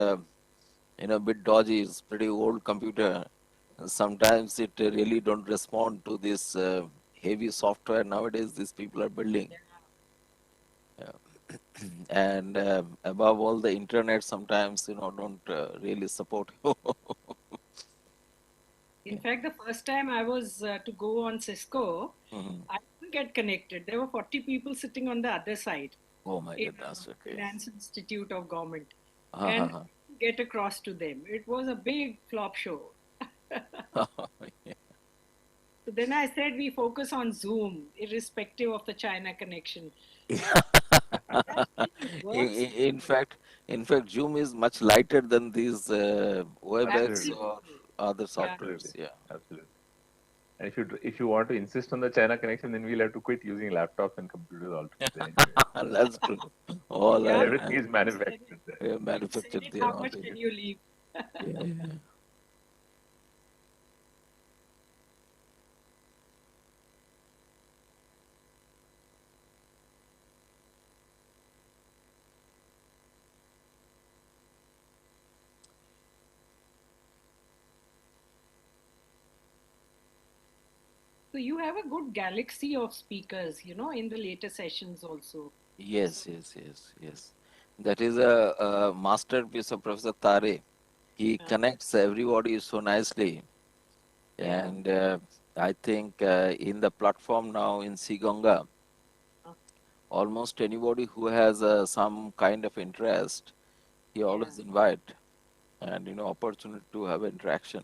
you know, a bit dodgy. It's pretty old computer. Sometimes it really don't respond to this heavy software nowadays these people are building. Yeah. And above all, the internet sometimes, you know, don't really support you. In fact, the first time I was to go on Cisco, Mhm. I couldn't get connected. There were 40 people sitting on the other side Oh my in goodness. a Okay. finance institute of government, Ha, ha, and ha. get across to them. It was a big flop show. Yeah. So then I said we focus on Zoom, irrespective of the China connection. Uh, that really works. In fact, Zoom is much lighter than these WebEx Absolutely. or Absolutely. other Yeah. softwares. Absolutely. Yeah. Absolutely. And if you want to insist on the China connection, then we'll have to quit using laptops and computers altogether anyway. That's true. All Yeah. are Everything is You said it. manufactured there. You said manufactured it. there How much only. can you leave? Yeah, yeah. So you have a good galaxy of speakers, in the later sessions also. So Yes, yes, yes, yes. That is a masterpiece of Professor Tare. He uh, connects everybody so nicely. yeah. And I think in the platform now in Sigonga, uh, almost anybody who has some kind of interest, he yeah. always invite and, you know, opportunity to have interaction.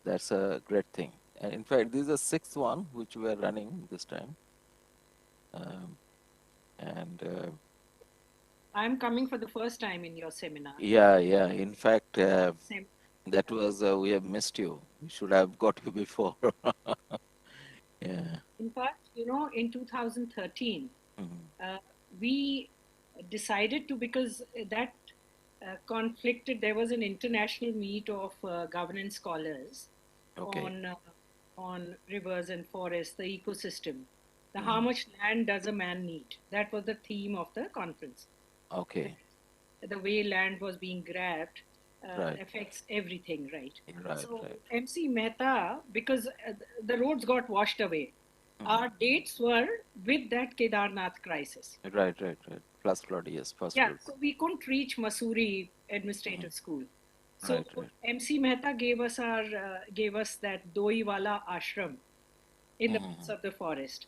That's a great thing. And in fact, this is the sixth one which we are running this time. Um, and I'm coming for the first time in your seminar. yeah, yeah. In fact, Sem- that yeah. was we have missed you. We should have got you before. Yeah. In fact, in 2013, Mhm. uh, we decided to, because that conflicted, there was an international meet of governance scholars Okay. on rivers and forests, the ecosystem. How Mhm. much land does a man need? That was the theme of the conference. Okay. The way land was being grabbed Right. affects everything, right? Right. So Right. MC Mehta, because the roads got washed away, Mhm. our dates were with that Kedarnath crisis. Right. Right. Right. Plus flood. Yes. First Yeah, flood. so we couldn't reach Masuri Mhm. Administrative School. So Right. Right. MC Mehta gave us that Doiwala ashram in the midst Mhm. of the forest,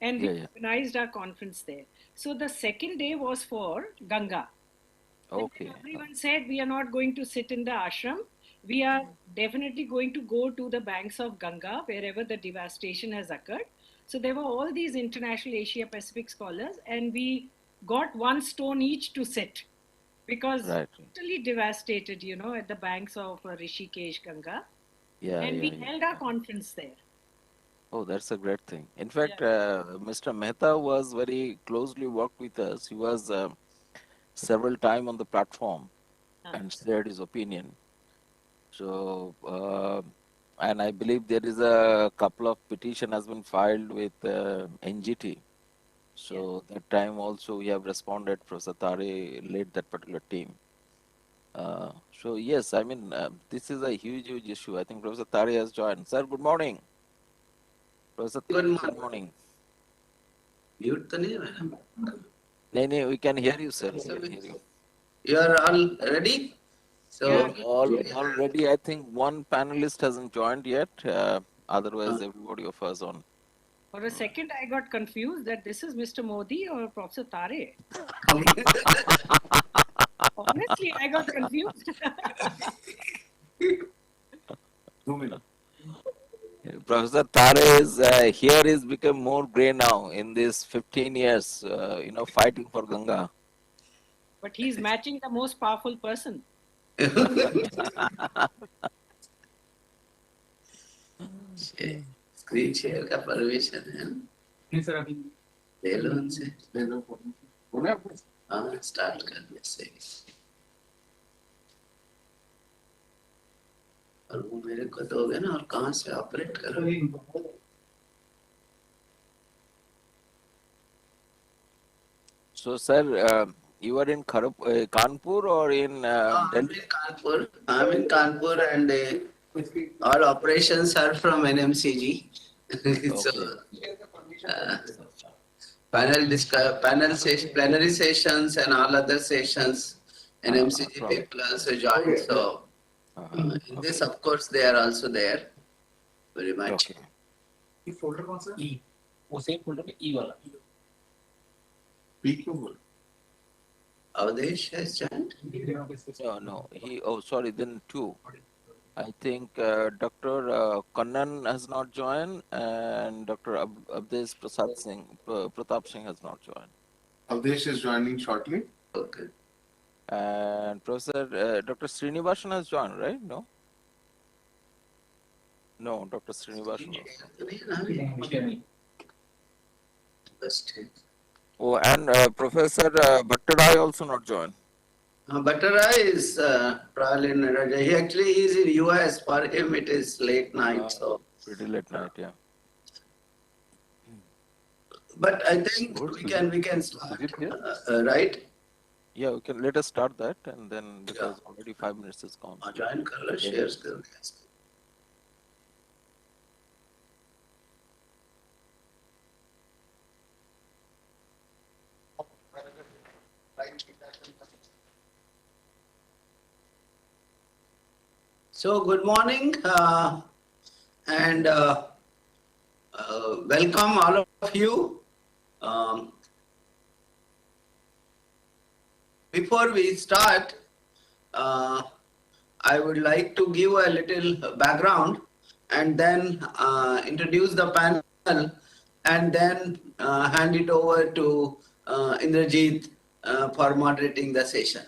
and we Yeah. Yeah. organized our conference there. So the second day was for Ganga. And then Okay. everyone said, we are not going to sit in the ashram. We are definitely going to go to the banks of Ganga, wherever the devastation has occurred. So there were all these international Asia Pacific scholars, and we got one stone each to sit because Right. totally devastated, at the banks of Rishikesh, Ganga. Yeah. And Yeah. we Yeah. held our conference there. Oh, that's a great thing. In Yeah. fact, Mr. Mehta was very closely worked with us. He was several time on the platform Uh, and shared his opinion. So, and I believe there is a couple of petition has been filed with NGT. yeah. So that time also we have responded. Professor Tare led that particular team. So yes, I mean this is a huge, huge issue. I think Professor Tare has joined. Sir, good morning. Professor Good Tare, good morning. morning. Mute the name, madam. No, no, we can hear you, sir. We So can hear you. you are all ready? Yeah. So Already, I think one panelist hasn't joined yet. uh, Otherwise, everybody of us on. For a second, I got confused that this is Mr. Modi or Professor Tare. Honestly, I got confused. Professor Tare is here is become more grey now in this 15 years, you know, fighting for Ganga. But he's matching the most powerful person. Screen share का permission है ना? ले लो उनसे। हाँ start कर दे से और वो मेरे को दोगे ना और कहाँ से ऑपरेट करोगे? So, sir, You are in Kanpur or in I'm in Delhi? Kanpur. I'm in Kanpur, and all operations are from NMCG. So, Okay. uh, Acha. plenary sessions and all other sessions, NMCG From. people also join. So, in this, Okay. of course, they are also there very much. Okay. ये folder कौन सा ई वो same folder में ई वाला P क्यों बोल Avdesh has joined. No. Oh, sorry. Then two. I think Dr. Kannan has not joined, and Dr. Abdesh Pratap Singh has not joined. Avdesh is joining shortly. Okay. And Professor Dr. Srinivasan has joined, right? No? No, Dr. Srinivasan also. Oh, and Professor Bhattadai also not joined. Bhattara is probably in Raja. He actually is in US. For him, it is late night. So, Pretty late night, yeah. but I think we can start, right? Yeah, we can let us start that, and then because already 5 minutes is gone. Join color shares. So, good morning and welcome all of you. Before we start, I would like to give a little background and then introduce the panel and then hand it over to Indrajit for moderating the session.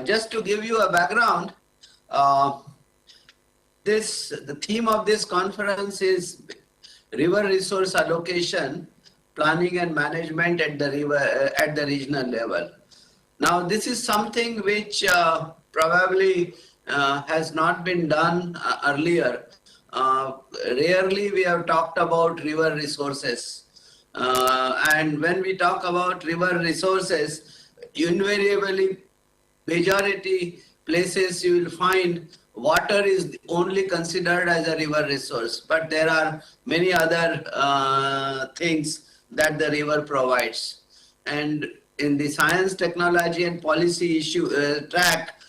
Just to give you a background, the theme of this conference is River Resource Allocation, Planning and Management at the regional level. Now, this is something which probably has not been done earlier. Rarely we have talked about river resources. And when we talk about river resources, invariably, majority places you will find water is only considered as a river resource, but there are many other things that the river provides. And in the science, technology and policy issue track,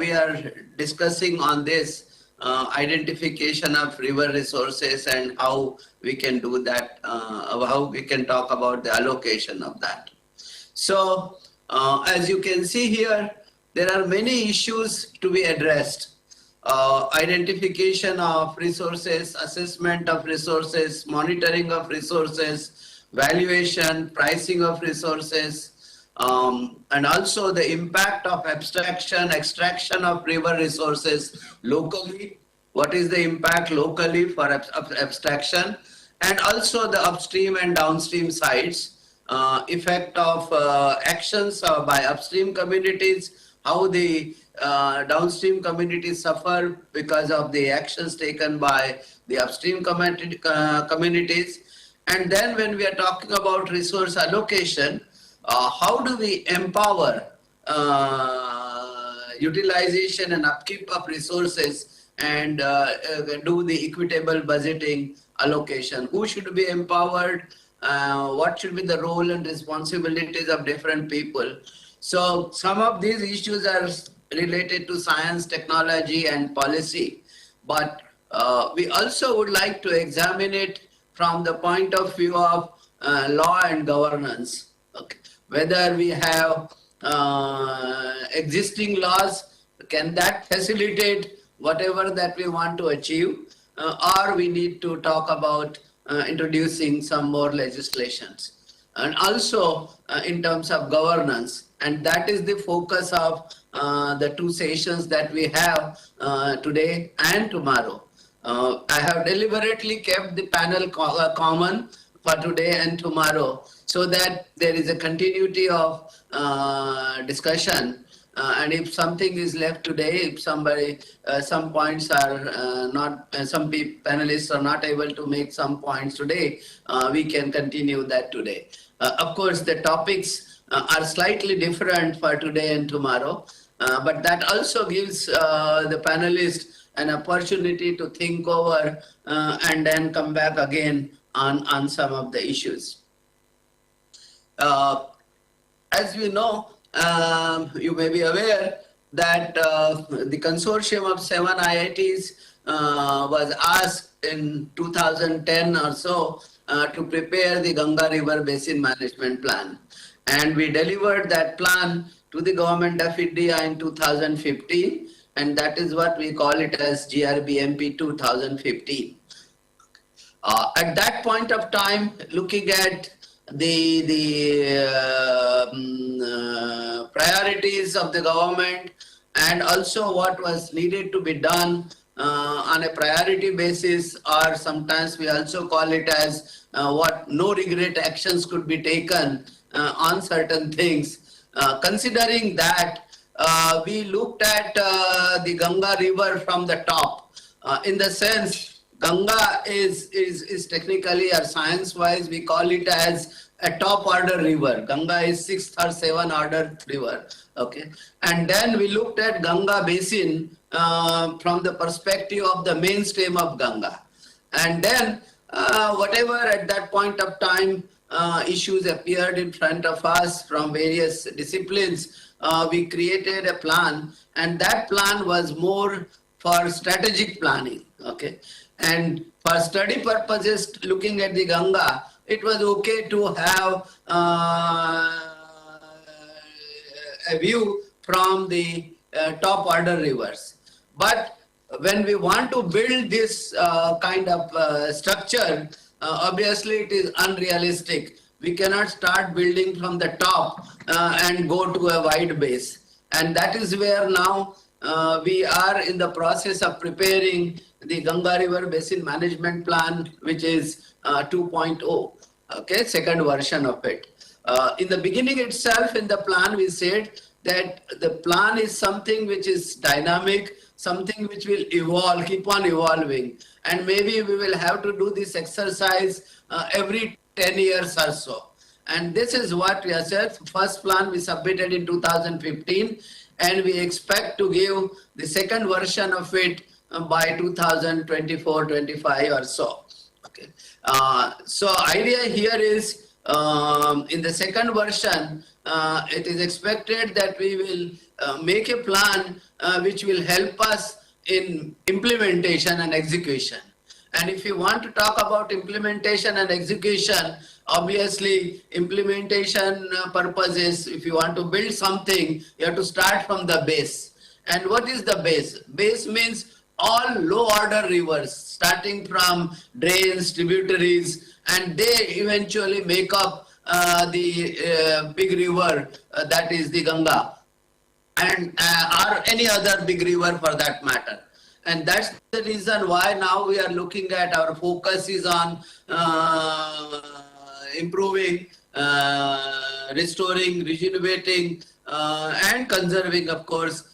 we are discussing on this identification of river resources and how we can do that, how we can talk about the allocation of that. So, as you can see here, there are many issues to be addressed. Identification of resources, assessment of resources, monitoring of resources, valuation, pricing of resources, and also the impact of abstraction, extraction of river resources locally. What is the impact locally for abstraction? And also the upstream and downstream sides. Effect of actions by upstream communities, how the downstream communities suffer because of the actions taken by the upstream communities. And then when we are talking about resource allocation, how do we empower utilization and upkeep of resources and do the equitable budgeting allocation? Who should be empowered? What should be the role and responsibilities of different people? So some of these issues are related to science, technology, and policy, but we also would like to examine it from the point of view of law and governance. Okay. Whether we have existing laws, can that facilitate whatever that we want to achieve, or we need to talk about introducing some more legislations. And also in terms of governance, and that is the focus of the two sessions that we have today and tomorrow. I have deliberately kept the panel common for today and tomorrow so that there is a continuity of discussion. And if something is left today, if somebody, some points are some panelists are not able to make some points today, we can continue that today. Of course, the topics are slightly different for today and tomorrow. But that also gives the panelists an opportunity to think over and then come back again on some of the issues. As you know, you may be aware that the consortium of 7 IITs was asked in 2010 or so to prepare the Ganga River Basin Management Plan. And we delivered that plan to the government of India in 2015, and that is what we call it as GRBMP 2015. At that point of time, looking at the priorities of the government and also what was needed to be done on a priority basis, or sometimes we also call it as what no regret actions could be taken on certain things. Considering that, we looked at the Ganga River from the top, in the sense Ganga is technically or science-wise we call it as a top order river. Ganga is 6th or 7th order river. Okay, and then we looked at Ganga basin from the perspective of the main stream of Ganga, and then whatever at that point of time issues appeared in front of us from various disciplines, we created a plan, and that plan was more for strategic planning. Okay, and for study purposes, looking at the Ganga, it was okay to have a view from the top order rivers. But when we want to build this kind of structure, obviously it is unrealistic. We cannot start building from the top and go to a wide base. And that is where now we are in the process of preparing the Ganga River Basin Management Plan, which is 2.0, okay, second version of it. In the beginning itself, in the plan, we said that the plan is something which is dynamic, something which will evolve, keep on evolving. And maybe we will have to do this exercise every 10 years or so. And this is what we have said. First plan we submitted in 2015, and we expect to give the second version of it by 2024-25 or so. Okay. So idea here is in the second version, it is expected that we will make a plan which will help us in implementation and execution. And if you want to talk about implementation and execution, obviously implementation purposes, if you want to build something, you have to start from the base. And what is the base? Base means all low order rivers, starting from drains, tributaries, and they eventually make up the big river, that is the Ganga, and or any other big river for that matter. And that's the reason why now we are looking at, our focus is on improving, restoring, rejuvenating, and conserving, of course,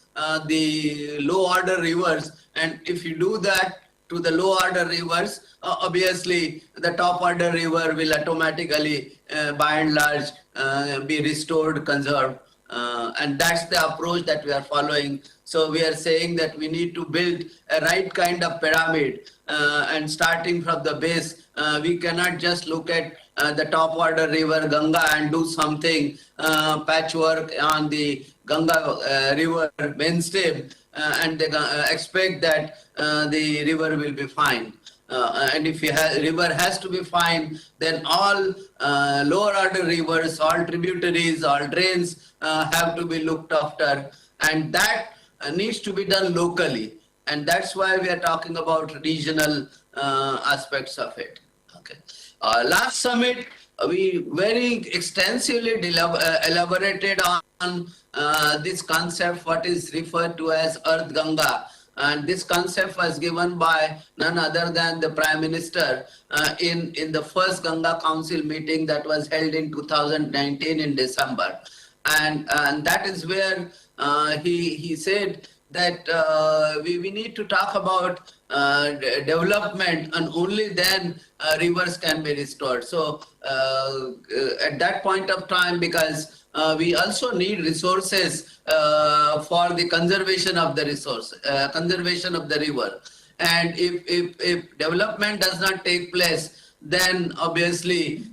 the low order rivers. And if you do that to the low order rivers, obviously the top order river will automatically, by and large, be restored, conserved. And that's the approach that we are following. So we are saying that we need to build a right kind of pyramid, and starting from the base, we cannot just look at the top order river Ganga and do something patchwork on the Ganga river mainstem and they expect that the river will be fine. And if river has to be fine, then all lower order rivers, all tributaries, all drains have to be looked after, and that needs to be done locally. And that's why we are talking about regional aspects of it. Okay. Last summit, we very extensively elaborated on this concept, what is referred to as Earth Ganga. And this concept was given by none other than the Prime Minister in the first Ganga Council meeting that was held in 2019 in December. And that is where he said that we need to talk about development, and only then rivers can be restored. So at that point of time, because we also need resources for the conservation of the resource, conservation of the river. And if development does not take place, then obviously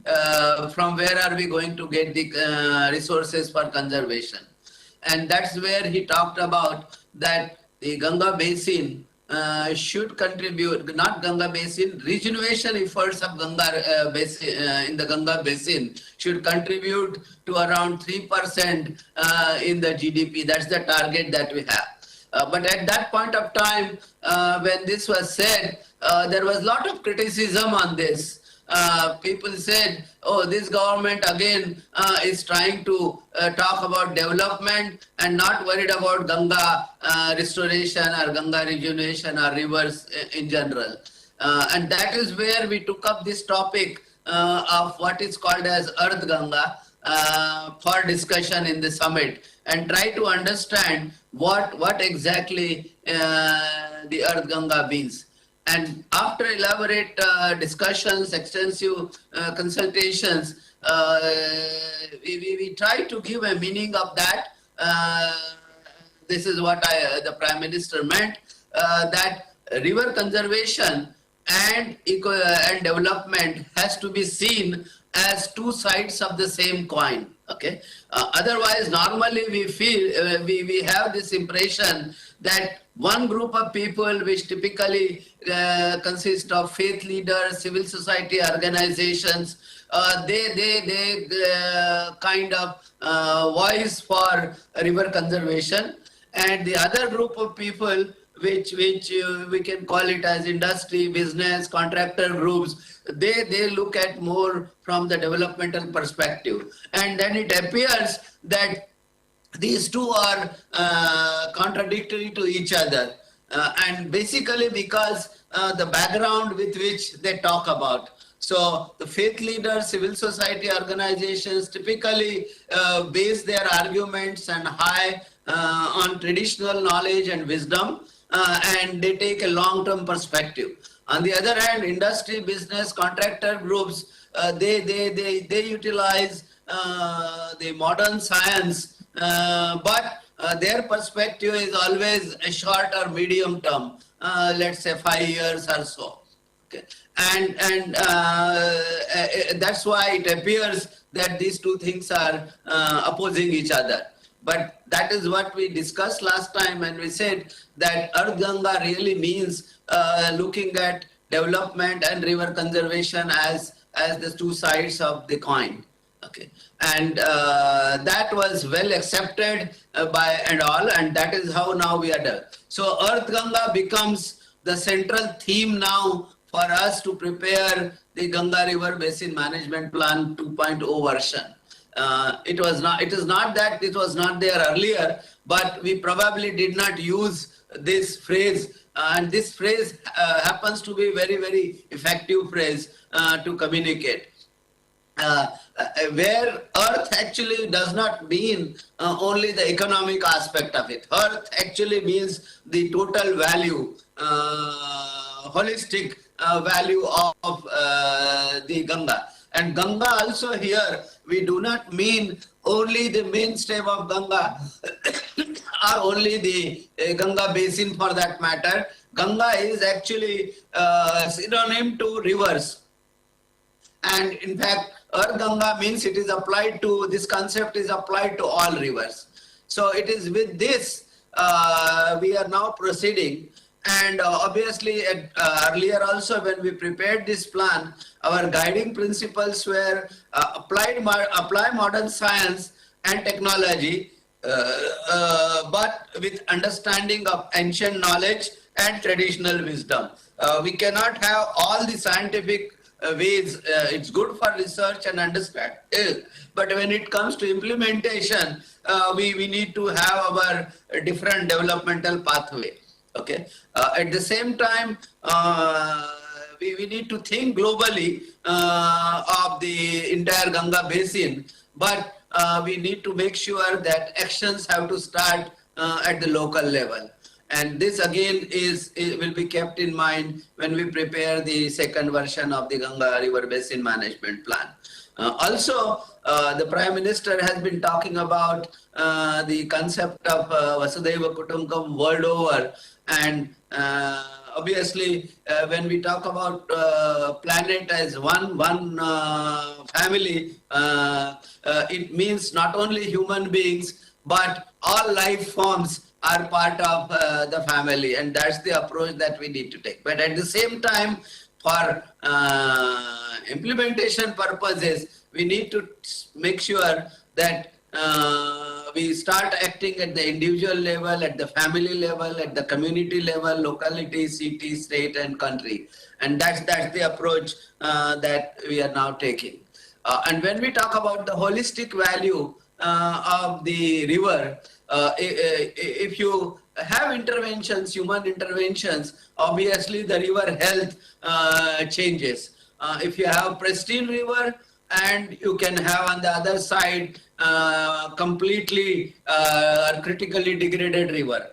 from where are we going to get the resources for conservation? And that's where he talked about that the Ganga basin should contribute, not Ganga basin, regeneration efforts of Ganga basin, in the Ganga basin should contribute to around 3% in the GDP. That's the target that we have. But at that point of time, when this was said, there was a lot of criticism on this. People said, oh, this government again is trying to talk about development and not worried about Ganga restoration or Ganga rejuvenation or rivers in general. And that is where we took up this topic of what is called as Earth Ganga for discussion in the summit, and try to understand what exactly the Earth Ganga means. And after elaborate discussions, extensive consultations, we try to give a meaning of that. This is what the Prime Minister meant, that river conservation and development has to be seen as two sides of the same coin. Okay. Otherwise, normally we feel we have this impression that one group of people, which typically consist of faith leaders, civil society organizations, they kind of voice for river conservation, and the other group of people, which we can call it as industry, business, contractor groups, they look at more from the developmental perspective. And then it appears that these two are contradictory to each other. And basically because the background with which they talk about. So the faith leaders, civil society organizations typically base their arguments and high on traditional knowledge and wisdom, and they take a long-term perspective. On the other hand, industry, business, contractor groups, they utilize the modern science, but their perspective is always a short or medium term, let's say 5 years or so. Okay. And that's why it appears that these two things are opposing each other. But that is what we discussed last time, and we said that Earth Ganga really means looking at development and river conservation as the two sides of the coin. Okay, and that was well accepted by and all, and that is how now we are done. So Earth Ganga becomes the central theme now for us to prepare the Ganga River Basin Management Plan 2.0 version. It is not that it was not there earlier, but we probably did not use this phrase, and this phrase happens to be very, very effective phrase to communicate. Where earth actually does not mean only the economic aspect of it. Earth actually means the total value, holistic value of the Ganga. And Ganga also here, we do not mean only the main stem of Ganga or only the Ganga basin for that matter. Ganga is actually synonym to rivers. And in fact, Earth Ganga means it is applied to, this concept is applied to all rivers. So it is with this we are now proceeding. And obviously earlier also when we prepared this plan, our guiding principles were apply modern science and technology, but with understanding of ancient knowledge and traditional wisdom. We cannot have all the scientific ways. It's good for research and understand, but when it comes to implementation, we need to have our different developmental pathway. Okay. At the same time, we need to think globally of the entire Ganga basin, but we need to make sure that actions have to start at the local level. And this again will be kept in mind when we prepare the second version of the Ganga River Basin Management Plan. The Prime Minister has been talking about the concept of Vasudhaiva Kutumbakam world over, and obviously when we talk about planet as one family, it means not only human beings but all life forms are part of the family, and that's the approach that we need to take. But at the same time, for implementation purposes, we need to make sure that we start acting at the individual level, at the family level, at the community level, locality, city, state, and country. And that's the approach that we are now taking. And when we talk about the holistic value of the river, if you have interventions, human interventions, obviously the river health changes. If you have pristine river, and you can have on the other side completely critically degraded river.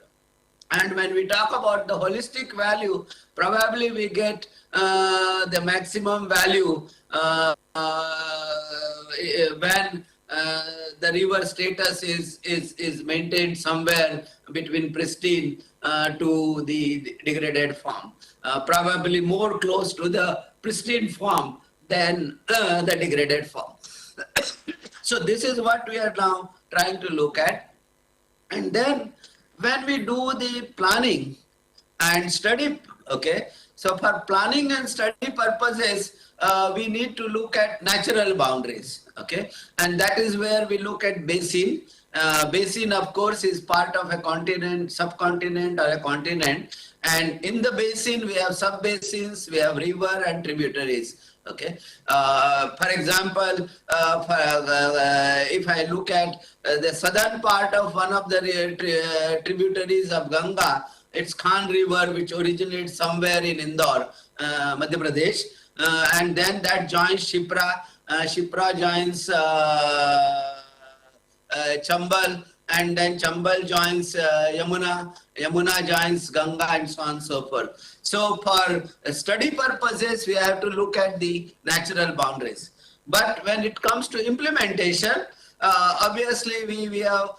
And when we talk about the holistic value, probably we get the maximum value when the river status is maintained somewhere between pristine to the degraded form, probably more close to the pristine form than the degraded form. So this is what we are now trying to look at. And then when we do the planning and study, okay, so for planning and study purposes, we need to look at natural boundaries, okay, and that is where we look at basin. Basin, of course, is part of a continent, subcontinent, or a continent, and in the basin we have sub-basins, we have river and tributaries. Okay, for example, if I look at the southern part of one of the tributaries of Ganga, it's Khan River, which originates somewhere in Indore, Madhya Pradesh, and then that joins Shipra. Shipra joins Chambal, and then Chambal joins Yamuna, Yamuna joins Ganga, and so on and so forth. So for study purposes, we have to look at the natural boundaries. But when it comes to implementation, obviously we have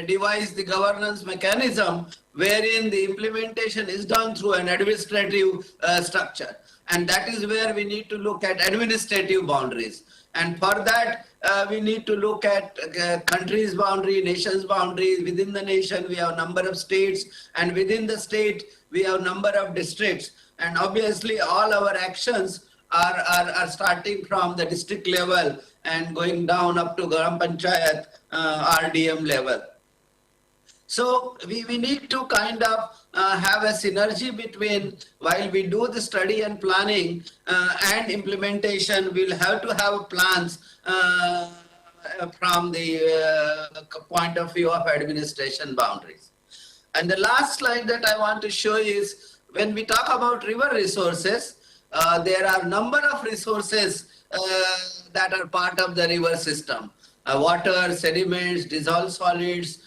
devised the governance mechanism wherein the implementation is done through an administrative structure. And that is where we need to look at administrative boundaries. And for that, we need to look at countries' boundary, nations' boundaries. Within the nation, we have a number of states, and within the state, we have a number of districts. And obviously, all our actions are starting from the district level and going down up to Gram Panchayat, RDM level. So we need to kind of have a synergy between, while we do the study and planning and implementation, we'll have to have plans from the point of view of administration boundaries. And the last slide that I want to show is, when we talk about river resources, there are a number of resources that are part of the river system. Water, sediments, dissolved solids,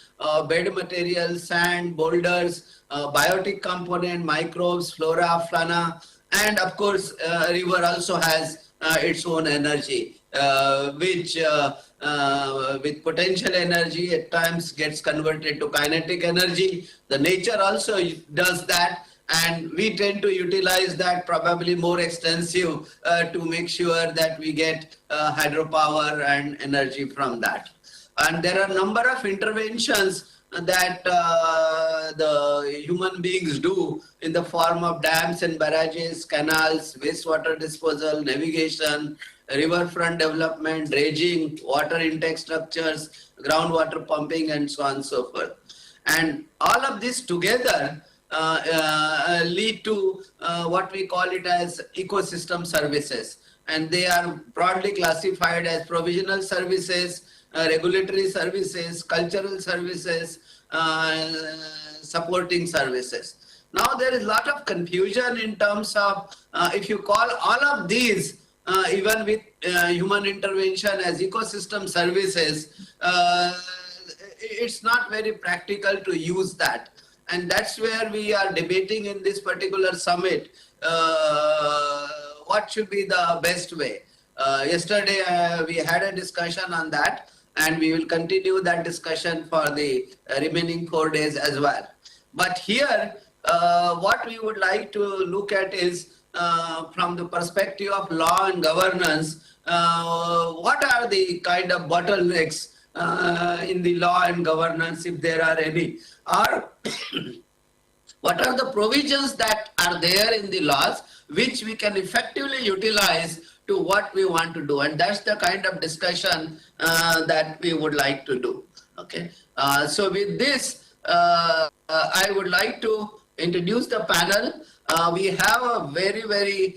bed material, sand, boulders, biotic component, microbes, flora, fauna, and of course, river also has its own energy, which with potential energy at times gets converted to kinetic energy. The nature also does that, and we tend to utilize that probably more extensive to make sure that we get hydropower and energy from that. And there are a number of interventions that the human beings do in the form of dams and barrages, canals, wastewater disposal, navigation, riverfront development, dredging, water intake structures, groundwater pumping, and so on and so forth. And all of this together lead to what we call it as ecosystem services. And they are broadly classified as provisional services, regulatory services, cultural services, supporting services. Now there is a lot of confusion in terms of if you call all of these, even with human intervention, as ecosystem services, it's not very practical to use that. And that's where we are debating in this particular summit, what should be the best way. Yesterday we had a discussion on that, and we will continue that discussion for the remaining 4 days as well. But here, what we would like to look at is from the perspective of law and governance, what are the kind of bottlenecks in the law and governance, if there are any, or what are the provisions that are there in the laws which we can effectively utilize to what we want to do, and that's the kind of discussion that we would like to do. Okay, so with this I would like to introduce the panel. We have a very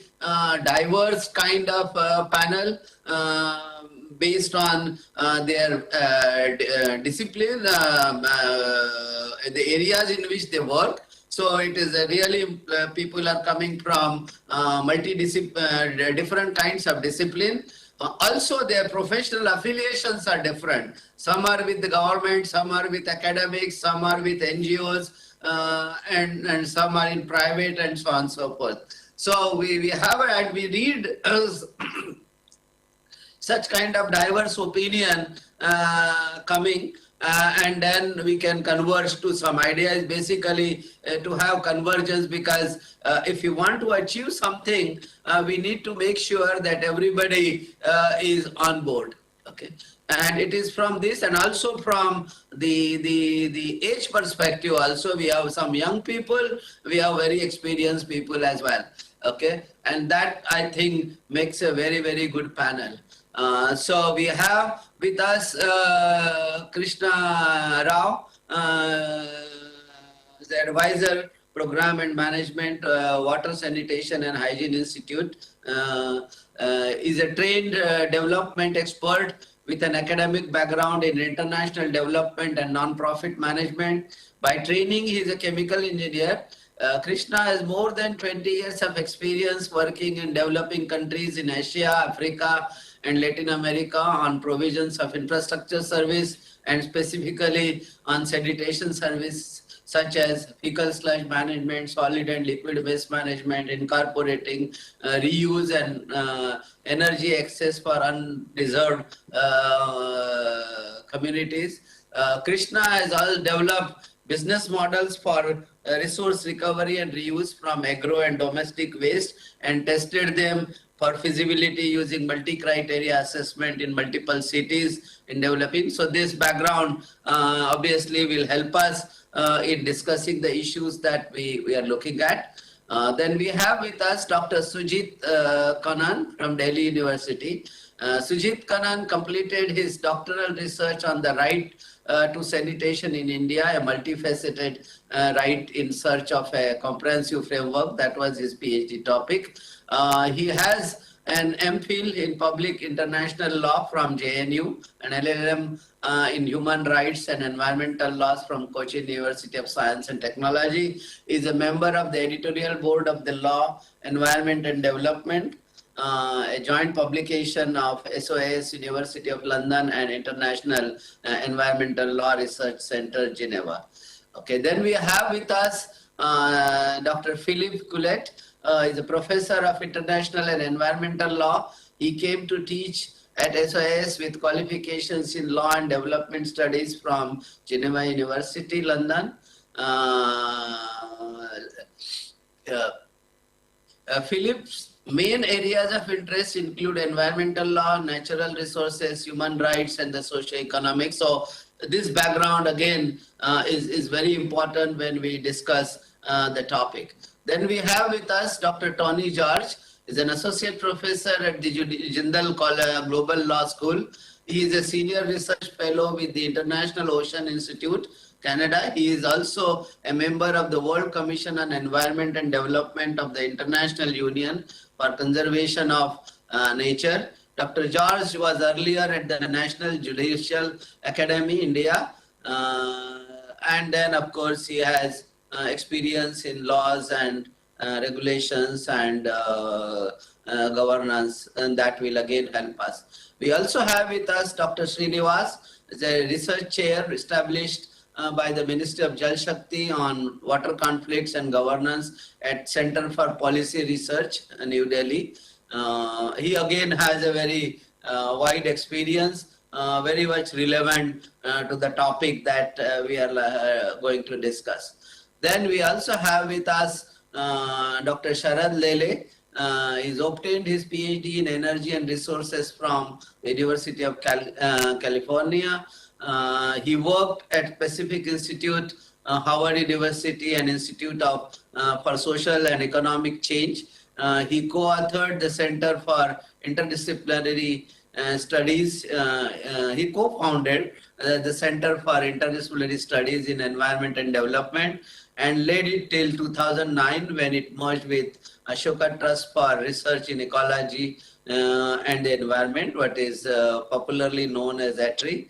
diverse kind of panel based on their discipline, the areas in which they work. So it is really people are coming from different kinds of discipline. Also, their professional affiliations are different. Some are with the government, some are with academics, some are with NGOs, and some are in private, and so on and so forth. So we have and we read such kind of diverse opinion coming. And then we can converge to some ideas, basically to have convergence, because if you want to achieve something, we need to make sure that everybody is on board. Okay, and it is from this, and also from the age perspective also, we have some young people, we have very experienced people as well. Okay, and that I think makes a very good panel. So we have with us Krishna Rao, the advisor, Program and Management, Water Sanitation and Hygiene Institute. Is a trained development expert with an academic background in international development and non-profit management. By training, he is a chemical engineer. Krishna has more than 20 years of experience working in developing countries in Asia, Africa, and Latin America on provisions of infrastructure service, and specifically on sanitation service such as fecal sludge management, solid and liquid waste management, incorporating reuse and energy access for undeserved communities. Krishna has also developed business models for resource recovery and reuse from agro and domestic waste, and tested them for feasibility using multi-criteria assessment in multiple cities in developing. So this background obviously will help us in discussing the issues that we are looking at. Then we have with us Dr. Sujit Kannan from Delhi University. Sujit Kannan completed his doctoral research on the right to sanitation in India, a multifaceted right in search of a comprehensive framework. That was his PhD topic. He has an MPhil in Public International Law from JNU, an LLM in Human Rights and Environmental Laws from Cochin University of Science and Technology. He is a member of the editorial board of the Law, Environment and Development, a joint publication of SOAS, University of London, and International Environmental Law Research Center, Geneva. Okay, then we have with us Dr. Philippe Coulet. Is a professor of international and environmental law. He came to teach at SOAS with qualifications in law and development studies from Geneva University, London. Philip's main areas of interest include environmental law, natural resources, human rights, and the socio-economic. So this background again is very important when we discuss the topic. Then we have with us Dr. Tony George. Is an associate professor at the Jindal Global Law School. He is a senior research fellow with the International Ocean Institute, Canada. He is also a member of the World Commission on Environment and Development of the International Union for Conservation of Nature. Dr. George was earlier at the National Judicial Academy, India. And then, of course, he has experience in laws and regulations and governance, and that will again help us. We also have with us Dr. Srinivas, a research chair established by the Ministry of Jal Shakti on water conflicts and governance at Center for Policy Research, New Delhi. He again has a very wide experience, very much relevant to the topic that we are going to discuss. Then we also have with us Dr. Sharad Lele. He's obtained his PhD in Energy and Resources from the University of California. He worked at Pacific Institute, Howard University, and Institute for Social and Economic Change. He co-authored the Center for Interdisciplinary Studies. He co-founded the Center for Interdisciplinary Studies in Environment and Development and led it till 2009 when it merged with Ashoka Trust for Research in Ecology and the Environment, what is popularly known as ATRI,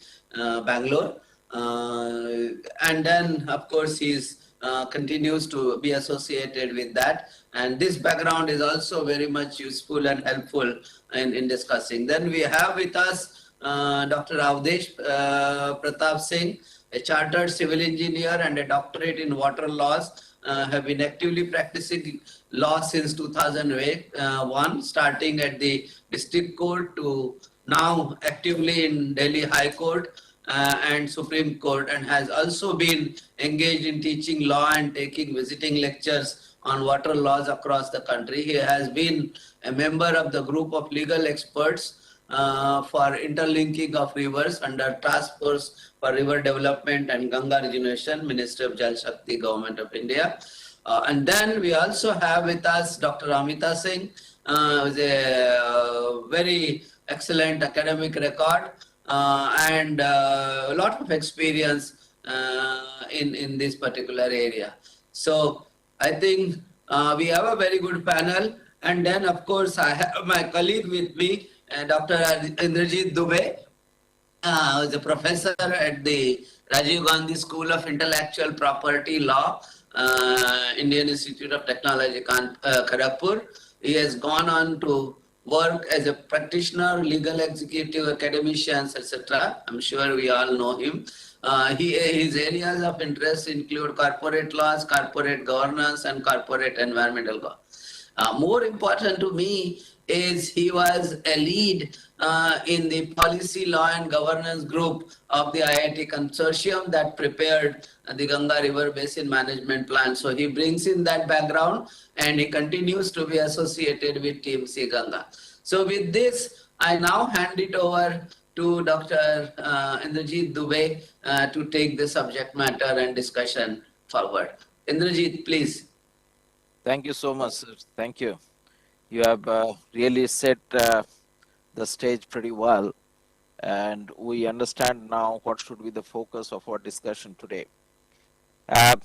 Bangalore. And then, of course, he's continues to be associated with that. And this background is also very much useful and helpful in discussing. Then we have with us Dr. Avdesh Pratap Singh, a chartered civil engineer and a doctorate in water laws, have been actively practicing law since 2001, starting at the district court to now actively in Delhi High Court and Supreme Court, and has also been engaged in teaching law and taking visiting lectures on water laws across the country. He has been a member of the group of legal experts for interlinking of rivers under Task Force for River Development and Ganga Regeneration, Ministry of Jal Shakti, Government of India. And then we also have with us Dr. Amita Singh, who is a very excellent academic record and a lot of experience in this particular area. So I think we have a very good panel. And then, of course, I have my colleague with me, Dr. Indrajit Dubey, who is a professor at the Rajiv Gandhi School of Intellectual Property Law, Indian Institute of Technology, Kharagpur. He has gone on to work as a practitioner, legal executive, academicians, etc. I'm sure we all know him. His areas of interest include corporate laws, corporate governance, and corporate environmental law. More important to me is he was a lead in the policy law and governance group of the IIT consortium that prepared the Ganga River Basin Management Plan. So he brings in that background and he continues to be associated with Team C Ganga. So with this, I now hand it over to Dr. Indrajit Dubey to take the subject matter and discussion forward. Indrajit, please. Thank you so much, sir. Thank you. You have really set the stage pretty well, and we understand now what should be the focus of our discussion today. Uh,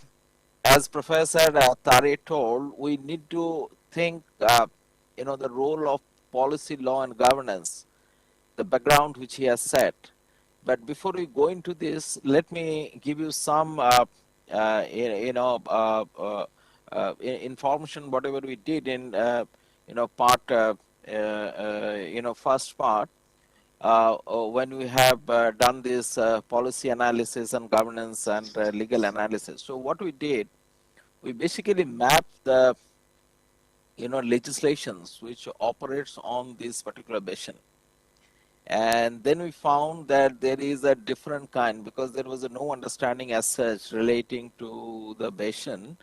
as Professor Tare told, we need to think, the role of policy, law, and governance, the background which he has set. But before we go into this, let me give you some, information, whatever we did in, part, first part, when we have done this policy analysis and governance and legal analysis. So what we did, we basically mapped the, legislations which operates on this particular basin. And then we found that there is a different kind, because there was no understanding as such relating to the basin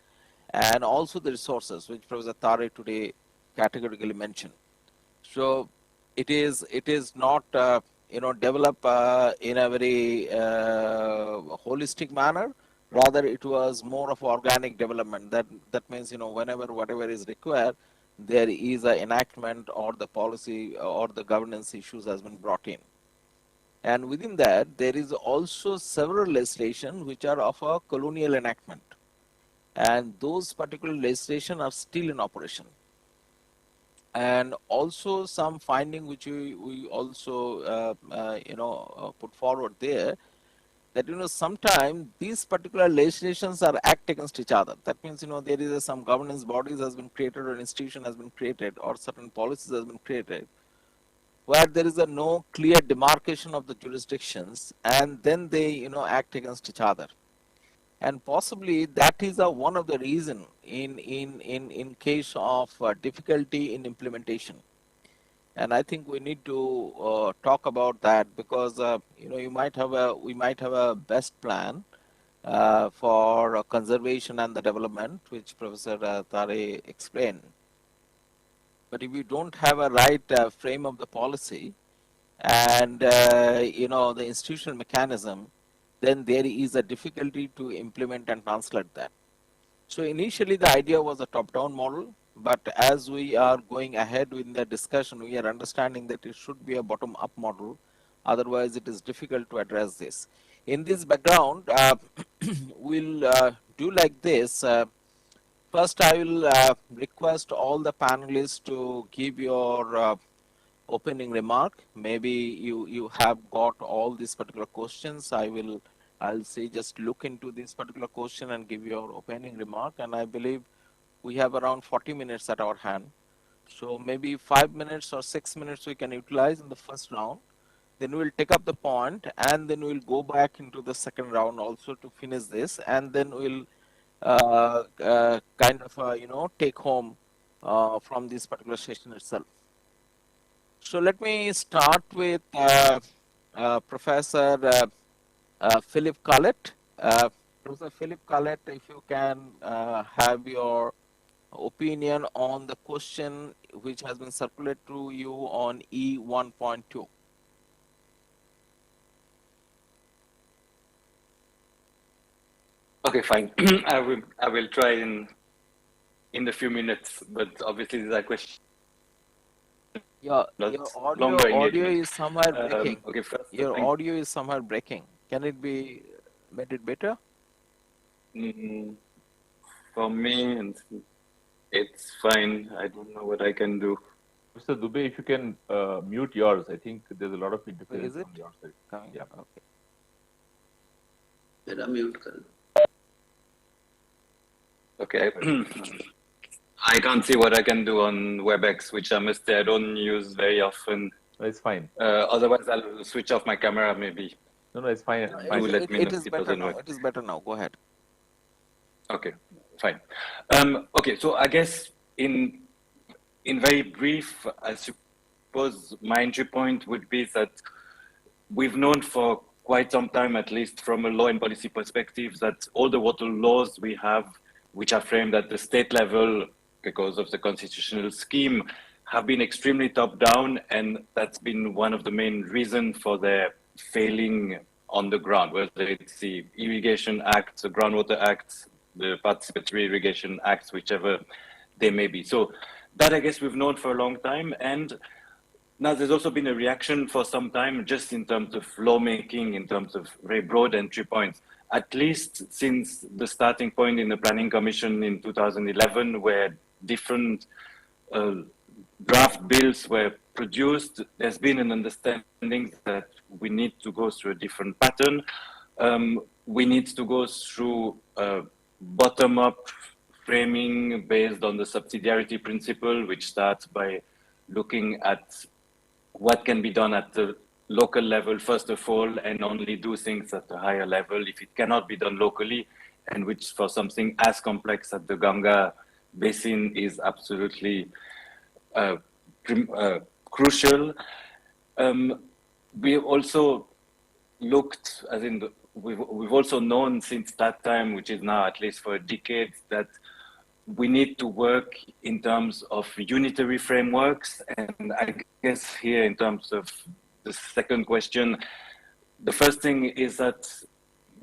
and also the resources, which Professor Tare today categorically mentioned. So it is not developed in a very holistic manner. Rather, it was more of organic development. That means, whenever whatever is required, there is an enactment or the policy or the governance issues has been brought in. And within that, there is also several legislation which are of a colonial enactment. And those particular legislation are still in operation. And also some finding which we also, put forward there, that sometimes these particular legislations are act against each other. That means there is some governance bodies has been created or institution has been created or certain policies has been created where there is no clear demarcation of the jurisdictions, and then they act against each other. And possibly that is one of the reason in case of difficulty in implementation. And I think we need to talk about that because you know we might have a best plan for conservation and the development, which Professor Tare explained. But if you don't have a right frame of the policy and you know the institutional mechanism, then there is a difficulty to implement and translate that. So initially the idea was a top-down model, but as we are going ahead in the discussion, we are understanding that it should be a bottom-up model. Otherwise, it is difficult to address this. In this background, we'll do like this. First, I will request all the panelists to give your opening remark. Maybe you have got all these particular questions. I'll say just look into this particular question and give your opening remark. And I believe we have around 40 minutes at our hand. So maybe 5 minutes or 6 minutes we can utilize in the first round. Then we'll take up the point and then we'll go back into the second round also to finish this. And then we'll kind of, you know, take home from this particular session itself. So let me start with Professor Philip Collett. Professor Philip Collett, if you can have your opinion on the question which has been circulated to you on E1.2. Okay, fine. I will try in a few minutes, but obviously these are questions. Your audio is somewhere breaking. Okay, first, Your audio is somewhere breaking. Can it be made it better? For me, and it's fine. I don't know what I can do. Mr. Dubey, if you can mute yours, I think there's a lot of interference Is it on your side. coming? Yeah. Okay. Mera mute kar. Okay. I can't see what I can do on WebEx, which I must say I don't use very often. No, it's fine. Otherwise, I'll switch off my camera maybe. No, it's fine. No, It's fine. Let me know it if is it better doesn't now. work. It is better now. Go ahead. Okay, fine. Okay, so I guess in very brief, I suppose my entry point would be that we've known for quite some time, at least from a law and policy perspective, that all the water laws we have, which are framed at the state level because of the constitutional scheme, have been extremely top-down, and that's been one of the main reasons for their failing on the ground, whether it's the Irrigation Act, the Groundwater Act, the Participatory Irrigation Acts, whichever they may be. So that, I guess, we've known for a long time. And now there's also been a reaction for some time, just in terms of lawmaking, in terms of very broad entry points, at least since the starting point in the Planning Commission in 2011, where different draft bills were produced. There's been an understanding that we need to go through a different pattern. We need to go through a bottom-up framing based on the subsidiarity principle, which starts by looking at what can be done at the local level, first of all, and only do things at a higher level if it cannot be done locally, and which for something as complex as the Ganga basin is absolutely crucial. We have also looked, as in, we've also known since that time, which is now at least for a decade, that we need to work in terms of unitary frameworks. And I guess here, in terms of the second question, the first thing is that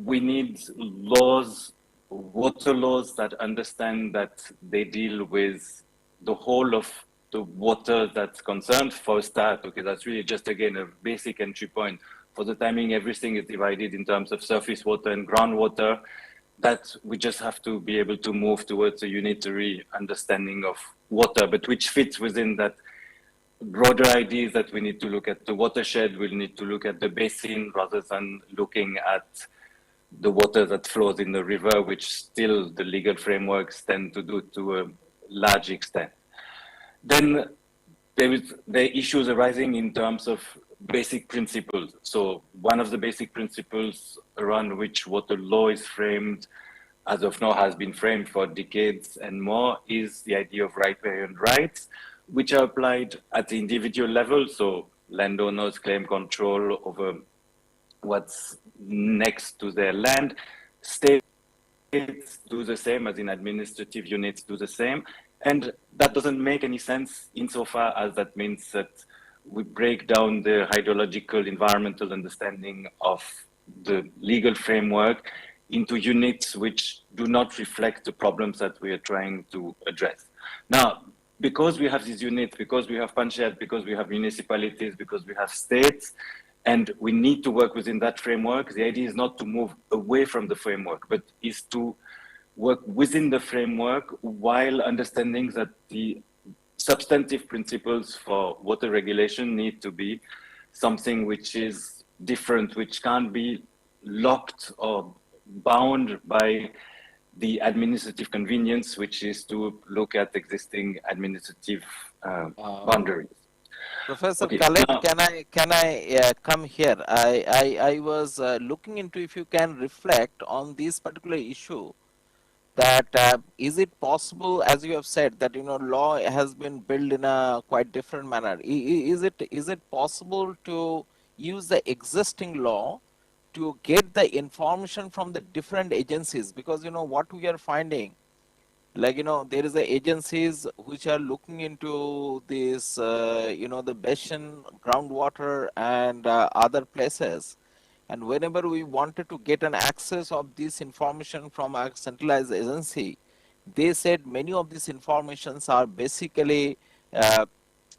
we need laws, water laws, that understand that they deal with the whole of the water that's concerned. For a start, okay, that's really just, again, a basic entry point. For the timing, everything is divided in terms of surface water and groundwater. That we just have to be able to move towards a unitary understanding of water, but which fits within that broader idea that we need to look at the watershed, we need to look at the basin rather than looking at the water that flows in the river, which still the legal frameworks tend to do to a large extent. Then there is the issues arising in terms of basic principles. So one of the basic principles around which water law is framed, as of now has been framed for decades and more, is the idea of riparian rights, which are applied at the individual level. So landowners claim control over what's next to their land. States do the same, as in administrative units do the same. And that doesn't make any sense insofar as that means that we break down the hydrological environmental understanding of the legal framework into units which do not reflect the problems that we are trying to address. Now, because we have these units, because we have panchayat, because we have municipalities, because we have states, and we need to work within that framework, the idea is not to move away from the framework, but is to work within the framework while understanding that the substantive principles for water regulation need to be something which is different, which can't be locked or bound by the administrative convenience, which is to look at existing administrative boundaries. Professor Okay, Khaled, now, can I come here? I was looking into if you can reflect on this particular issue, that is it possible, as you have said, that law has been built in a quite different manner. Is it possible to use the existing law to get the information from the different agencies? Because what we are finding, like there is the agencies which are looking into this the basin groundwater and other places, and whenever we wanted to get an access of this information from a centralized agency, they said many of these informations are basically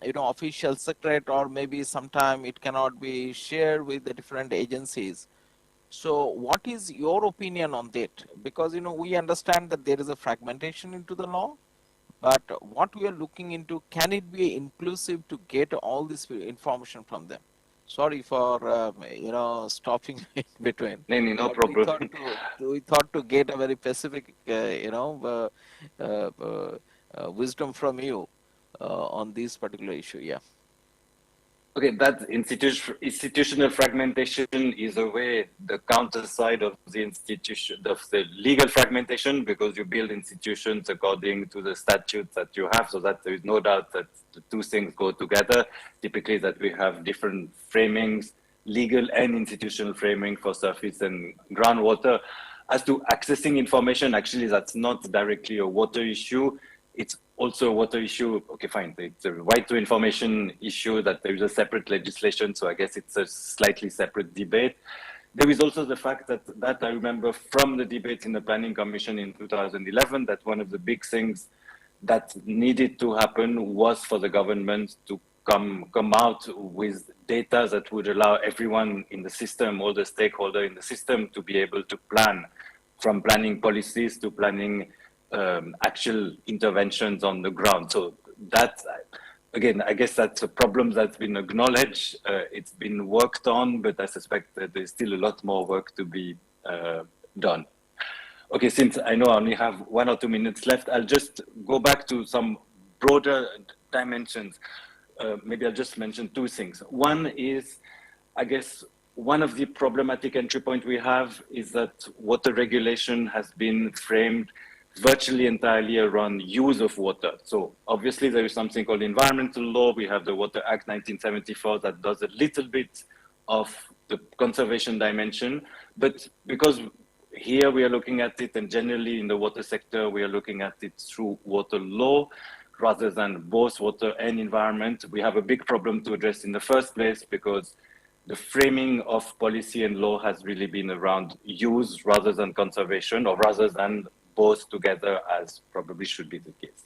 official secret, or maybe sometime it cannot be shared with the different agencies. So what is your opinion on that? Because we understand that there is a fragmentation into the law, but what we are looking into, can it be inclusive to get all this information from them? Sorry for stopping in between, no but we problem. thought to get a very specific wisdom from you on this particular issue. Yeah. Okay, that institutional fragmentation is a way, the counter side of the institution, of the legal fragmentation, because you build institutions according to the statutes that you have, so that there is no doubt that the two things go together. Typically that we have different framings, legal and institutional framing for surface and groundwater. As to accessing information, actually that's not directly a water issue. It's also a water issue. Okay, fine. It's a right to information issue that there is a separate legislation. So I guess it's a slightly separate debate. There is also the fact that I remember from the debates in the Planning Commission in 2011, that one of the big things that needed to happen was for the government to come out with data that would allow everyone in the system, all the stakeholders in the system, to be able to plan, from planning policies to planning actual interventions on the ground. So that, again, I guess that's a problem that's been acknowledged. It's been worked on, but I suspect that there's still a lot more work to be done. Okay, since I know I only have 1 or 2 minutes left, I'll just go back to some broader dimensions. Maybe I'll just mention two things. One is, I guess, one of the problematic entry point we have is that water regulation has been framed virtually entirely around use of water. So obviously there is something called environmental law. We have the Water Act 1974 that does a little bit of the conservation dimension, but because here we are looking at it, and generally in the water sector, we are looking at it through water law rather than both water and environment. We have a big problem to address in the first place, because the framing of policy and law has really been around use rather than conservation, or rather than both together, as probably should be the case.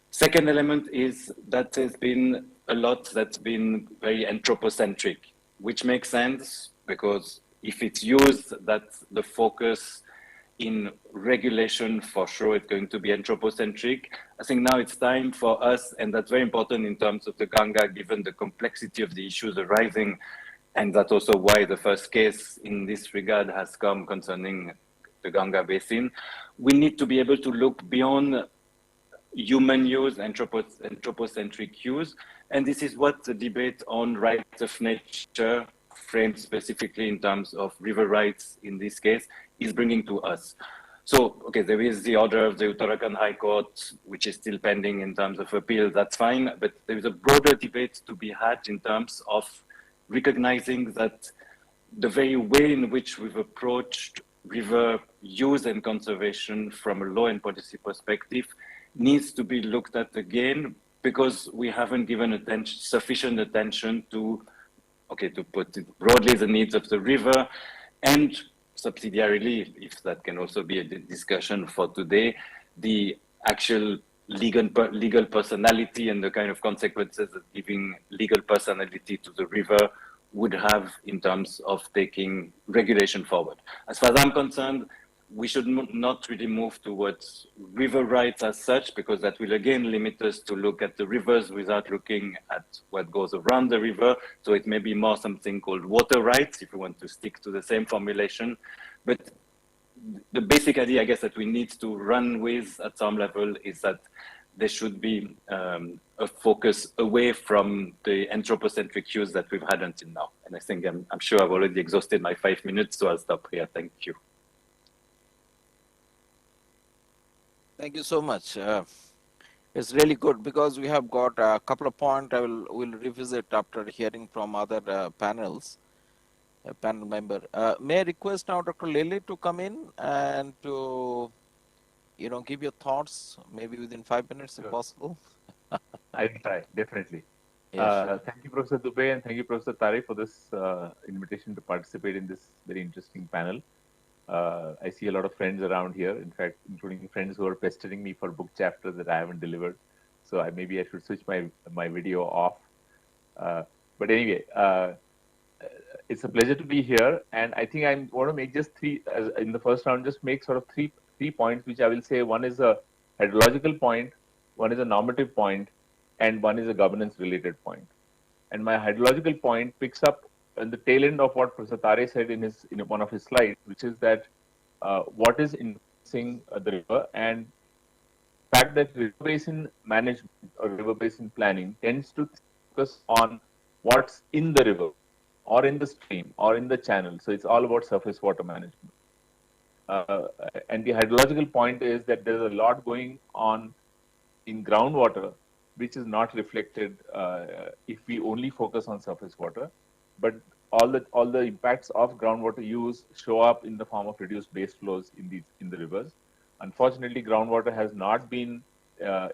Second element is that there's been a lot that's been very anthropocentric, which makes sense, because if it's used, that's the focus in regulation, for sure it's going to be anthropocentric. I think now it's time for us, and that's very important in terms of the Gange, given the complexity of the issues arising, and that's also why the first case in this regard has come concerning the Gange basin. We need to be able to look beyond human use, anthropocentric use, and this is what the debate on rights of nature, framed specifically in terms of river rights in this case, is bringing to us. So, okay, there is the order of the Uttarakhand High Court, which is still pending in terms of appeal. That's fine. But there is a broader debate to be had in terms of recognizing that the very way in which we've approached river use and conservation from a law and policy perspective needs to be looked at again, because we haven't given sufficient attention to, okay, to put it broadly, the needs of the river, and subsidiarily, if that can also be a discussion for today, the actual legal personality and the kind of consequences that giving legal personality to the river would have in terms of taking regulation forward. As far as I'm concerned, we should not really move towards river rights as such, because that will again limit us to look at the rivers without looking at what goes around the river. So it may be more something called water rights, if we want to stick to the same formulation. But the basic idea, I guess, that we need to run with at some level is that there should be a focus away from the anthropocentric use that we've had until now. And I think I'm sure I've already exhausted my 5 minutes, so I'll stop here. Thank you. Thank you so much. It's really good because we have got a couple of points we'll revisit after hearing from other panels. Panel member. May I request now Dr. Lele to come in and to, give your thoughts, maybe within 5 minutes if possible. I will try, definitely. Yeah, sure. Thank you, Professor Dubey, and thank you, Professor Tare, for this invitation to participate in this very interesting panel. I see a lot of friends around here, in fact, including friends who are pestering me for book chapters that I haven't delivered. So maybe I should switch my video off. But anyway, it's a pleasure to be here. And I think I want to make just in the first round, just make sort of three points, which I will say one is a hydrological point, one is a normative point, and one is a governance related point. And my hydrological point picks up on the tail end of what Professor Tare said in one of his slides, which is that what is influencing the river, and the fact that river basin management or river basin planning tends to focus on what's in the river or in the stream or in the channel. So it's all about surface water management. And the hydrological point is that there's a lot going on in groundwater, which is not reflected if we only focus on surface water. But all the impacts of groundwater use show up in the form of reduced base flows in the rivers. Unfortunately, groundwater has not been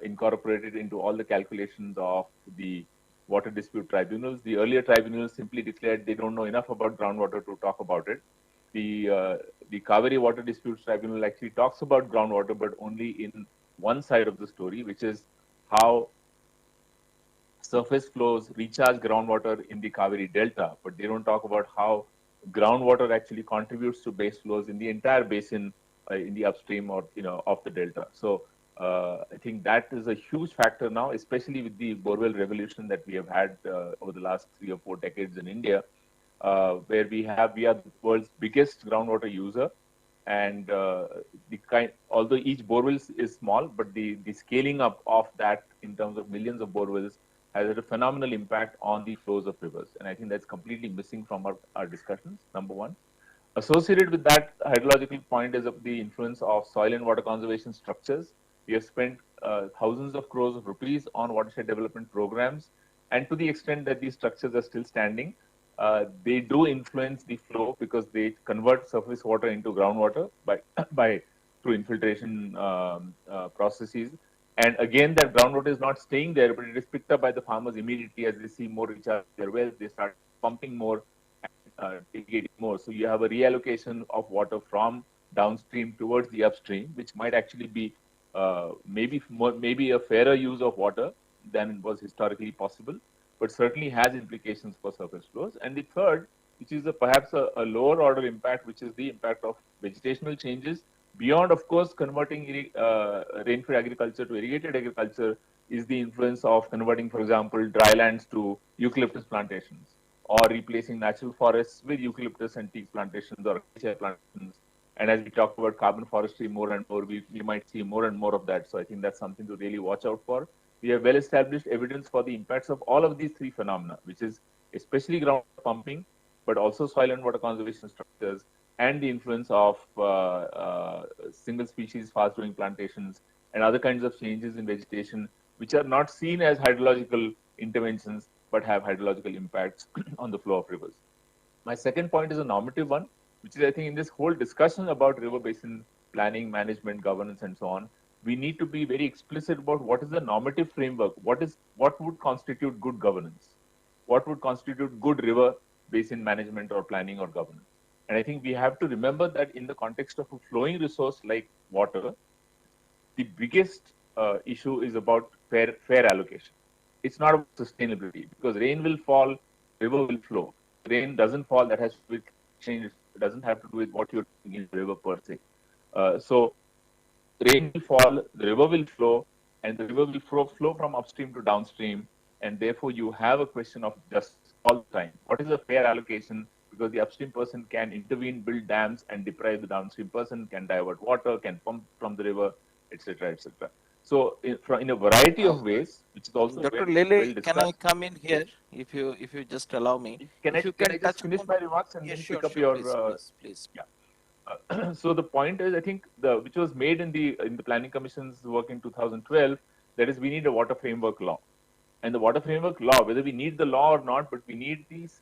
incorporated into all the calculations of the water dispute tribunals. The earlier tribunals simply declared they don't know enough about groundwater to talk about it. The Kaveri Water Disputes Tribunal actually talks about groundwater, but only in one side of the story, which is how surface flows recharge groundwater in the Kaveri Delta, but they don't talk about how groundwater actually contributes to base flows in the entire basin in the upstream or of the delta. So I think that is a huge factor now, especially with the borewell revolution that we have had over the last 3 or 4 decades in India, where we are the world's biggest groundwater user. And although each borewell is small, but the scaling up of that in terms of millions of borewells has had a phenomenal impact on the flows of rivers. And I think that's completely missing from our discussions, number one. Associated with that hydrological point is of the influence of soil and water conservation structures. We have spent thousands of crores of rupees on watershed development programs. And to the extent that these structures are still standing, they do influence the flow because they convert surface water into groundwater through infiltration processes. And again, that groundwater is not staying there, but it is picked up by the farmers immediately as they see more recharge their wells. They start pumping more and irrigating more. So you have a reallocation of water from downstream towards the upstream, which might actually be maybe a fairer use of water than was historically possible, but certainly has implications for surface flows. And the third, which is perhaps a lower order impact, which is the impact of vegetational changes, beyond, of course, converting rainfed agriculture to irrigated agriculture, is the influence of converting, for example, drylands to eucalyptus plantations, or replacing natural forests with eucalyptus and teak plantations or acacia plantations. And as we talk about carbon forestry more and more, we might see more and more of that. So I think that's something to really watch out for. We have well-established evidence for the impacts of all of these three phenomena, which is especially ground pumping, but also soil and water conservation structures, and the influence of single species fast growing plantations and other kinds of changes in vegetation, which are not seen as hydrological interventions but have hydrological impacts on the flow of rivers. My second point is a normative one, which is I think in this whole discussion about river basin planning, management, governance, and so on, we need to be very explicit about what is the normative framework, what would constitute good governance, what would constitute good river basin management or planning or governance. And I think we have to remember that in the context of a flowing resource like water, the biggest issue is about fair allocation. It's not about sustainability because rain will fall, river will flow. Rain doesn't fall, that has to do with change. It doesn't have to do with what you're doing in the river per se. So rain will fall, the river will flow, and the river will flow from upstream to downstream. And therefore, you have a question of justice all the time. What is a fair allocation? Because the upstream person can intervene, build dams, and deprive the downstream person, can divert water, can pump from the river, etc., etc. So, in a variety Uh, of ways, which is also Dr. well Lele, can I discussed. come in here if you just allow me? If you Can can I just touch finish upon, my remarks and yeah, then sure, pick up sure, your please. yeah. So the point is, I think which was made in the Planning Commission's work in 2012, that is, we need a water framework law, and the water framework law, whether we need the law or not, but we need these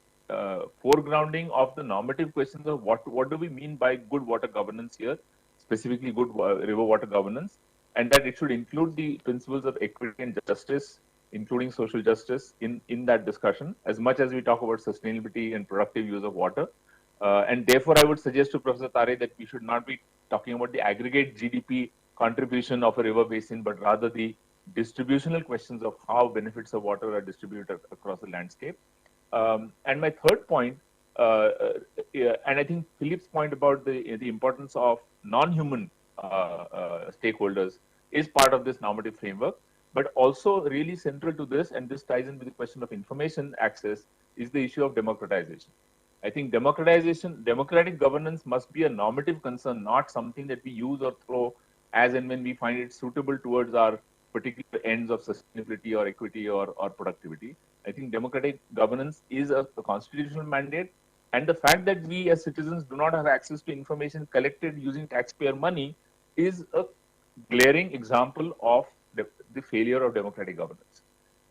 foregrounding of the normative questions of what do we mean by good water governance here, specifically good river water governance, and that it should include the principles of equity and justice, including social justice in that discussion, as much as we talk about sustainability and productive use of water. And therefore, I would suggest to Professor Tare that we should not be talking about the aggregate GDP contribution of a river basin, but rather the distributional questions of how benefits of water are distributed across the landscape. And my third point, yeah, and I think Philip's point about the importance of non-human stakeholders is part of this normative framework, but also really central to this, and this ties in with the question of information access, is the issue of democratization. I think democratic governance must be a normative concern, not something that we use or throw as and when we find it suitable towards our particular ends of sustainability or equity or productivity. I think democratic governance is a constitutional mandate. And the fact that we as citizens do not have access to information collected using taxpayer money is a glaring example of the failure of democratic governance.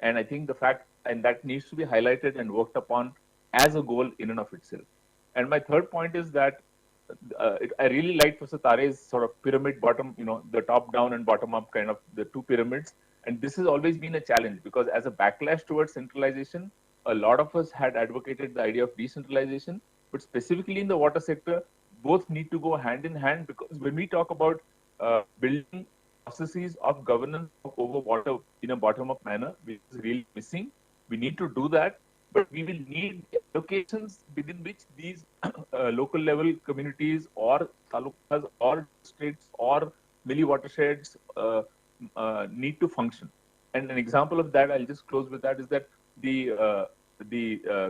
And I think the fact, and that needs to be highlighted and worked upon as a goal in and of itself. And my third point is that I really like Professor Tare's sort of pyramid bottom, the top down and bottom up kind of the two pyramids. And this has always been a challenge because as a backlash towards centralization, a lot of us had advocated the idea of decentralization, but specifically in the water sector, both need to go hand in hand because when we talk about building processes of governance over water in a bottom up manner, which is really missing, we need to do that, but we will need locations within which these local level communities or talukas or districts or mini watersheds need to function. And an example of that, I'll just close with that, is that the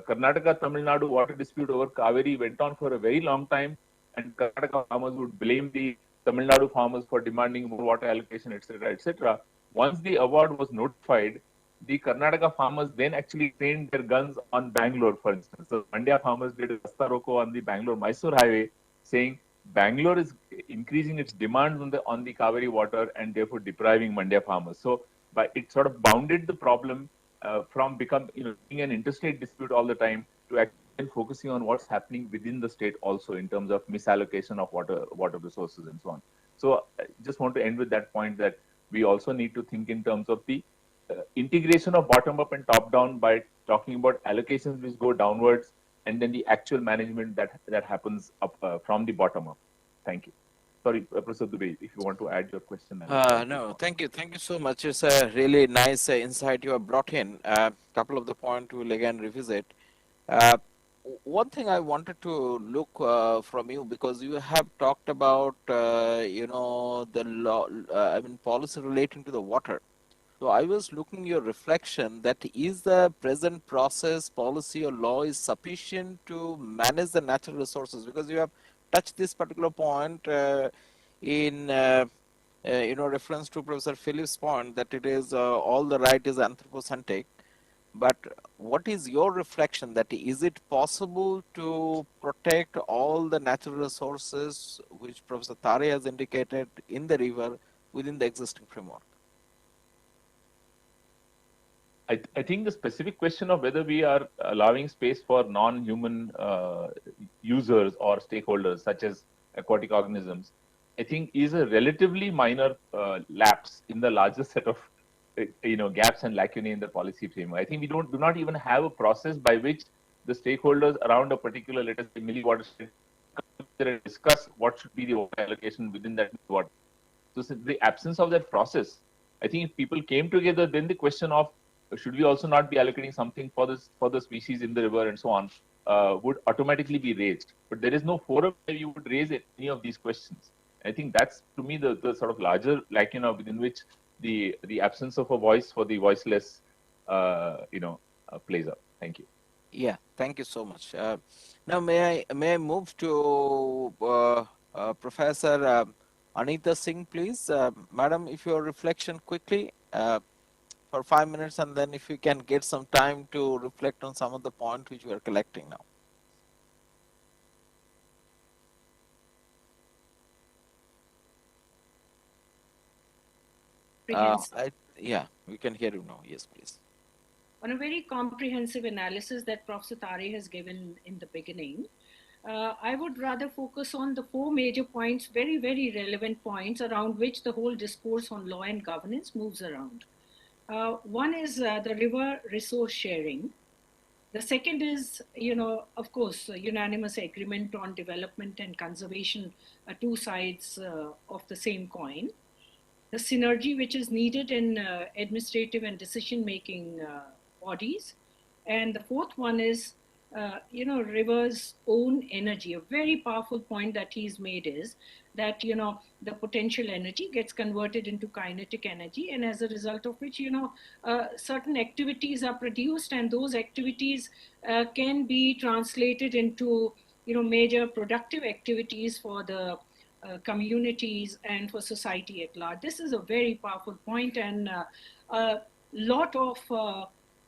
Karnataka Tamil Nadu water dispute over Kaveri went on for a very long time, and Karnataka farmers would blame the Tamil Nadu farmers for demanding more water allocation, etc., etc. Once the award was notified, the Karnataka farmers then actually trained their guns on Bangalore, for instance. So Mandya farmers did a Rasta Roko on the Bangalore-Mysore highway, saying Bangalore is increasing its demands on the Kaveri water and therefore depriving Mandya farmers. So by it sort of bounded the problem from being an interstate dispute all the time to actually focusing on what's happening within the state also in terms of misallocation of water resources and so on. So I just want to end with that point that we also need to think in terms of the integration of bottom up and top down by talking about allocations which go downwards and then the actual management that happens up from the bottom up. Thank you. Sorry, Professor Dubey, if you want to add your question. No, thank you so much. It's a really nice insight you have brought in. A couple of the points we'll again revisit. Uh, One thing I wanted to look from you, because you have talked about the law, I mean policy relating to the water. So I was looking your reflection that is the present process, policy or law is sufficient to manage the natural resources, because you have touched this particular point in reference to Professor Philip's point that it is all the right is anthropocentric. but what is your reflection that is it possible to protect all the natural resources which Professor Tare has indicated in the river within the existing framework? I think the specific question of whether we are allowing space for non-human users or stakeholders, such as aquatic organisms, I think is a relatively minor lapse in the larger set of gaps and lacunae in the policy framework. I think we do not even have a process by which the stakeholders around a particular, let us say, milli watershed, come together and discuss what should be the water allocation within that water. So the absence of that process, I think if people came together, then the question of should we also not be allocating something for this for the species in the river and so on would automatically be raised. But there is no forum where you would raise any of these questions. I think that's to me the sort of larger lacuna within which the absence of a voice for the voiceless plays out. Thank you. Yeah, thank you so much. Now, may I move to Professor Anita Singh, please, Madam, if your reflection quickly for 5 minutes, and then if you can get some time to reflect on some of the points which we are collecting now. Yeah, we can hear you now. Yes, please. On a very comprehensive analysis that Professor Tare has given in the beginning, I would rather focus on the four major points, very, very relevant points around which the whole discourse on law and governance moves around. One is the river resource sharing. The second is, of course, unanimous agreement on development and conservation, two sides of the same coin. The synergy which is needed in administrative and decision-making bodies. And the fourth one is, river's own energy. A very powerful point that he's made is that, the potential energy gets converted into kinetic energy. And as a result of which, certain activities are produced, and those activities can be translated into, major productive activities for the communities and for society at large. This is a very powerful point, and a lot of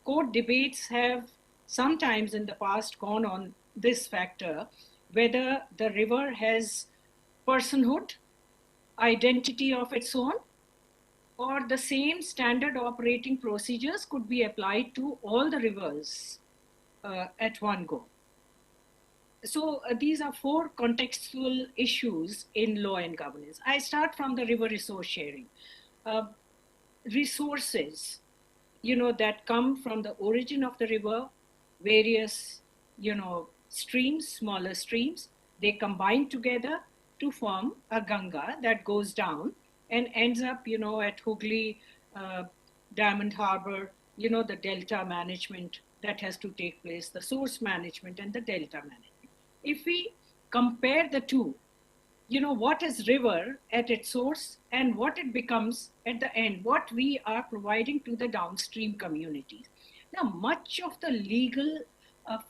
court debates have sometimes in the past gone on this factor, whether the river has personhood, identity of its own, or the same standard operating procedures could be applied to all the rivers at one go. So these are four contextual issues in law and governance. I start from the river resource sharing. Resources, that come from the origin of the river, various, streams, smaller streams, they combine together to form a Ganga that goes down and ends up, at Hooghly, Diamond Harbor, the delta management that has to take place, the source management and the delta management. If we compare the two, what is river at its source and what it becomes at the end, what we are providing to the downstream communities. Now, much of the legal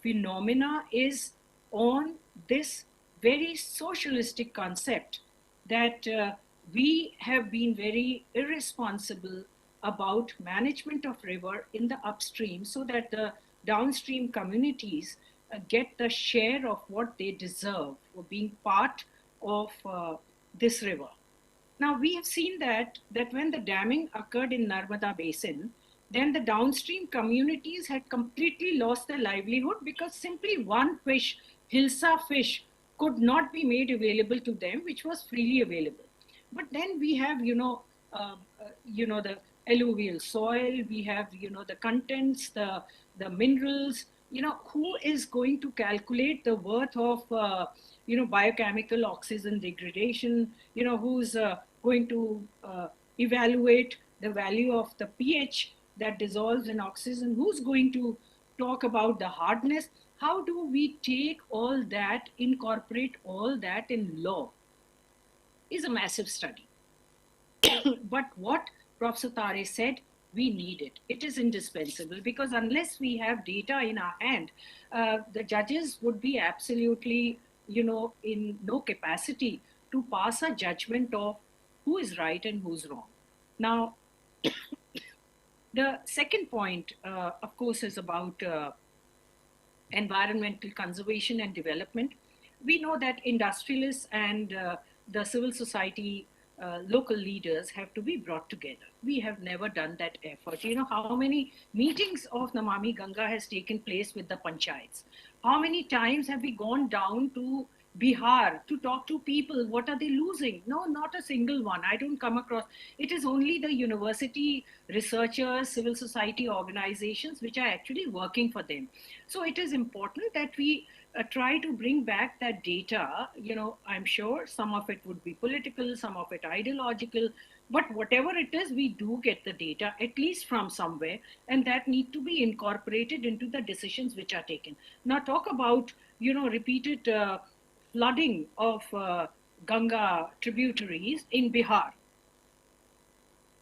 phenomena is on this very socialistic concept that we have been very irresponsible about management of river in the upstream so that the downstream communities get the share of what they deserve for being part of this river. Now we have seen that when the damming occurred in Narmada Basin, then the downstream communities had completely lost their livelihood because simply one fish, hilsa fish, could not be made available to them, which was freely available. But then we have, the alluvial soil, we have, the contents, the minerals, who is going to calculate the worth of, biochemical oxygen degradation, who's going to evaluate the value of the pH that dissolves in oxygen, who's going to talk about the hardness. How do we take all that, incorporate all that in law? Is a massive study. But what Professor Tare said, we need it. It is indispensable because unless we have data in our hand, the judges would be absolutely, in no capacity to pass a judgment of who is right and who's wrong. Now, The second point, of course, is about environmental conservation and development. We know that industrialists and the civil society local leaders have to be brought together. We have never done that effort. You know how many meetings of Namami Ganga has taken place with the panchayats? How many times have we gone down to Bihar to talk to people? What are they losing? No, not a single one. I don't come across. It is only the university researchers, civil society organizations which are actually working for them. So it is important that we try to bring back that data. You know, I'm sure some of it would be political, some of it ideological, but whatever it is, we do get the data at least from somewhere, and that need to be incorporated into the decisions which are taken. Now, talk about, you know, repeated flooding of Ganga tributaries in Bihar.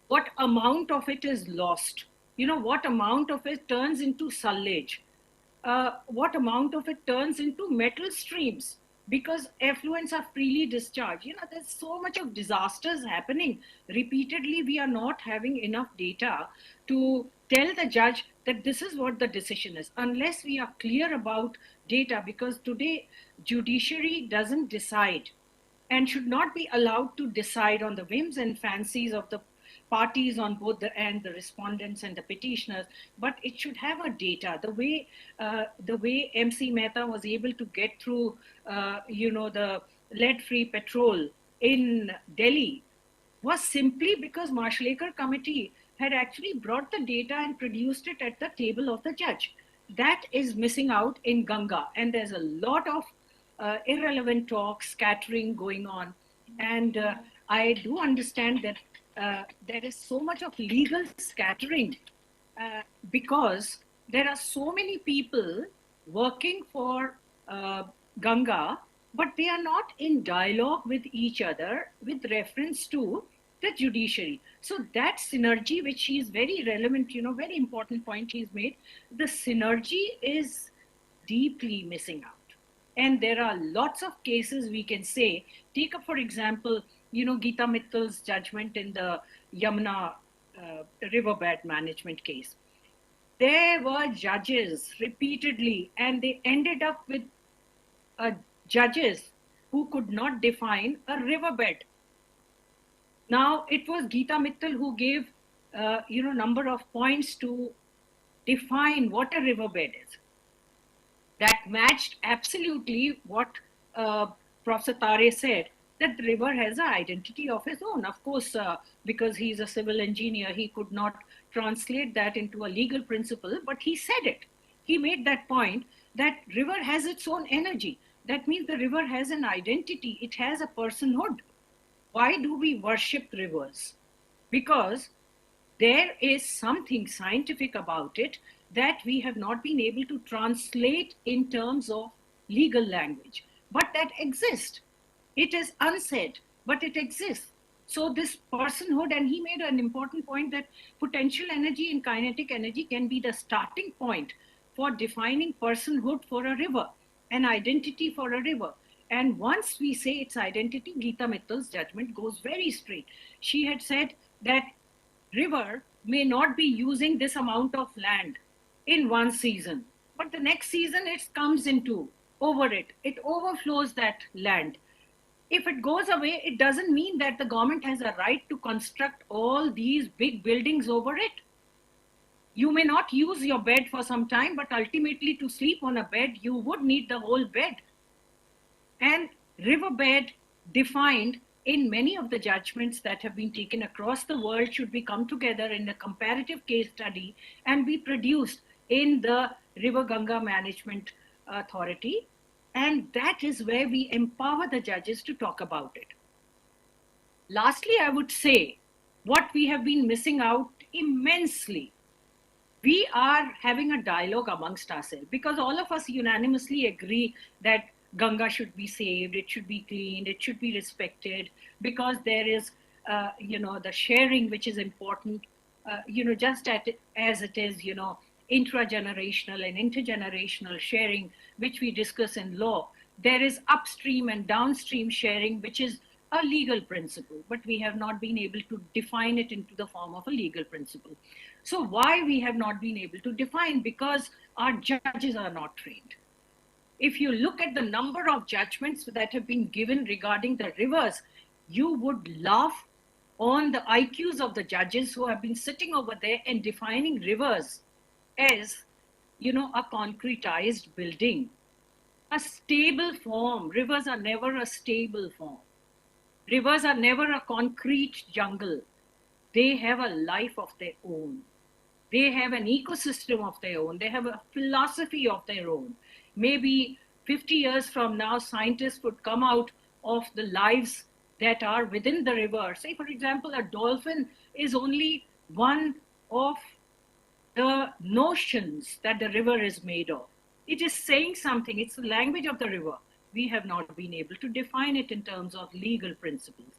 What amount of it is lost? You know, what amount of it turns into sullage? What amount of it turns into metal streams because effluents are freely discharged? You know, there's so much of disasters happening repeatedly. We are not having enough data to tell the judge that this is what the decision is, unless we are clear about data, because today judiciary doesn't decide and should not be allowed to decide on the whims and fancies of the parties on both the end, the respondents and the petitioners, but it should have a data. The way MC Mehta was able to get through, you know, the lead-free petrol in Delhi was simply because Marshalekar committee had actually brought the data and produced it at the table of the judge. That is missing out in Ganga, and there's a lot of irrelevant talk, scattering going on. And I do understand that there is so much of legal scattering because there are so many people working for Ganga, but they are not in dialogue with each other with reference to the judiciary. So that synergy, which is very relevant, you know, very important point he's made, the synergy is deeply missing out. And there are lots of cases we can say. Take up, for example, you know, Geeta Mittal's judgment in the Yamuna riverbed management case. There were judges repeatedly, and they ended up with judges who could not define a riverbed. Now, it was Geeta Mittal who gave, you know, number of points to define what a riverbed is. That matched absolutely what Professor Tare said, that the river has an identity of its own. Of course, because he's a civil engineer, he could not translate that into a legal principle, but he said it. He made that point that river has its own energy. That means the river has an identity. It has a personhood. Why do we worship rivers? Because there is something scientific about it that we have not been able to translate in terms of legal language, but that exists. It is unsaid, but it exists. So this personhood, and he made an important point that potential energy and kinetic energy can be the starting point for defining personhood for a river, an identity for a river. And once we say its identity, Geeta Mittal's judgment goes very straight. She had said that river may not be using this amount of land in one season, but the next season it comes into over it. It overflows that land. If it goes away, it doesn't mean that the government has a right to construct all these big buildings over it. You may not use your bed for some time, but ultimately to sleep on a bed, you would need the whole bed. And riverbed defined in many of the judgments that have been taken across the world should be come together in a comparative case study and be produced in the River Ganga Management Authority. And that is where we empower the judges to talk about it. Lastly, I would say what we have been missing out immensely. We are having a dialogue amongst ourselves because all of us unanimously agree that Ganga should be saved, it should be cleaned, it should be respected, because there is, you know, the sharing which is important, you know, just as it is, you know, intragenerational and intergenerational sharing, which we discuss in law. There is upstream and downstream sharing, which is a legal principle, but we have not been able to define it into the form of a legal principle. So why we have not been able to define? Because our judges are not trained. If you look at the number of judgments that have been given regarding the rivers, you would laugh on the IQs of the judges who have been sitting over there and defining rivers as, a concretized building, a stable form. Rivers are never a stable form. Rivers are never a concrete jungle. They have a life of their own. They have an ecosystem of their own. They have a philosophy of their own. Maybe 50 years from now, scientists would come out of the lives that are within the river. Say, for example, a dolphin is only one of the notions that the river is made of. It is saying something. It's the language of the river. We have not been able to define it in terms of legal principles.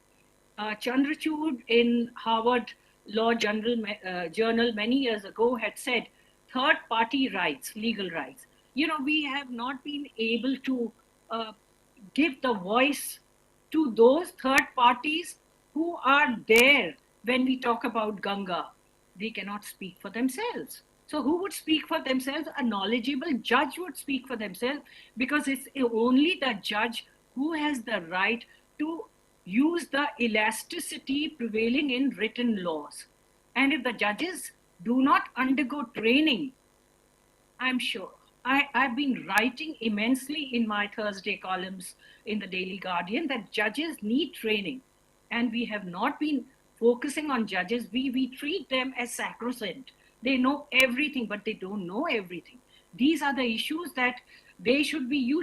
Chandrachud in Harvard Law Journal many years ago had said third party rights, legal rights. We have not been able to give the voice to those third parties who are there when we talk about Ganga. They cannot speak for themselves. So who would speak for themselves? A knowledgeable judge would speak for themselves, because it's only the judge who has the right to use the elasticity prevailing in written laws. And if the judges do not undergo training, I'm sure, I've been writing immensely in my Thursday columns in the Daily Guardian that judges need training. And we have not been focusing on judges. We treat them as sacrosanct. They know everything, but they don't know everything. These are the issues that you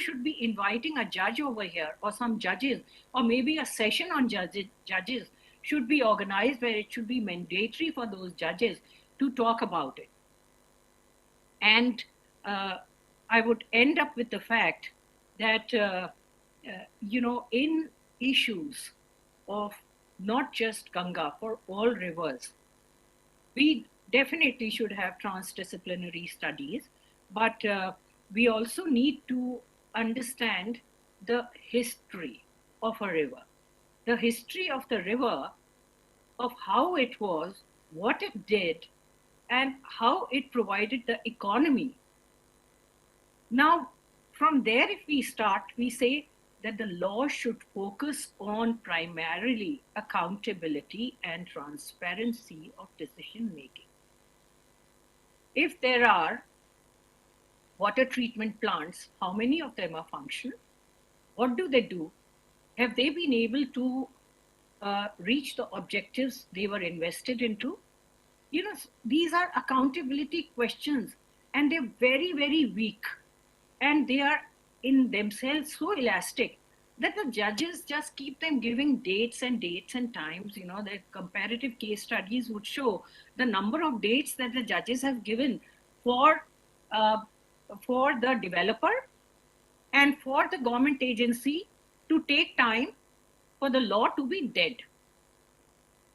should be inviting a judge over here, or some judges, or maybe a session on judges should be organized where it should be mandatory for those judges to talk about it. And I would end up with the fact that, in issues of not just Ganga, for all rivers, we definitely should have transdisciplinary studies, but we also need to understand the history of a river, the history of the river, of how it was, what it did, and how it provided the economy. Now, from there, if we start, we say that the law should focus on primarily accountability and transparency of decision making. If there are water treatment plants, how many of them are functional? What do they do? Have they been able to reach the objectives they were invested into? These are accountability questions, and they're very, very weak. And they are in themselves so elastic that the judges just keep them giving dates and times. The comparative case studies would show the number of dates that the judges have given for the developer and for the government agency to take time for the law to be dead.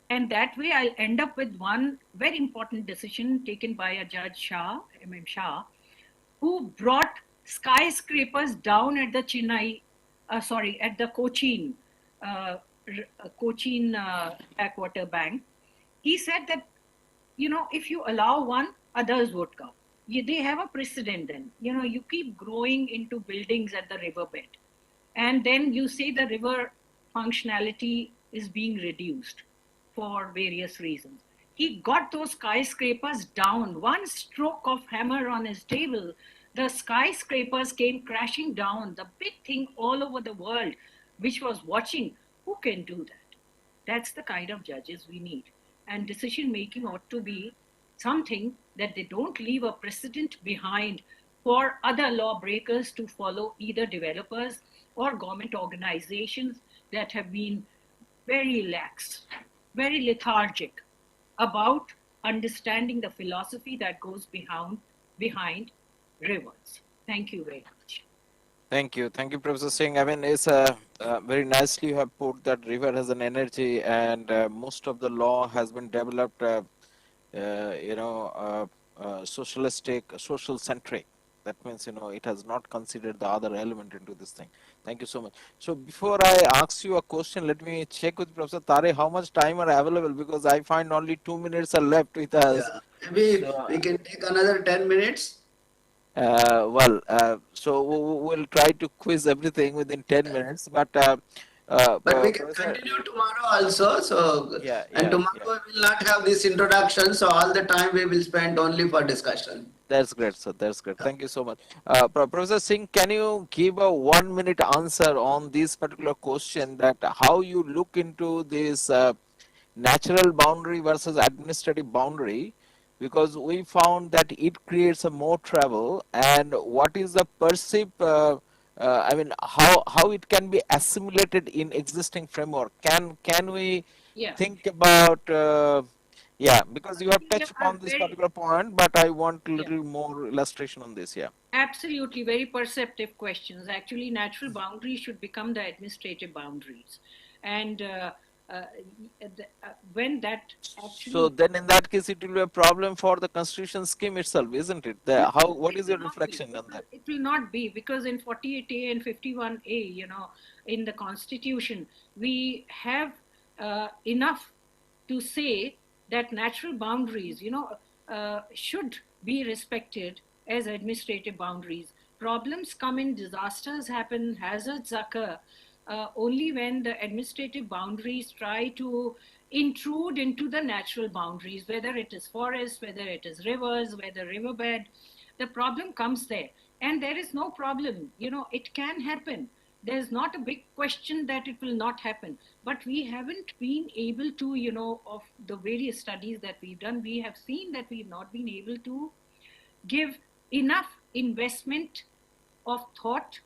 And that way I'll end up with one very important decision taken by a Judge Shah, M.M. Shah, who brought skyscrapers down at the at the Cochin backwater bank. He said that, if you allow one, others would come. They have a precedent then. You keep growing into buildings at the riverbed, and then you say the river functionality is being reduced for various reasons. He got those skyscrapers down. One stroke of hammer on his table, the skyscrapers came crashing down. The big thing all over the world, which was watching, who can do that? That's the kind of judges we need. And decision making ought to be something that they don't leave a precedent behind for other lawbreakers to follow, either developers or government organizations that have been very lax, very lethargic about understanding the philosophy that goes behind rivers. Thank you very much. Thank you, Professor Singh. I mean, it's very nicely you have put that river has an energy, and most of the law has been developed, socialistic, social centric. That means, it has not considered the other element into this thing. Thank you so much. So before I ask you a question, let me check with Professor Tare how much time are available, because I find only 2 minutes are left with us. Yeah, maybe So, we can take another 10 minutes. so we'll try to quiz everything within 10 minutes, but But we can Professor, continue tomorrow also. So, yeah, and yeah, tomorrow yeah. we will not have this introduction. So all the time we will spend only for discussion. That's great, sir. That's great. Yeah. Thank you so much. Professor Singh, can you give a 1 minute answer on this particular question, that how you look into this natural boundary versus administrative boundary? Because we found that it creates a more travel, and what is the perceived, I mean, how it can be assimilated in existing framework? Can we Yeah. think about yeah, because you have These touched are upon this very, particular point, but I want a yeah. little more illustration on this. Yeah. Absolutely, very perceptive questions. Actually, natural boundaries should become the administrative boundaries. And uh, when that So actually, then, in that case, it will be a problem for the constitution scheme itself, isn't it? no, How? What it is will your not be. reflection on that? It will not be, because in 48A and 51A, in the Constitution, we have enough to say that natural boundaries, should be respected as administrative boundaries. Problems come in, disasters happen, hazards occur only when the administrative boundaries try to intrude into the natural boundaries, whether it is forest, whether it is rivers, whether riverbed. The problem comes there. And there is no problem. It can happen. There's not a big question that it will not happen. But we haven't been able to, of the various studies that we've done, we have seen that we've not been able to give enough investment of thought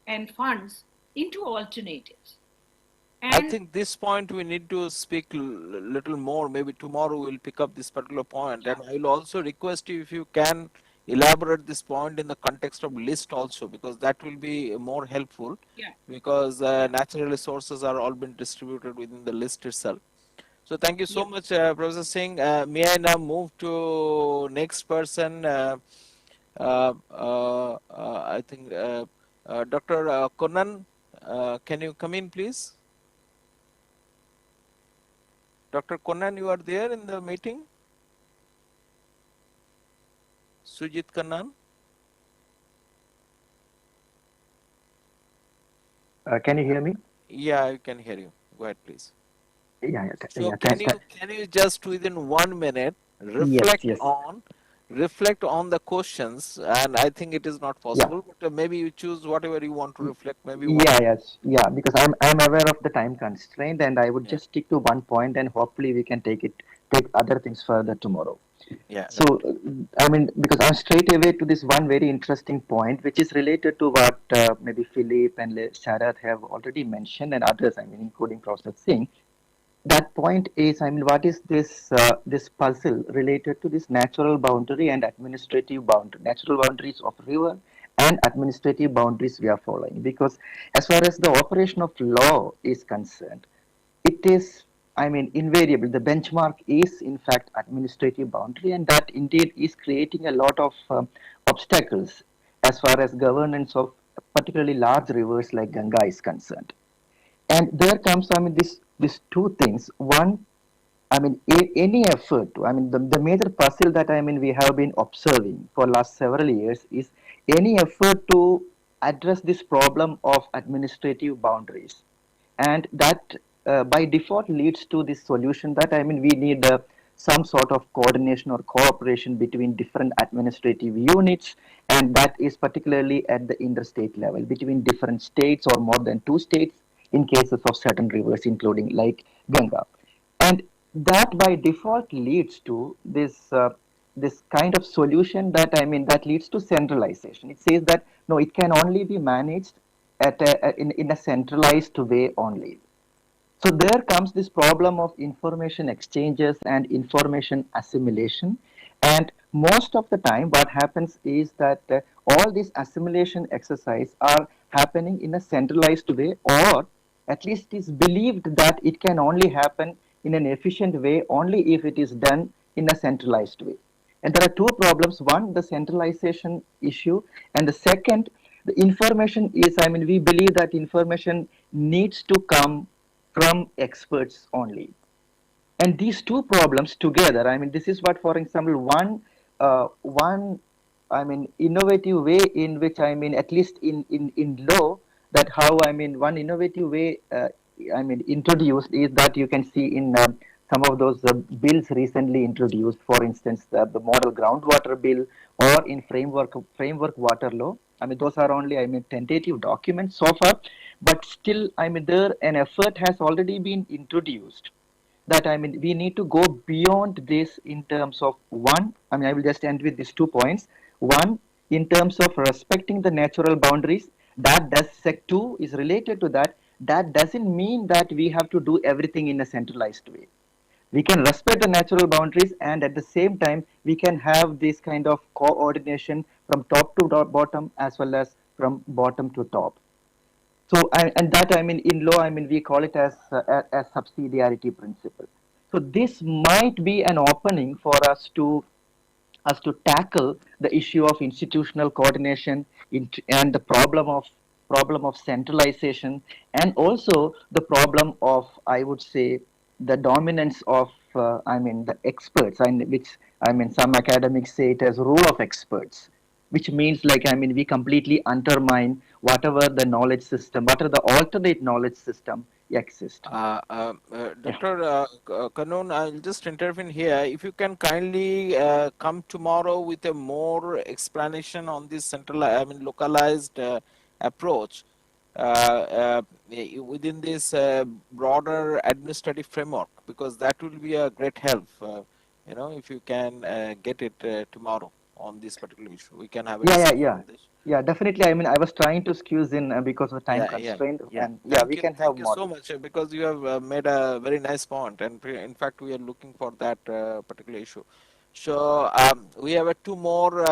and funds into alternatives. I And think this point we need to speak little more. Maybe tomorrow we'll pick up this particular point, yeah, and I will also request you if you can elaborate this point in the context of list also, because that will be more helpful. yeah, Because yeah, natural resources are all been distributed within the list itself. So thank you yeah. so much, Professor Singh. May I now move to next person? I think Dr. Konan, can you come in, please? Dr. Konan, you are there in the meeting? Sujit Kannan? Can you hear me? Yeah, I can hear you. Go ahead, please. Yeah, yeah, So yeah. can you just within 1 minute Yes, reflect yes, on the questions, and I think it is not yeah, possible, but maybe you choose whatever you want to reflect, maybe yeah, one. yes, yeah. Because I'm aware of the time constraint, and I would Yeah, just stick to one point, and hopefully we can take other things further tomorrow. yeah, So, right. I mean, because I'm straight away to this one very interesting point, which is related to what maybe Philip and Sharath have already mentioned, and others, I mean, including Professor Singh. That point is, I mean, what is this puzzle related to this natural boundary and administrative boundary, natural boundaries of river and administrative boundaries we are following? Because as far as the operation of law is concerned, it is, I mean, invariable. The benchmark is, in fact, administrative boundary, and that indeed is creating a lot of obstacles as far as governance of particularly large rivers like Ganga is concerned. And there comes, I mean, these two things. One, I mean, any effort, I mean, the major puzzle that I mean we have been observing for last several years is any effort to address this problem of administrative boundaries, and that by default leads to this solution that I mean we need some sort of coordination or cooperation between different administrative units, and that is particularly at the interstate level between different states or more than two states in cases of certain rivers, including like Ganga. And that by default leads to this kind of solution that I mean that leads to centralization. It says that no, it can only be managed in a centralized way only. So there comes this problem of information exchanges and information assimilation. And most of the time, what happens is that all these assimilation exercise are happening in a centralized way, or at least it is believed that it can only happen in an efficient way only if it is done in a centralized way. And there are two problems. One, the centralization issue, and the second, the information is, I mean, we believe that information needs to come from experts only. And these two problems together, I mean, this is what, for example, one, I mean, innovative way in which, I mean, at least in law, that how, I mean, one innovative way, I mean, introduced is that you can see in some of those bills recently introduced, for instance, the model groundwater bill, or in framework water law. I mean, those are only, I mean, tentative documents so far, but still, I mean, there an effort has already been introduced, that, I mean, we need to go beyond this in terms of one, I mean, I will just end with these 2 points. One, in terms of respecting the natural boundaries, that does sec two is related to that. That doesn't mean that we have to do everything in a centralized way. We can respect the natural boundaries, and at the same time, we can have this kind of coordination from top to bottom, as well as from bottom to top. So, and that, I mean, in law, I mean, we call it as a subsidiarity principle. So this might be an opening for us to tackle the issue of institutional coordination and the problem of centralization, and also the problem of, I would say, the dominance of, I mean, the experts, and which, I mean, some academics say it as rule of experts, which means, like, I mean, we completely undermine whatever the knowledge system, whatever the alternate knowledge system exists. Yeah. Dr. Kanun, I'll just intervene here. If you can kindly come tomorrow with a more explanation on this I mean, localized approach within this broader administrative framework, because that will be a great help. If you can get it tomorrow on this particular issue, we can have a Yeah, yeah, discussion yeah. on this. Yeah, definitely. I mean, I was trying to squeeze in because of time Yeah, constraint, yeah. and yeah, we can have Thank you more. so much, because you have made a very nice point, and in fact, we are looking for that particular issue. So we have two more,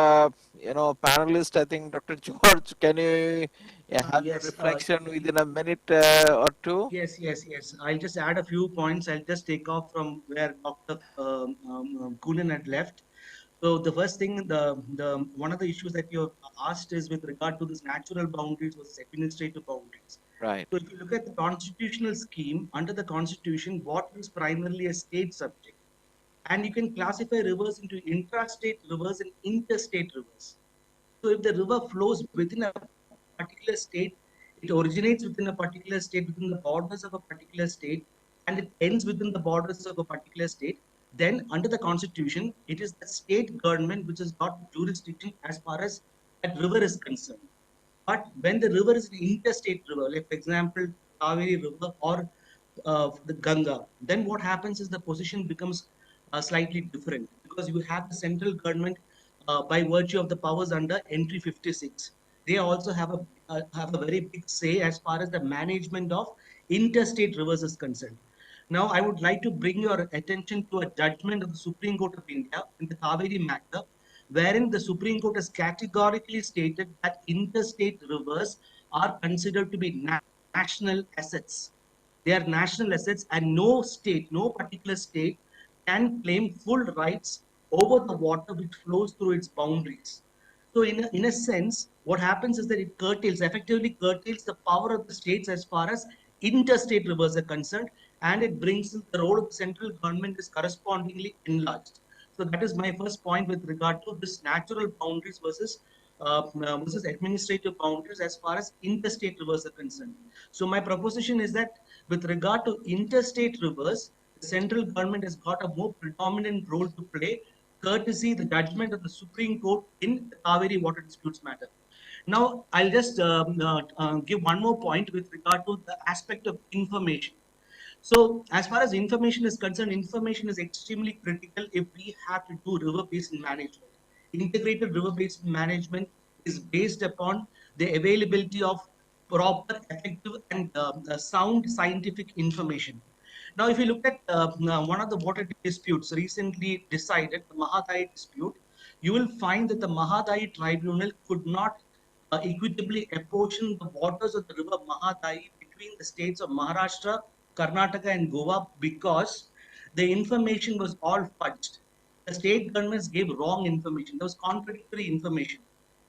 panelists. I think Dr. George, can you have your Yes, reflection within a minute or two? yes. I'll just add a few points. I'll just take off from where Dr. Coonan had left. So the first thing, the one of the issues that you have asked is with regard to this natural boundaries versus administrative boundaries. Right, So if you look at the constitutional scheme, under the constitution, water is primarily a state subject. And you can classify rivers into intrastate rivers and interstate rivers. So if the river flows within a particular state, it originates within a particular state, within the borders of a particular state, and it ends within the borders of a particular state, then under the constitution, it is the state government which has got jurisdiction as far as that river is concerned. But when the river is an interstate river, like for example, Kaveri River or the Ganga, then what happens is the position becomes slightly different, because you have the central government by virtue of the powers under entry 56. They also have a very big say as far as the management of interstate rivers is concerned. Now, I would like to bring your attention to a judgment of the Supreme Court of India in the Kaveri matter, wherein the Supreme Court has categorically stated that interstate rivers are considered to be national assets. They are national assets, and no particular state can claim full rights over the water which flows through its boundaries. So, in a sense, what happens is that it effectively curtails the power of the states as far as interstate rivers are concerned, and it brings in the role of the central government is correspondingly enlarged. So, that is my first point with regard to this natural boundaries versus administrative boundaries as far as interstate rivers are concerned. So, my proposition is that with regard to interstate rivers, the central government has got a more predominant role to play, courtesy the judgment of the Supreme Court in the Kaveri water disputes matter. Now, I'll just give one more point with regard to the aspect of information. So, as far as information is concerned, information is extremely critical if we have to do river basin management. Integrated river basin management is based upon the availability of proper, effective, and sound scientific information. Now, if you look at one of the water disputes recently decided, the Mahadai dispute, you will find that the Mahadai tribunal could not equitably apportion the waters of the river Mahadai between the states of Maharashtra, Karnataka, and Goa, because the information was all fudged. the state governments gave wrong information. There was contradictory information.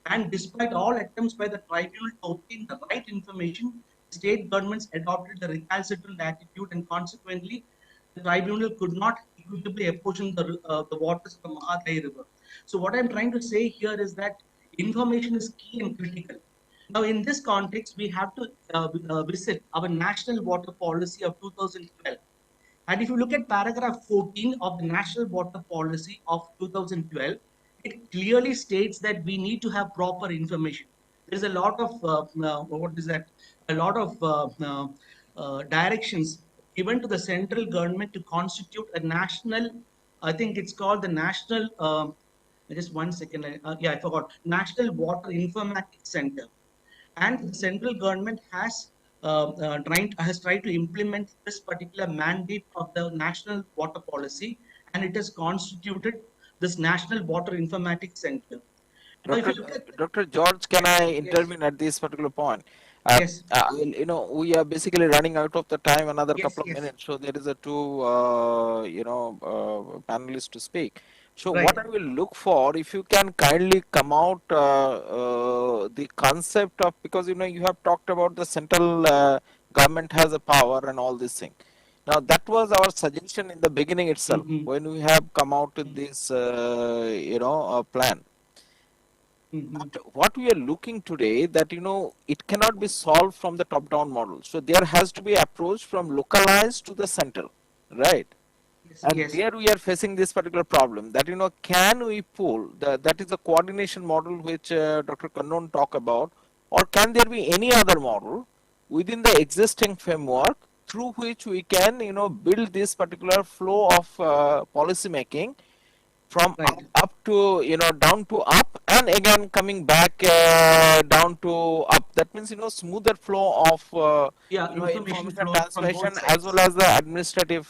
And despite all attempts by the tribunal to obtain the right information, state governments adopted the recalcitrant attitude, and consequently, the tribunal could not equitably apportion the waters of the Mahadai River. So, what I'm trying to say here is that information is key and critical. Now, in this context, we have to visit our national water policy of 2012. And if you look at paragraph 14 of the National Water Policy of 2012, it clearly states that we need to have proper information. There is a lot of what is that? A lot of directions given to the central government to constitute a national. I think it's called the national. Just one second. Yeah, I forgot. National Water Informatics Center, and the central government has tried to implement this particular mandate of the national water policy, and it has constituted this national water informatics center. Now, if Dr. you look at Dr. George, can yes, I yes, intervene at this particular point? yes, We are basically running out of the time, another yes, couple of yes, minutes. So there is a two, panelists to speak. So what right. I will look for, if you can kindly come out the concept of, because you have talked about the central government has a power and all this thing. Now that was our suggestion in the beginning itself Mm-hmm, when we have come out with this, plan. mm-hmm, But what we are looking today that it cannot be solved from the top down model. So there has to be approach from localized to the central, right? yes, And yes, there we are facing this particular problem that can we pull that is the coordination model which Dr. Kannon talk about, or can there be any other model within the existing framework through which we can build this particular flow of policy making from right. up to down to up, and again coming back down to up. That means smoother flow of Yeah, information information flow from transmission both as well sides. as the administrative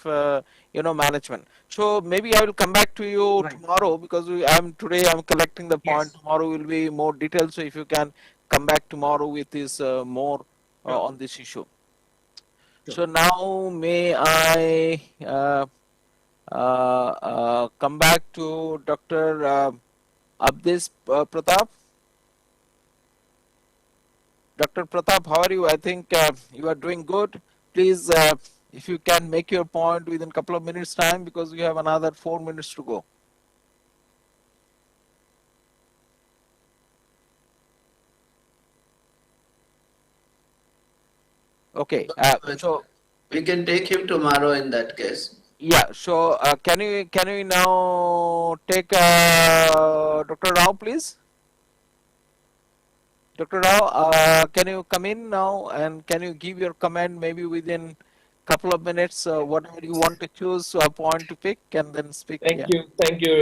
management. So maybe I will come back to you Right. tomorrow, because I'm collecting the point. Yes, Tomorrow will be more detailed, so if you can come back tomorrow with this more sure, on this issue. sure. So now may I come back to Dr. Abdis Pratap. Dr. Pratap, how are you? I think you are doing good. Please, if you can make your point within a couple of minutes time, because we have another 4 minutes to go. Okay. So We can take him tomorrow in that case. yeah. So can you now take Dr. Rao, please? Dr. Rao, can you come in now and can you give your comment maybe within couple of minutes, whatever you want to choose a point to pick and then speak. Yeah. Thank you,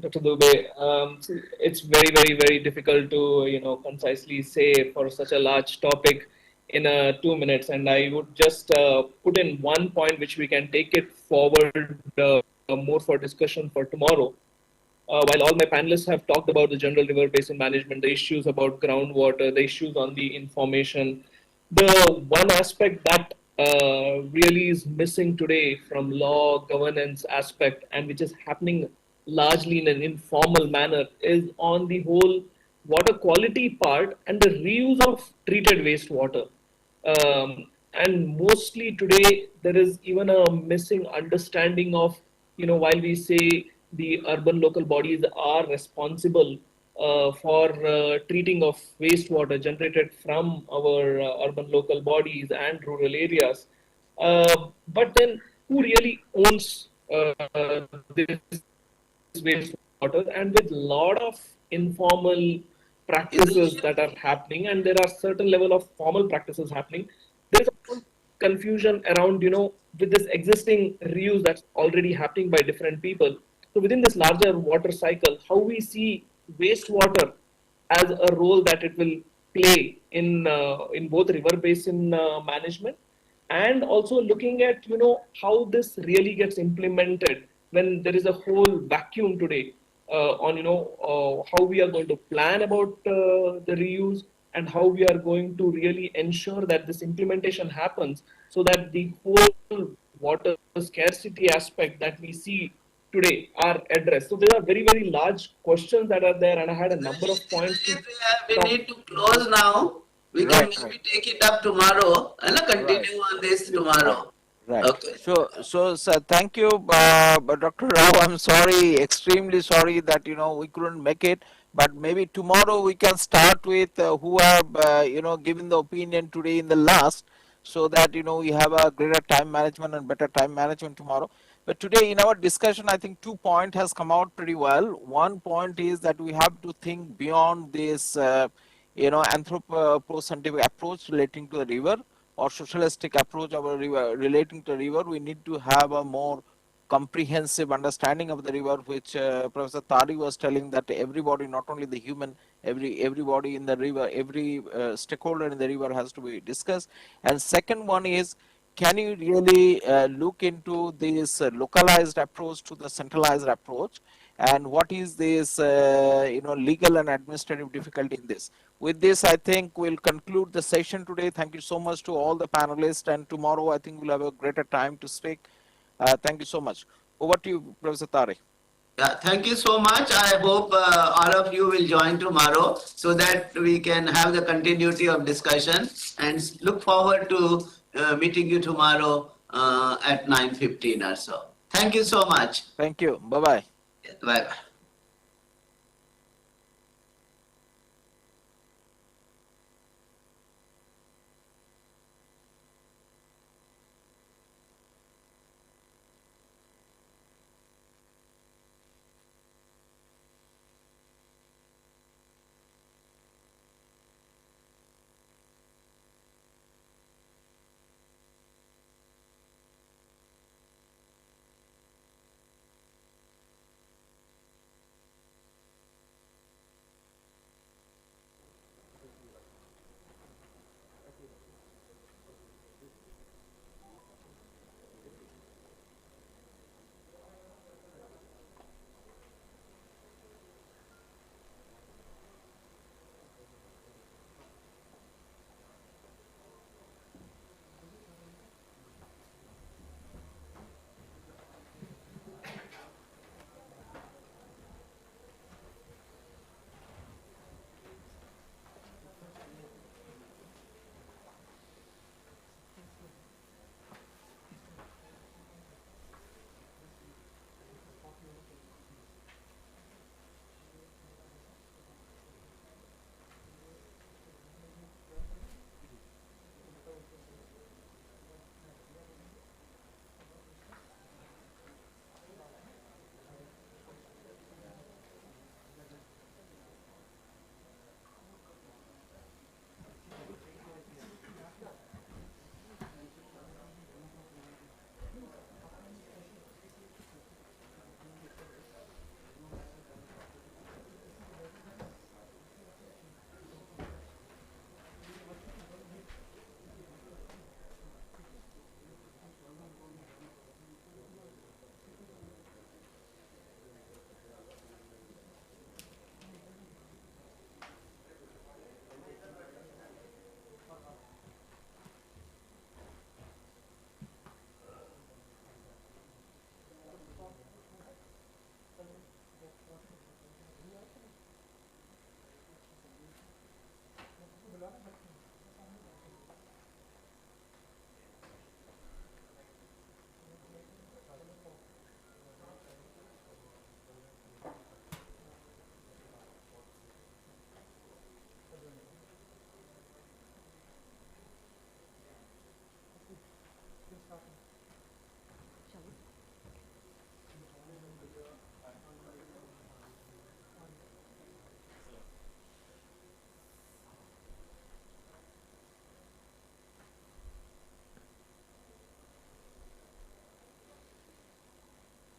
Dr. Dubey. It's very, very, very difficult to concisely say for such a large topic in 2 minutes, and I would just put in one point which we can take it forward more for discussion for tomorrow. While all my panelists have talked about the general river basin management, the issues about groundwater, the issues on the information, the one aspect that really is missing today from law governance aspect, and which is happening largely in an informal manner, is on the whole water quality part and the reuse of treated wastewater. And mostly today, there is even a missing understanding of, while we say the urban local bodies are responsible for treating of wastewater generated from our urban local bodies and rural areas. But then who really owns this wastewater? And with a lot of informal practices that are happening, and there are certain level of formal practices happening, there is a whole confusion around, with this existing reuse that's already happening by different people. So within this larger water cycle, how we see wastewater as a role that it will play in both river basin management, and also looking at how this really gets implemented when there is a whole vacuum today on how we are going to plan about the reuse, and how we are going to really ensure that this implementation happens, so that the whole water scarcity aspect that we see today are addressed. So there are very, very large questions that are there, and I had a number of points to We talk. need to close now. We can Right, maybe right, take it up tomorrow and right, continue on this right. tomorrow. Right. Okay. So, sir, thank you, but Dr. Rao. I'm sorry, extremely sorry that we couldn't make it. But maybe tomorrow we can start with who have given the opinion today in the last, so that we have a greater time management and better time management tomorrow. But today in our discussion, I think 2 point has come out pretty well. One point is that we have to think beyond this, anthroposcientific approach relating to the river or socialistic approach of a river relating to river. We need to have a more comprehensive understanding of the river, which Professor Tari was telling, that everybody, not only the human, everybody in the river, every stakeholder in the river has to be discussed. And second one is, can you really look into this localized approach to the centralized approach, and what is this legal and administrative difficulty in this? With this, I think we'll conclude the session today. Thank you so much to all the panelists, and tomorrow I think we'll have a greater time to speak. Thank you so much. Over to you, Professor Tare. Yeah, thank you so much. I hope all of you will join tomorrow so that we can have the continuity of discussion, and look forward to meeting you tomorrow at 9:15 or so. Thank you so much. Thank you. Bye-bye. Bye bye.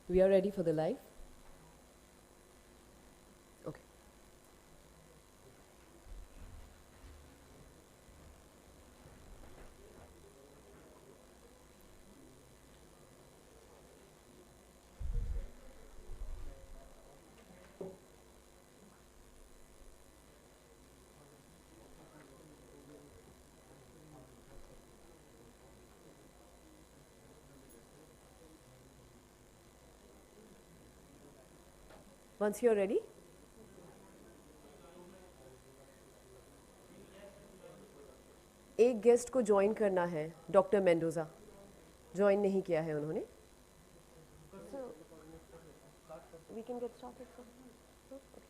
We are ready for the live. Okay. Once you're ready. एक guest को join करना है, doctor Mendoza. Join नहीं किया है उन्होंने. We can get started. Okay.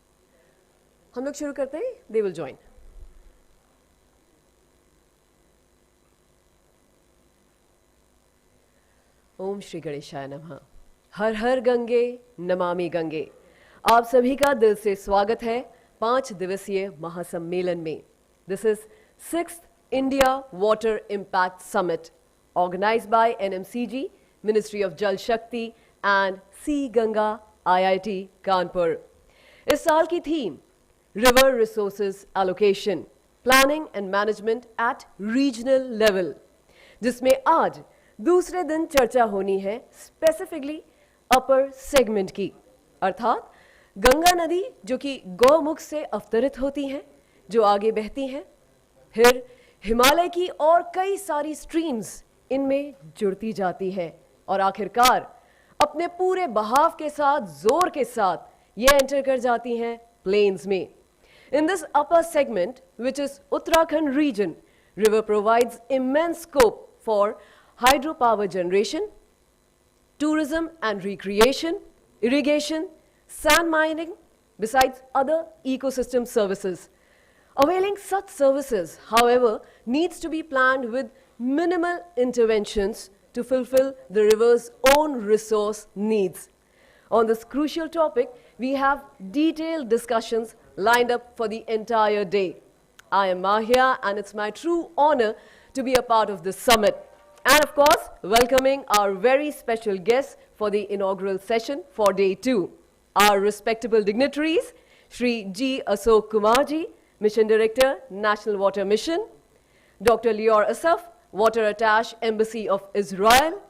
हम लोग शुरू करते हैं. They will join. ओम श्री गणेशाय नमः. हर हर गंगे नमामि गंगे. आप सभी का दिल से स्वागत है 5 दिवसीय महासम्मेलन में. This is 6th India Water Impact Summit organized by NMCG, Ministry of Jal Shakti and Sea Ganga IIT Kanpur. इस साल की theme River Resources Allocation, Planning and Management at Regional Level, जिसमें आज दूसरे दिन चर्चा होनी है स्पेसिफिकली अपर सेगमेंट की, अर्थात गंगा नदी जो कि गौमुख से अवतरित होती हैं, जो आगे बहती हैं, फिर हिमालय की और कई सारी स्ट्रीम्स इनमें जुड़ती जाती है और आखिरकार अपने पूरे बहाव के साथ, जोर के साथ ये एंटर कर जाती हैं प्लेन्स में. In this upper segment, which is Uttarakhand region, river provides immense scope for hydropower generation, tourism and recreation, irrigation, sand mining, besides other ecosystem services. Availing such services, however, needs to be planned with minimal interventions to fulfill the river's own resource needs. On this crucial topic, we have detailed discussions lined up for the entire day. I am Mahia, and it's my true honor to be a part of this summit. And of course, welcoming our very special guests for the inaugural session for day 2. Our respectable dignitaries, Shri G. Ashok Kumarji, Mission Director, National Water Mission, Dr. Lior Asaf, Water Attaché, Embassy of Israel,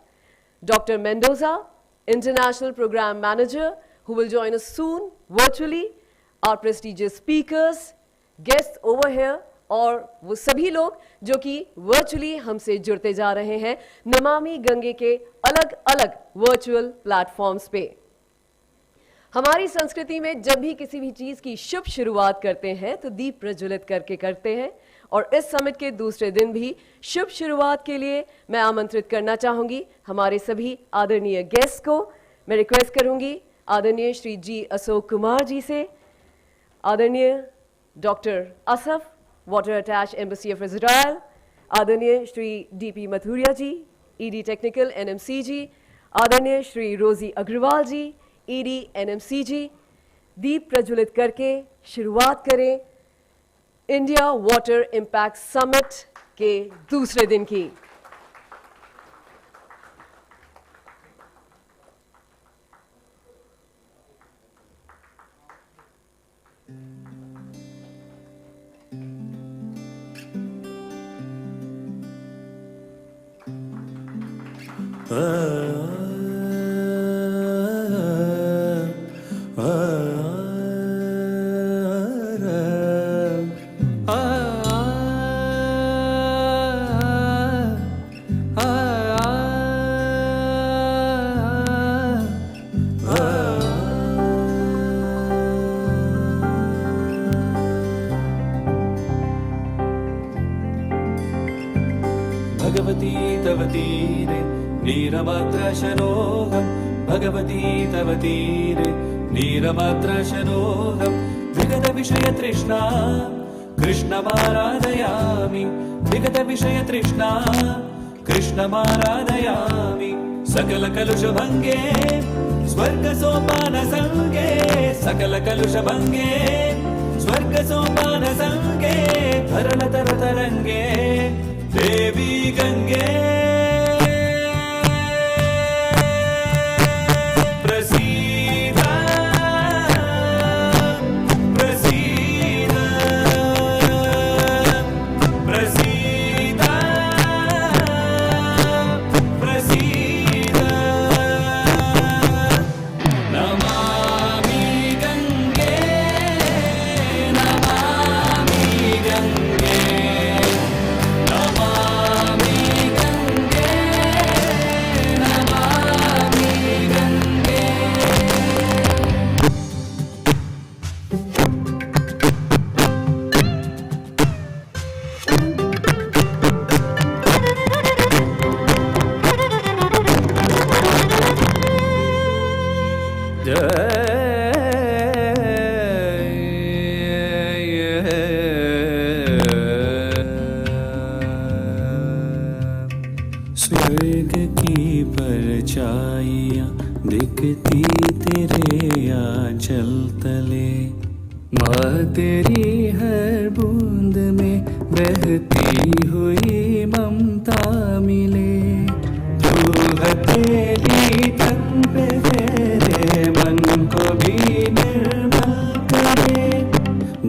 Dr. Mendoza, International Program Manager, who will join us soon virtually, our prestigious speakers, guests over here, और वो सभी लोग जो कि virtually हमसे जुड़ते जा रहे हैं नमामि गंगे के अलग अलग वर्चुअल प्लेटफॉर्म्स पे. हमारी संस्कृति में जब भी किसी भी चीज़ की शुभ शुरुआत करते हैं तो दीप प्रज्वलित करके करते हैं, और इस समिट के दूसरे दिन भी शुभ शुरुआत के लिए मैं आमंत्रित करना चाहूँगी हमारे सभी आदरणीय गेस्ट को. मैं रिक्वेस्ट करूँगी आदरणीय श्री जी अशोक कुमार जी से, आदरणीय doctor Asaf, water attach embassy of Israel, आदरणीय श्री डीपी मथुरिया जी, ईडी टेक्निकल एनएमसीजी, आदरणीय श्री रोजी अग्रवाल जी, ईडी एनएमसीजी, दीप प्रज्वलित करके शुरुआत करें इंडिया वाटर इम्पैक्ट समिट के दूसरे दिन की. भगवती तव तीरे नीरमात्रशनोऽहं, भगवती तव तीरे नीरमात्रशनोऽहं, विगतविषयतृष्णा कृष्णमाराधयामि, विगतविषयतृष्णा कृष्णमाराधयामि. सकलकलुषभङ्गे स्वर्गसोपानसङ्गे, सकलकलुषभङ्गे स्वर्गसोपानसङ्गे, तरलतरतरङ्गे देवी गंगे प्रसीद प्रसीद प्रसीद प्रसीद. नमामि गंगे नमामि गंगे नमामि गंगे मिले, माँ तेरी हर बूंद में बहती हुई ममता मिले। तू हथेली तन पे फेरे, मन को भी निर्मल करे।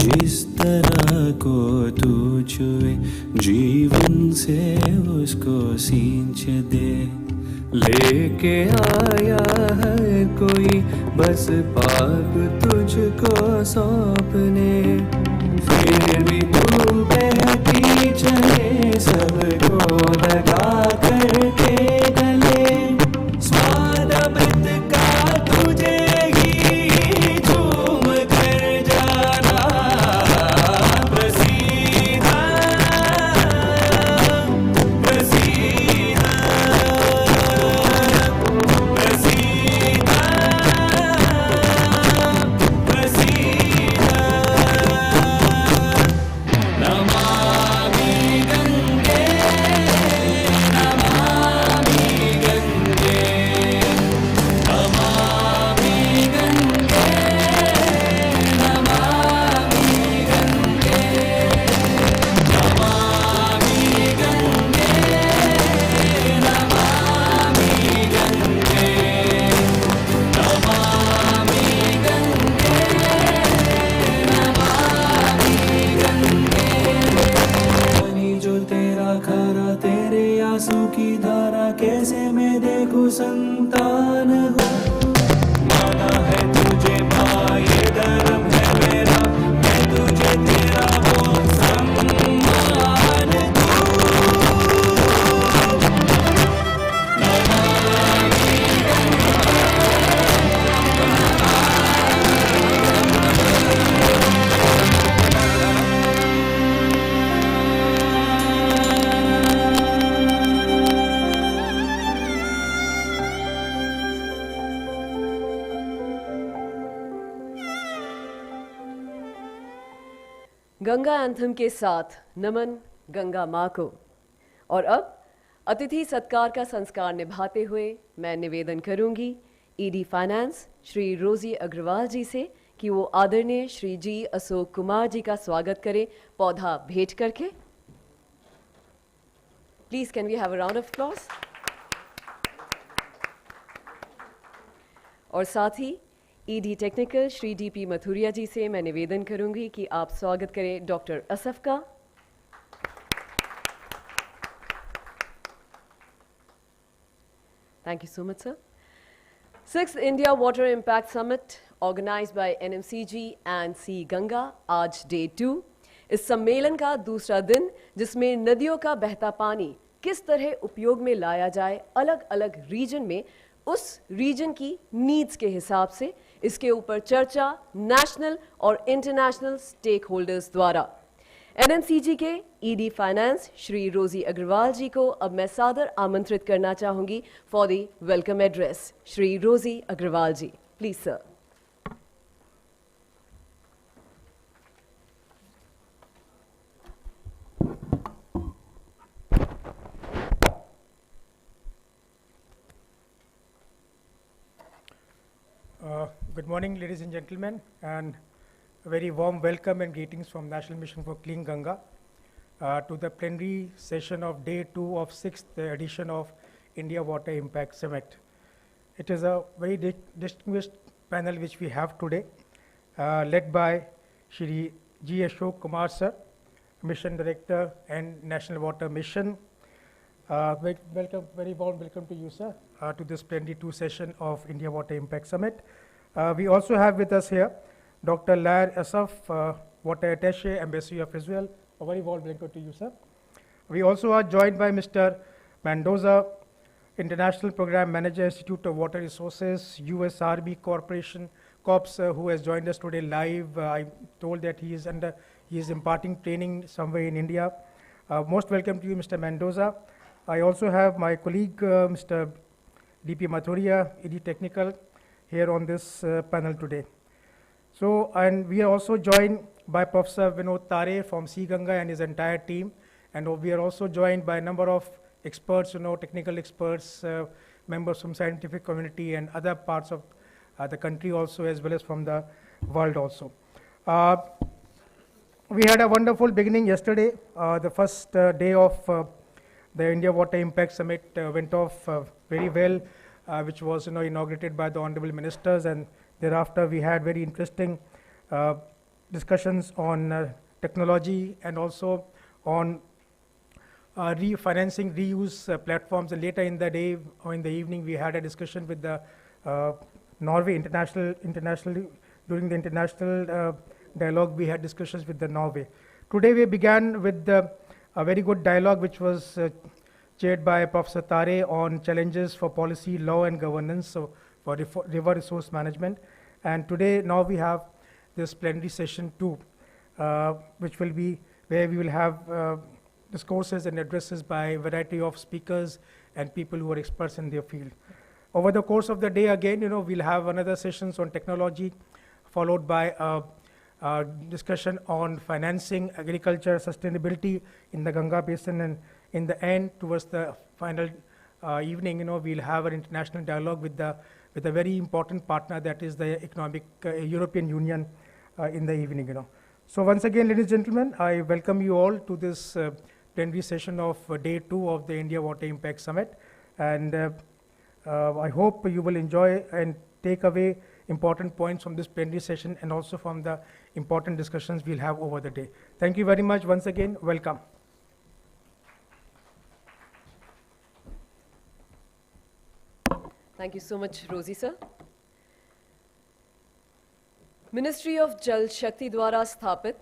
जिस तरह को तू छुए, जीवन से उसको सींच दे। लेके आया हर कोई बस पाप तुझको सौंपने। फिर भी तू बहती चले, सबको लगा करके गले। स्वाद अमृत का तुझे ही झूम कर जाना। प्रसीदा प्रसीदा प्रसीदा प्रसीदा। नमामि गंगे, नमामि गंगे, नमामि गंगे, नमामि गंगे, नमामि गंगे, नमामि गंगे, नमामि गंगे, नमामि गंगे। पानी जो तेरा खारा, तेरे आंसू की धारा, कैसे मैं देखूं संतान हो। माना है तुझे माँ, ये धर्म है मेरा, मैं तुझे तेरा वो सम्मान गंगा एंथम के साथ नमन गंगा माँ को। और अब अतिथि सत्कार का संस्कार निभाते हुए मैं निवेदन करूंगी ईडी फाइनेंस श्री रोजी अग्रवाल जी से कि वो आदरणीय श्री जी अशोक कुमार जी का स्वागत करें पौधा भेंट करके। Please can we have a round of applause. और साथ ही ED technical Shri DP Mathuria ji से मैं निवेदन करूंगी कि आप स्वागत करें डॉक्टर असफ का। Thank you so much, sir. 6th India Water Impact Summit organized by NMCG and C Ganga आज डे 2। इस सम्मेलन का दूसरा दिन जिसमें नदियों का बहता पानी किस तरह उपयोग में लाया जाए अलग अलग रीजन में, उस रीजन की नीड्स के हिसाब से इसके ऊपर चर्चा नेशनल और इंटरनेशनल स्टेक होल्डर्स द्वारा। एनएमसीजी के ईडी फाइनेंस श्री रोजी अग्रवाल जी को अब मैं सादर आमंत्रित करना चाहूंगी for the welcome address. Shri Rosy Agarwal ji, please sir. Good morning, ladies and gentlemen, and a very warm welcome and greetings from National Mission for Clean Ganga to the plenary session of day 2 of 6th edition of India Water Impact Summit. It is a very distinguished panel which we have today, led by Shri G. Ashok Kumar sir, Mission Director and National Water Mission. Very warm welcome to you, sir, to this plenary 2 session of India Water Impact Summit. We also have with us here Dr. Lair Asaf, Water Attaché, Embassy of Israel. A very warm welcome to you, sir. We also are joined by Mr. Mendoza, International Program Manager, Institute of Water Resources, USRB Corporation, COPS, who has joined us today live. I'm told that he is imparting training somewhere in India. Most welcome to you, Mr. Mendoza. I also have my colleague, Mr. DP Mathuria, ED Technical, here on this panel today. So, and we are also joined by Professor Vinod Tare from C Ganga and his entire team. And we are also joined by a number of experts, technical experts, members from scientific community and other parts of the country also, as well as from the world also. We had a wonderful beginning yesterday. The first day of the India Water Impact Summit went off very well, which was inaugurated by the honorable ministers, and thereafter we had very interesting discussions on technology and also on refinancing reuse platforms. And later in the day or in the evening, we had a discussion with the Norway internationally during the international dialogue. We had discussions with the Norway. Today we began with a very good dialogue, which was chaired by Professor Tare on challenges for policy, law, and governance, so for river resource management. And today now we have this plenary session 2, which will be where we will have discourses and addresses by a variety of speakers and people who are experts in their field. Over the course of the day, again, we'll have another sessions on technology, followed by a discussion on financing agriculture sustainability in the Ganga basin, and in the end, towards the final evening, we'll have an international dialogue with a very important partner, that is the economic European Union, in the evening. So once again, ladies and gentlemen, I welcome you all to this plenary session of day 2 of the India Water Impact Summit, and I hope you will enjoy and take away important points from this plenary session and also from the important discussions we'll have over the day. Thank you very much once again. Welcome. Thank you so much, Rosie sir. Ministry of Jal Shakti द्वारा स्थापित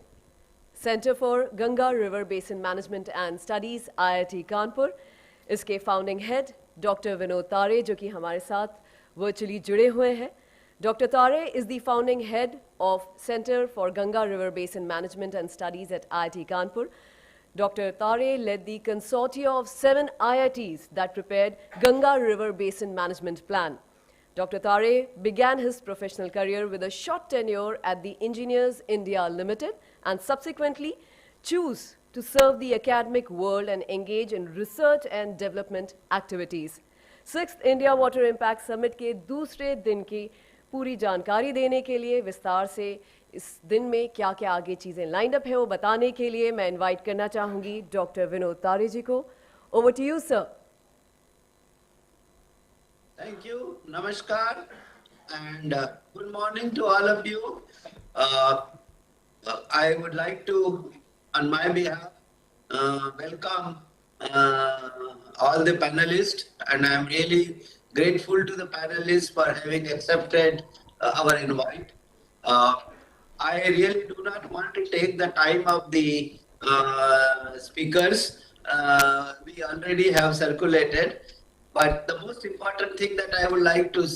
Center for Ganga River Basin Management and Studies, IIT Kanpur, इसके founding head doctor Vinod तारे, जो कि हमारे साथ virtually जुड़े हुए हैं. Dr. Tare is the founding head of Center for Ganga River Basin Management and Studies at IIT Kanpur. Dr. Tare led the consortia of 7 IITs that prepared Ganga River Basin Management Plan. Dr. Tare began his professional career with a short tenure at the Engineers India Limited and subsequently chose to serve the academic world and engage in research and development activities. 6th India Water Impact Summit के दूसरे दिन की पूरी जानकारी देने के लिए, विस्तार से इस दिन में क्या क्या आगे चीज़ें लाइंड अप है वो बताने के लिए मैं इनवाइट करना चाहूँगी डॉक्टर विनोद तारे जी को. Over to you sir. Thank you. Namaskar and good morning to all of you. I would like to, on my behalf, welcome all the panelists, and I am really grateful to the panelists for having accepted our invite. I really do not want to take the time of the speakers. We already have circulated. But the most important thing that I would like to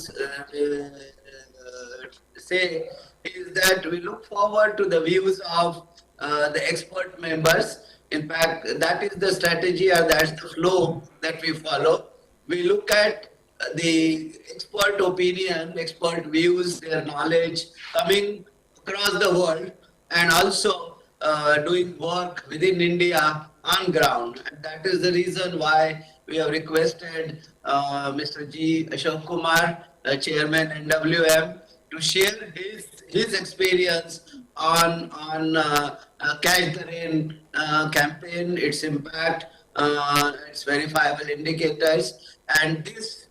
say is that we look forward to the views of the expert members. In fact, that is the strategy or that's the flow that we follow. We look at the expert opinion, expert views, their knowledge coming across the world, and also doing work within India on ground. And that is the reason why we have requested Mr. G. Ashok Kumar, Chairman NWM, to share his experience on Catch the Rain campaign, its impact, its verifiable indicators, and this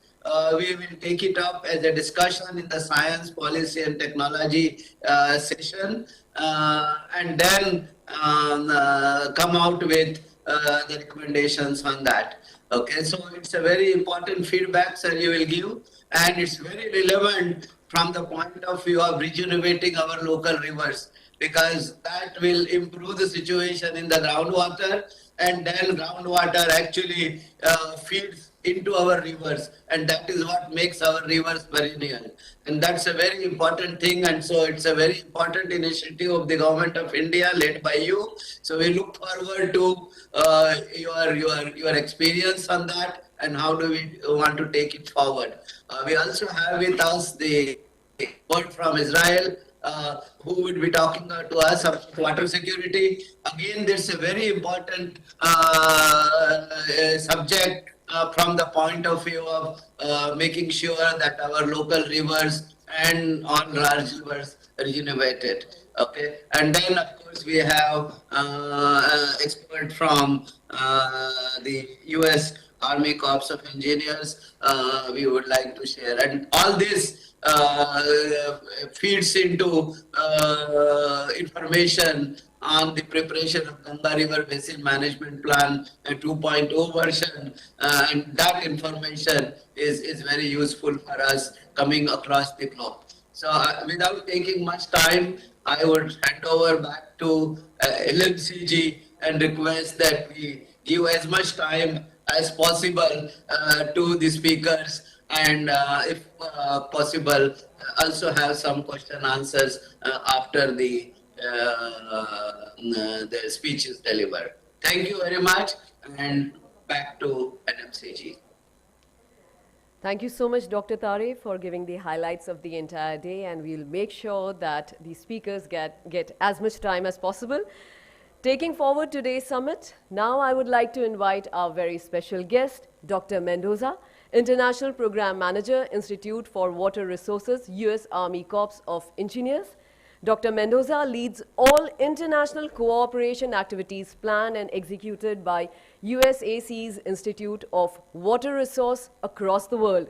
we will take it up as a discussion in the science, policy, and technology session, and then come out with the recommendations on that. Okay, so it's a very important feedback, sir, you will give, and it's very relevant from the point of view of rejuvenating our local rivers, because that will improve the situation in the groundwater, and then groundwater actually feeds into our rivers, and that is what makes our rivers perennial. And that's a very important thing, and so it's a very important initiative of the Government of India led by you. So we look forward to your experience on that and how do we want to take it forward. We also have with us the expert from Israel, who will be talking to us about water security. Again, there's a very important subject from the point of view of making sure that our local rivers and all large rivers regenerated. Okay, and then of course we have expert from the U.S. Army Corps of Engineers. We would like to share, and all this feeds into information on the preparation of Ganga River Basin Management Plan 2.0 version, and that information is very useful for us coming across the globe. So without taking much time, I would hand over back to LMCG and request that we give as much time as possible to the speakers, and if possible, also have some question answers after the speech is delivered. Thank you very much, and back to NMCG. Thank you so much, Dr. Tare, for giving the highlights of the entire day, and we'll make sure that the speakers get as much time as possible. Taking forward today's summit, now I would like to invite our very special guest, Dr. Mendoza, International Program Manager, Institute for Water Resources, U.S. Army Corps of Engineers. Dr. Mendoza leads all international cooperation activities planned and executed by USAC's Institute of Water Resource across the world.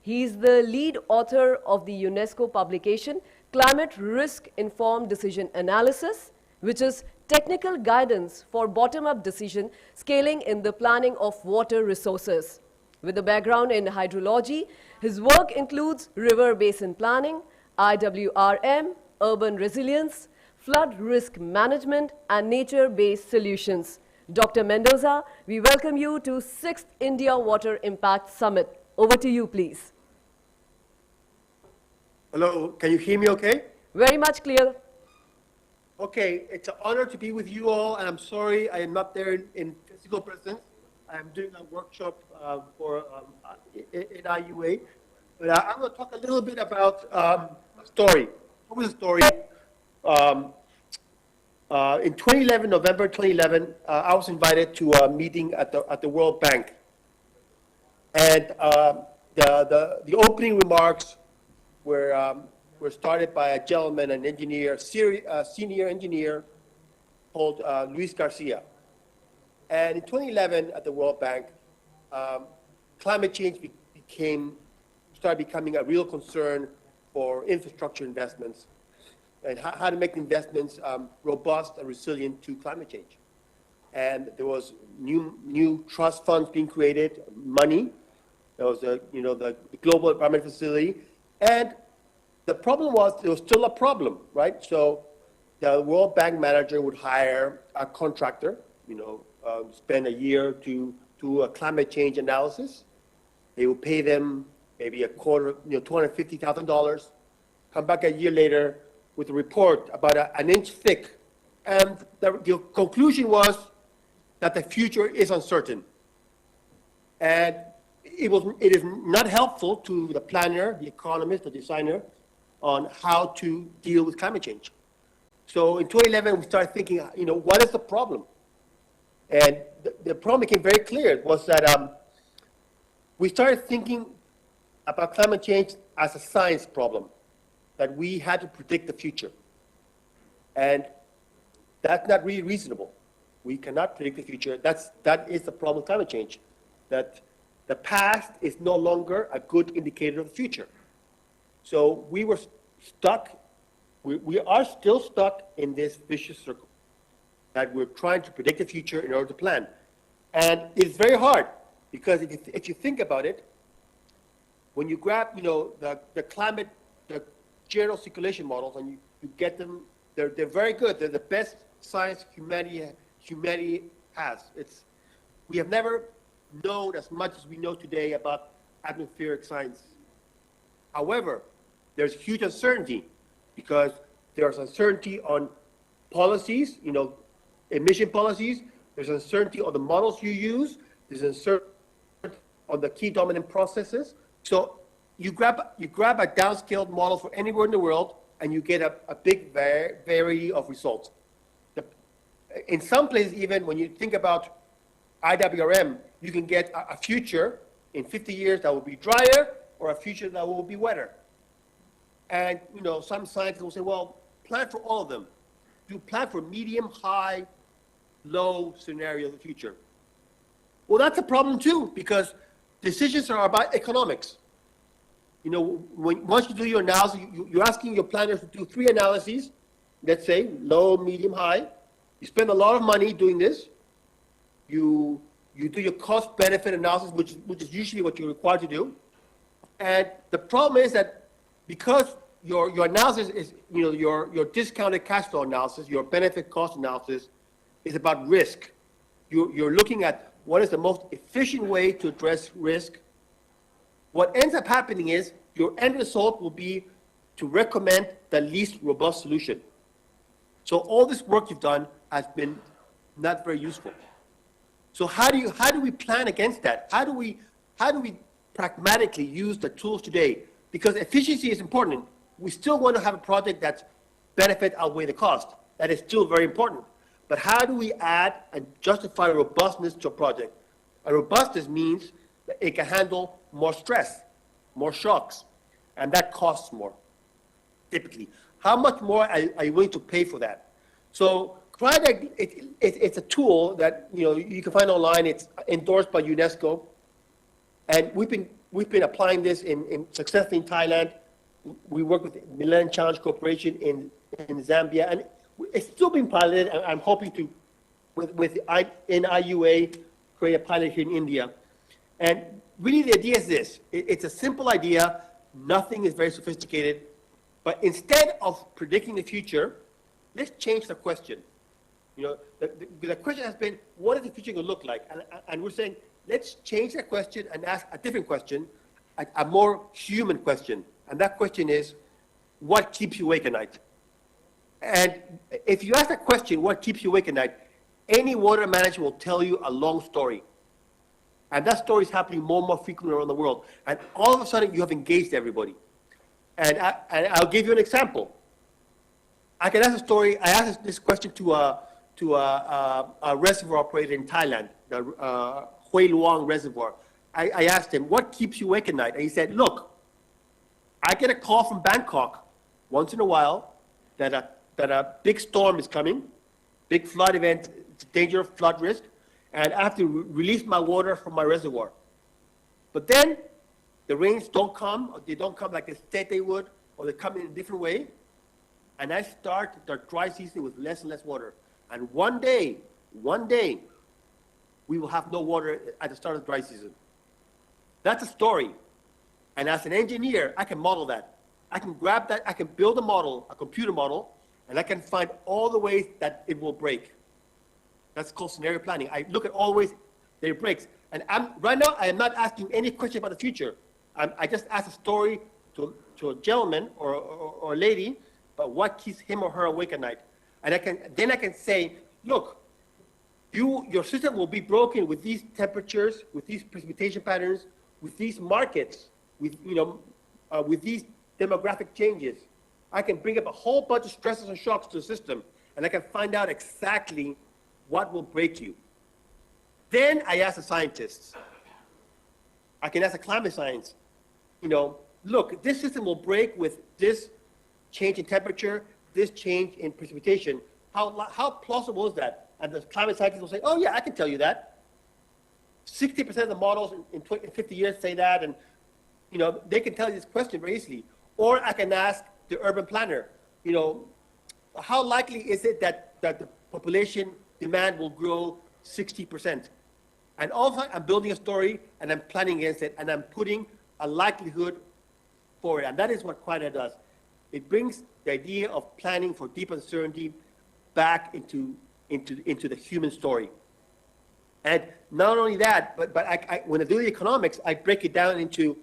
He is the lead author of the UNESCO publication Climate Risk Informed Decision Analysis, which is technical guidance for bottom-up decision scaling in the planning of water resources. With a background in hydrology, his work includes river basin planning, IWRM, urban resilience, flood risk management, and nature-based solutions. Dr. Mendoza, we welcome you to 6th India Water Impact Summit. Over to you, please. Hello, can you hear me okay? Very much clear. Okay, it's an honor to be with you all, and I'm sorry I am not there in physical presence. I'm doing a workshop in IUA, but I'm going to talk a little bit about a story. What was the story? In 2011, November 2011, I was invited to a meeting at the World Bank, and the opening remarks were started by a gentleman, an engineer, senior engineer called Luis Garcia. And in 2011, at the World Bank, climate change started becoming a real concern for infrastructure investments and how to make investments robust and resilient to climate change. And there was new trust funds being created, money. There was the Global Environment Facility, and the problem was there was still a problem, right? So the World Bank manager would hire a contractor, spend a year to do a climate change analysis. They would pay them maybe a quarter, $250,000, come back a year later with a report about an inch thick. And the conclusion was that the future is uncertain. And it is not helpful to the planner, the economist, the designer, on how to deal with climate change. So in 2011, we started thinking, what is the problem? And the problem became very clear was that we started thinking about climate change as a science problem, that we had to predict the future. And that's not really reasonable. We cannot predict the future. That is the problem with climate change, that the past is no longer a good indicator of the future. So we were stuck, we are still stuck in this vicious circle, that we're trying to predict the future in order to plan. And it's very hard, because if you think about it, when you grab, the climate, the general circulation models, and you get them, they're very good. They're the best science humanity has. We have never known as much as we know today about atmospheric science. However, there's huge uncertainty, because there's uncertainty on policies, emission policies. There's uncertainty on the models you use. There's uncertainty on the key dominant processes. So you grab a downscaled model for anywhere in the world, and you get a big variety of results. In some places, even when you think about IWRM, you can get a future in 50 years that will be drier, or a future that will be wetter. And, some scientists will say, well, plan for all of them. You plan for medium, high, low scenario of the future. Well, that's a problem too, because decisions are about economics. Once you do your analysis, you're asking your planners to do 3 analyses, let's say low, medium, high. You spend a lot of money doing this. You do your cost benefit analysis, which is usually what you're required to do. And the problem is that because your analysis is, your discounted cash flow analysis, your benefit cost analysis is about risk. You're looking at what is the most efficient way to address risk. What ends up happening is your end result will be to recommend the least robust solution. So all this work you've done has been not very useful. So how do we plan against that? How do we pragmatically use the tools today? Because efficiency is important. We still want to have a project that's benefit outweigh the cost. That is still very important. But how do we add and justify robustness to a project? A robustness means that it can handle more stress, more shocks, and that costs more, typically. How much more are you willing to pay for that? So Cryotech, it's a tool that you can find online. It's endorsed by UNESCO, and we've been applying this successfully in Thailand. We work with Millennium Challenge Corporation in Zambia, and it's still being piloted. I'm hoping to, in IUA, create a pilot here in India. And really, the idea is this: it's a simple idea. Nothing is very sophisticated, but instead of predicting the future, let's change the question. The question has been, what is the future going to look like? And we're saying, let's change that question and ask a different question, a more human question. And that question is, what keeps you awake at night? And if you ask that question, what keeps you awake at night, any water manager will tell you a long story. And that story is happening more and more frequently around the world. And all of a sudden, you have engaged everybody. And I'll give you an example. I can ask a story. I asked this question to a reservoir operator in Thailand, the Hui Luang Reservoir. I asked him, what keeps you awake at night? And he said, look, I get a call from Bangkok once in a while that a big storm is coming, big flood event, danger of flood risk, and I have to release my water from my reservoir. But then the rains don't come, or they don't come like they said they would, or they come in a different way, and I start the dry season with less and less water. And one day, we will have no water at the start of the dry season. That's a story. And as an engineer, I can model that. I can grab that, I can build a model, a computer model, and I can find all the ways that it will break. That's called scenario planning. I look at all the ways that it breaks. And right now, I am not asking any question about the future. I just ask a story to a gentleman or a lady about what keeps him or her awake at night. And then I can say, look, your system will be broken with these temperatures, with these precipitation patterns, with these markets, with these demographic changes. I can bring up a whole bunch of stresses and shocks to the system, and I can find out exactly what will break you. Then I ask the scientists. I can ask the climate science, look, this system will break with this change in temperature, this change in precipitation. How plausible is that? And the climate scientists will say, oh yeah, I can tell you that. 60% of the models in 50 years say that, and they can tell you this question very easily. Or I can ask the urban planner, how likely is it that the population demand will grow 60%? And also I'm building a story and I'm planning against it and I'm putting a likelihood for it. And that is what Cryotech does. It brings the idea of planning for deep uncertainty back into the human story. And not only that, but when I do the economics, I break it down into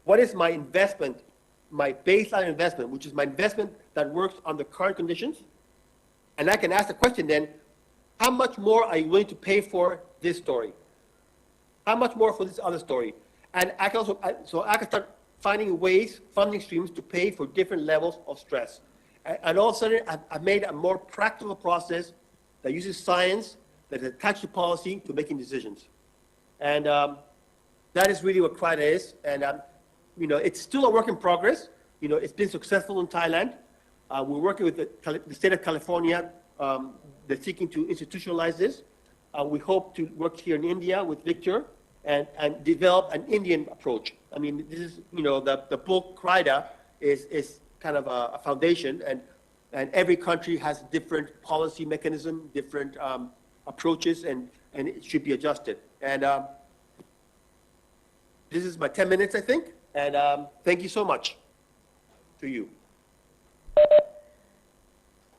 what is my investment, my baseline investment, which is my investment that works under current conditions. And I can ask the question then, how much more are you willing to pay for this story? How much more for this other story? And I can also, so I can start finding ways, funding streams to pay for different levels of stress. And all of a sudden, I've made a more practical process that uses science, that is attached to policy to making decisions. And that is really what Cryotech is. And it's still a work in progress. it's been successful in Thailand. We're working with the state of California. They're seeking to institutionalize this. We hope to work here in India with Victor and develop an Indian approach. I mean, this is, the book CRIDA is kind of a foundation, and every country has different policy mechanism, different approaches, and it should be adjusted. And this is my 10 minutes, I think, and thank you so much to you.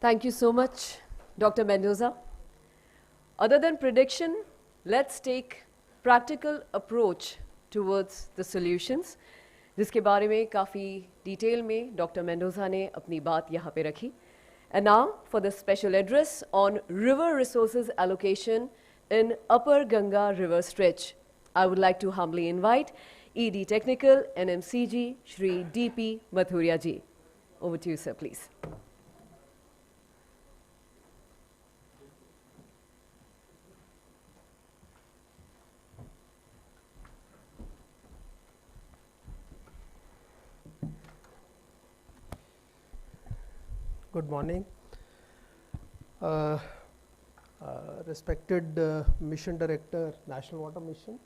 Thank you so much, Dr. Mendoza. Other than prediction, let's take practical approach towards the solutions, जिसके बारे में काफ़ी detail में doctor Mendoza ने अपनी बात यहाँ पे रखी. And now for the special address on river resources allocation in Upper Ganga River stretch, I would like to humbly invite ED Technical NMCG Shri DP Mathuria ji. Over to you, sir, please. Good morning. Respected Mission Director, National Water Mission,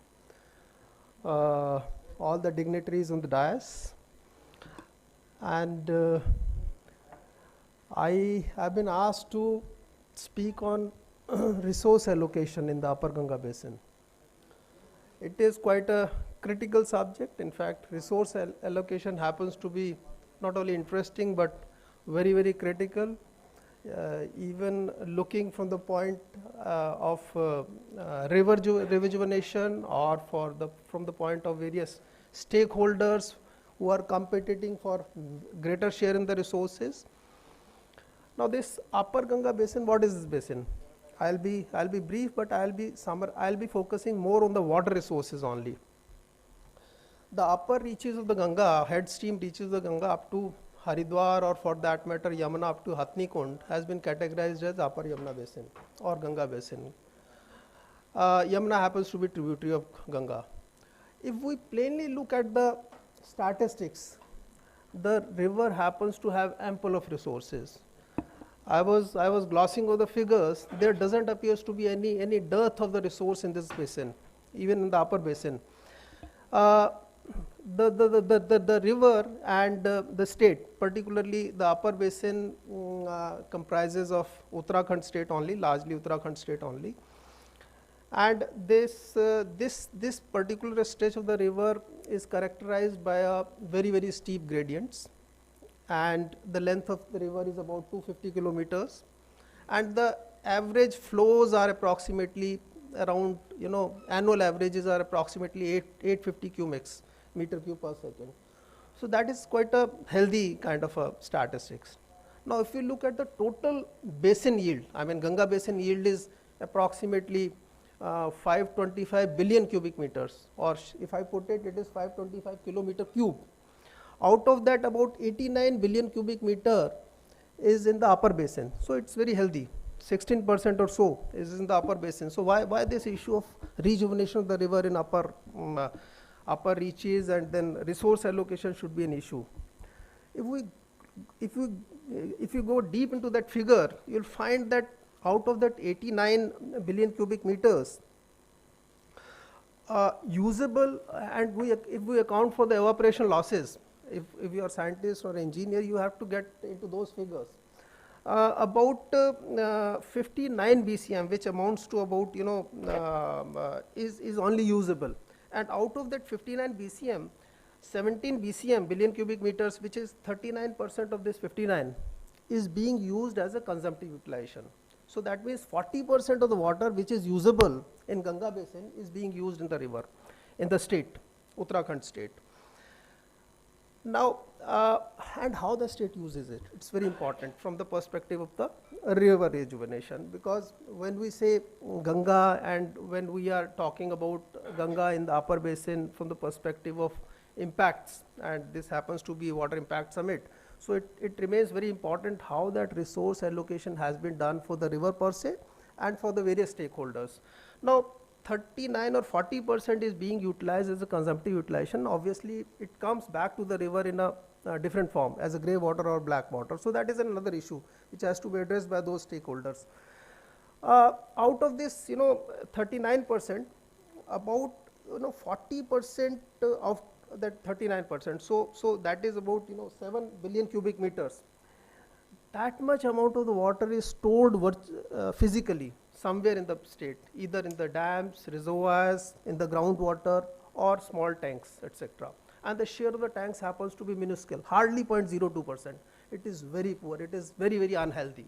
all the dignitaries on the dais, and I have been asked to speak on resource allocation in the Upper Ganga Basin. It is quite a critical subject. In fact, resource allocation happens to be not only interesting but very, very critical, even looking from the point of rejuvenation, or from the point of various stakeholders who are competing for greater share in the resources. Now, this Upper Ganga Basin, what is this basin? I'll be brief, but I'll be focusing more on the water resources only. The upper reaches of the Ganga, head stream reaches the Ganga up to Haridwar, or for that matter Yamuna up to Hathni Kund, has been categorized as Upper Yamuna Basin or Ganga Basin. Yamuna happens to be tributary of Ganga. If we plainly look at the statistics, the river happens to have ample of resources. I was glossing over the figures. There doesn't appear to be any dearth of the resource in this basin, even in the upper basin. The river and the state, particularly the upper basin, comprises of Uttarakhand state only, largely Uttarakhand state only. And this particular stretch of the river is characterized by a very, very steep gradients, and the length of the river is about 250 kilometers, and the average flows are approximately around, annual averages are approximately 850 cubics meter cube per second. So that is quite a healthy kind of a statistics. Now, if you look at the total basin yield, I mean Ganga basin yield is approximately 525 billion cubic meters, or if I put it, it is 525 kilometer cube. Out of that, about 89 billion cubic meter is in the upper basin. So it's very healthy. 16% or so is in the upper basin. So why this issue of rejuvenation of the river in upper reaches, and then resource allocation should be an issue. If you go deep into that figure, you'll find that out of that 89 billion cubic meters, usable, and if we account for the evaporation losses, if you are scientist or engineer, you have to get into those figures. About 59 BCM, which amounts to about, is only usable. And out of that 59 BCM, 17 BCM, billion cubic meters, which is 39% of this 59, is being used as a consumptive utilization. So that means 40% of the water which is usable in Ganga basin is being used in the river, in the state, Uttarakhand state. Now, and how the state uses it, it's very important from the perspective of the river rejuvenation, because when we say Ganga, and when we are talking about Ganga in the upper basin from the perspective of impacts, and this happens to be Water Impact Summit, so it remains very important how that resource allocation has been done for the river per se and for the various stakeholders. Now, 39 or 40% is being utilized as a consumptive utilization. Obviously, it comes back to the river in a different form, as a grey water or black water. So that is another issue which has to be addressed by those stakeholders. Out of this, 39%, about 40% of that 39%. So that is about 7 billion cubic meters. That much amount of the water is stored physically somewhere in the state, either in the dams, reservoirs, in the groundwater, or small tanks, etc. And the share of the tanks happens to be minuscule, hardly 0.02%. It is very poor. It is very, very unhealthy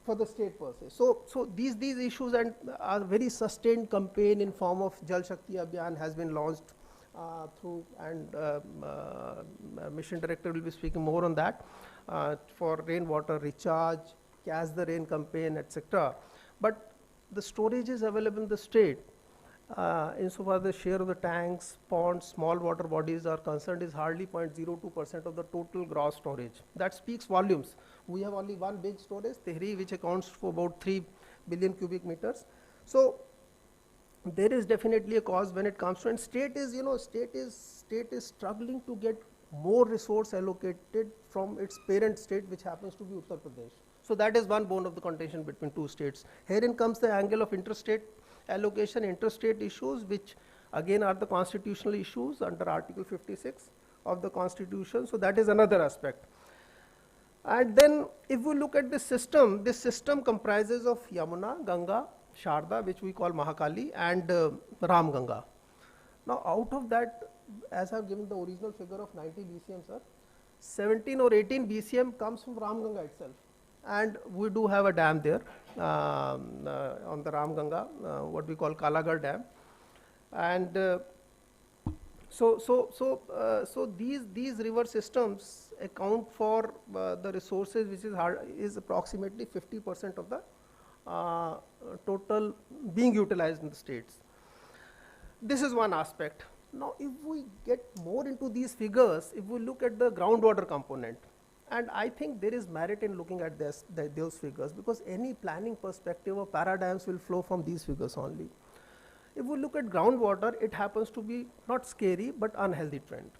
for the state per se. So these issues and a very sustained campaign in form of Jal Shakti Abhiyan has been launched through, and mission director will be speaking more on that, for rainwater recharge, catch the rain campaign, etc. But the storage is available in the state. Insofar the share of the tanks, ponds, small water bodies are concerned, is hardly 0.02% of the total gross storage. That speaks volumes. We have only one big storage, Tehri, which accounts for about 3 billion cubic meters. So there is definitely a cause when it comes to, and state is struggling to get more resource allocated from its parent state, which happens to be Uttar Pradesh. So that is one bone of the contention between two states. Herein comes the angle of interstate allocation, interstate issues, which again are the constitutional issues under Article 56 of the Constitution. So that is another aspect. And then if we look at this system comprises of Yamuna, Ganga, Sharda, which we call Mahakali, and Ram Ganga. Now out of that, as I have given the original figure of 90 BCM, sir, 17 or 18 BCM comes from Ram Ganga itself. And we do have a dam there on the Ram Ganga, what we call Kalagar Dam. And so these river systems account for the resources, which is approximately 50% of the total being utilized in the states. This is one aspect. Now, if we get more into these figures, if we look at the groundwater component, and I think there is merit in looking at those figures, because any planning perspective or paradigms will flow from these figures only. If we look at groundwater, it happens to be not scary but unhealthy trend.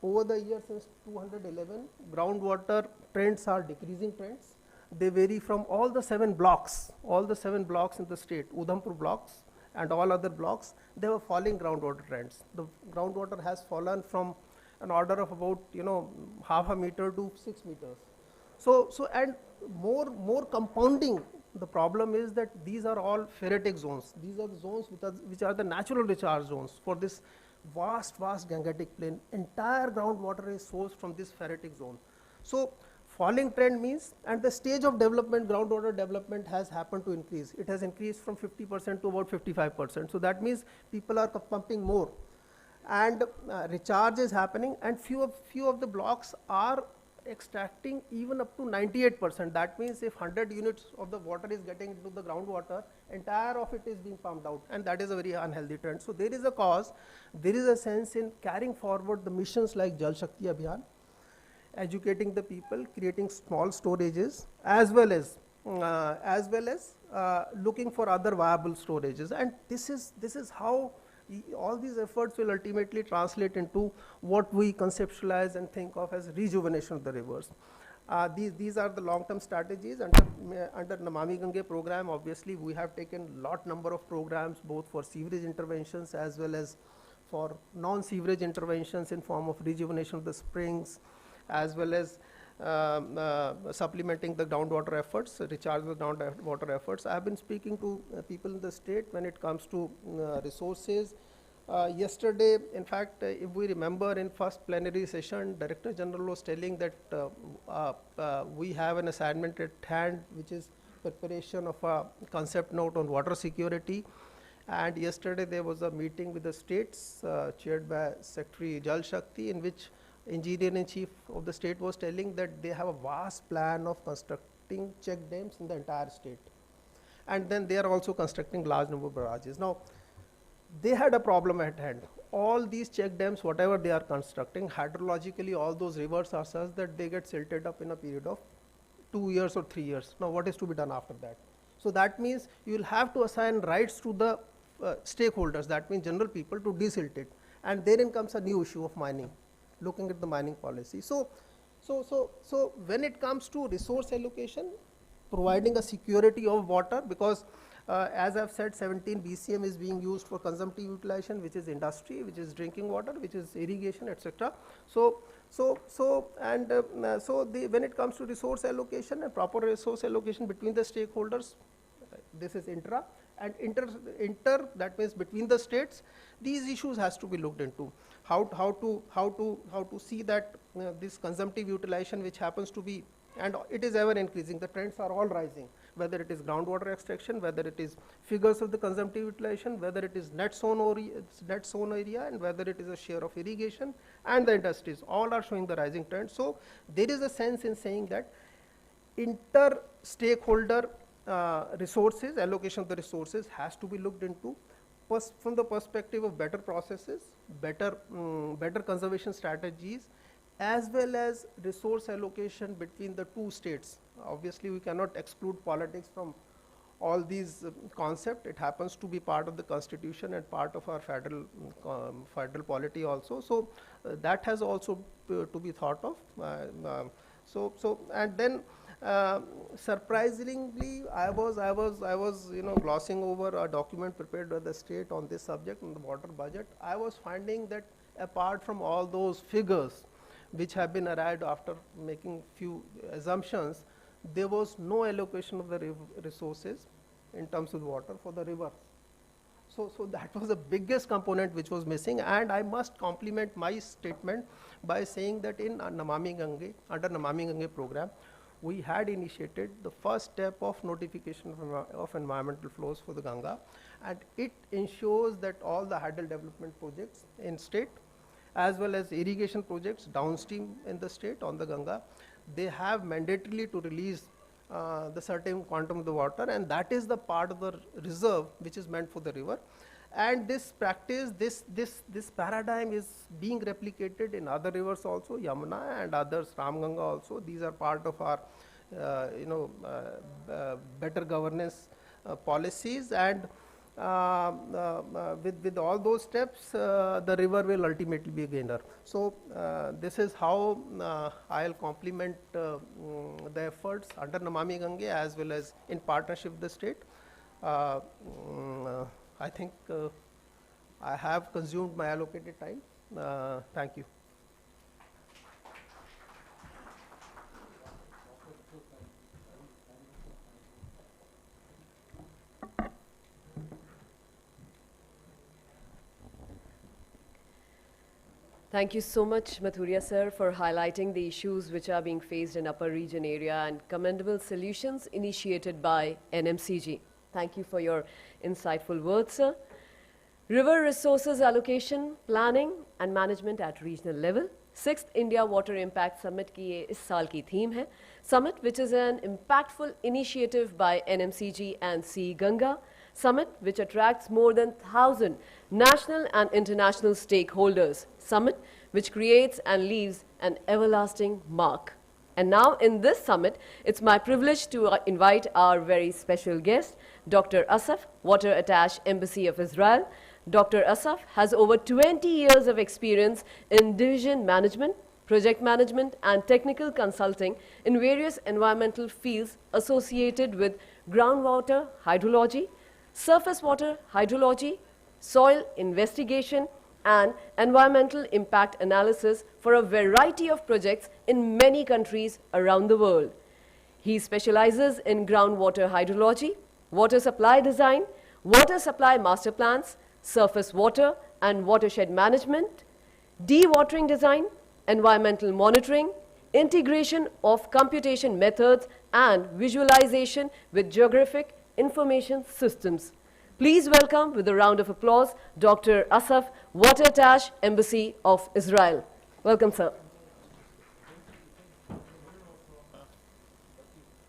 Over the years since 2011, groundwater trends are decreasing trends. They vary from all the 7 blocks in the state, Udhampur blocks and all other blocks, they were falling groundwater trends. The groundwater has fallen from an order of about half a meter to 6 meters. So and more compounding the problem is that these are all ferritic zones. These are the zones which are the natural recharge zones for this vast Gangetic plain. Entire groundwater is sourced from this ferritic zone. So falling trend means, and the stage of development, groundwater development has happened to increase. It has increased from 50% to about 55%. So that means people are pumping more, and recharge is happening, and few of the blocks are extracting even up to 98%. That means if 100 units of the water is getting into the groundwater, entire of it is being pumped out, and that is a very unhealthy trend. So there is a cause, there is a sense in carrying forward the missions like Jal Shakti Abhiyan, educating the people, creating small storages, as well as looking for other viable storages. And this is how all these efforts will ultimately translate into what we conceptualize and think of as rejuvenation of the rivers. These are the long-term strategies under Namami Gange program. Obviously, we have taken number of programs both for sewerage interventions as well as for non-sewerage interventions in form of rejuvenation of the springs, as well as supplementing the groundwater efforts, recharge the groundwater efforts. I have been speaking to people in the state when it comes to resources. Yesterday, in fact, if we remember in first plenary session, Director General was telling that we have an assignment at hand, which is preparation of a concept note on water security. And yesterday there was a meeting with the states chaired by Secretary Jal Shakti, in which Engineer-in-Chief of the state was telling that they have a vast plan of constructing check dams in the entire state. And then they are also constructing large number of barrages. Now, they had a problem at hand. All these check dams, whatever they are constructing, hydrologically all those rivers are such that they get silted up in a period of 2 years or 3 years. Now, what is to be done after that? So that means you will have to assign rights to the stakeholders, that means general people, to desilt it. And therein comes a new issue of mining. looking at the mining policy. So when it comes to resource allocation, providing a security of water, because as I've said, 17 BCM is being used for consumptive utilization, which is industry, which is drinking water, which is irrigation, etc. When it comes to resource allocation and proper resource allocation between the stakeholders, this is intra, and inter, that means between the states, these issues has to be looked into. How to see that this consumptive utilization, which happens to be, and it is ever increasing, the trends are all rising, whether it is groundwater extraction, whether it is figures of the consumptive utilization, whether it is net sown area, and whether it is a share of irrigation, and the industries, all are showing the rising trend. So there is a sense in saying that inter-stakeholder resources, allocation of the resources has to be looked into from the perspective of better processes, better conservation strategies, as well as resource allocation between the two states. Obviously, we cannot exclude politics from all these concepts. It happens to be part of the constitution and part of our federal polity also. So that has also to be thought of. And then surprisingly, I was glossing over a document prepared by the state on this subject, on the water budget. I was finding that apart from all those figures which have been arrived after making few assumptions, there was no allocation of the resources in terms of water for the river. So that was the biggest component which was missing, and I must compliment my statement by saying that in Namami Gange, under Namami Gange program, we had initiated the first step of notification of environmental flows for the Ganga, and it ensures that all the hydel development projects in state, as well as irrigation projects downstream in the state on the Ganga, they have mandatorily to release the certain quantum of the water, and that is the part of the reserve which is meant for the river. And this practice, this paradigm is being replicated in other rivers also, Yamuna and others, Ramganga also. These are part of our better governance policies, and with all those steps, the river will ultimately be a gainer. So this is how I'll complement the efforts under Namami Gange as well as in partnership with the state. I think I have consumed my allocated time. Thank you. Thank you so much, Mathuria sir, for highlighting the issues which are being faced in upper region area and commendable solutions initiated by NMCG. Thank you for your insightful words, sir. River Resources Allocation, Planning and Management at Regional Level. 6th India Water Impact Summit की ये इस साल की theme है. Summit, which is an impactful initiative by NMCG and Sea Ganga. Summit, which attracts more than 1,000 national and international stakeholders. Summit, which creates and leaves an everlasting mark. And now in this summit, it's my privilege to invite our very special guest, Dr. Asaf, Water Attaché, Embassy of Israel. Dr. Asaf has over 20 years of experience in division management, project management, and technical consulting in various environmental fields associated with groundwater hydrology, surface water hydrology, soil investigation, and environmental impact analysis for a variety of projects in many countries around the world. He specializes in groundwater hydrology, water supply design, water supply master plans, surface water and watershed management, dewatering design, environmental monitoring, integration of computation methods, and visualization with geographic information systems. Please welcome with a round of applause Dr. Asaf, Water Attaché, Embassy of Israel. Welcome, sir.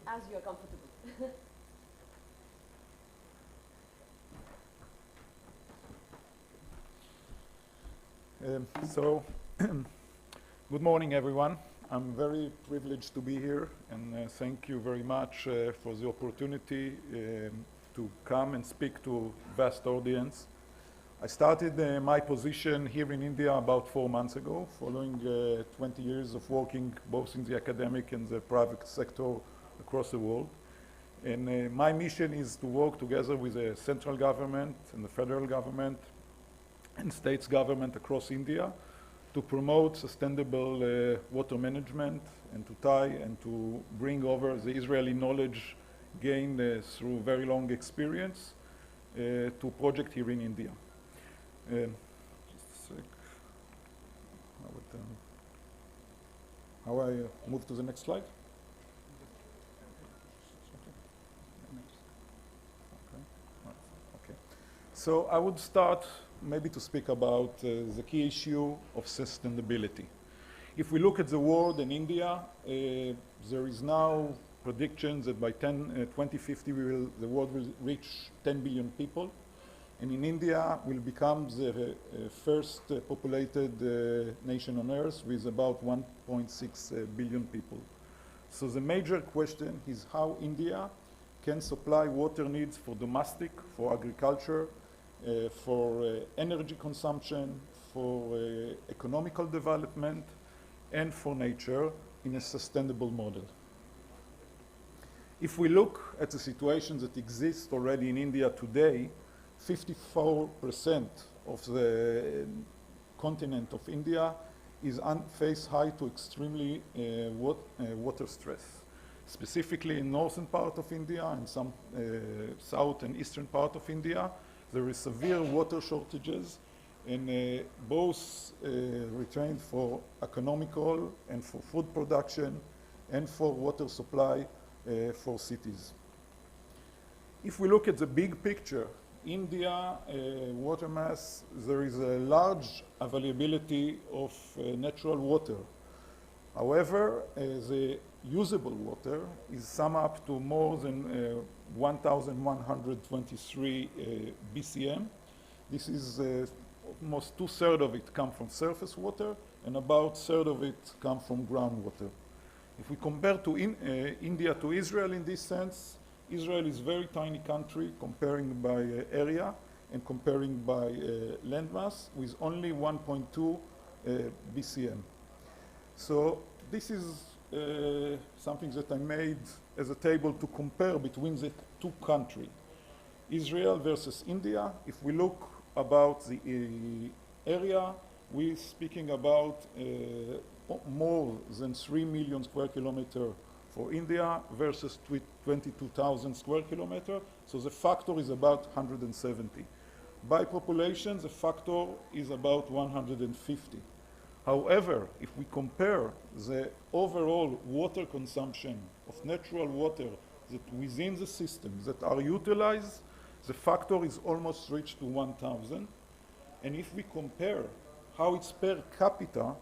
As you are comfortable. Good morning, everyone. I'm very privileged to be here, and thank you very much for the opportunity to come and speak to a vast audience I started my position here in India about 4 months ago, following 20 years of working both in the academic and the private sector across the world. And my mission is to work together with the central government and the federal government and states government across India to promote sustainable water management and to tie and to bring over the Israeli knowledge gained through very long experience to project here in India. Just a sec. How I move to the next slide? Okay. So I would start maybe to speak about the key issue of sustainability. If we look at the world and India, there is now predictions that by 2050 the world will reach 10 billion people. And in India will become the first populated nation on earth with about 1.6 billion people. So the major question is how India can supply water needs for domestic, for agriculture, for energy consumption, for economical development, and for nature in a sustainable model. If we look at the situation that exists already in India today, 54% of the continent of India is face high to extremely water stress. Specifically in northern part of India and some south and eastern part of India, there is severe water shortages and both retained for economical and for food production and for water supply for cities. If we look at the big picture, India water mass, there is a large availability of natural water. However, the usable water is sum up to more than 1,123 BCM. This is almost 2/3 of it come from surface water and about 1/3 of it come from groundwater. If we compare to India to Israel in this sense, Israel is a very tiny country comparing by area and comparing by landmass with only 1.2 BCM. So this is something that I made as a table to compare between the two countries, Israel versus India. If we look about the area, we're speaking about more than 3 million square kilometers for India versus 22,000 square kilometers. So the factor is about 170. By population, the factor is about 150. However, if we compare the overall water consumption of natural water that within the system that are utilized, the factor is almost reached to 1,000. And if we compare how it's per capita,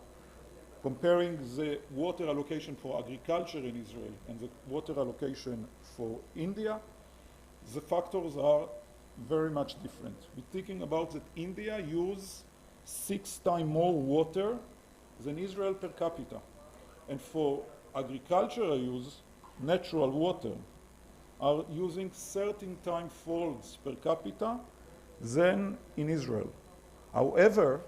comparing the water allocation for agriculture in Israel and the water allocation for India, the factors are very much different. We're thinking about that India uses 6 times more water than Israel per capita. And for agricultural use, natural water are using 13 times folds per capita than in Israel. However,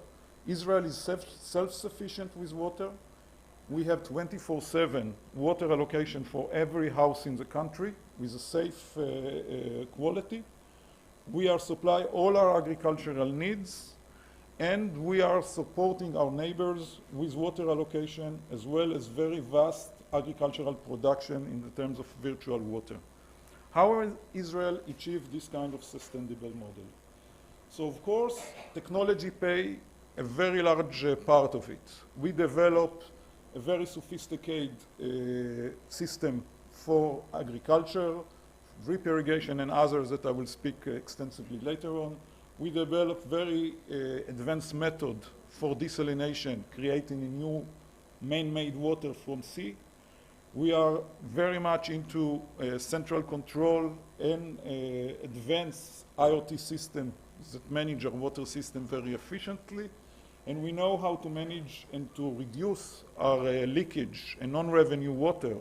Israel is self-sufficient with water. We have 24/7 water allocation for every house in the country with a safe quality. We are supplying all our agricultural needs, and we are supporting our neighbors with water allocation as well as very vast agricultural production in the terms of virtual water. How has Israel achieved this kind of sustainable model? So of course, technology plays a very large part of it. We developed a very sophisticated system for agriculture, drip irrigation and others that I will speak extensively later on. We developed very advanced method for desalination, creating a new man-made water from sea. We are very much into central control and advanced IoT system that manage our water system very efficiently. And we know how to manage and to reduce our leakage and non-revenue water.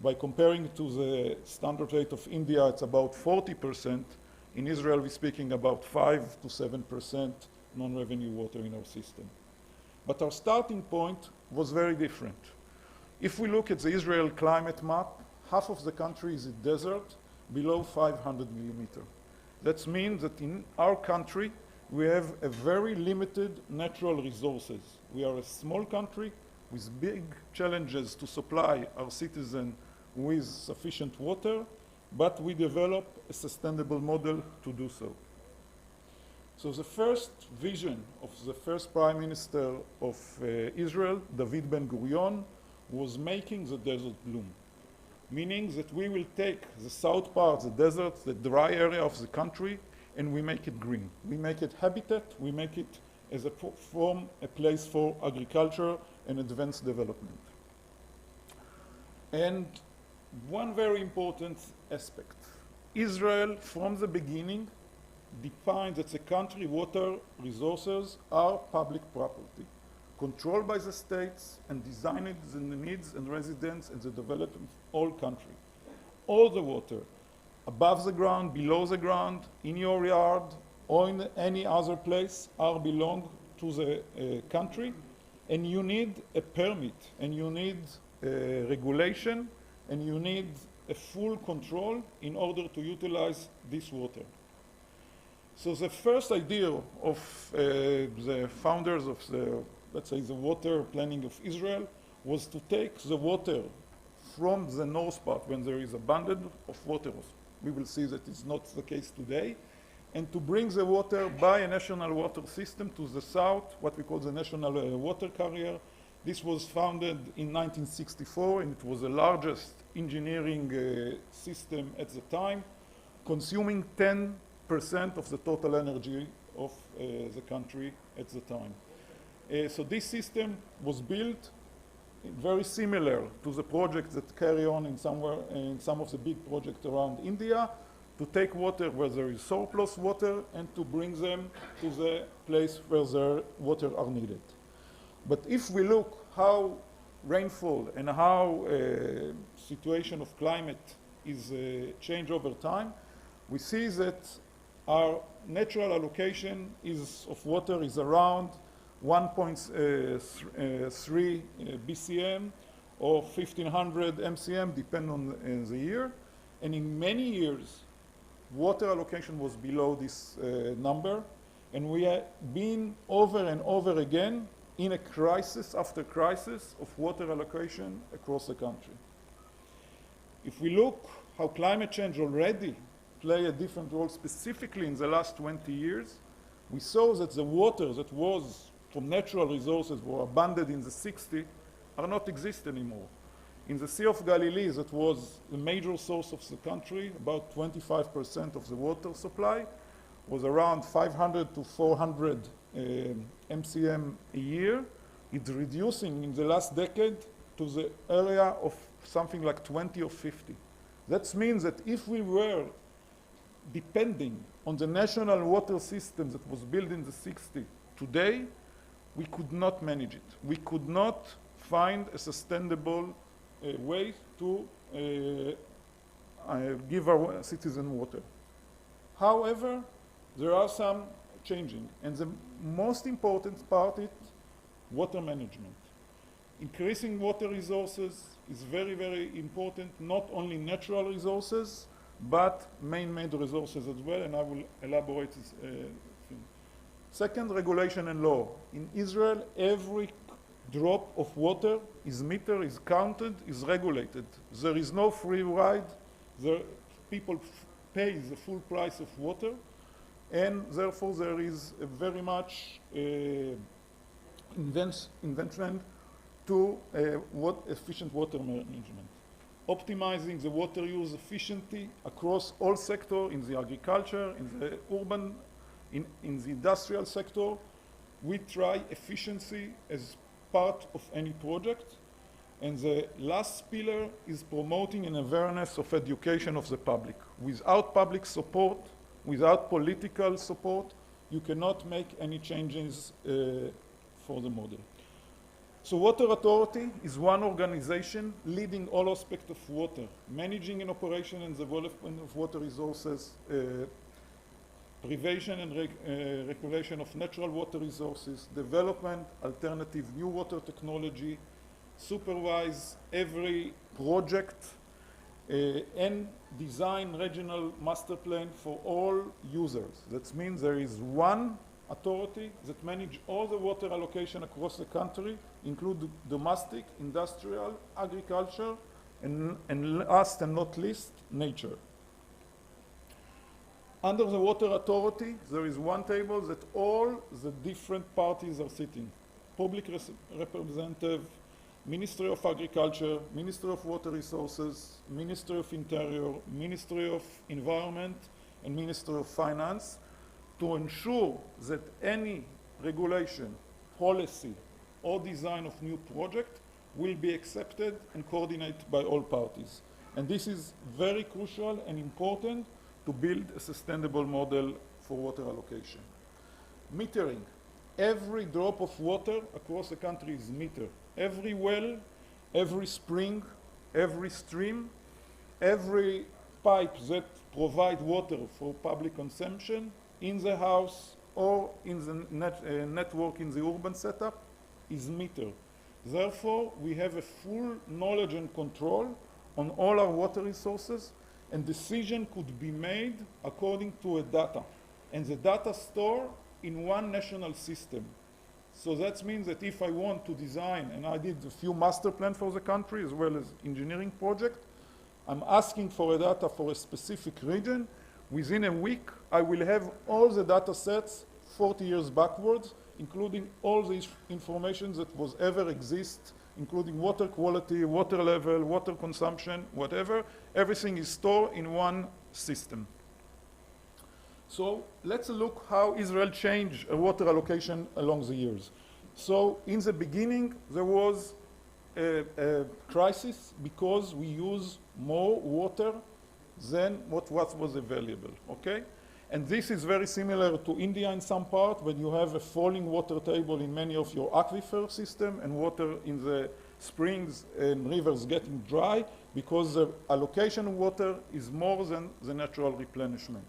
By comparing to the standard rate of India, it's about 40%, In Israel, we're speaking about 5 to 7% non-revenue water in our system. But our starting point was very different. If we look at the Israel climate map, half of the country is a desert below 500 millimeter. That means that in our country, we have a very limited natural resources. We are a small country with big challenges to supply our citizens with sufficient water, but we develop a sustainable model to do so. So the first vision of the first Prime Minister of Israel, David Ben-Gurion, was making the desert bloom, meaning that we will take the south part, the desert, the dry area of the country, and we make it green. We make it habitat, we make it as a place for agriculture and advanced development. And one very important aspect, Israel from the beginning defined that the country water resources are public property, controlled by the states and designed in the needs and residents and the development of all country. All the water, above the ground, below the ground, in your yard, or in any other place, are belong to the country, and you need a permit, and you need regulation, and you need a full control in order to utilize this water. So the first idea of the founders of the, let's say, the water planning of Israel was to take the water from the north part when there is abundance of water. We will see that it's not the case today, and to bring the water by a national water system to the south, what we call the national water carrier. This was founded in 1964, and it was the largest engineering system at the time, consuming 10% of the total energy of the country at the time. So this system was built very similar to the projects that carry on in some of the big projects around India, to take water where there is surplus water and to bring them to the place where the water are needed. But if we look how rainfall and how situation of climate is changed over time, we see that our natural allocation of water is around 1.3 BCM or 1,500 MCM, depending on the year. And in many years, water allocation was below this number. And we have been over and over again in a crisis after crisis of water allocation across the country. If we look how climate change already play a different role, specifically in the last 20 years, we saw that the water that was from natural resources were abundant in the 60s are not exist anymore. In the Sea of Galilee, that was the major source of the country, about 25% of the water supply, was around 500 to 400 MCM a year. It's reducing in the last decade to the area of something like 20 or 50. That means that if we were depending on the national water system that was built in the 60s today, we could not manage it. We could not find a sustainable way to give our citizens water. However, there are some changing, and the most important part is water management. Increasing water resources is very, very important, not only natural resources, but man-made resources as well, and I will elaborate this thing. Second, regulation and law. In Israel, every drop of water is metered, is counted, is regulated. There is no free ride. People pay the full price of water, and therefore there is a very much investment to efficient water management. Optimizing the water use efficiently across all sectors, in the agriculture, in the urban, in the industrial sector. We try efficiency as part of any project. And the last pillar is promoting an awareness of education of the public. Without public support, without political support, you cannot make any changes for the model. So Water Authority is one organization leading all aspects of water, managing and operation and development of water resources prevention and regulation of natural water resources, development, alternative new water technology, supervise every project, and design regional master plan for all users. That means there is one authority that manages all the water allocation across the country, include domestic, industrial, agriculture, and last and not least, nature. Under the water authority, there is one table that all the different parties are sitting. Public representative, Ministry of Agriculture, Ministry of Water Resources, Ministry of Interior, Ministry of Environment, and Ministry of Finance to ensure that any regulation, policy, or design of new project will be accepted and coordinated by all parties. And this is very crucial and important to build a sustainable model for water allocation. Metering. Every drop of water across the country is metered. Every well, every spring, every stream, every pipe that provides water for public consumption in the house or in the network in the urban setup is metered. Therefore, we have a full knowledge and control on all our water resources, and decision could be made according to a data. And the data stored in one national system. So that means that if I want to design, and I did a few master plans for the country as well as engineering project, I'm asking for a data for a specific region. Within a week, I will have all the data sets 40 years backwards, including all the information that was ever exist, including water quality, water level, water consumption, whatever. Everything is stored in one system. So let's look how Israel changed water allocation along the years. So in the beginning, there was a crisis because we use more water than what was available, okay? And this is very similar to India in some part, when you have a falling water table in many of your aquifer system and water in the springs and rivers getting dry because the allocation of water is more than the natural replenishment.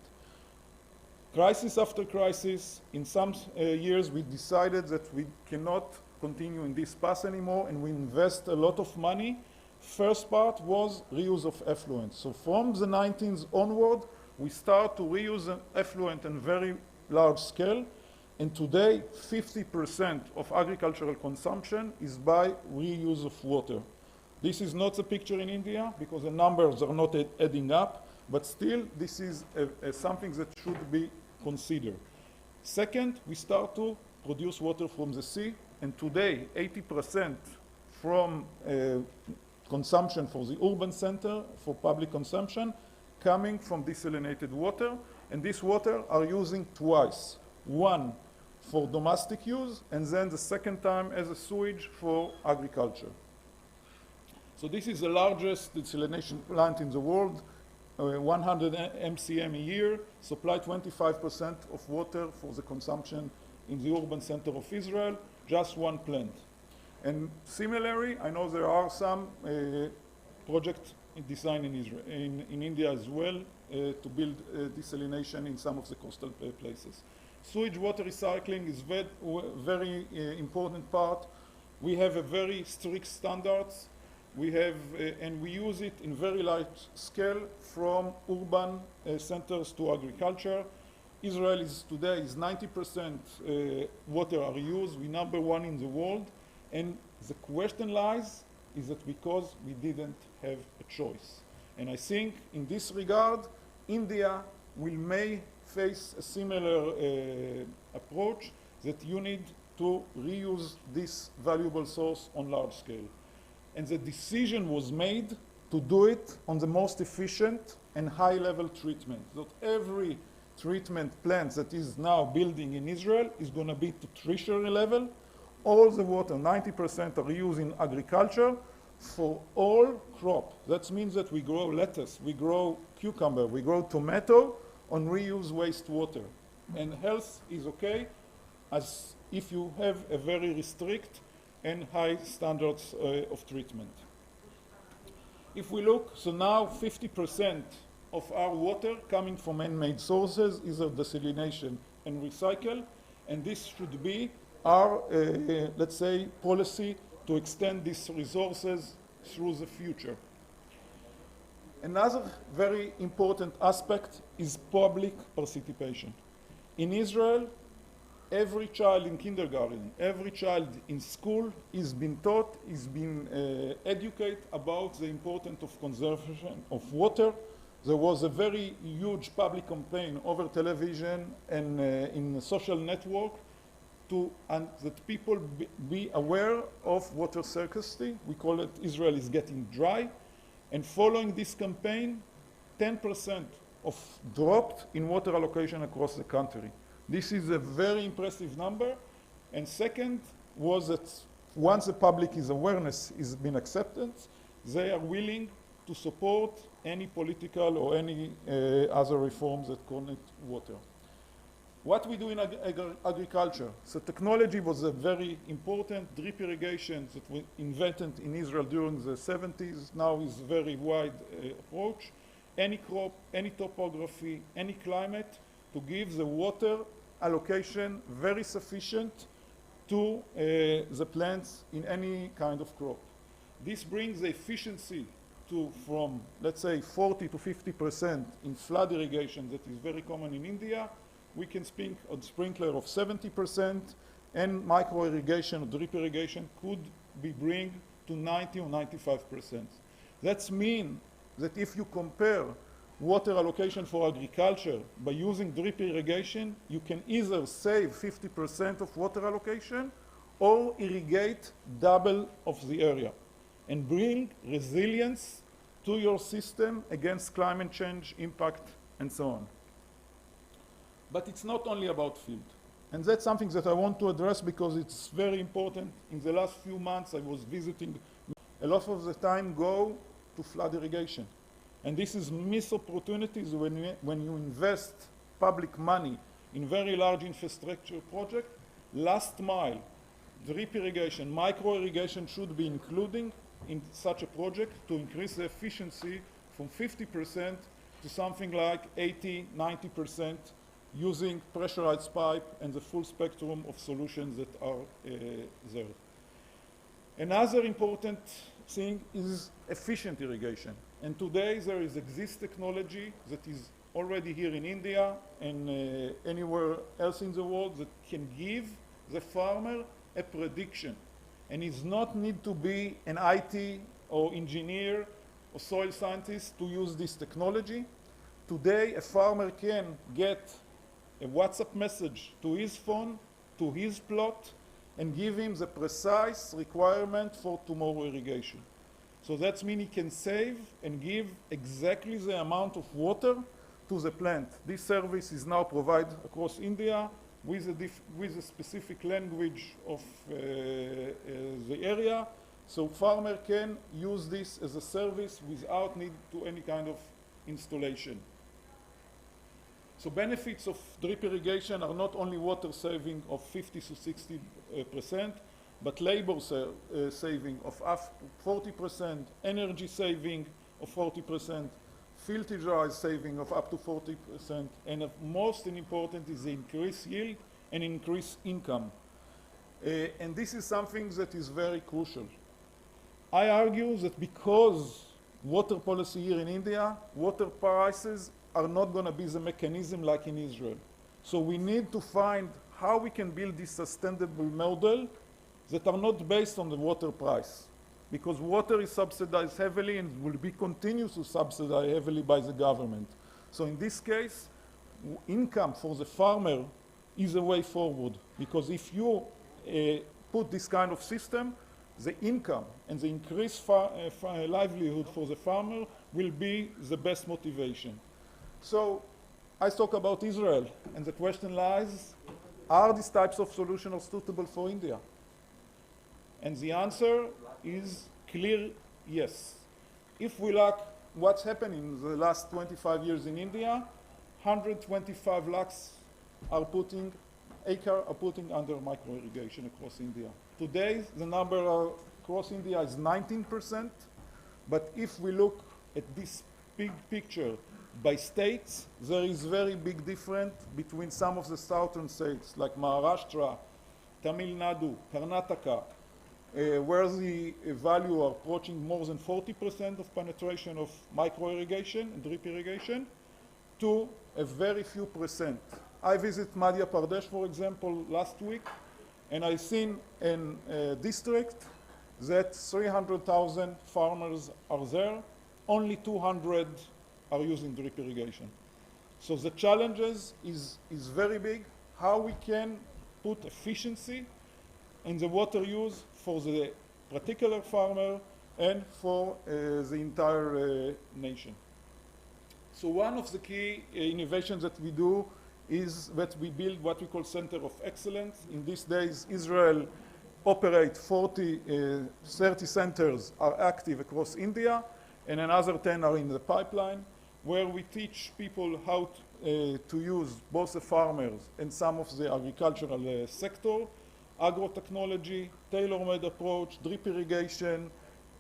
Crisis after crisis, in some years we decided that we cannot continue in this path anymore, and we invest a lot of money. First part was reuse of effluent. So from the 19th onward, we start to reuse effluent on very large scale, and today 50% of agricultural consumption is by reuse of water. This is not the picture in India because the numbers are not adding up, but still this is something that should be considered. Second, we start to produce water from the sea, and today 80% from consumption for the urban center, for public consumption, coming from desalinated water, and this water are using twice. One for domestic use, and then the second time as a sewage for agriculture. So this is the largest desalination plant in the world, 100 MCM a year, supply 25% of water for the consumption in the urban center of Israel, just one plant. And similarly, I know there are some projects designed in Israel, in India as well, to build desalination in some of the coastal places. Sewage water recycling is very important part. We have a very strict standards. We have, and we use it in very large scale from urban centers to agriculture. Israel is today 90% water are used. We're #1 in the world. And the question lies is that because we didn't have a choice. And I think in this regard, India may face a similar approach, that you need to reuse this valuable source on large scale. And the decision was made to do it on the most efficient and high-level treatment. That every treatment plant that is now building in Israel is going to be to tertiary level. All the water, 90% are used in agriculture for all crop. That means that we grow lettuce, we grow cucumber, we grow tomato on reuse wastewater. And health is okay as if you have a very restrict and high standards of treatment. If we look, so now 50% of our water coming from man-made sources, either desalination and recycle, and this should be our, let's say, policy to extend these resources through the future. Another very important aspect is public participation. In Israel, every child in kindergarten, every child in school is being taught, is being educated about the importance of conservation of water. There was a very huge public campaign over television and in the social network that people be aware of water scarcity. We call it Israel is getting dry. And following this campaign, 10% of dropped in water allocation across the country. This is a very impressive number. And second was that once the public awareness is been accepted, they are willing to support any political or any other reforms that connect water. What we do in agriculture. So technology was a very important. Drip irrigation that we invented in Israel during the 70s now is a very wide approach. Any crop, any topography, any climate to give the water allocation very sufficient to the plants in any kind of crop. This brings the efficiency from, let's say, 40 to 50% in flood irrigation that is very common in India. We can speak on sprinkler of 70%, and micro irrigation or drip irrigation could be bring to 90 or 95%. That means that if you compare water allocation for agriculture by using drip irrigation, you can either save 50% of water allocation or irrigate double of the area and bring resilience to your system against climate change impact and so on. But it's not only about field. And that's something that I want to address because it's very important. In the last few months, I was visiting. A lot of the time go to flood irrigation. And this is missed opportunities when you invest public money in very large infrastructure project. Last mile, drip irrigation, micro irrigation should be including in such a project to increase the efficiency from 50% to something like 80, 90%, using pressurized pipe and the full spectrum of solutions that are there. Another important thing is efficient irrigation. And today there exists technology that is already here in India and anywhere else in the world that can give the farmer a prediction. And is not need to be an IT or engineer or soil scientist to use this technology. Today a farmer can get a WhatsApp message to his phone, to his plot, and give him the precise requirement for tomorrow irrigation. So that means he can save and give exactly the amount of water to the plant. This service is now provided across India with a specific language of the area. So farmer can use this as a service without need to any kind of installation. So benefits of drip irrigation are not only water saving of 50 to 60%, but labor saving of up to 40%, energy saving of 40%, filterage saving of up to 40%, and most important is the increased yield and increased income. And this is something that is very crucial. I argue that because water policy here in India, water prices are not going to be the mechanism like in Israel. So we need to find how we can build this sustainable model that are not based on the water price. Because water is subsidized heavily and will be continued to subsidize heavily by the government. So in this case, income for the farmer is a way forward. Because if you put this kind of system, the income and the increased livelihood for the farmer will be the best motivation. So I talk about Israel, and the question lies, are these types of solutions suitable for India? And the answer is clear yes. If we look what's happened in the last 25 years in India, 125 lakhs are putting under micro irrigation across India. Today, the number across India is 19%, but if we look at this big picture By states, there is very big difference between some of the southern states like Maharashtra, Tamil Nadu, Karnataka, where the value are approaching more than 40% of penetration of micro-irrigation and drip irrigation, to a very few percent. I visited Madhya Pradesh, for example, last week, and I seen in a district that 300,000 farmers are there, only 200 are using drip irrigation. So the challenges is very big, how we can put efficiency in the water use for the particular farmer and for the entire nation. So one of the key innovations that we do is that we build what we call Center of Excellence. In these days, Israel operates 30 centers are active across India, and another 10 are in the pipeline, where we teach people how to use both the farmers and some of the agricultural sector, agrotechnology, tailor-made approach, drip irrigation,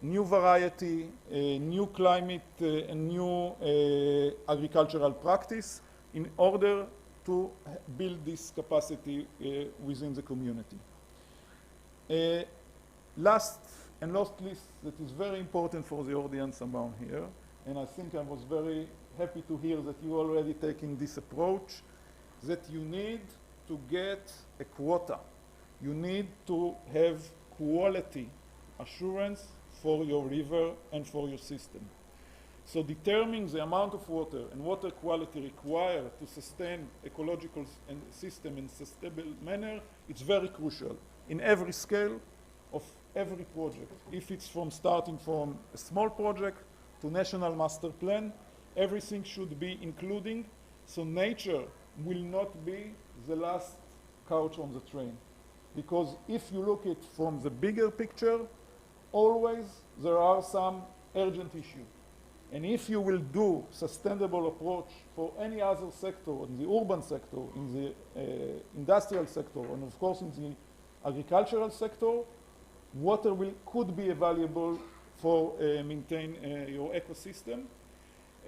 new variety, new climate, and new agricultural practice in order to build this capacity within the community. Last and not least, that is very important for the audience around here, and I think I was very happy to hear that you already taking this approach, that you need to get a quota. You need to have quality assurance for your river and for your system. So determining the amount of water and water quality required to sustain ecological system in a sustainable manner, it's very crucial in every scale of every project. If it's from starting from a small project to national master plan, everything should be including, so nature will not be the last couch on the train. Because if you look at from the bigger picture, always there are some urgent issues. And if you will do sustainable approach for any other sector, in the urban sector, in the industrial sector, and of course in the agricultural sector, water could be valuable for maintain your ecosystem.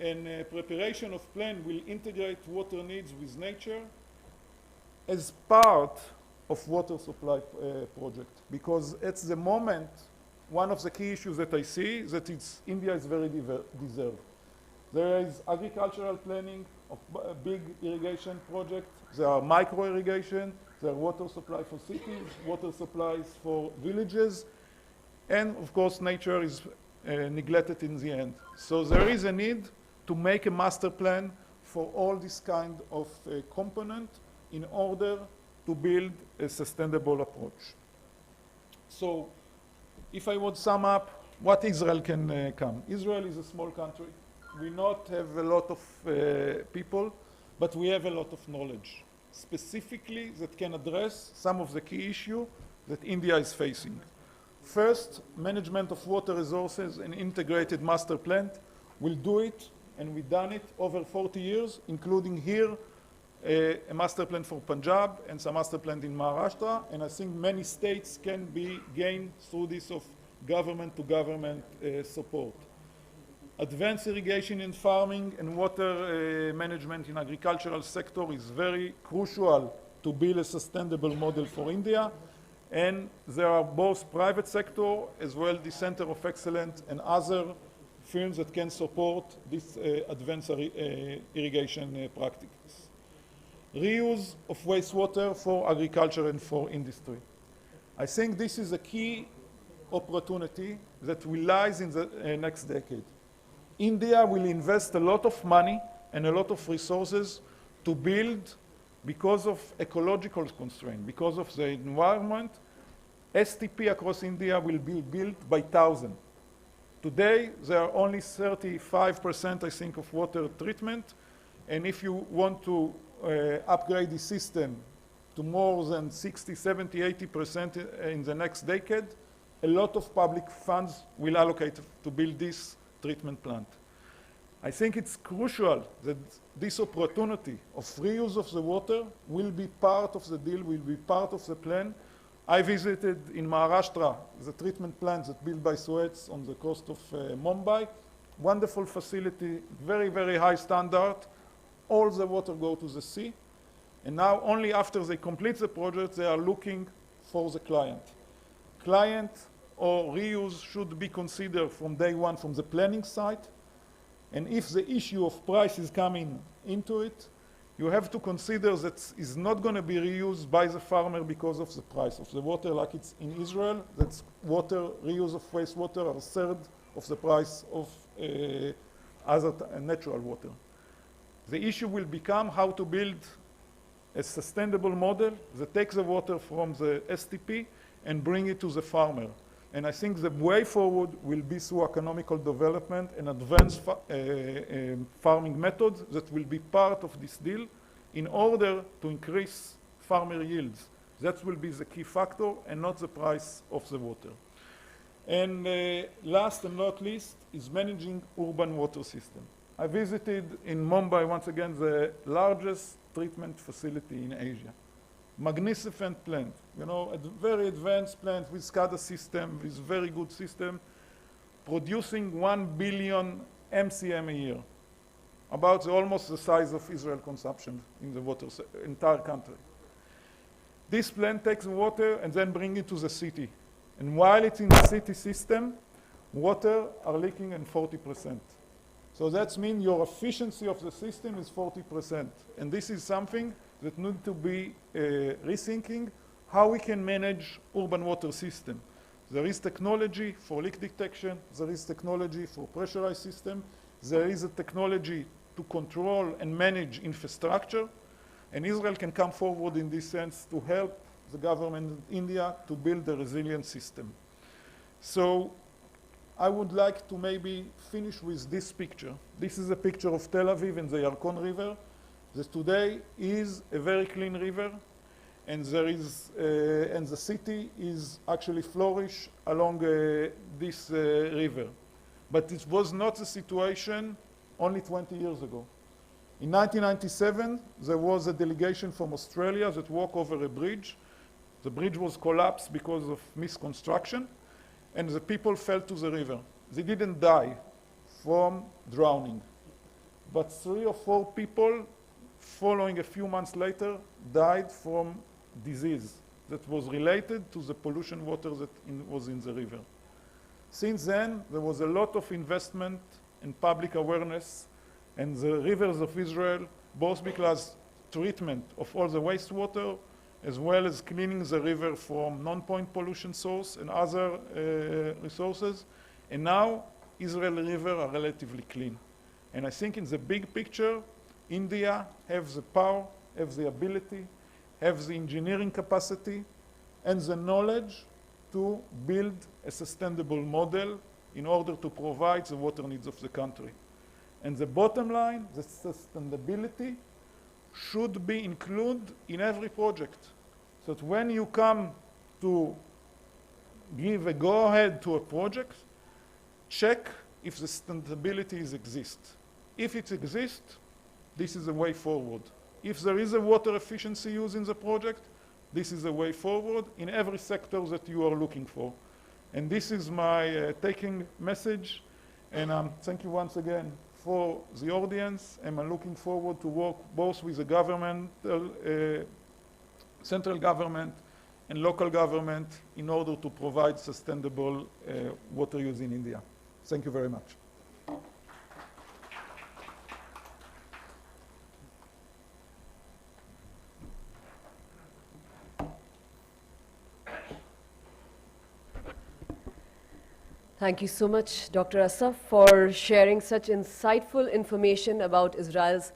And preparation of plan will integrate water needs with nature as part of water supply project. Because at the moment, one of the key issues that I see is that India is very deserved. There is agricultural planning of big irrigation projects. There are micro irrigation. There are water supply for cities, water supplies for villages. And of course, nature is neglected in the end. So there is a need to make a master plan for all this kind of component in order to build a sustainable approach. So if I would sum up what Israel can come. Israel is a small country. We not have a lot of people, but we have a lot of knowledge, specifically that can address some of the key issues that India is facing. First, management of water resources and integrated master plan. We'll do it, and we've done it over 40 years, including here a master plan for Punjab and some master plan in Maharashtra, and I think many states can be gained through this of government-to-government support. Advanced irrigation in farming and water management in agricultural sector is very crucial to build a sustainable model for India, and there are both private sector as well the Center of Excellence and other firms that can support this advanced irrigation practices. Reuse of wastewater for agriculture and for industry. I think this is a key opportunity that will lies in the next decade. India will invest a lot of money and a lot of resources to build, because of ecological constraint, because of the environment, STP across India will be built by thousands. Today, there are only 35%, I think, of water treatment, and if you want to upgrade the system to more than 60, 70, 80% in the next decade, a lot of public funds will allocate to build this treatment plant. I think it's crucial that this opportunity of reuse of the water will be part of the deal, will be part of the plan. I visited in Maharashtra the treatment plant that built by Suez on the coast of Mumbai. wonderful facility, very, very high standard. All the water go to the sea. And now only after they complete the project, they are looking for the client. Client or reuse should be considered from day one from the planning side. And if the issue of price is coming into it, you have to consider that it's not going to be reused by the farmer because of the price of the water, like it's in Israel. That's water, reuse of wastewater are a third of the price of other natural water. The issue will become how to build a sustainable model that takes the water from the STP and bring it to the farmer. And I think the way forward will be through economical development and advanced farming methods that will be part of this deal in order to increase farmer yields. That will be the key factor and not the price of the water. And last and not least is managing urban water system. I visited in Mumbai, once again, the largest treatment facility in Asia. Magnificent plant, you know, a very advanced plant with SCADA system, with very good system, producing 1 billion MCM a year, about almost the size of Israel consumption in the water, entire country. This plant takes water and then brings it to the city. And while it's in the city system, water are leaking in 40%. So that means your efficiency of the system is 40%. And this is something that need to be rethinking how we can manage urban water system. There is technology for leak detection. There is technology for pressurized system. There is a technology to control and manage infrastructure. And Israel can come forward in this sense to help the government of India to build a resilient system. So I would like to maybe finish with this picture. This is a picture of Tel Aviv and the Yarkon River. That today is a very clean river, and there is and the city is actually flourish along this river. But it was not the situation only 20 years ago. In 1997, there was a delegation from Australia that walked over a bridge. The bridge was collapsed because of misconstruction, and the people fell to the river. They didn't die from drowning, but 3 or 4 people following a few months later died from disease that was related to the pollution water that was in the river. Since then, there was a lot of investment in public awareness and the rivers of Israel, both because treatment of all the wastewater, as well as cleaning the river from non-point pollution source and other resources. And now, Israel rivers are relatively clean. And I think in the big picture, India has the power, has the ability, has the engineering capacity, and the knowledge to build a sustainable model in order to provide the water needs of the country. And the bottom line, the sustainability, should be included in every project. So that when you come to give a go-ahead to a project, check if the sustainability exists. If it exists, this is a way forward. If there is a water efficiency use in the project, this is a way forward in every sector that you are looking for. And this is my taking message. And thank you once again for the audience. And I'm looking forward to work both with the government, central government, and local government in order to provide sustainable water use in India. Thank you very much. Thank you so much, Dr. Asaf, for sharing such insightful information about Israel's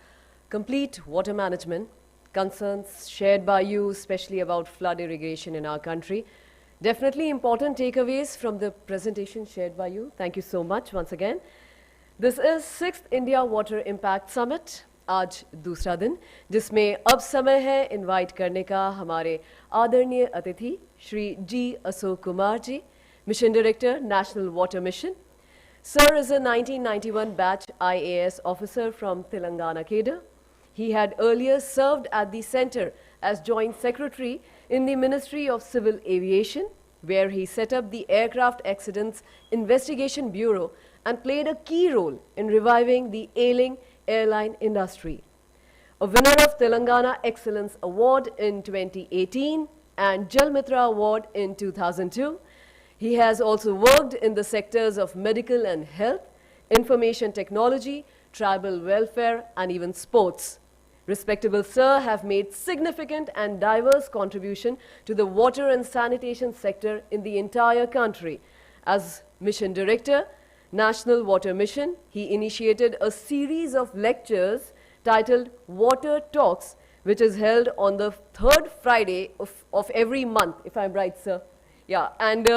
complete water management, concerns shared by you, especially about flood irrigation in our country. Definitely important takeaways from the presentation shared by you. Thank you so much once again. This is 6th India Water Impact Summit. आज दूसरा दिन जिसमें अब समय है invite करने का हमारे आदरणीय अतिथि श्री जी Ashok Kumar ji, Mission Director, National Water Mission. Sir is a 1991 batch IAS officer from Telangana cadre. He had earlier served at the center as Joint Secretary in the Ministry of Civil Aviation, where he set up the Aircraft Accidents Investigation Bureau and played a key role in reviving the ailing airline industry. A winner of Telangana Excellence Award in 2018 and Jal Mitra Award in 2002, he has also worked in the sectors of medical and health, information technology, tribal welfare, and even sports. Respectable sir have made significant and diverse contribution to the water and sanitation sector in the entire country. As Mission Director, National Water Mission, he initiated a series of lectures titled Water Talks, which is held on the third Friday of every month, if I'm right, sir. Yeah, and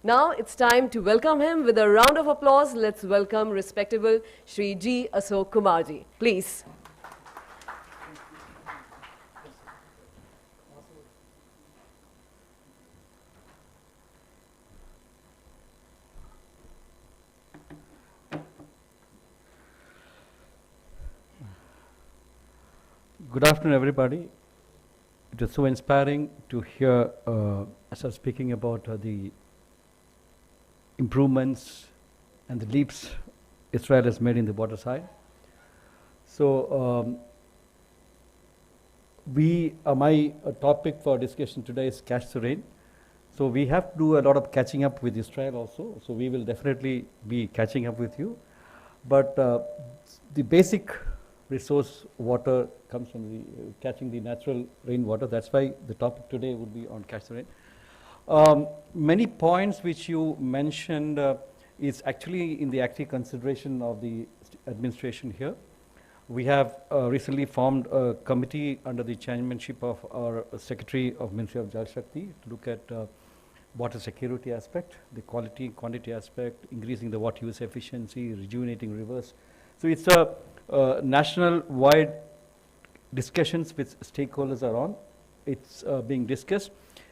now it's time to welcome him with a round of applause. Let's welcome respectable Shri G. Ashok Kumarji. Please. Good afternoon, everybody. It is so inspiring to hear us speaking about the improvements and the leaps Israel has made in the water side. So, my topic for discussion today is catch the rain. So we have to do a lot of catching up with Israel also. So we will definitely be catching up with you. But the basic resource water comes from the catching the natural rainwater. That's why the topic today would be on catch the rain. Many points which you mentioned is actually in the active consideration of the administration here. We have recently formed a committee under the chairmanship of our Secretary of Ministry of Jal Shakti to look at water security aspect, the quality, quantity aspect, increasing the water use efficiency, rejuvenating rivers. So it's a national-wide discussions with stakeholders are on. It's being discussed.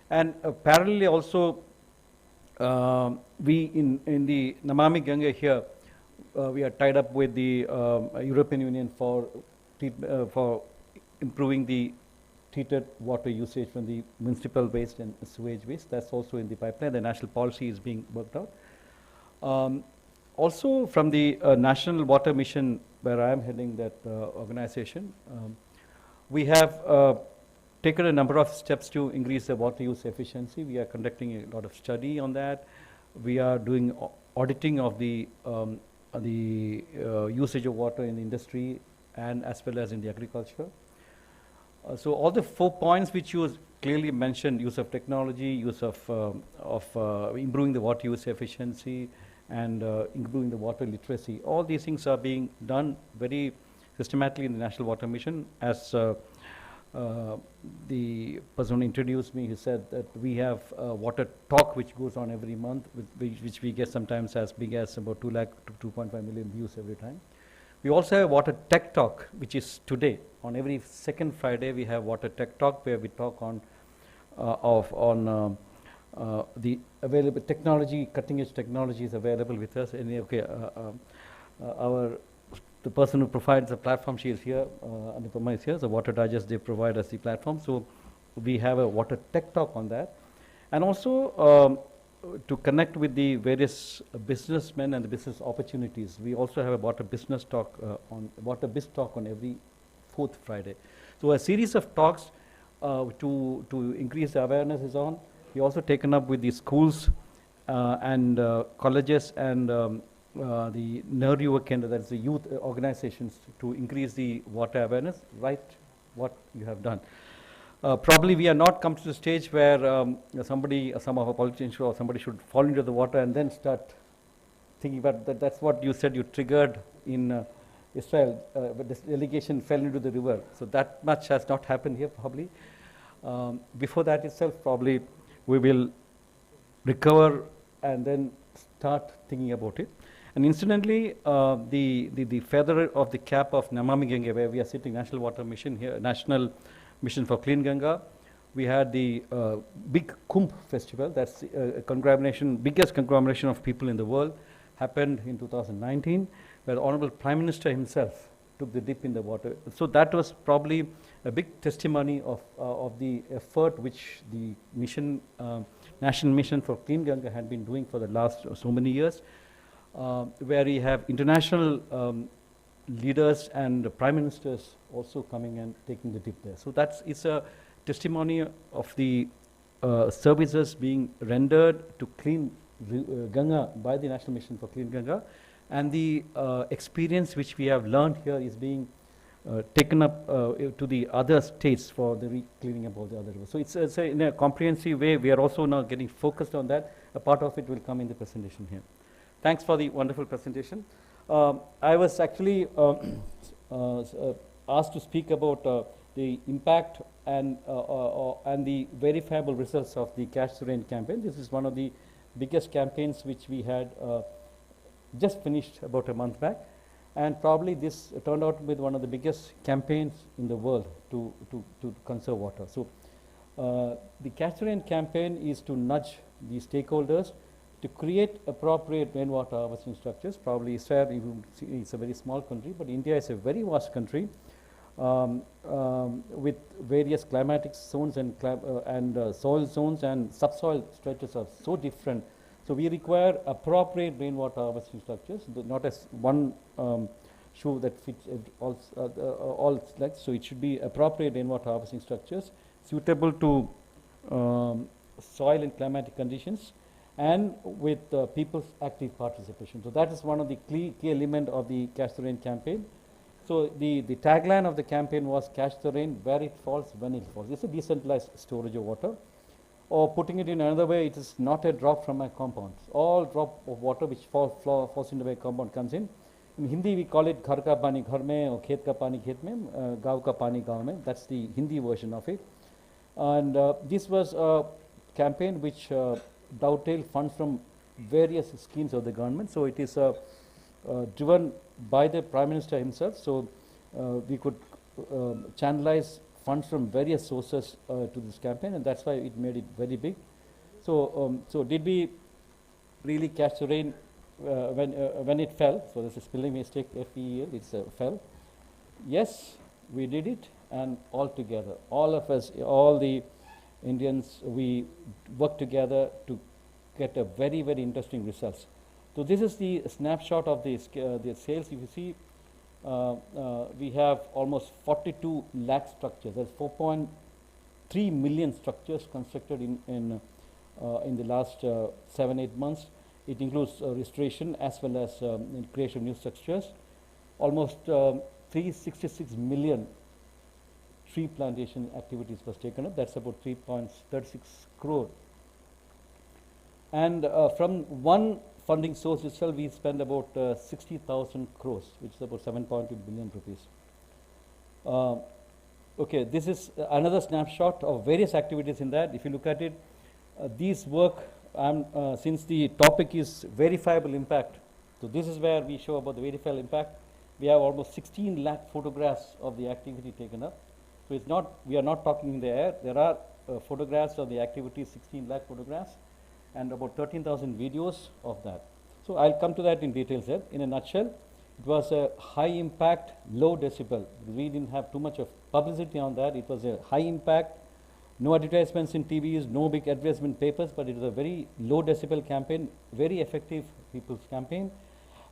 And parallelly also, we in the Namami Gange here, we are tied up with the European Union for improving the treated water usage from the municipal waste and sewage waste. That's also in the pipeline. The national policy is being worked out. Also from the National Water Mission, where I am heading that organization, we have taken a number of steps to increase the water use efficiency. We are conducting a lot of study on that. We are doing auditing of the usage of water in the industry and as well as in the agriculture. So all the 4 points which you clearly mentioned, use of technology, use of improving the water use efficiency, and improving the water literacy. All these things are being done very systematically in the National Water Mission. As the person who introduced me, he said that we have a water talk which goes on every month, which we get sometimes as big as about 2 lakh to 2.5 million views every time. We also have water tech talk, which is today. On every second Friday, we have water tech talk where we talk on the available technology, cutting edge technology is available with us. And okay, the person who provides the platform, she is here, Anupama is here, the Water Digest, they provide us the platform. So we have a water tech talk on that. And also to connect with the various businessmen and the business opportunities, we also have a water business talk water biz talk on every 4th Friday. So a series of talks to increase the awareness is on. We also taken up with the schools and colleges and the Nehru Yuva Kendra, that's the youth organizations, to increase the water awareness, right, what you have done. Probably we are not come to the stage where some of our politicians or somebody should fall into the water and then start thinking about that. That's what you said you triggered in Israel, but this delegation fell into the river. So that much has not happened here probably. Before that itself, probably we will recover and then start thinking about it. And incidentally, the feather of the cap of Namami Gange, where we are sitting, National Water Mission here, National Mission for Clean Ganga, we had the big Kumbh festival. That's a conglomeration, biggest conglomeration of people in the world, happened in 2019, where the Honorable Prime Minister himself took the dip in the water. So that was probably a big testimony of the effort which the mission, National Mission for Clean Ganga had been doing for the last so many years. where we have international leaders and prime ministers also coming and taking the dip there. So it's a testimony of the services being rendered to clean Ganga by the National Mission for Clean Ganga, and the experience which we have learned here is being taken up to the other states for the cleaning up of the other rivers. So it's in a comprehensive way. We are also now getting focused on that. A part of it will come in the presentation here. Thanks for the wonderful presentation. I was actually asked to speak about the impact and the verifiable results of the Catch the Rain campaign. This is one of the biggest campaigns which we had just finished about a month back, and probably this turned out to be one of the biggest campaigns in the world to conserve water. So the Catch the Rain campaign is to nudge the stakeholders to create appropriate rainwater harvesting structures. Probably Israel, you will see, it's a very small country, but India is a very vast country with various climatic zones and soil zones, and subsoil stretches are so different. So we require appropriate rainwater harvesting structures, not as one shoe that fits all legs. So it should be appropriate rainwater harvesting structures suitable to soil and climatic conditions, and with people's active participation. So that is one of the key element of the Catch the Rain campaign. So the tagline of the campaign was "Catch the rain where it falls, when it falls." It's a decentralized storage of water. Or putting it in another way, it is not a drop from my compound. All drop of water which falls into my compound comes in. In Hindi, we call it "Ghar ka pani ghar mein, or khet ka pani khet mein, gaon ka pani gaon mein." That's the Hindi version of it. And this was a campaign which dovetailed funds from various schemes of the government. So it is driven by the Prime Minister himself. So we could channelize funds from various sources to this campaign, and that's why it made it very big. So so did we really catch the rain when it fell? So there's a spelling mistake, F-E-L, it's fell. Yes, we did it, and all together, all of us, all the Indians, we worked together to get a very, very interesting results. So this is the snapshot of the sales. If you see, we have almost 42 lakh structures. There's 4.3 million structures constructed in the last 7-8 months. It includes restoration as well as creation of new structures. Almost 366 million tree plantation activities was taken up. That's about 3.36 crore. And from one funding source itself, we spend about 60,000 crores, which is about 7.2 billion rupees. Okay, this is another snapshot of various activities in that. If you look at it, these work, since the topic is verifiable impact, so this is where we show about the verifiable impact. We have almost 16 lakh photographs of the activity taken up. So it's not, we are not talking in the air. There are photographs of the activity, 16 lakh photographs, and about 13,000 videos of that. So I'll come to that in details here. In a nutshell, it was a high impact, low decibel. We didn't have too much of publicity on that. It was a high impact, no advertisements in TVs, no big advertisement papers, but it was a very low decibel campaign, very effective people's campaign.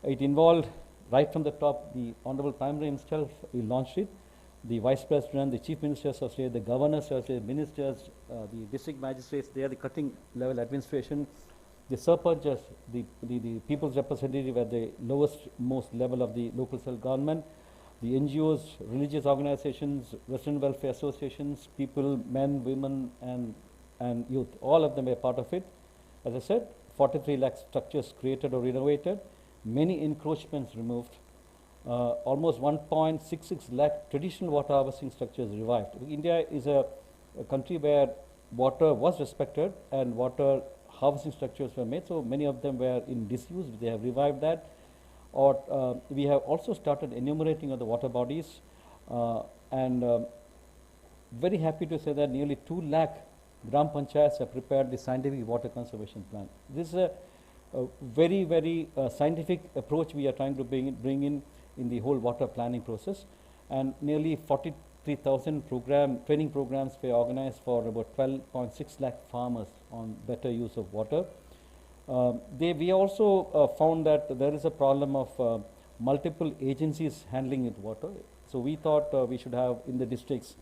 It involved right from the top, the Honorable Prime Minister himself, he launched it. The Vice President, the Chief Ministers of State, the Governors of State, Ministers, the District Magistrates, they are the cutting level administration. The Sarpanchas, the People's Representative at the lowest most level of the local self-government, the NGOs, religious organizations, resident welfare associations, people, men, women, and youth, all of them were part of it. As I said, 43 lakh structures created or renovated, many encroachments removed. Almost 1.66 lakh traditional water harvesting structures revived. India is a country where water was respected and water harvesting structures were made, so many of them were in disuse. They have revived that. Or we have also started enumerating of the water bodies, and very happy to say that nearly 2 lakh Gram Panchayats have prepared the scientific water conservation plan. This is a very, very scientific approach we are trying to bring in the whole water planning process, and nearly 43,000 training programs were organized for about 12.6 lakh farmers on better use of water. We also found that there is a problem of multiple agencies handling it water. So we thought we should have in the districts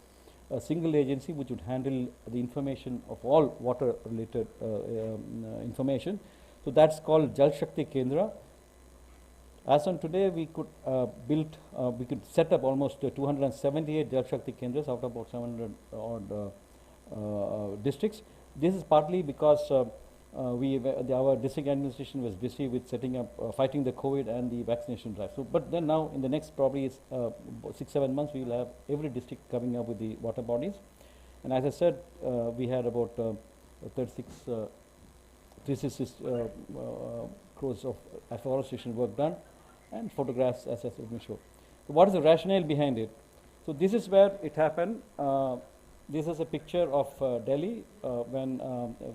a single agency which would handle the information of all water related information. So that's called Jal Shakti Kendra. As on today, we could we could set up almost 278 Jal Shakti Kendras out of about 700 odd districts. This is partly because our district administration was busy with setting up, fighting the COVID and the vaccination drive. So, but then now in the next probably 6-7 months, we will have every district coming up with the water bodies. And as I said, we had about 366 crores of afforestation work done, and photographs as I said show. So what is the rationale behind it? So this is where it happened. This is a picture of Delhi when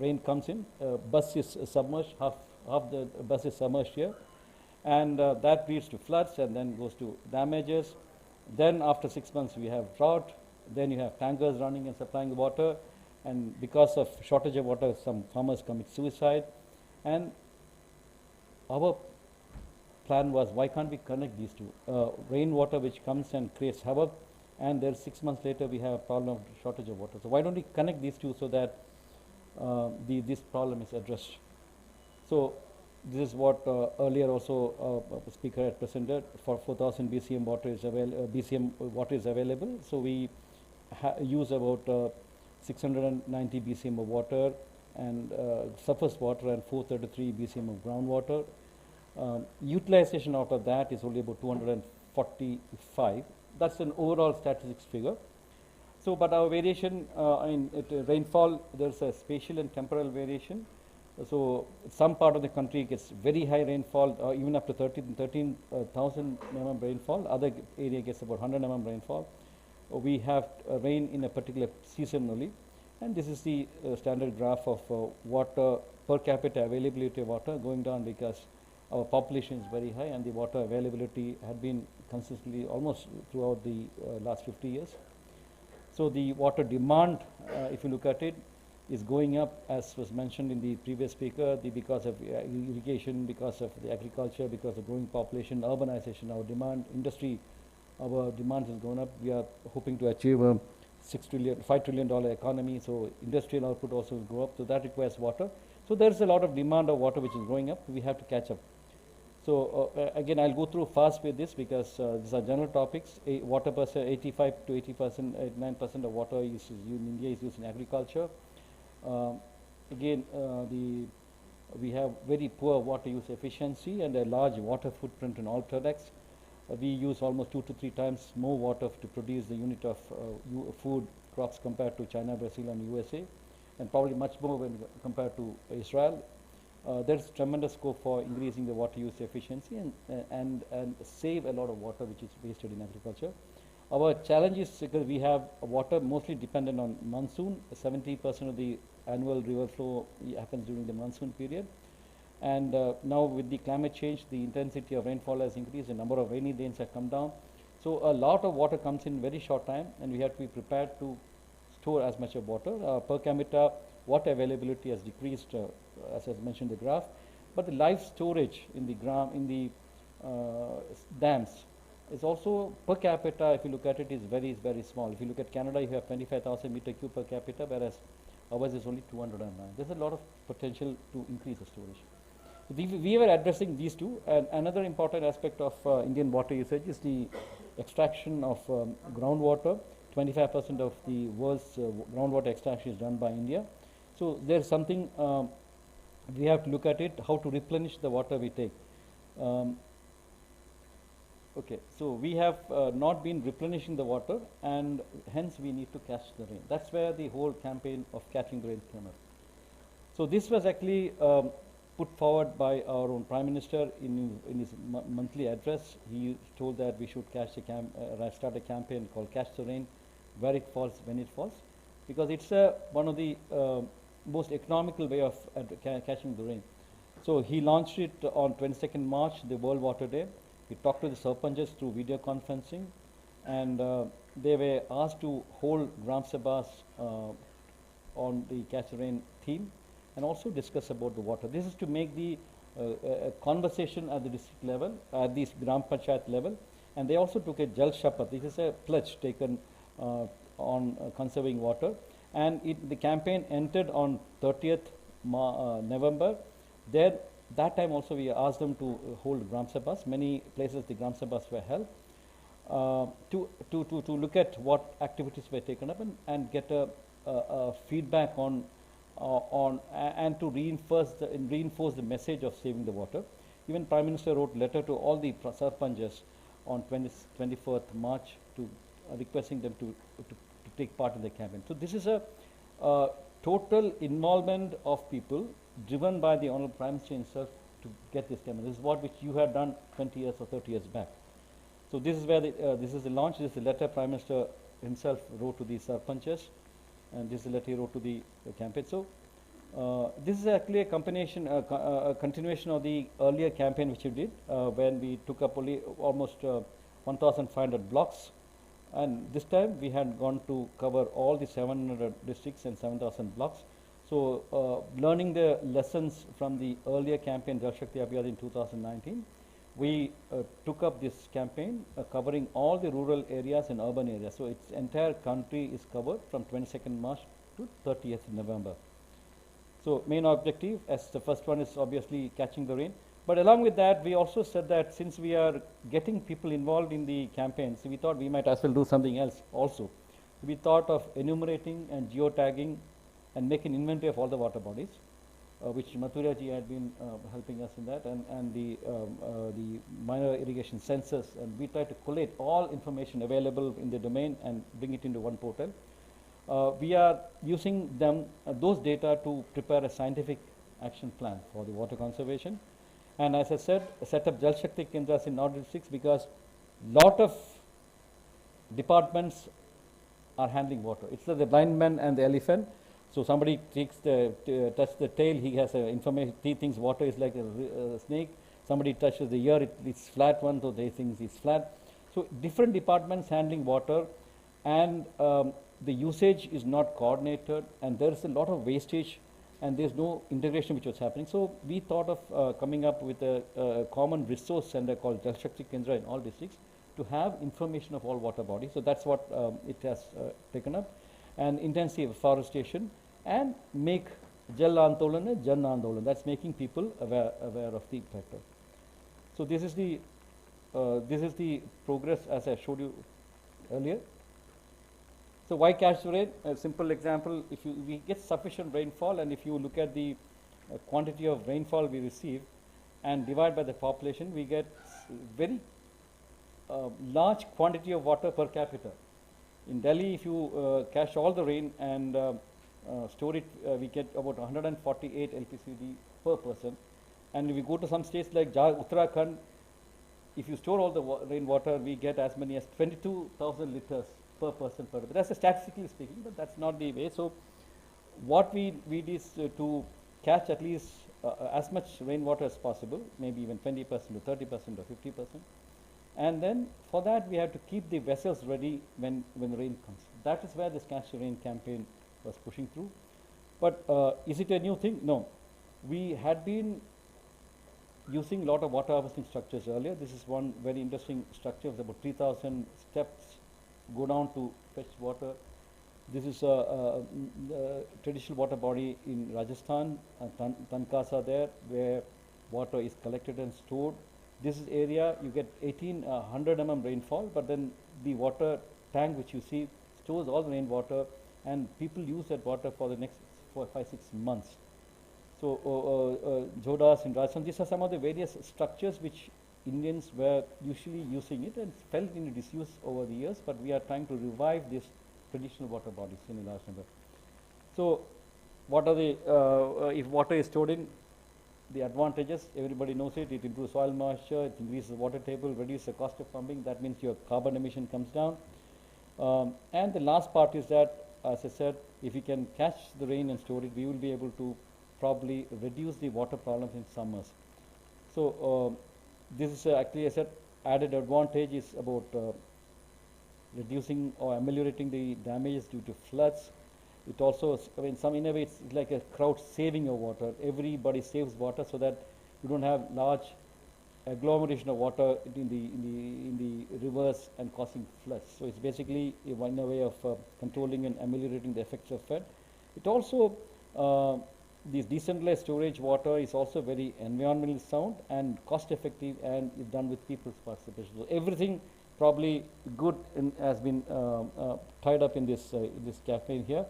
rain comes in. Bus is submerged, half the bus is submerged here, and that leads to floods and then goes to damages. Then after 6 months we have drought. Then you have tankers running and supplying water, and because of shortage of water, some farmers commit suicide. And our plan was, why can't we connect these two? Rainwater which comes and creates havoc, and then 6 months later we have a problem of shortage of water. So why don't we connect these two so that this problem is addressed? So this is what earlier also the speaker had presented. For 4,000 BCM water is available. So we use about 690 BCM of water and surface water and 433 BCM of groundwater. Utilization out of that is only about 245. That's an overall statistics figure. So, but our variation in rainfall, there's a spatial and temporal variation. So, some part of the country gets very high rainfall, even up to 13,000 mm rainfall. Other area gets about 100 mm rainfall. We have rain in a particular season only. And this is the standard graph of water per capita availability of water going down because our population is very high and the water availability had been consistently almost throughout the last 50 years. So the water demand, if you look at it, is going up, as was mentioned in the previous speaker, because of irrigation, because of the agriculture, because of growing population, urbanization, our demand, industry, our demand has gone up. We are hoping to achieve a $5 trillion economy, so industrial output also will go up, so that requires water. So there's a lot of demand of water which is growing up, we have to catch up. So again, I'll go through fast with this because these are general topics. Water percent, 85 to 80%, 89% of water in India is used in agriculture. Again, we have very poor water use efficiency and a large water footprint in all products. We use almost 2 to 3 times more water to produce the unit of food crops compared to China, Brazil, and USA, and probably much more when compared to Israel. There's tremendous scope for increasing the water use efficiency and save a lot of water which is wasted in agriculture. Our challenge is because we have water mostly dependent on monsoon. 70% of the annual river flow happens during the monsoon period. And now with the climate change, the intensity of rainfall has increased, the number of rainy days have come down. So a lot of water comes in very short time, and we have to be prepared to store as much of water. Per capita water availability has decreased, as I mentioned in the graph, but the life storage in the dams is also per capita, if you look at it, is very small. If you look at Canada, you have 25,000 meter cube per capita, whereas ours is only 209. There's a lot of potential to increase the storage. We were addressing these two, and another important aspect of Indian water usage is the extraction of groundwater. 25% of the world's groundwater extraction is done by India. So there's something we have to look at it, how to replenish the water we take. Okay, so we have not been replenishing the water, and hence we need to catch the rain. That's where the whole campaign of catching the rain came up. So this was actually put forward by our own Prime Minister in his monthly address. He told that we should start a campaign called Catch the Rain, where it falls, when it falls, because it's one of the most economical way of catching the rain. So he launched it on 22nd March, the World Water Day. He talked to the Sarpanchs through video conferencing, and they were asked to hold Gram Sabhas on the Catch the Rain theme. and also discuss about the water. This is to make the conversation at the district level, at the Gram Panchayat level, and they also took a Jal Shapath. This is a pledge taken on conserving water, and the campaign entered on 30th November. There, that time also we asked them to hold Gram Sabhas. Many places the Gram Sabhas were held to look at what activities were taken up and get a feedback on and to reinforce the message of saving the water. Even Prime Minister wrote letter to all the sarpanchs on 24th March to requesting them to take part in the campaign. So this is a total involvement of people driven by the Honorable Prime Minister himself to get this campaign. This is what which you had done 20 years or 30 years back. So this is where this is the launch. This is the letter Prime Minister himself wrote to the sarpanchs, and this is the letter he wrote to the campaign. So this is actually a combination, a continuation of the earlier campaign which we did when we took up only almost 1,500 blocks, and this time we had gone to cover all the 700 districts and 7,000 blocks. So learning the lessons from the earlier campaign Jal Shakti Abhiyan in 2019, we took up this campaign covering all the rural areas and urban areas. So its entire country is covered from 22nd March to 30th November. So main objective, as the first one is obviously catching the rain. But along with that, we also said that since we are getting people involved in the campaigns, we thought we might as well do something else also. We thought of enumerating and geotagging and make an inventory of all the water bodies, which Mathurya ji had been helping us in that, and the minor irrigation sensors, and we try to collate all information available in the domain and bring it into one portal. We are using those data to prepare a scientific action plan for the water conservation, and as I said, set up Jal Shakti Kendras in North districts because lot of departments are handling water. It's the blind man and the elephant. So somebody takes touch the tail, he has information, he thinks water is like a snake. Somebody touches the ear, it's flat one, so they think it's flat. So different departments handling water, and the usage is not coordinated, and there is a lot of wastage, and there's no integration which was happening. So we thought of coming up with a common resource center called Jal Shakti Kendra in all districts to have information of all water bodies. So that's what it has taken up, and intensive afforestation, and make Jal Andolan Jan Andolan. That's making people aware of the factor. So this is the progress as I showed you earlier. So why catch the rain? A simple example: if we get sufficient rainfall, and if you look at the quantity of rainfall we receive and divide by the population, we get very large quantity of water per capita. In Delhi, if you catch all the rain and store it, we get about 148 LPCD per person. And if we go to some states like Uttarakhand, if you store all the rainwater, we get as many as 22,000 liters per person per day. That's statistically speaking, but that's not the way. So what we did is to catch at least as much rainwater as possible, maybe even 20% or 30% or 50%. And then for that we have to keep the vessels ready when the rain comes. That is where this Catch the Rain campaign was pushing through. But is it a new thing? No. We had been using a lot of water harvesting structures earlier. This is one very interesting structure. It's about 3,000 steps go down to fetch water. This is a traditional water body in Rajasthan, Tankasa there, where water is collected and stored. This is area you get 100 mm rainfall, but then the water tank which you see stores all the rainwater, and people use that water for the next 4, 5, 6 months. So Jodas in Rajasthan, these are some of the various structures which Indians were usually using it and fell into disuse over the years, but we are trying to revive these traditional water bodies in a large number. So what are the, if water is stored in, the advantages, everybody knows it, it improves soil moisture, it increases the water table, reduces the cost of pumping, that means your carbon emission comes down. And the last part is that, as I said, if we can catch the rain and store it, we will be able to probably reduce the water problems in summers. So this is actually, I said, added advantage is about reducing or ameliorating the damages due to floods. It also, I mean, some in a way it's like a crowd saving of water. Everybody saves water so that you don't have large agglomeration of water in the rivers and causing floods. So it's basically one way of controlling and ameliorating the effects of flood. It also this decentralized storage water is also very environmentally sound and cost effective, and is done with people's participation. So everything probably good has been tied up in this campaign here.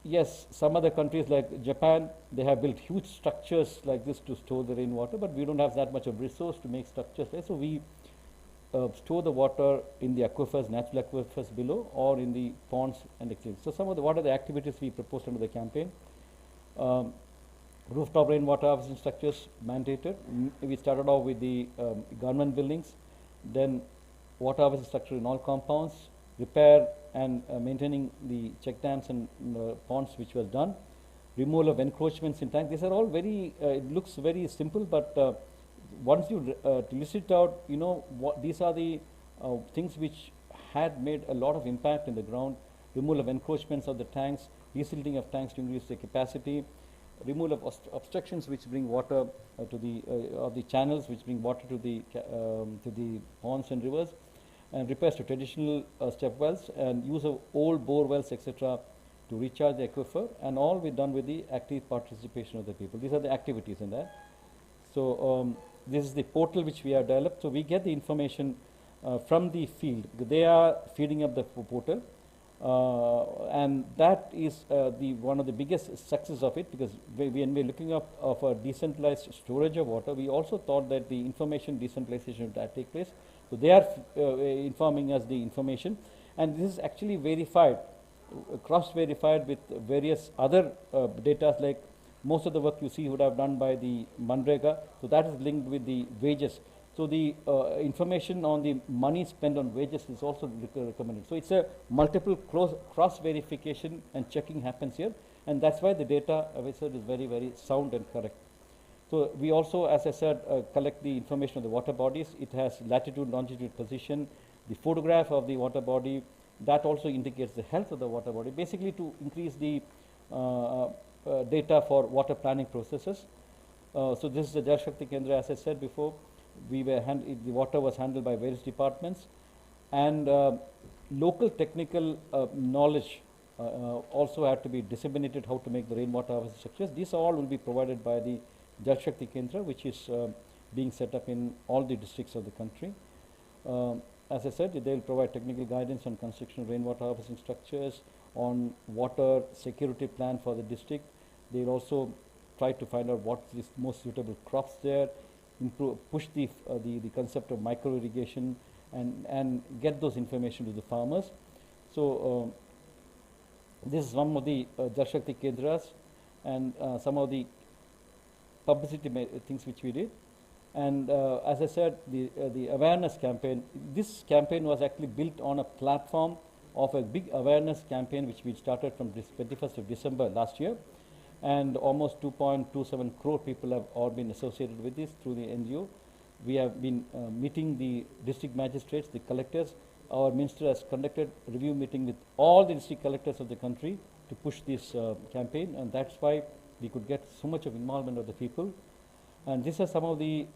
Yes, some other countries like Japan, they have built huge structures like this to store the rainwater, but we don't have that much of resource to make structures there. So we store the water in the aquifers, natural aquifers below, or in the ponds and exchange. So some of the, what are the activities we proposed under the campaign? Rooftop rainwater harvesting structures mandated. We started off with the government buildings, then water harvesting structure in all compounds, repair and maintaining the check dams and ponds, which was done. Removal of encroachments in tanks. These are all very, it looks very simple, but once you list it out, you know, these are the things which had made a lot of impact in the ground. Removal of encroachments of the tanks, desilting of tanks to increase the capacity, removal of obstructions which bring water to the of the channels which bring water to the ponds and rivers, and repairs to traditional step wells, and use of old bore wells, etc., to recharge the aquifer, and all be done with the active participation of the people. These are the activities in that. So this is the portal which we have developed. So we get the information from the field. They are feeding up the portal. And that is one of the biggest success of it, because when we're looking up of a decentralized storage of water, we also thought that the information decentralization would take place. So they are informing us the information, and this is actually verified, cross-verified with various other data, like most of the work you see would have done by the Manrega. So that is linked with the wages. So the information on the money spent on wages is also recommended. So it's a multiple cross verification and checking happens here, and that's why the data, as I said, is very, very sound and correct. So we also, as I said, collect the information of the water bodies. It has latitude, longitude, position, the photograph of the water body. That also indicates the health of the water body, basically to increase the data for water planning processes. So this is the Jal Shakti Kendra, as I said before. The water was handled by various departments, and local technical knowledge also had to be disseminated, how to make the rainwater harvesting structures. These all will be provided by the Jal Shakti Kendra, which is being set up in all the districts of the country. As I said, they will provide technical guidance on construction of rainwater harvesting structures, on water security plan for the district. They will also try to find out what is most suitable crops there, push the concept of micro irrigation, and get those information to the farmers. So this is one of the Jal Shakti Kendras, and some of the publicity things which we did. And as I said, the awareness campaign, this campaign was actually built on a platform of a big awareness campaign which we started from this 21st of December last year, and almost 2.27 crore people have all been associated with this through the NGO. We have been meeting the district magistrates, the collectors. Our minister has conducted a review meeting with all the district collectors of the country to push this campaign, and that's why we could get so much of involvement of the people. And these are some of the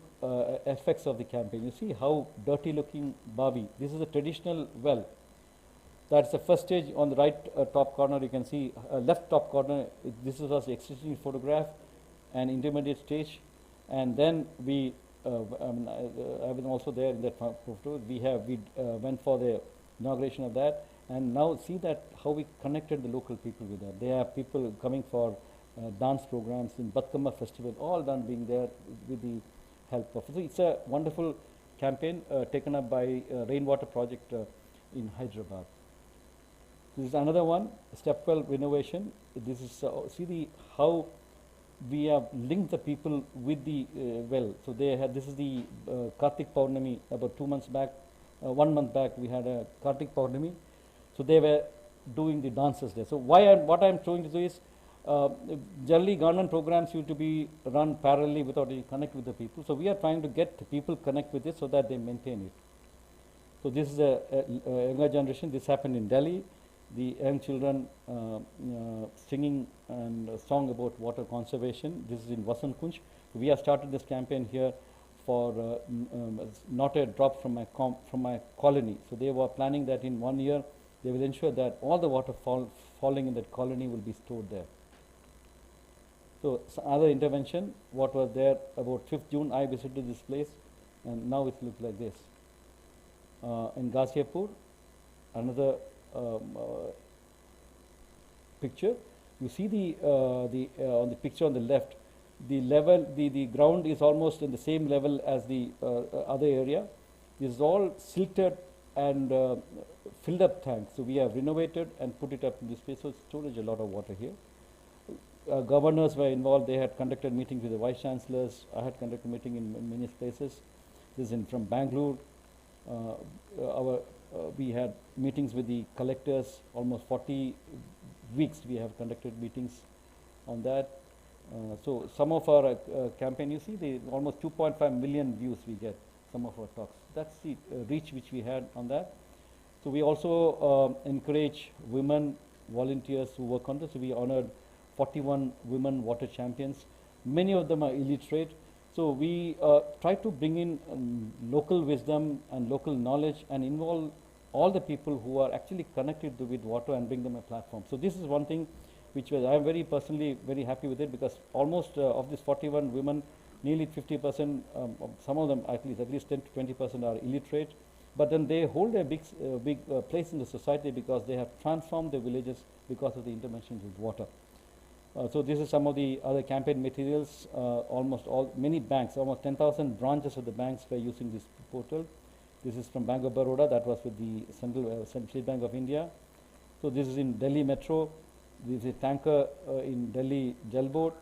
effects of the campaign. You see how dirty looking Bavi. This is a traditional well. That's the first stage. On the right top corner, you can see left top corner, this was the existing photograph, an intermediate stage. And then we, I was also there in that photo. We went for the inauguration of that. And now see that how we connected the local people with that. There are people coming for dance programs in Batkama festival, all done being there with the help of. So it's a wonderful campaign taken up by Rainwater Project in Hyderabad. This is another one, step well renovation. This is see how we have linked the people with the well. So they had, this is the Kartik Purnami about 2 months back, 1 month back we had a Kartik Purnami. So they were doing the dances there. So what I'm trying to do is, generally government programs used to be run parallelly without any connect with the people. So we are trying to get the people connect with it so that they maintain it. So this is a younger generation. This happened in Delhi. the young children singing and a song about water conservation. This is in Vasant Kunj. We have started this campaign here for not a drop from my colony. So they were planning that in 1 year they will ensure that all the water falling in that colony will be stored there. So other intervention, what was there about 5th June, I visited this place, and now it looks like this. In Ghaziapur, another picture. You see on the picture on the left, the level, the ground is almost in the same level as the other area. This is all silted and filled up tanks. So we have renovated and put it up in this place. So storage a lot of water here. Governors were involved. They had conducted meetings with the vice chancellors. I had conducted meeting in many places. This is from Bangalore. We had meetings with the collectors. Almost 40 weeks we have conducted meetings on that. So some of our campaign, you see, the almost 2.5 million views we get. Some of our talks. That's the reach which we had on that. So we also encourage women volunteers who work on this. So we honored 41 women water champions. Many of them are illiterate. So we try to bring in local wisdom and local knowledge and involve all the people who are actually connected with water and bring them a platform. So this is one thing which I am very personally very happy with it, because almost of these 41 women, nearly 50%, some of them at least 10 to 20% are illiterate. But then they hold a big place in the society because they have transformed their villages because of the interventions with water. So this is some of the other campaign materials. Many banks, almost 10,000 branches of the banks were using this portal. This is from Bank of Baroda, that was with the Central State Bank of India. So this is in Delhi Metro. This is a tanker in Delhi Jal Board.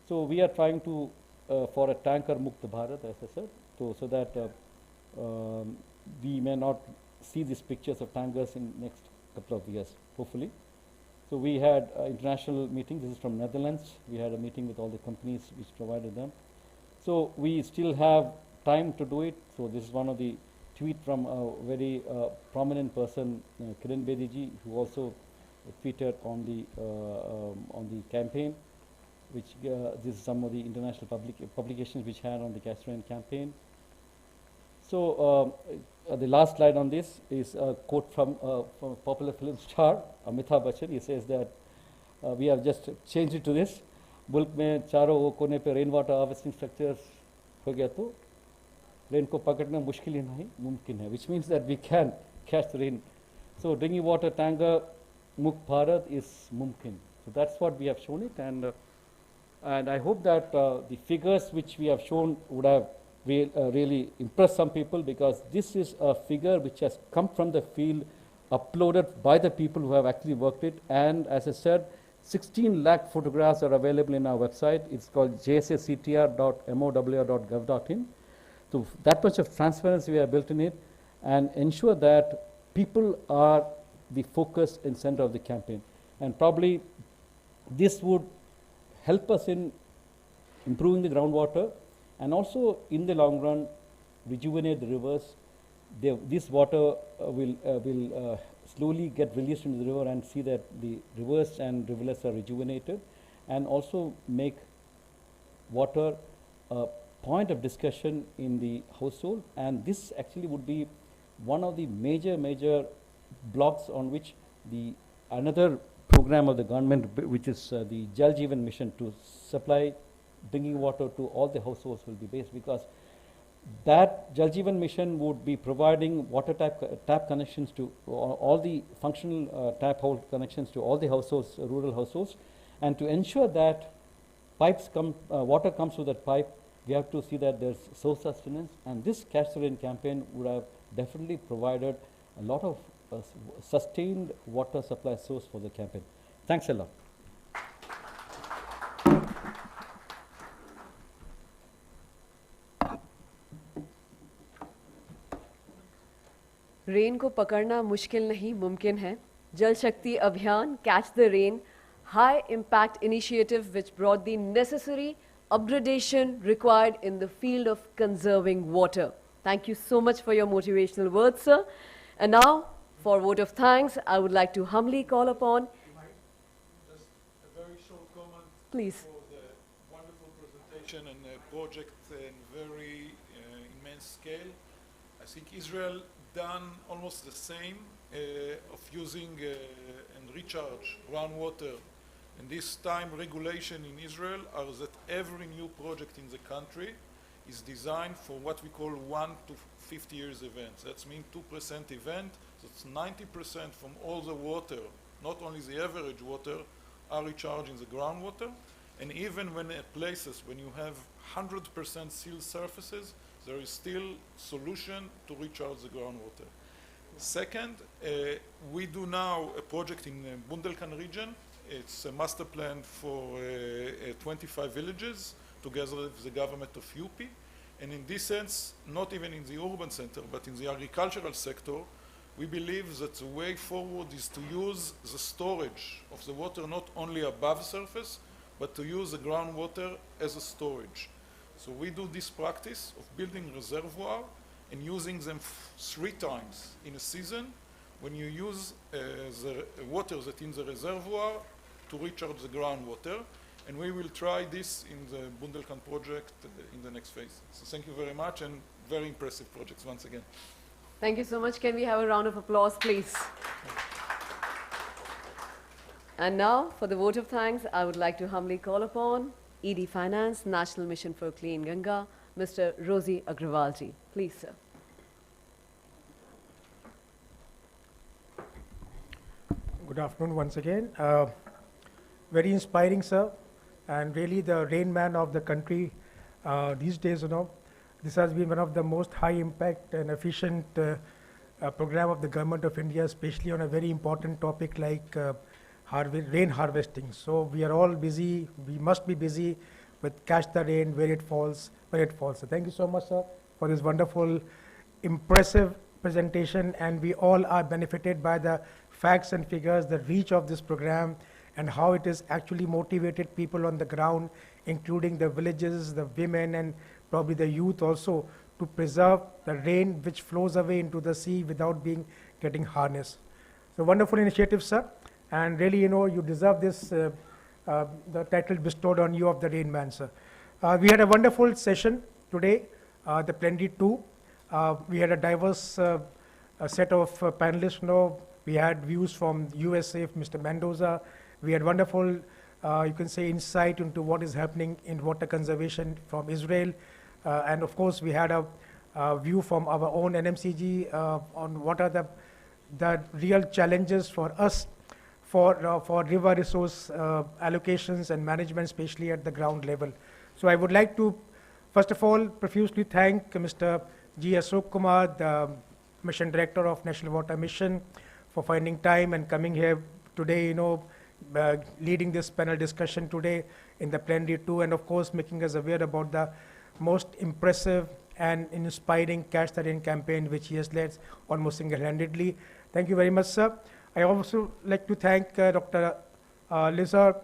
So we are trying to, for a tanker Mukt Bharat, as I said, so that we may not see these pictures of tankers in next couple of years, hopefully. So we had international meetings. This is from Netherlands. We had a meeting with all the companies which provided them. So we still have time to do it. So this is one of the tweet from a very prominent person, Kiran Bediji, who also tweeted on the campaign, which this is some of the international publications which had on the Castrian campaign. So the last slide on this is a quote from a popular film star, Amitabh Bachchan. He says that we have just changed it to this. मुल्क में चारों कोने पे rain water harvesting structures हो गया तो rain को पकड़ना मुश्किल ही नहीं मुमकिन है, which means that we can catch the rain. So drinking water tanker Mukt Bharat is mumkin. So that's what we have shown it, and I hope that the figures which we have shown would have really impressed some people, because this is a figure which has come from the field, uploaded by the people who have actually worked it, and as I said, 16 lakh photographs are available in our website. It's called jsactr.mow.gov.in. So that much of transparency we have built in it, and ensure that people are the focus and center of the campaign. And probably this would help us in improving the groundwater, and also in the long run rejuvenate the rivers. This water will slowly get released into the river, and see that the rivers and rivulets are rejuvenated, and also make water a point of discussion in the household. And this actually would be one of the major blocks on which another program of the government, which is the Jal Jeevan mission, to supply drinking water to all the households, will be based, because that Jal Jeevan mission would be providing water tap connections to all the functional tap hold connections to all the households, rural households, and to ensure that water comes through that pipe. We have to see that there's self-sustenance, and this Catch the Rain campaign would have definitely provided a lot of sustained water supply source for the campaign. Thanks a lot. Rain को पकड़ना मुश्किल नहीं मुमकिन है. जल शक्ति अभियान, Catch the Rain, high impact initiative which brought the necessary upgradation required in the field of conserving water. Thank you so much for your motivational words, sir. And now For vote of thanks, I would like to humbly call upon. Just a very short comment. Please. For the wonderful presentation and project in very immense scale. I think Israel done almost the same of using and recharge groundwater. And this time regulation in Israel are that every new project in the country is designed for what we call 1 to 50 years events. That means 2% event. That's 90% from all the water, not only the average water, are recharged in the groundwater. And even when at places when you have 100% sealed surfaces, there is still solution to recharge the groundwater. Second, we do now a project in Bundelkhand region. It's a master plan for 25 villages together with the government of UP. And in this sense, not even in the urban center, but in the agricultural sector, we believe that the way forward is to use the storage of the water not only above surface, but to use the groundwater as a storage. So we do this practice of building reservoir and using them 3 times in a season when you use the water that's in the reservoir to recharge the groundwater. And we will try this in the Bundelkhand project in the next phase. So thank you very much, and very impressive projects once again. Thank you so much. Can we have a round of applause, please? And now, for the vote of thanks, I would like to humbly call upon ED Finance, National Mission for Clean Ganga, Mr. Rosie Agrawalji. Please, sir. Good afternoon once again. Very inspiring, sir, and really the rain man of the country these days. This has been one of the most high impact and efficient program of the government of India, especially on a very important topic like rain harvesting. So we are all busy. We must be busy with catch the rain where it falls, So thank you so much, sir, for this wonderful, impressive presentation, and we all are benefited by the facts and figures, the reach of this program, and how it has actually motivated people on the ground, including the villages, the women, and probably the youth also, to preserve the rain which flows away into the sea without getting harnessed. So wonderful initiative, sir, and really, you deserve this, the title bestowed on you of the Rain Man, sir. We had a wonderful session today, the Plenty 2. We had a diverse set of panelists. We had views from USA, Mr. Mendoza. We had wonderful, you can say, insight into what is happening in water conservation from Israel. And of course, we had a view from our own NMCG on what are the real challenges for us for river resource allocations and management, especially at the ground level. So I would like to, first of all, profusely thank Mr. G. Ashok Kumar, the Mission Director of National Water Mission, for finding time and coming here today, leading this panel discussion today in the Plenty 2, and of course making us aware about the most impressive and inspiring Catch the Rain campaign which he has led almost single-handedly. Thank you very much, sir. I also like to thank Dr. Lizar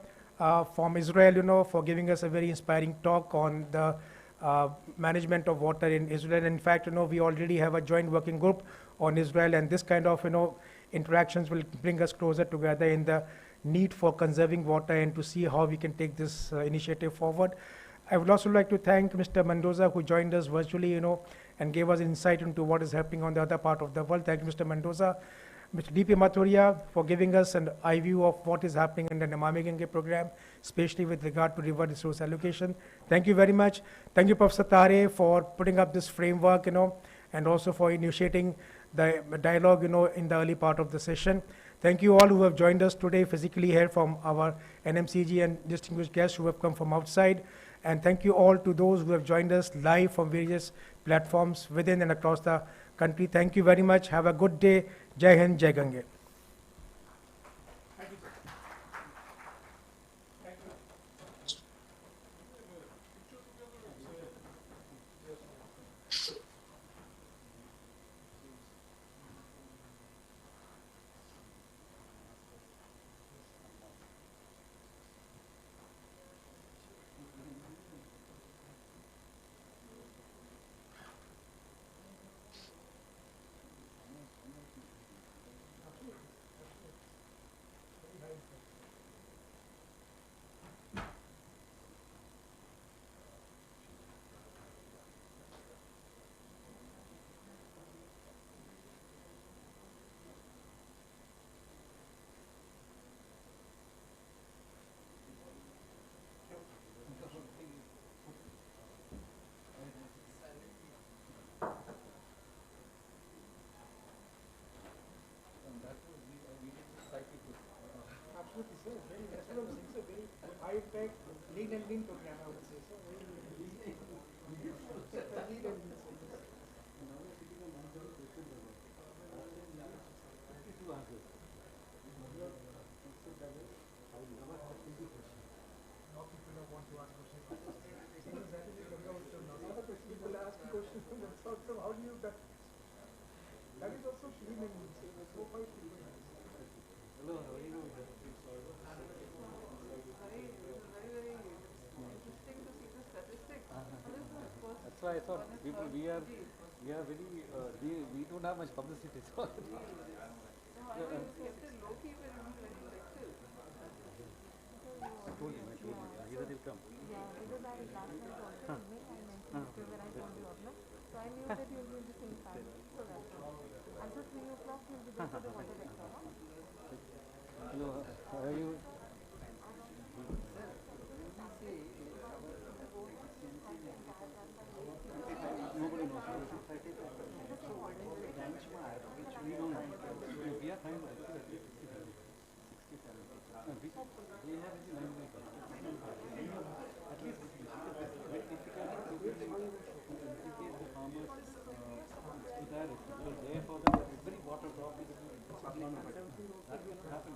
from Israel, for giving us a very inspiring talk on the management of water in Israel. In fact, we already have a joint working group on Israel, and this kind of, interactions will bring us closer together in the need for conserving water and to see how we can take this initiative forward. I would also like to thank Mr. Mendoza, who joined us virtually, and gave us insight into what is happening on the other part of the world. Thank you, Mr. Mendoza. Mr. D.P. Mathuria for giving us an eye view of what is happening in the Namami Gange program, especially with regard to river resource allocation. Thank you very much. Thank you, Professor Tare, for putting up this framework, and also for initiating the dialogue, in the early part of the session. Thank you all who have joined us today physically here from our NMCG and distinguished guests who have come from outside. And thank you all to those who have joined us live from various platforms within and across the country. Thank you very much. Have a good day. Jai Hind, Jai Gange. Absolutely, sir. Very, that's what I'm saying, sir. Very high impact, lean and mean program, I would say, sir. Lean and mean, sir. Now people don't want to ask questions. People ask questions from the thought from how do you that? That is also clean and mean, sir. That's so quite people. Hello, how are you? That's why I thought we are very we don't have much publicity. So I told him, either they'll come. Yeah, because I last night also email I mentioned to when I told you of so I knew that you'll be in the same family, so that's all. Until 3 o'clock you'll be there for the water lecture, no? Hello, how are you? Nobody knows. Which we don't know. We are trying to actually at least 60, 70. We have at least if you can indicate the farmers to that, because therefore every water drop is that will happen.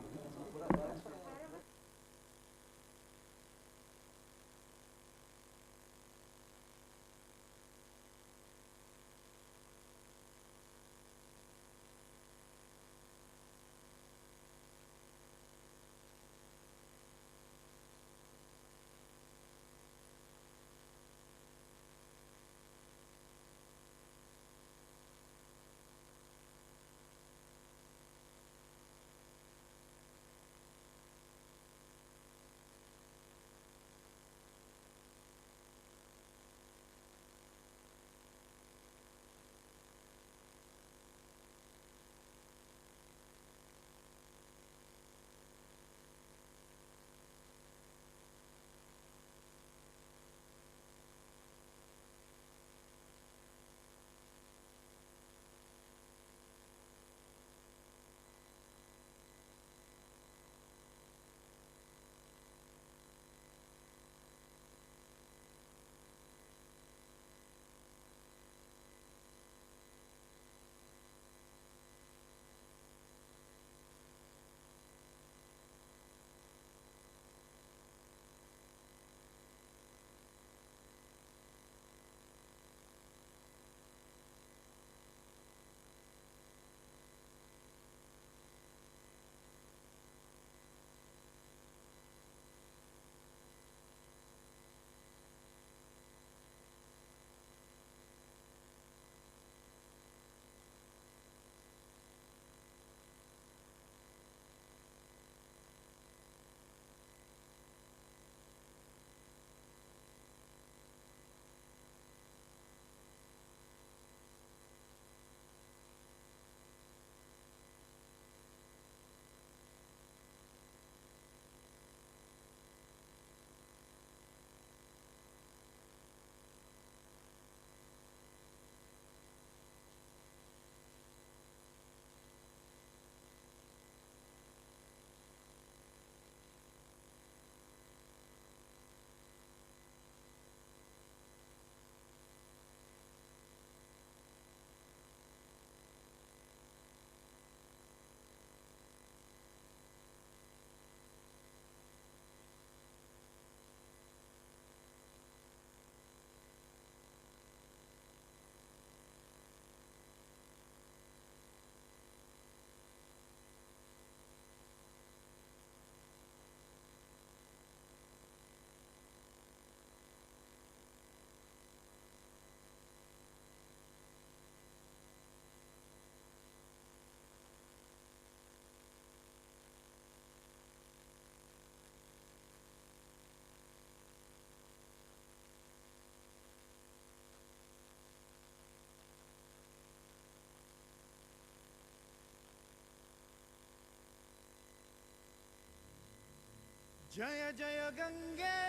जय जय गंगे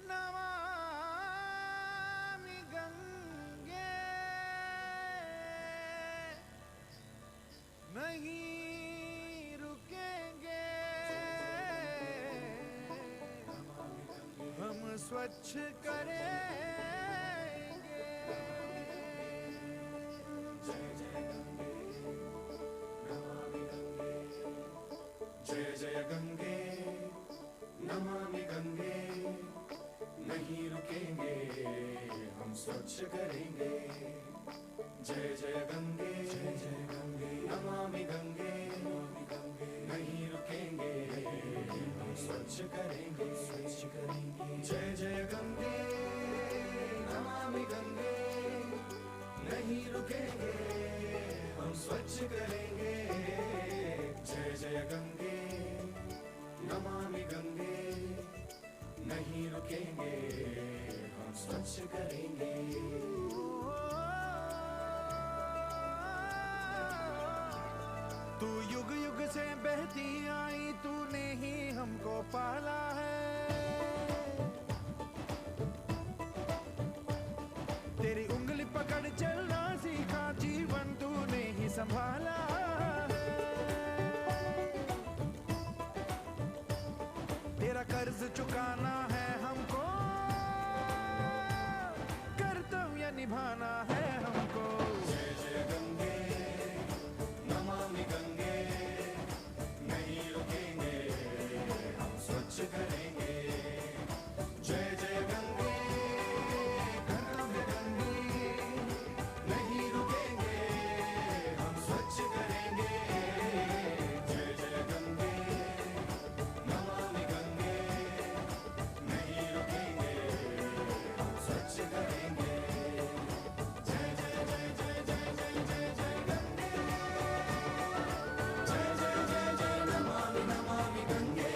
नमामि गंगे स्वच्छ करेंगे। जय जय गंगे नमामि गंगे, जय जय गंगे नमामि गंगे, नहीं रुकेंगे हम स्वच्छ करेंगे। जय जय गंगे नमामि गंगे, नहीं रुकेंगे हम स्वच्छ करेंगे। जय जय गंगे नमामि गंगे, नहीं रुकेंगे हम स्वच्छ करेंगे। जय जय गंगे नमामि गंगे, नहीं रुकेंगे हम स्वच्छ करेंगे। तू युग युग से बहती आई, तूने ही हमको पाला है। तेरी उंगली पकड़ चलना सीखा, जीवन तूने ही संभाला है। तेरा कर्ज चुकाना है हमको, कर्तव्य निभाना है हमको। जय जय गंगे नमामि गंगे, नहीं रुकेंगे हम स्वच्छ करेंगे। जय जय गंगे कर्तव्य गंगे, नहीं रुकेंगे हम स्वच्छ करेंगे। जय जय गंगे नमामि गंगे, नहीं रुकेंगे हम स्वच्छ करेंगे। जय जय जय जय जय जय जय जय गंगे, जय जय जय जय नमामि नमामि गंगे,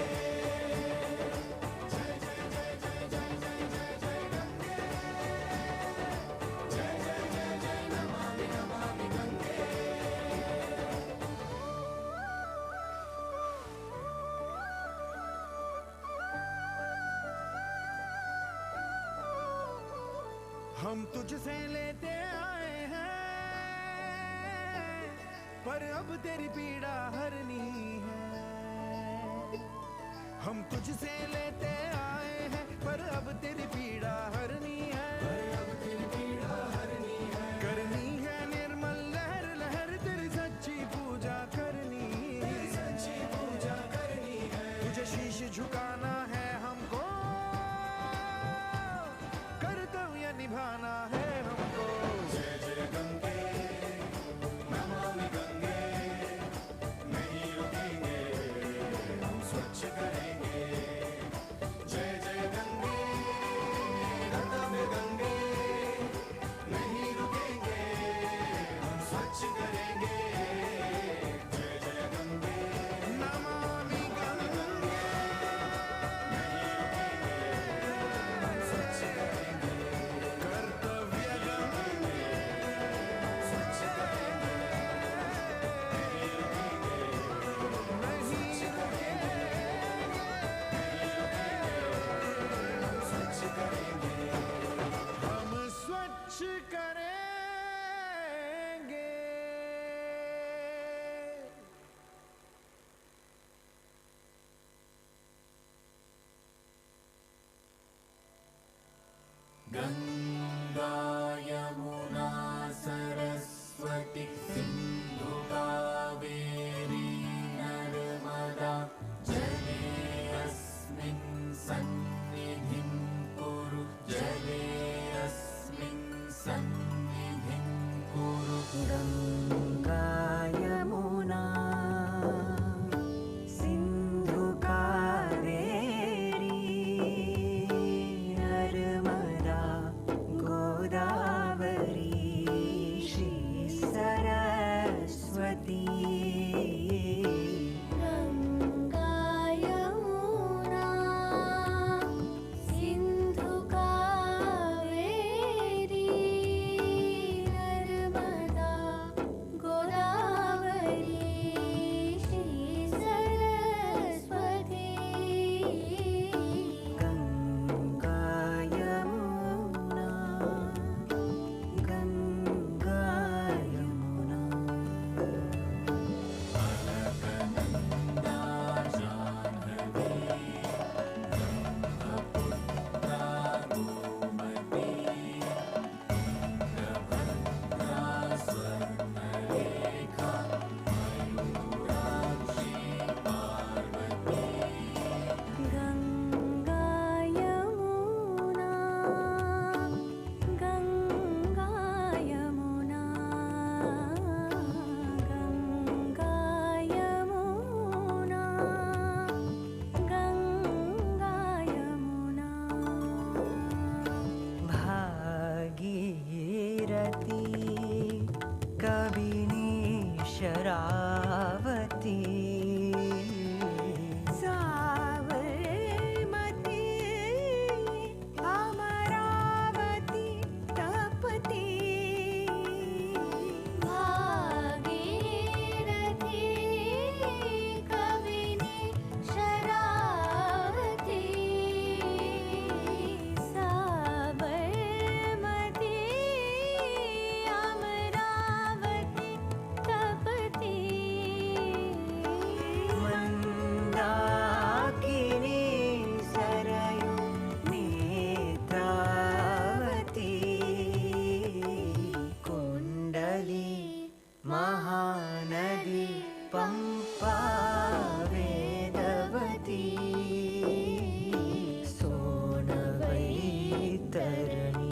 जय जय जय जय जय जय जय जय गंगे, जय जय जय जय नमामि नमामि गंगे। हम तुझसे लेते आए हैं, पर अब तेरी पीड़ा हरनी है। हम तुझसे लेते आए हैं, पर अब तेरी पीड़ा हरनी है। करनी है निर्मल लहर लहर, तेरी सच्ची पूजा करनी है। तुझे शीश झुकाना है हमको, कर्तव्य निभाना है हमको। जय जय गंगे नमामि गंगे, नहीं रुकेंगे हम स्वच्छ करेंगे। जय जय गंगे कर्तव्य गंगे, नहीं रुकेंगे हम स्वच्छ करेंगे। जय जय गंगे नमामि गंगे, नहीं रुकेंगे हम स्वच्छ करेंगे। कर्तव्य गंगे स्वच्छ करेंगे, नहीं रुकेंगे नहीं रुकेंगे, हम स्वच्छ करेंगे। हम स्वच्छ करेंगे। गंगा यमुना सरस्वती सिंधु कावेरी नर्मदा, जले अस्मिन् सन्निधिं कुरु, जले अस्मिन् सन्निधिं कुरु। गंगा यमुना सिंधु कावेरी नर्मदा गोदावरी श्री सरस्वती। शरावती साबरमती अमरावती तपती भागीरथी कविनी शरावती साबरमती अमरावती तपती मंदाकिनी सरयू नेत्रावती कुंडली महानदी पंपा वेदवती सोनवैतरणी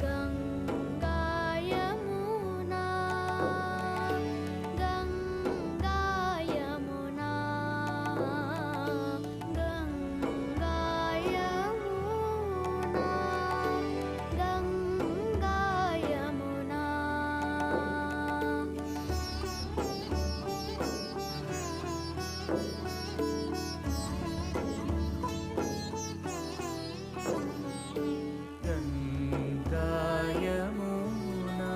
गंगा यमुना गंगा यमुना गंगा यमुना गंगा यमुना गंगा यमुना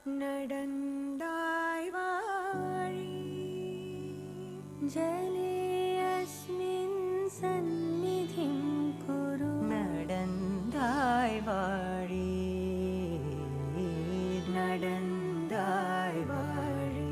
नडन्दाय वाणी जले अस्मिन् सन्निधिं कुरु नडन्दाय वाणी नडन्दाय वाणी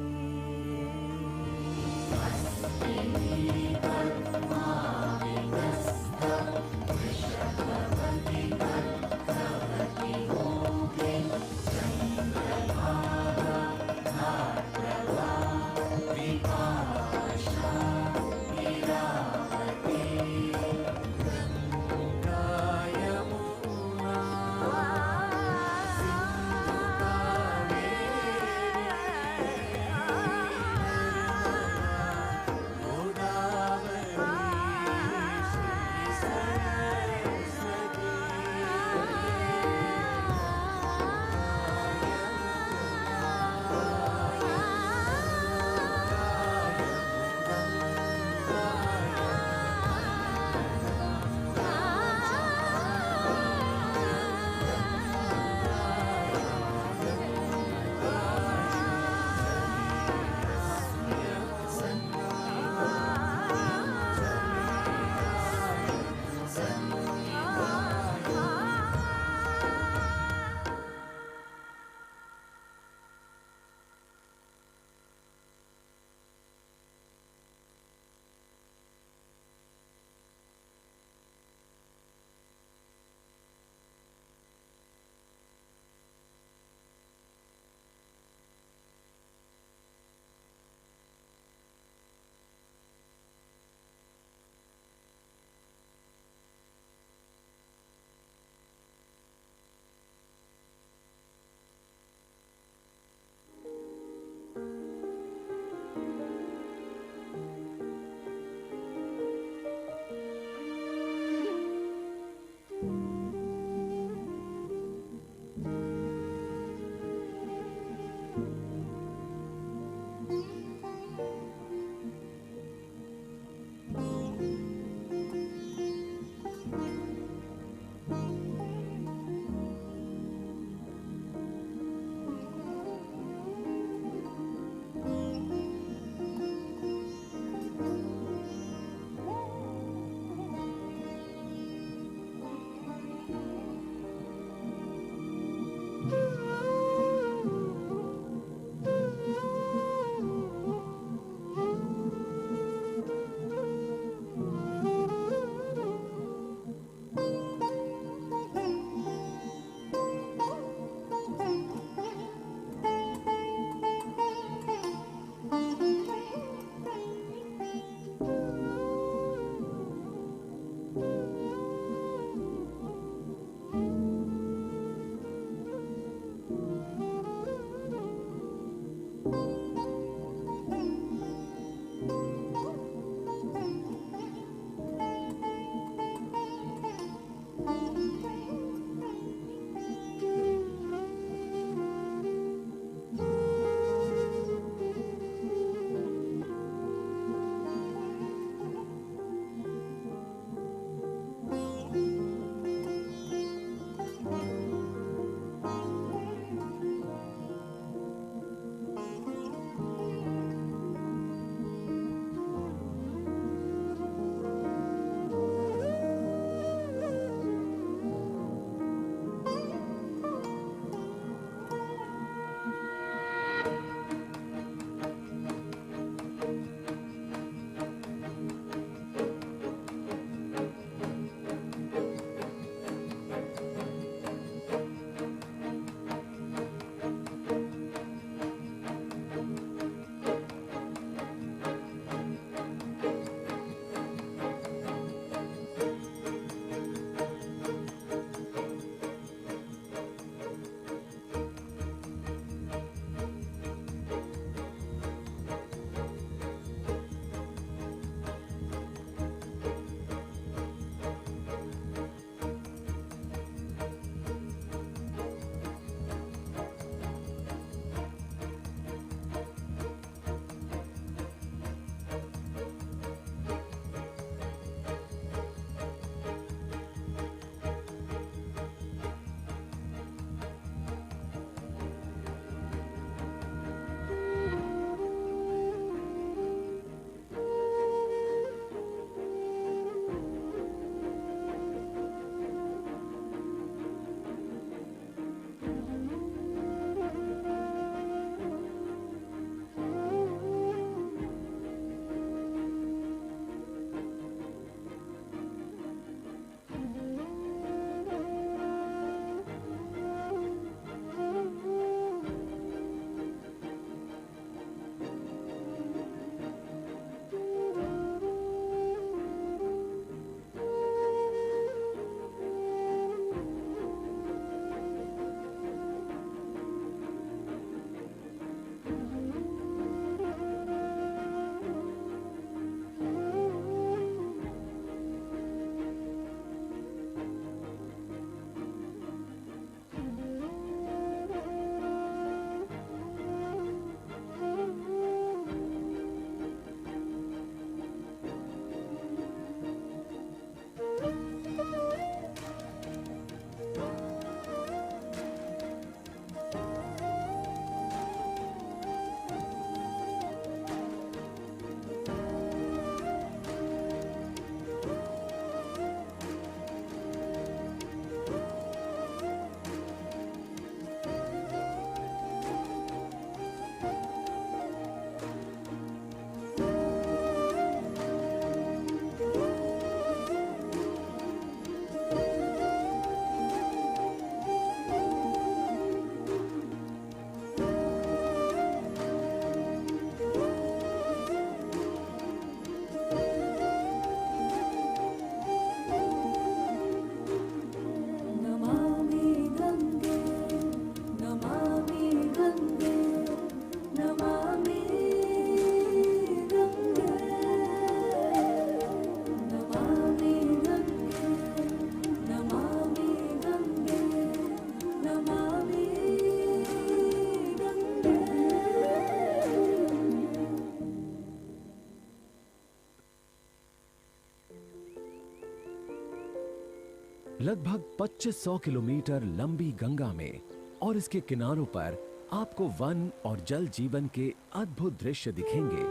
लगभग 2500 किलोमीटर लंबी गंगा में और इसके किनारों पर आपको वन और जल जीवन के अद्भुत दृश्य दिखेंगे।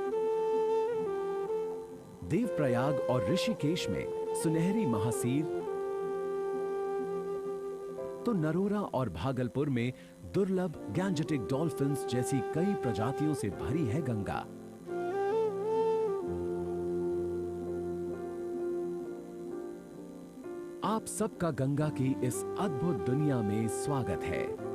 देवप्रयाग और ऋषिकेश में सुनहरी महासीर, तो नरोरा और भागलपुर में दुर्लभ गैंजेटिक डॉल्फिन्स जैसी कई प्रजातियों से भरी है गंगा। आप सबका गंगा की इस अद्भुत दुनिया में स्वागत है।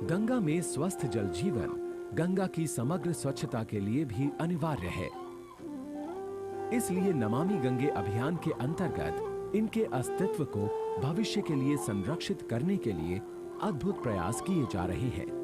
गंगा में स्वस्थ जल जीवन गंगा की समग्र स्वच्छता के लिए भी अनिवार्य है। इसलिए नमामि गंगे अभियान के अंतर्गत इनके अस्तित्व को भविष्य के लिए संरक्षित करने के लिए अद्भुत प्रयास किए जा रहे हैं।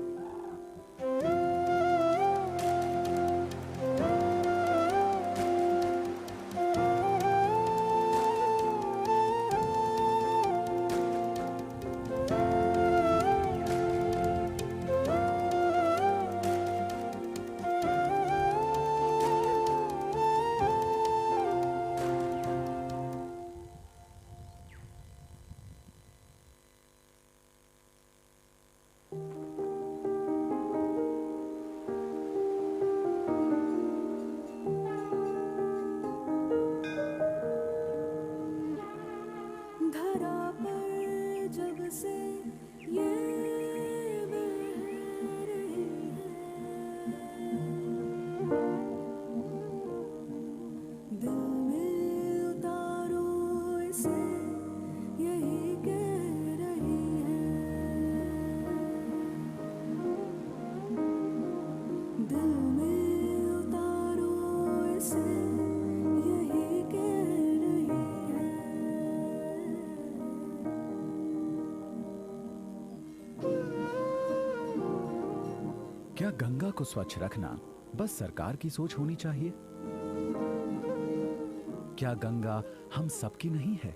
क्या गंगा को स्वच्छ रखना बस सरकार की सोच होनी चाहिए? क्या गंगा हम सबकी नहीं है?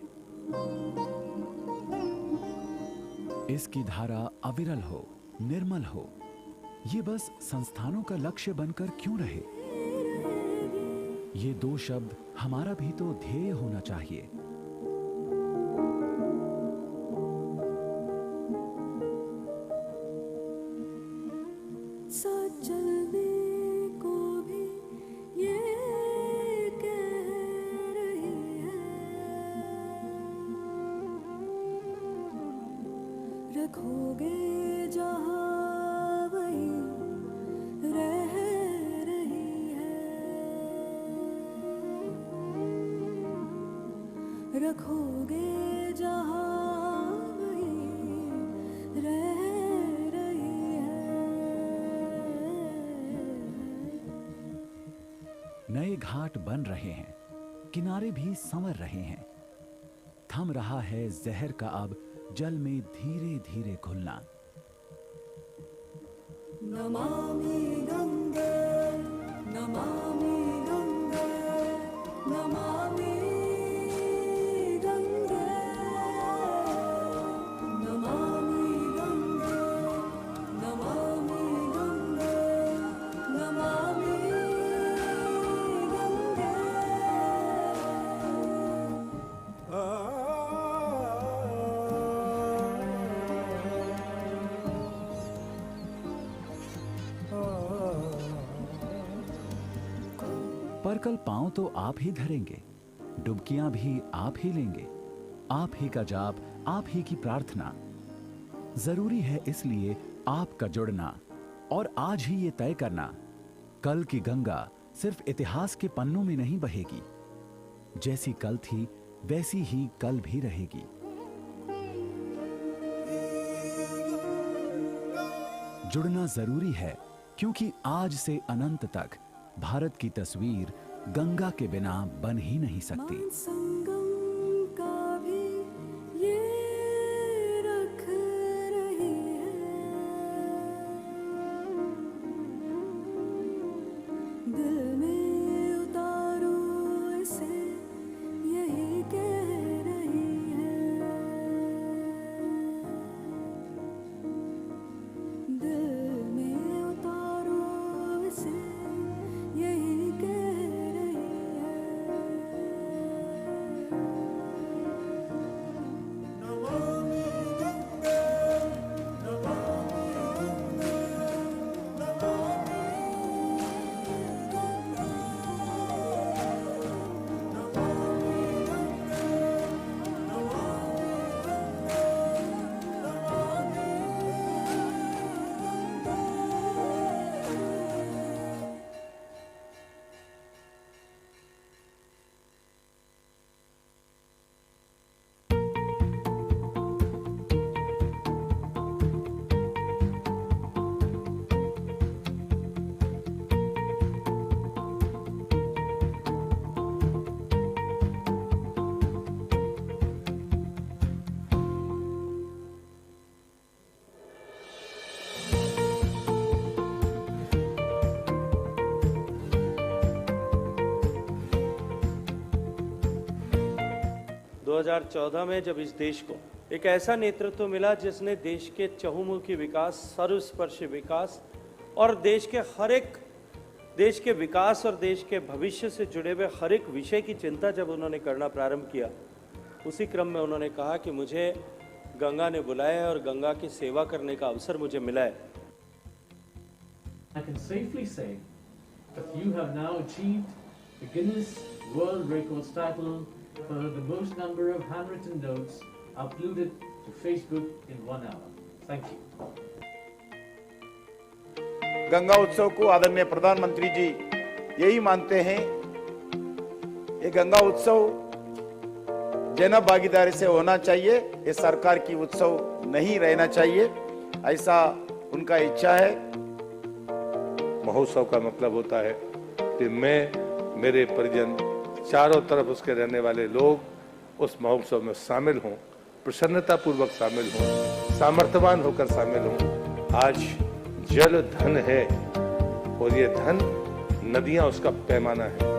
इसकी धारा अविरल हो, निर्मल हो, ये बस संस्थानों का लक्ष्य बनकर क्यों रहे? ये दो शब्द हमारा भी तो ध्येय होना चाहिए। चलने रखोगे जहाँ वही रह रही है। नए घाट बन रहे हैं, किनारे भी संवर रहे हैं। थम रहा है जहर का अब जल में धीरे धीरे घुलना। नमामि गंगे, नमामि गंगे, नमामि गंगे, नमामि गंगे, नमामि गंगे, नमामि पर कल पांव तो आप ही धरेंगे, डुबकियां भी आप ही लेंगे, आप ही का जाप, आप ही की प्रार्थना। जरूरी है इसलिए आपका जुड़ना और आज ही ये तय करना, कल की गंगा सिर्फ इतिहास के पन्नों में नहीं बहेगी। जैसी कल थी वैसी ही कल भी रहेगी। जुड़ना जरूरी है क्योंकि आज से अनंत तक भारत की तस्वीर गंगा के बिना बन ही नहीं सकती। संगम का भी ये रख रही है, दिल में उतारो इसे यही कह रही है, दिल में उतारो इसे यही कह रही है। नमामि गंगे, नमामि गंगे, नमामि गंगे, नमामि गंगे, नमामि गंगे। 2014 में जब इस देश को एक ऐसा नेतृत्व मिला जिसने देश के चहुमुखी विकास, सर्वस्पर्शी विकास और देश के विकास और देश के भविष्य से जुड़े हुए हर एक विषय की चिंता जब उन्होंने करना प्रारंभ किया, उसी क्रम में उन्होंने कहा कि मुझे गंगा ने बुलाया है और गंगा की सेवा करने का अवसर मुझे मिला है। I can safely say that you have now achieved the Guinness World Records title for the most number of handwritten notes uploaded to Facebook in 1 hour. Thank you. Ganga उत्सव को आदरणीय प्रधानमंत्री जी यही मानते हैं, ये गंगा उत्सव जन भागीदारी से होना चाहिए, ये सरकार की उत्सव नहीं रहना चाहिए, ऐसा उनका इच्छा है। महोत्सव का मतलब होता है कि मैं, मेरे परिजन, चारों तरफ उसके रहने वाले लोग उस महोत्सव में शामिल हों, प्रसन्नतापूर्वक शामिल हों, सामर्थ्यवान होकर शामिल हों। आज जल धन है और ये धन नदियां उसका पैमाना है।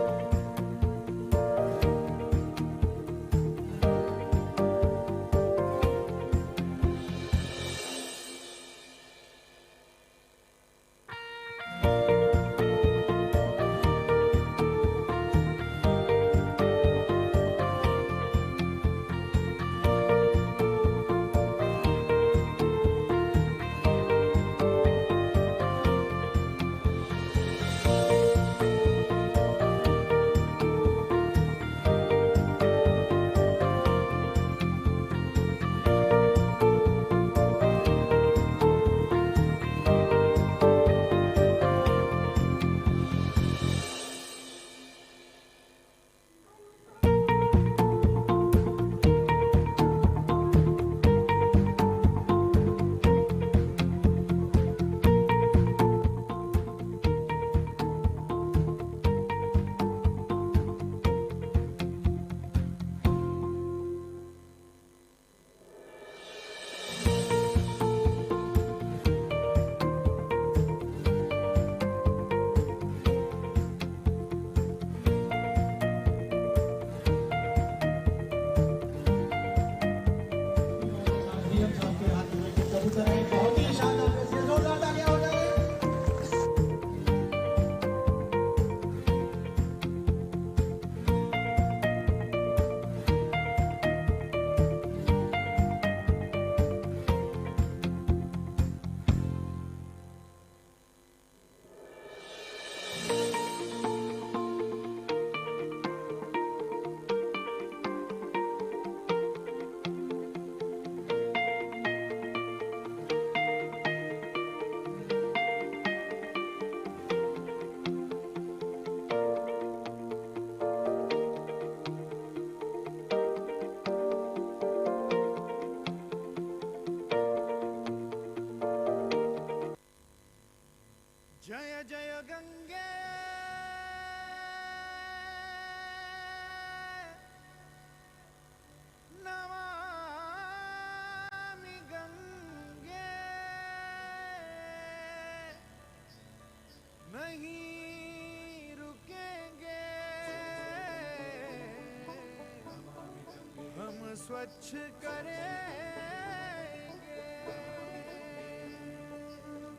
स्वच्छ करेंगे।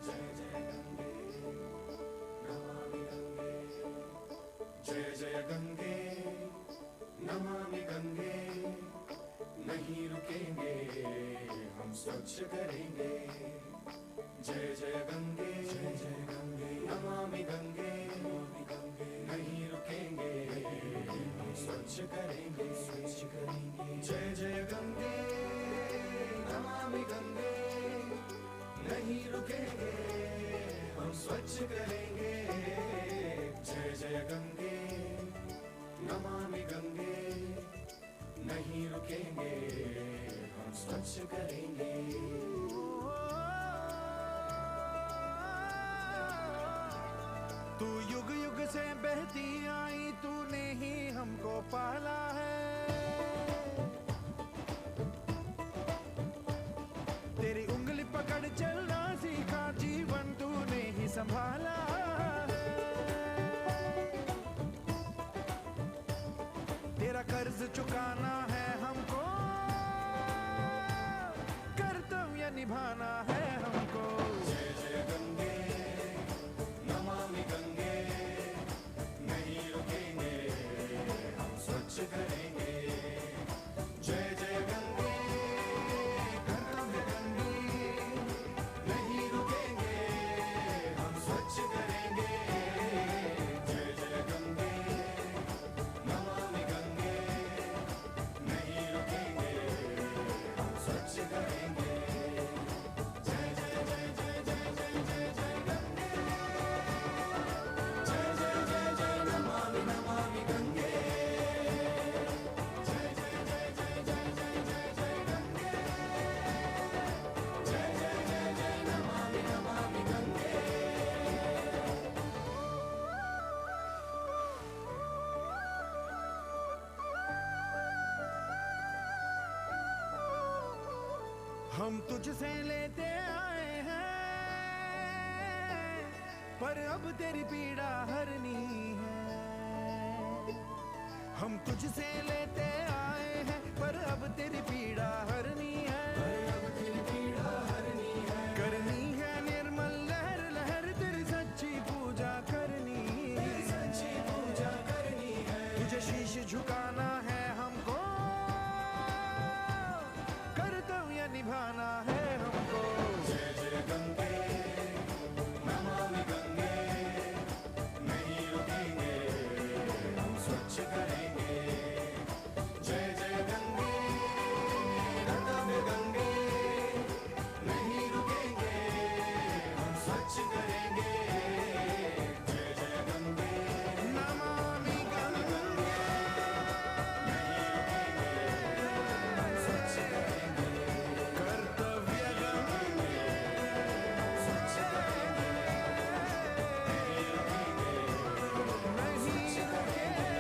जय जय गंगे नमामि गंगे, जय जय गंगे नमामि गंगे, नहीं रुकेंगे हम स्वच्छ करेंगे। जय जय गंगे नमामि गंगे, नहीं रुकेंगे हम स्वच्छ करेंगे, स्वच्छ करेंगे। जय जय गंगे नमामि गंगे, नहीं रुकेंगे हम स्वच्छ करेंगे। जय जय गंगे नमामि गंगे, नहीं रुकेंगे हम स्वच्छ करेंगे। तू युग युग से बहती आई, तूने ही हमको पाला है। तेरी उंगली पकड़ चलना सीखा, जीवन तूने ही संभाला है। तेरा कर्ज चुकाना है हमको, कर्तव्य निभाना है हमको। जय जय गंगे नमामि गंगे, नहीं रुकेंगे हम स्वच्छ करेंगे। जय जय गंगे कर्तव्य गंगे, नहीं रुकेंगे हम स्वच्छ करेंगे। जय जय गंगे नमामि गंगे, नहीं रुकेंगे हम स्वच्छ करेंगे। जय जय जय जय जय जय जय जय गंगे, जय जय जय जय नमामि नमामि गंगे, जय जय जय जय जय जय जय जय गंगे, जय जय जय जय नमामि नमामि गंगे। हम तुझसे लेते आए हैं, पर अब तेरी पीड़ा हरनी है। हम तुझसे लेते आए हैं, पर अब तेरी पीड़ा हरनी है। अब तेरी पीड़ा हरनी है, करनी है निर्मल लहर लहर, तेरी सच्ची पूजा करनी, सच्ची पूजा करनी है। तुझे शीश झुकाना है हमको, कर्तव्य निभाना है हमको। जय जय गंगे नमामि गंगे, नहीं रुकेंगे हम स्वच्छ करेंगे। जय जय गंगे कर्तव्य गंगे, नहीं रुकेंगे हम स्वच्छ करेंगे। जय जय गंगे नमामि गंगे, नहीं रुकेंगे हम स्वच्छ करेंगे। कर्तव्य गंगे स्वच्छ करेंगे, नहीं रुकेंगे हम स्वच्छ करेंगे।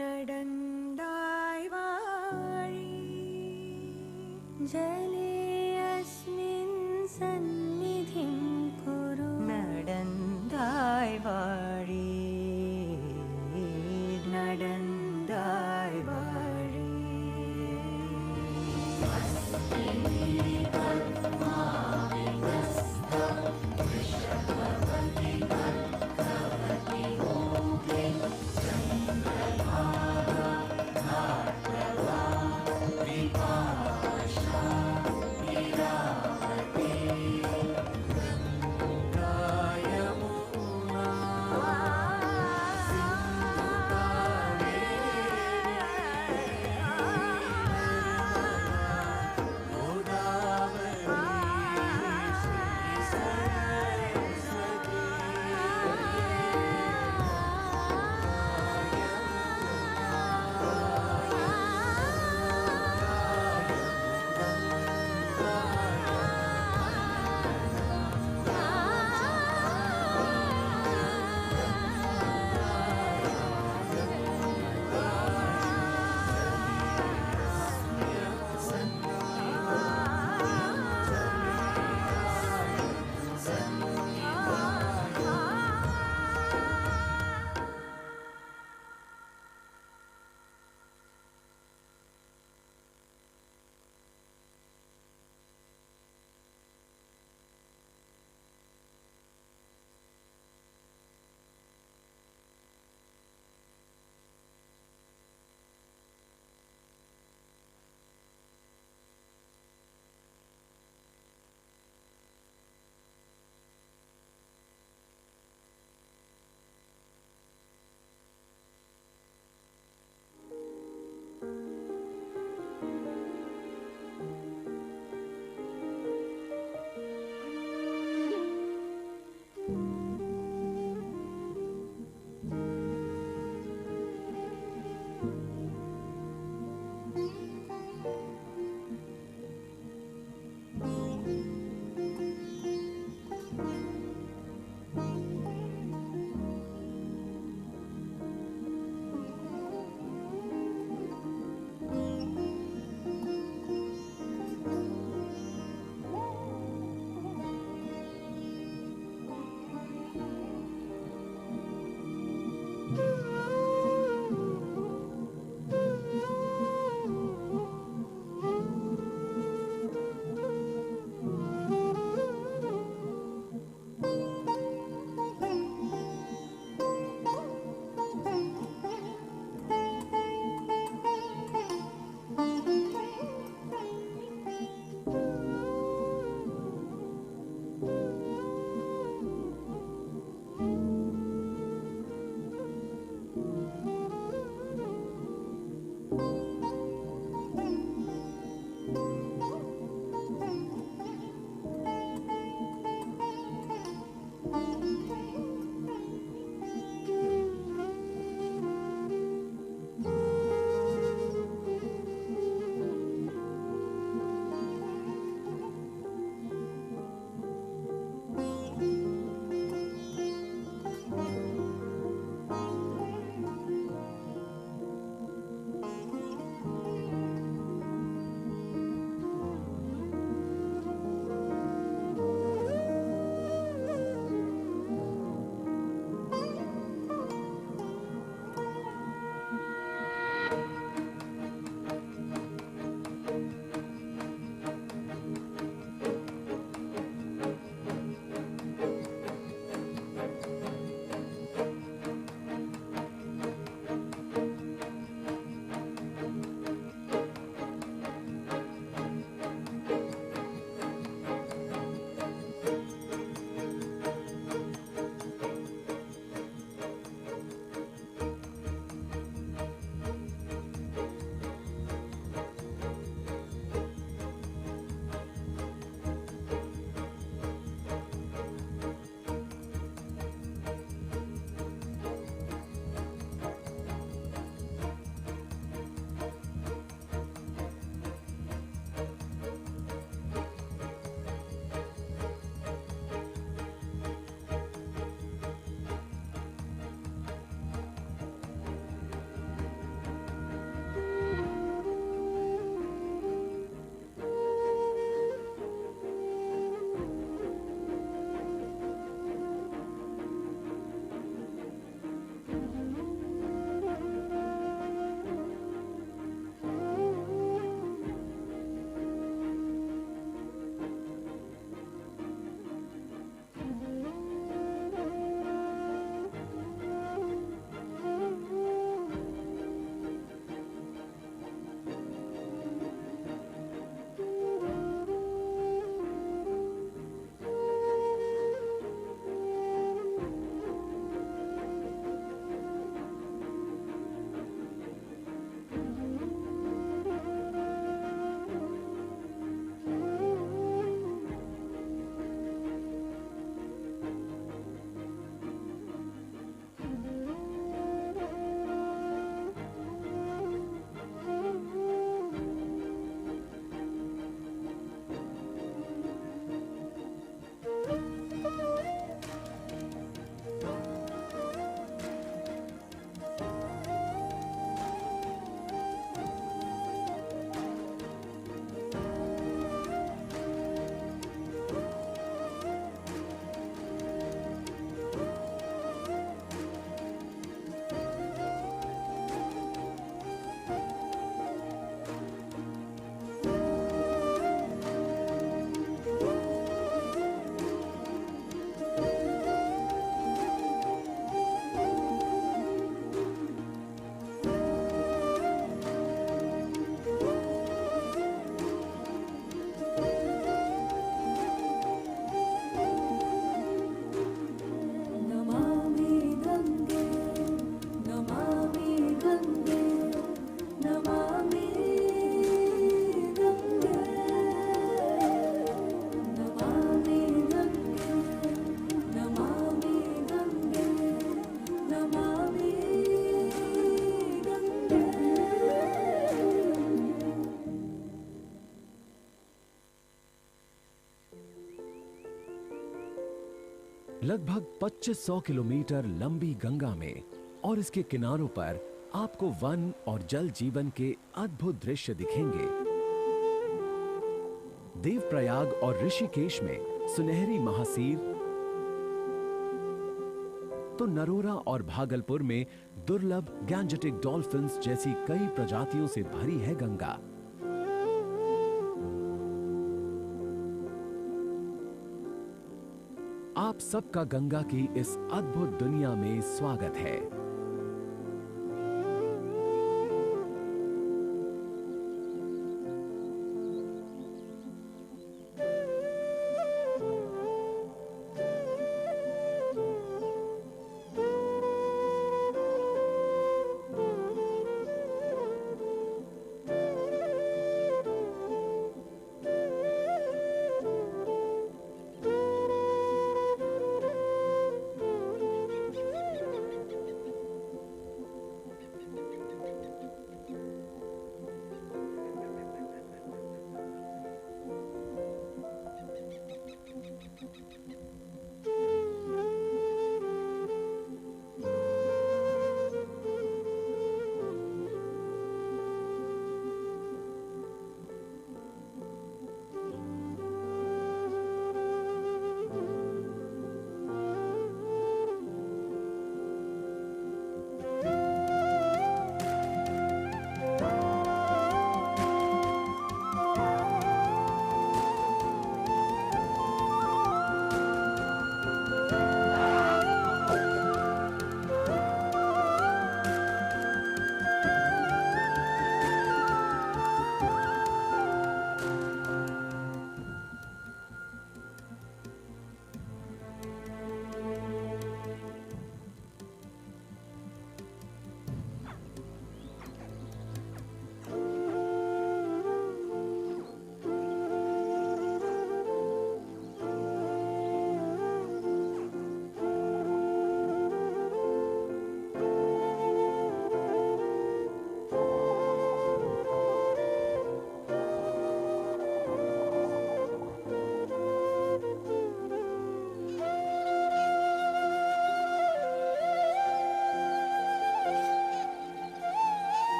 നടന്തായ് വാഴി ജലേ അസ്മിൻ സന്നിധിം കുരു നടന്തായ് വാഴി നടന്തായ് വാഴി लगभग 2500 किलोमीटर लंबी गंगा में और इसके किनारों पर आपको वन और जल जीवन के अद्भुत दृश्य दिखेंगे। देवप्रयाग और ऋषिकेश में सुनहरी महासीर, तो नरोरा और भागलपुर में दुर्लभ गैंजेटिक डॉल्फिन्स जैसी कई प्रजातियों से भरी है गंगा। आप सबका गंगा की इस अद्भुत दुनिया में स्वागत है।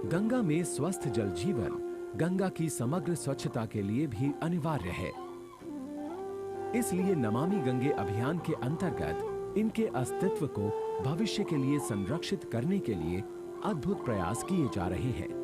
गंगा में स्वस्थ जल जीवन गंगा की समग्र स्वच्छता के लिए भी अनिवार्य है। इसलिए नमामि गंगे अभियान के अंतर्गत इनके अस्तित्व को भविष्य के लिए संरक्षित करने के लिए अद्भुत प्रयास किए जा रहे हैं।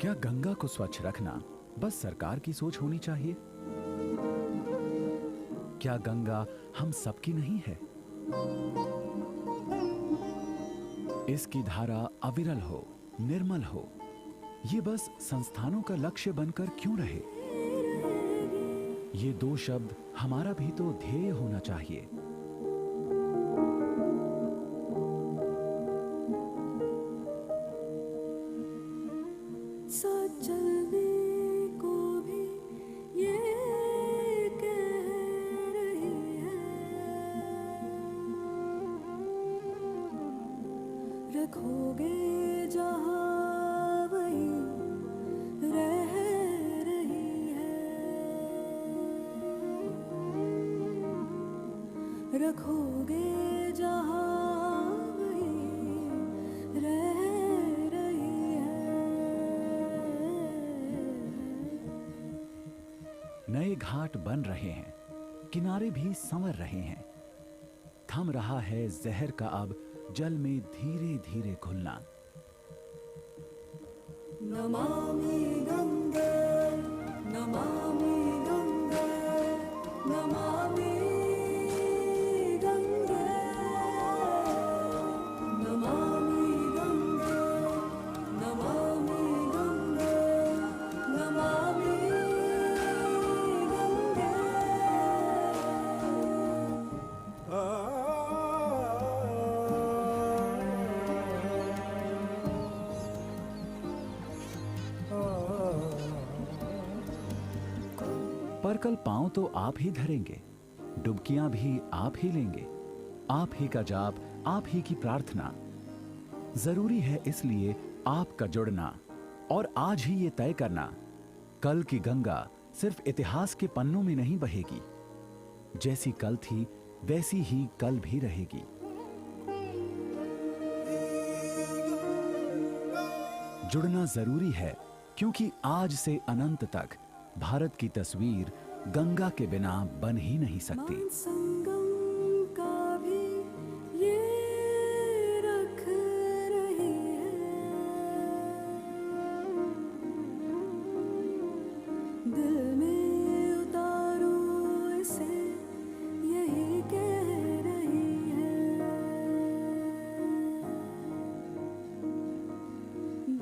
क्या गंगा को स्वच्छ रखना बस सरकार की सोच होनी चाहिए? क्या गंगा हम सबकी नहीं है? इसकी धारा अविरल हो, निर्मल हो, ये बस संस्थानों का लक्ष्य बनकर क्यों रहे? ये दो शब्द हमारा भी तो ध्येय होना चाहिए। सचल रखोगे जहाँ वही रह रही है, रखोगे जहाँ वही रह रही है। नए घाट बन रहे हैं, किनारे भी संवर रहे हैं। थम रहा है जहर का अब जल में धीरे धीरे घुलना। नमामि गंगे, नमामि गंगे, नमामि गंगे, नमामि गंगे, नमामि गंगे, नमामि पर कल पांव तो आप ही धरेंगे, डुबकियां भी आप ही लेंगे। आप ही का जाप, आप ही की प्रार्थना। जरूरी है इसलिए आपका जुड़ना और आज ही ये तय करना, कल की गंगा सिर्फ इतिहास के पन्नों में नहीं बहेगी। जैसी कल थी वैसी ही कल भी रहेगी। जुड़ना जरूरी है क्योंकि आज से अनंत तक भारत की तस्वीर गंगा के बिना बन ही नहीं सकती। संगम का भी ये रख रही है, दिल में उतारूं इसे यही कह रही है,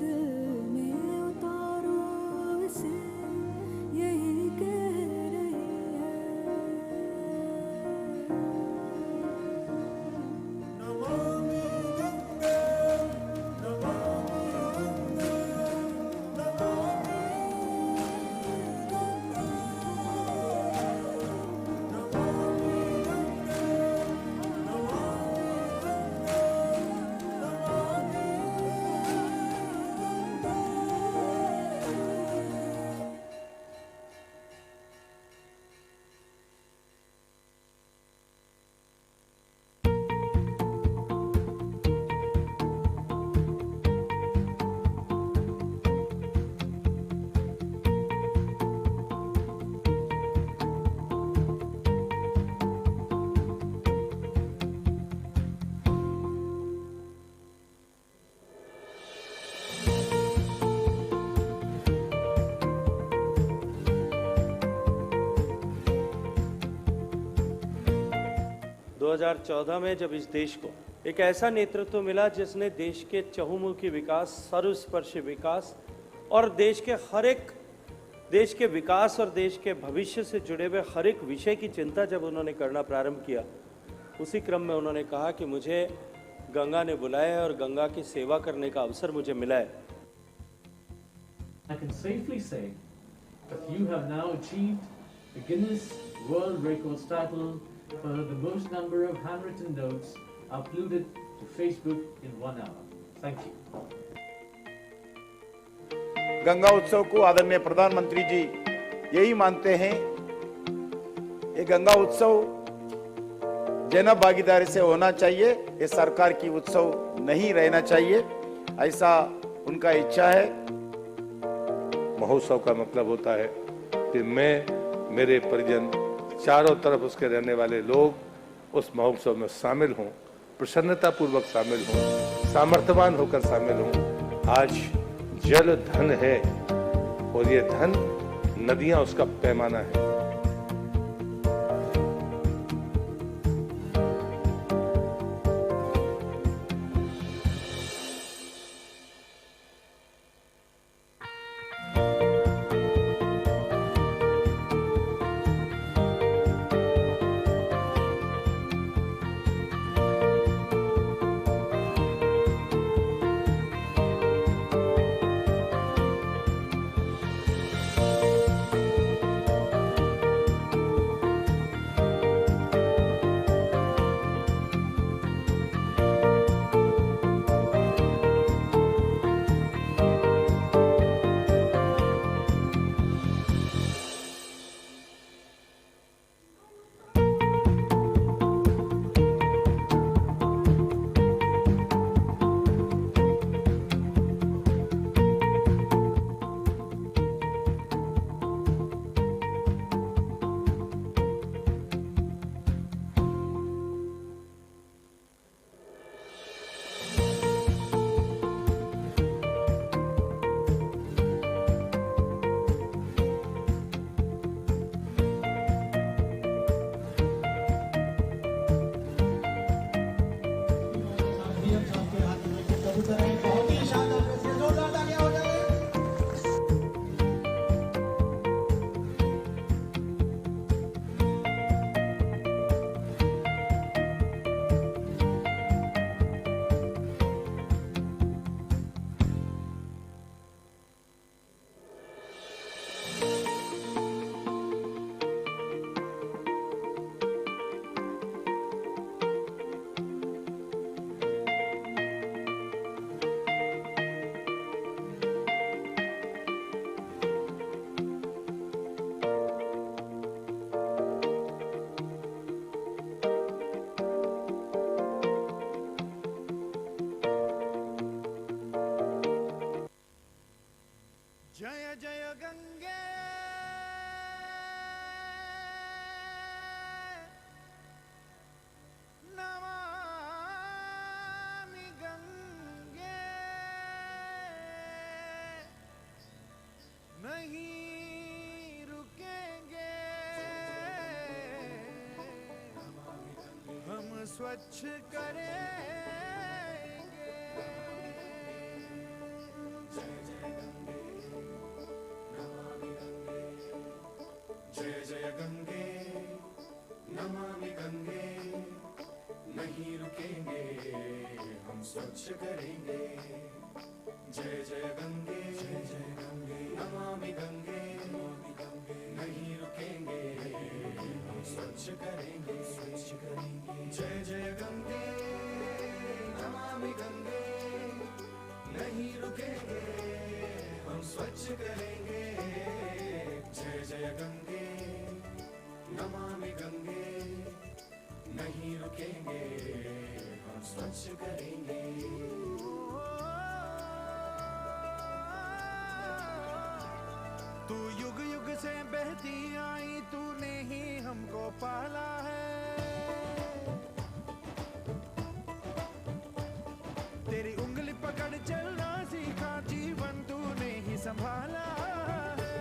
दिल में उतारूं इसे यही कह रही है। नमामि गंगे, नमामि गंगे, नमामि गंगे, नमामि गंगे, नमामि गंगे। 2014 में जब इस देश को एक ऐसा नेतृत्व मिला जिसने देश के चहुमुखी विकास, सर्वस्पर्शी विकास और देश के विकास और देश के भविष्य से जुड़े हुए हर एक विषय की चिंता जब उन्होंने करना प्रारंभ किया, उसी क्रम में उन्होंने कहा कि मुझे गंगा ने बुलाया है और गंगा की सेवा करने का अवसर मुझे मिला है। I can safely say that you have now achieved the Guinness World Records title for the most number of handwritten notes uploaded to Facebook in 1 hour. Thank you. Ganga उत्सव को आदरणीय प्रधानमंत्री जी यही मानते हैं, ये गंगा उत्सव जन भागीदारी से होना चाहिए, ये सरकार की उत्सव नहीं रहना चाहिए, ऐसा उनका इच्छा है। महोत्सव का मतलब होता है कि मैं, मेरे परिजन, चारों तरफ उसके रहने वाले लोग उस महोत्सव में शामिल हों, प्रसन्नतापूर्वक शामिल हों, सामर्थ्यवान होकर शामिल हों। आज जल धन है और ये धन नदियां उसका पैमाना है। स्वच्छ करेंगे। जय जय गंगे नमामि गंगे, जय जय गंगे नमामि गंगे, नहीं रुकेंगे हम स्वच्छ करेंगे। जय जय गंगे नमामि गंगे, नहीं रुकेंगे हम स्वच्छ करेंगे। जय जय गंगे नमामि गंगे, नहीं रुकेंगे हम स्वच्छ करेंगे। जय जय गंगे नमामि गंगे, नहीं रुकेंगे हम स्वच्छ करेंगे। तू युग युग से बहती आई, तूने ही हमको पाला है। तेरी उंगली पकड़ चलना सीखा, जीवन तूने ही संभाला है।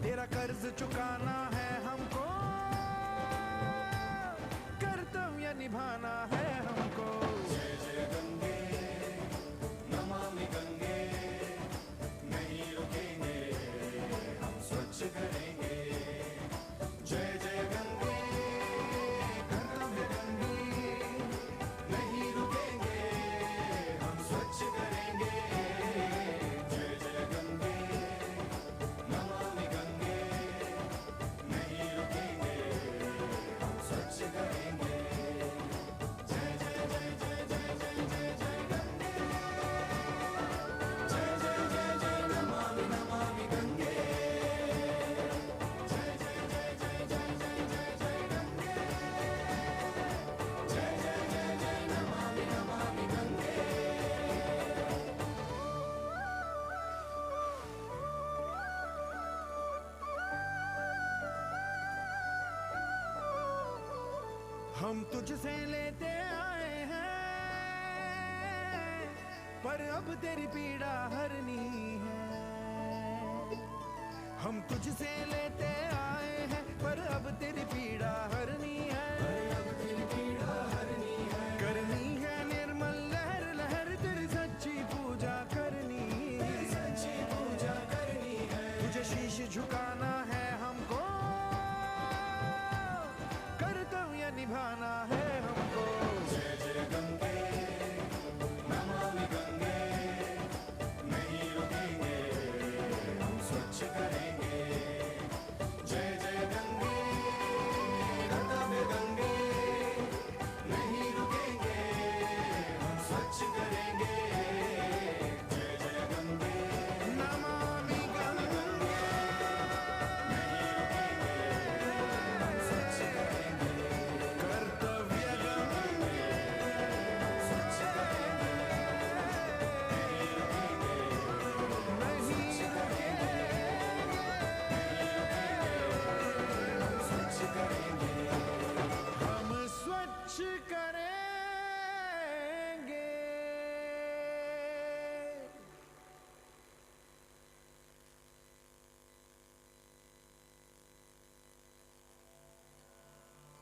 तेरा कर्ज चुकाना है हमको, कर्तव्य निभाना है हमको। जय जय गंगे नमामि गंगे, नहीं रुकेंगे हम स्वच्छ करेंगे। जय जय गंगे कर्तव्य गंगे, नहीं रुकेंगे हम स्वच्छ करेंगे। जय जय गंगे नमामि गंगे, नहीं रुकेंगे हम स्वच्छ करेंगे। जय जय जय जय जय जय जय जय गंगे, जय जय जय जय नमामि नमामि गंगे, जय जय जय जय जय जय जय जय गंगे, जय जय जय जय नमामि नमामि गंगे। हम तुझसे लेते आए हैं, पर अब तेरी पीड़ा हरनी है। हम तुझसे लेते आए हैं, पर अब तेरी पीड़ा हरनी है। करनी है निर्मल लहर लहर, तेरी सच्ची पूजा करनी है। तुझे शीश झुकाना है हमको, कर्तव्य निभाना है हमको। जय जय गंगे नमामि गंगे, नहीं रुकेंगे हम स्वच्छ करेंगे। जय जय गंगे कर्तव्य गंगे, नहीं रुकेंगे हम स्वच्छ करेंगे। जय जय गंगे नमामि गंगे, नहीं रुकेंगे हम स्वच्छ करेंगे। कर्तव्य गंगे स्वच्छ करेंगे, नहीं रुकेंगे नहीं रुकेंगे, हम स्वच्छ करेंगे। हम स्वच्छ करेंगे।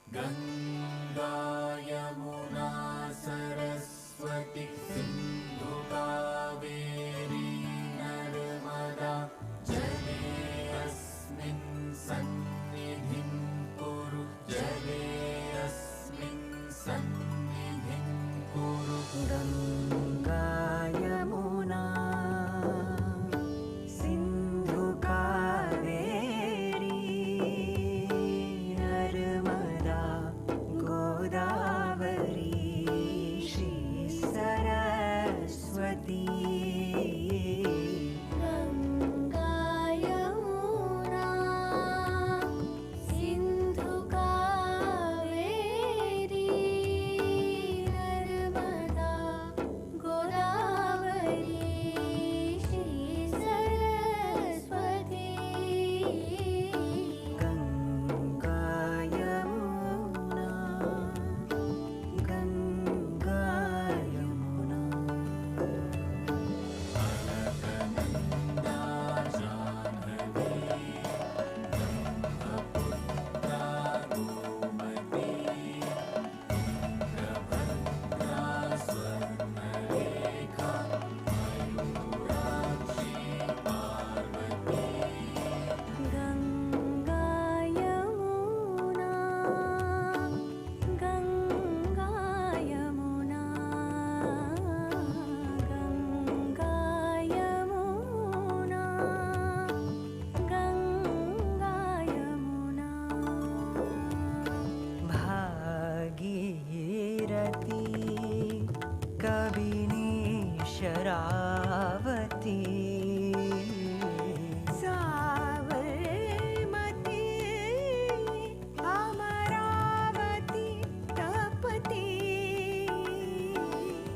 गंगा यमुना सरस्वती सिंधु कावेरी नर्मदा, जले अस्मिन् सन्निधिं कुरु, जले अस्मिन् सन्निधिं कुरु। गंगा यमुना सिंधु कावेरी नर्मदा, कबिनी शरावती साबरमती अमरावती तपती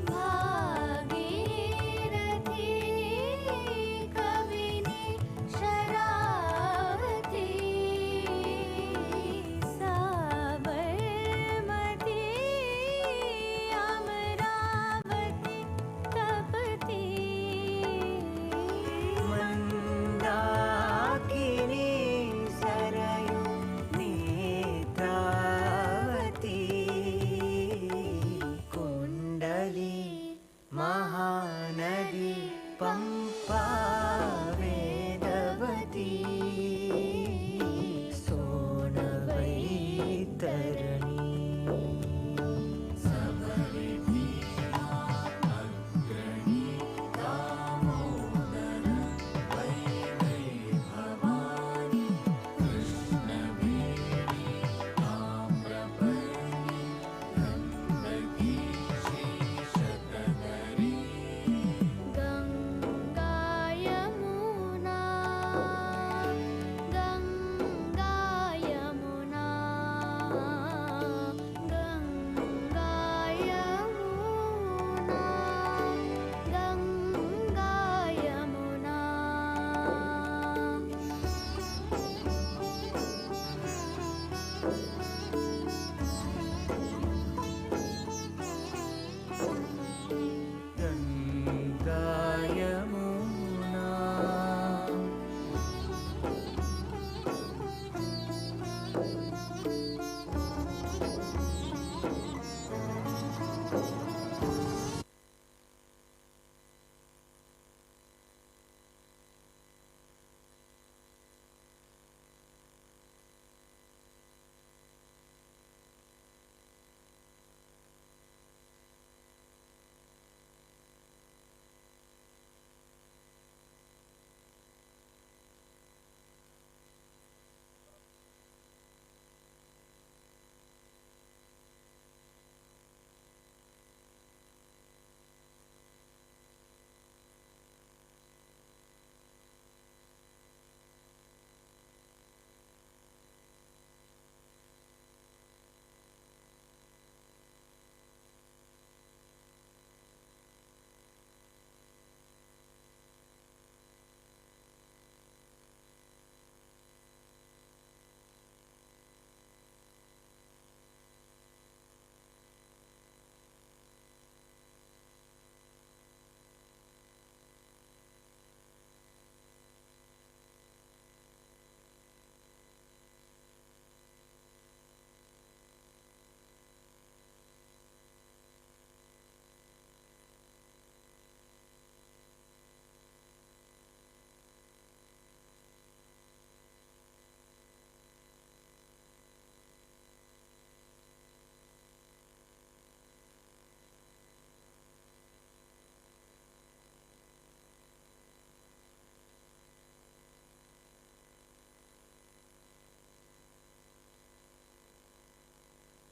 भागीरथी कबिनी शरावती साबरमती अमरावती तपती मंदाकिनी सरयू नेत्रावती कुंडली महानदी पंपा Vedvati सोनवैतरणी Ganga Yamuna Ganga Yamuna Ganga Yamuna Ganga Yamuna Ganga Yamuna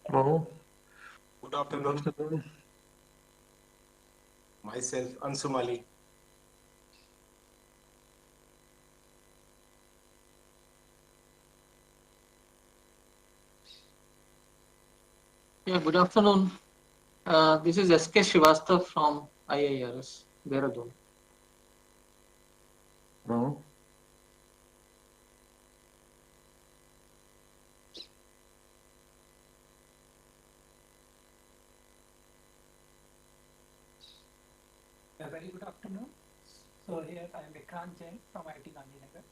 Hello. Good afternoon. Myself, Ansumali. Yeah, good afternoon. This is S.K. Srivastav from IIRS, Dehradun. Hello. A very good afternoon. So here I am Vikrant Jain from IIT Gandhinagar.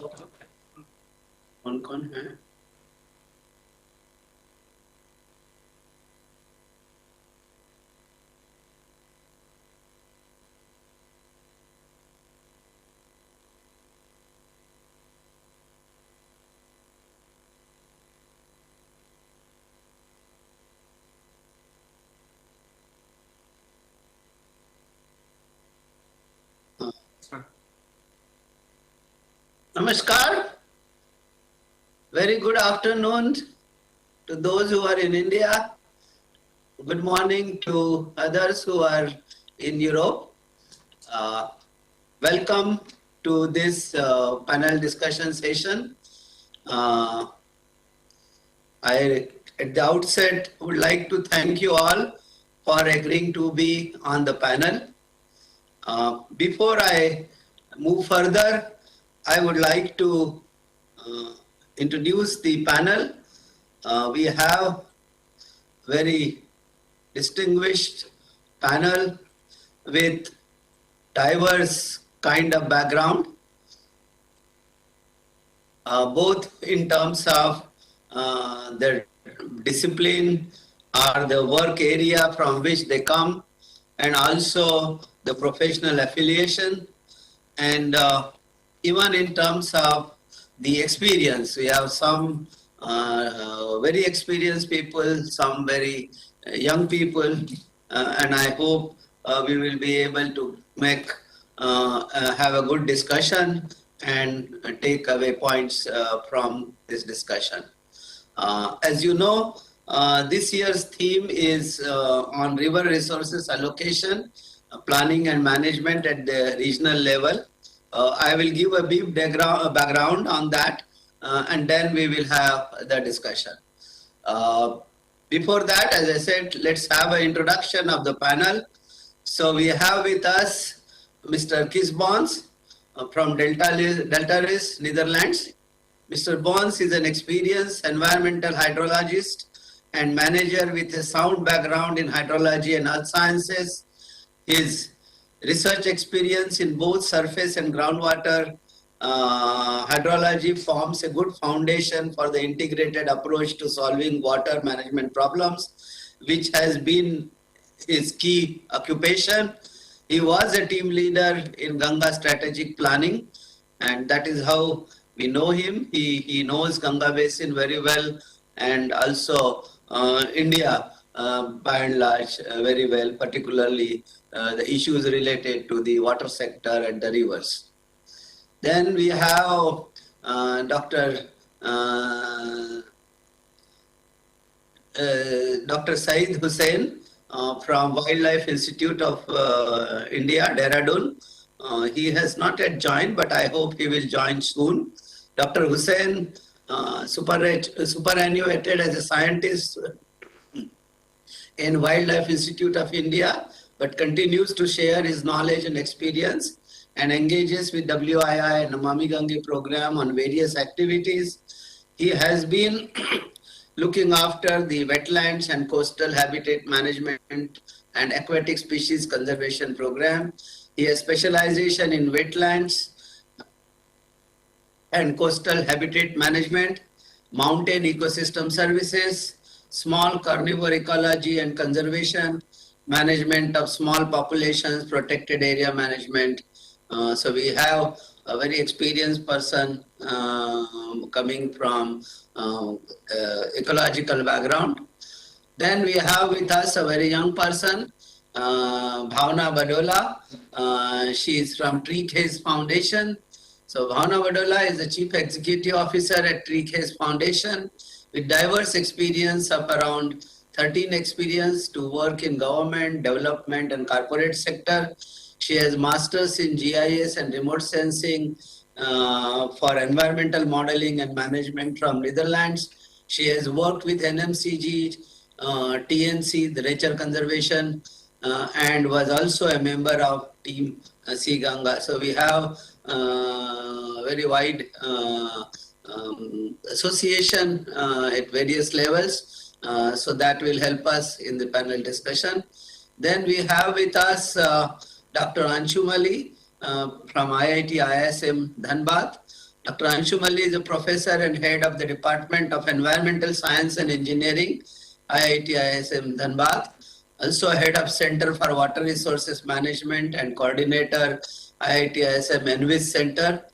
कौन है? Namaskar. Very good afternoon to those who are in India. Good morning to others who are in Europe. Welcome to this panel discussion session. I, at the outset, would like to thank you all for agreeing to be on the panel. Before I move further, I would like to introduce the panel. We have very distinguished panel with diverse kind of background, both in terms of their discipline or the work area from which they come, and also the professional affiliation, and even in terms of the experience. We have some very experienced people, some very young people, and I hope we will be able to make have a good discussion and take away points from this discussion. As you know, this year's theme is on river resources allocation, planning and management at the regional level. I will give a brief background on that, and then we will have the discussion. Before that, as I said, let's have an introduction of the panel. So we have with us Mr. Kees Bons from Deltaris, Netherlands. Mr. Bons is an experienced environmental hydrologist and manager with a sound background in hydrology and earth sciences. His research experience in both surface and groundwater hydrology forms a good foundation for the integrated approach to solving water management problems, which has been his key occupation. He was a team leader in Ganga strategic planning, and that is how we know him. He knows Ganga basin very well, and also India by and large very well, particularly the issues related to the water sector and the rivers. Then we have Dr. Saeed Hussain from Wildlife Institute of India, Dehradun. He has not yet joined, but I hope he will join soon. Dr. Hussain superannuated as a scientist in Wildlife Institute of India, but continues to share his knowledge and experience and engages with WII and Namami Gange program on various activities. He has been looking after the wetlands and coastal habitat management and aquatic species conservation program. He has specialization in wetlands and coastal habitat management, mountain ecosystem services, small carnivore ecology and conservation, management of small populations, protected area management. So we have a very experienced person coming from ecological background. Then we have with us a very young person, Bhavna Badola. She is from Tree Case Foundation. So Bhavna Badola is the Chief Executive Officer at Tree Case Foundation with diverse experience of around 13 experience to work in government, development and corporate sector. She has masters in GIS and remote sensing for environmental modeling and management from Netherlands. She has worked with NMCG, TNC, the Nature Conservation, and was also a member of Team Sea Ganga. So we have very wide association at various levels. So that will help us in the panel discussion. Then we have with us Dr. Anshumali from IIT ISM Dhanbad. Dr. Anshumalli is a professor and head of the Department of Environmental Science and Engineering, IIT ISM Dhanbad. Also head of Center for Water Resources Management and coordinator, IIT ISM Envis Center.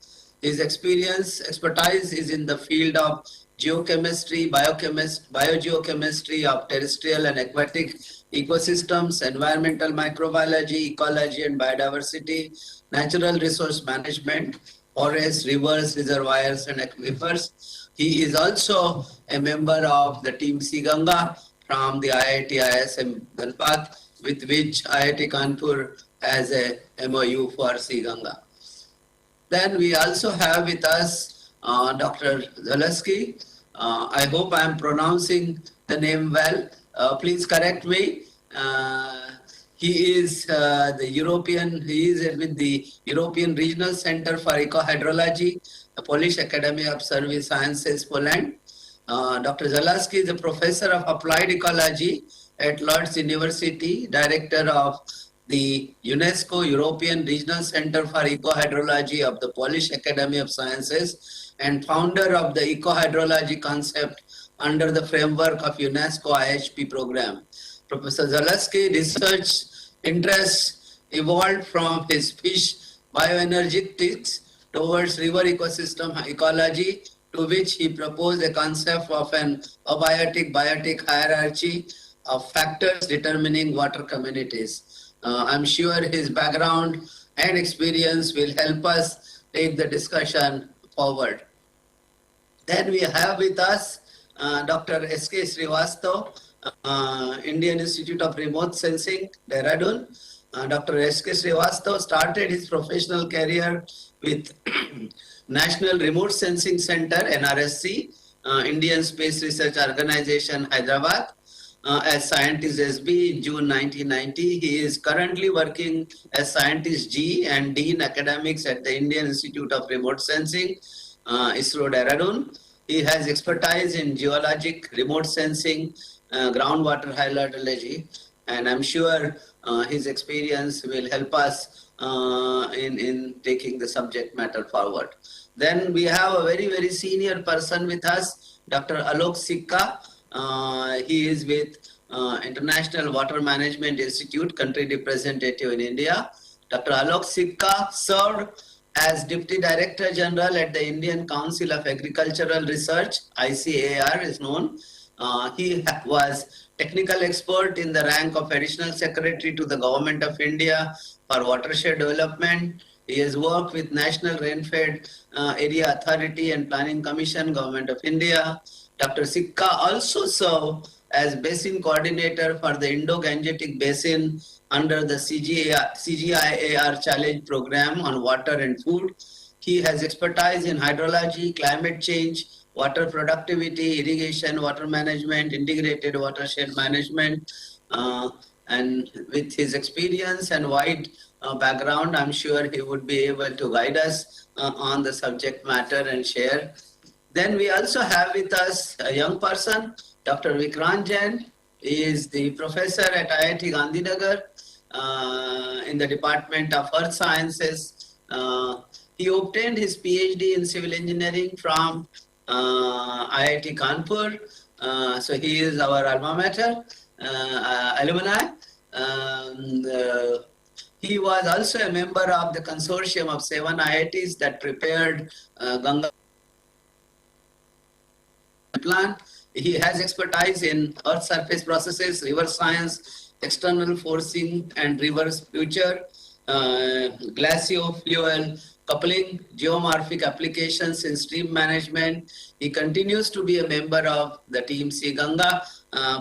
His expertise is in the field of geochemistry, biogeochemistry of terrestrial and aquatic ecosystems, environmental microbiology, ecology and biodiversity, natural resource management, forests, rivers, reservoirs and aquifers. He is also a member of the team C Ganga from the IIT ISM Dhanbad, with which IIT Kanpur has a MOU for C Ganga. Then we also have with us Dr. Zaleski. I hope I am pronouncing the name well. Please correct me. He is he is with the European Regional Center for Ecohydrology, the Polish Academy of Service Sciences, Poland. Dr. Zaleski is a professor of applied ecology at Lodz University, director of the UNESCO European Regional Center for Ecohydrology of the Polish Academy of Sciences, and founder of the ecohydrology concept under the framework of UNESCO IHP program. Professor Zaleski research interests evolved from his fish bioenergetics towards river ecosystem ecology, to which he proposed a concept of an abiotic-biotic hierarchy of factors determining water communities. I'm sure his background and experience will help us take the discussion forward. Then we have with us Dr. S.K. Srivastav, Indian Institute of Remote Sensing, Dehradun. Dr. S.K. Srivastav started his professional career with National Remote Sensing Center, NRSC, Indian Space Research Organization, Hyderabad, as Scientist SB in June 1990. He is currently working as Scientist G and Dean Academics at the Indian Institute of Remote Sensing, ISRO, Dehradun. He has expertise in geologic, remote sensing, groundwater hydrology, and I'm sure his experience will help us in taking the subject matter forward. Then we have a very, very senior person with us, Dr. Alok Sikka. He is with International Water Management Institute, country representative in India. Dr. Alok Sikka served as Deputy Director General at the Indian Council of Agricultural Research, ICAR is known. He was technical expert in the rank of Additional Secretary to the Government of India for Watershed Development. He has worked with National Rainfed Area Authority and Planning Commission, Government of India. Dr. Sikka also served as Basin Coordinator for the Indo-Gangetic Basin under the CGIAR Challenge Program on Water and Food. He has expertise in hydrology, climate change, water productivity, irrigation, water management, integrated watershed management, and with his experience and wide background, I'm sure he would be able to guide us on the subject matter and share. Then we also have with us a young person, Dr. Vikrant Jain. He is the professor at IIT Gandhinagar in the Department of Earth Sciences. He obtained his PhD in civil engineering from IIT Kanpur. So he is our alma mater, alumni. He was also a member of the consortium of 7 IITs that prepared Ganga plan. He has expertise in earth surface processes, river science, external forcing and rivers future, glacioflual coupling, geomorphic applications in stream management. He continues to be a member of the team C Ganga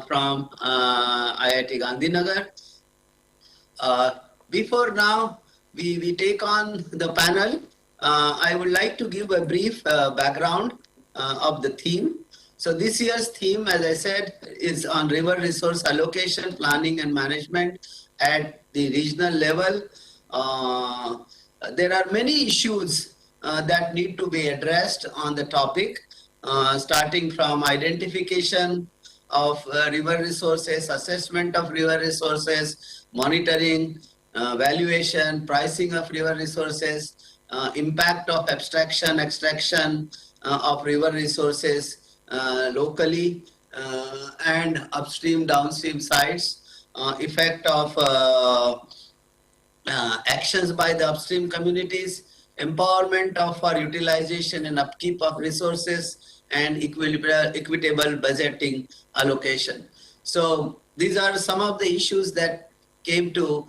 from IIT Gandhinagar. Before now we take on the panel, I would like to give a brief background of the theme. So this year's theme, as I said, is on river resource allocation, planning and management at the regional level. There are many issues that need to be addressed on the topic, starting from identification of river resources, assessment of river resources, monitoring, valuation, pricing of river resources, impact of abstraction, extraction of river resources locally and upstream, downstream sites, effect of actions by the upstream communities, empowerment of our utilization and upkeep of resources, and equitable budgeting allocation. So these are some of the issues that came to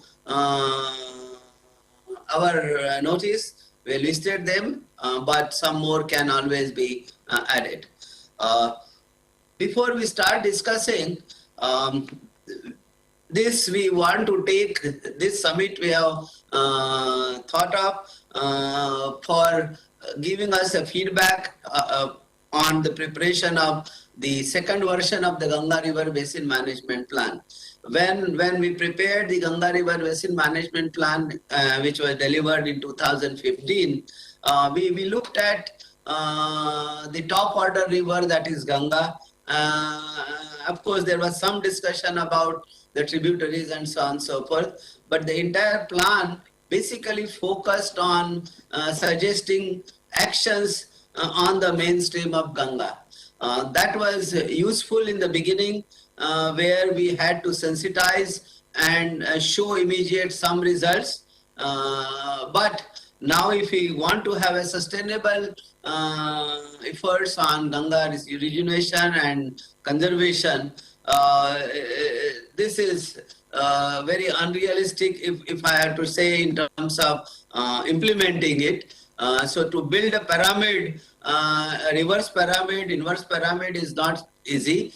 our notice. We listed them, but some more can always be added. Before we start discussing this, we want to take this summit we have thought of for giving us a feedback on the preparation of the second version of the Ganga River Basin Management Plan. When we prepared the Ganga River Basin Management Plan, which was delivered in 2015, we looked at the top order river, that is Ganga. Of course, there was some discussion about the tributaries and so on and so forth, but the entire plan basically focused on suggesting actions on the mainstream of Ganga. That was useful in the beginning, where we had to sensitize and show immediate some results. But now if we want to have a sustainable efforts on Ganga rejuvenation and conservation, this is very unrealistic if I have to say in terms of implementing it. So to build a pyramid, a reverse pyramid, inverse pyramid is not easy.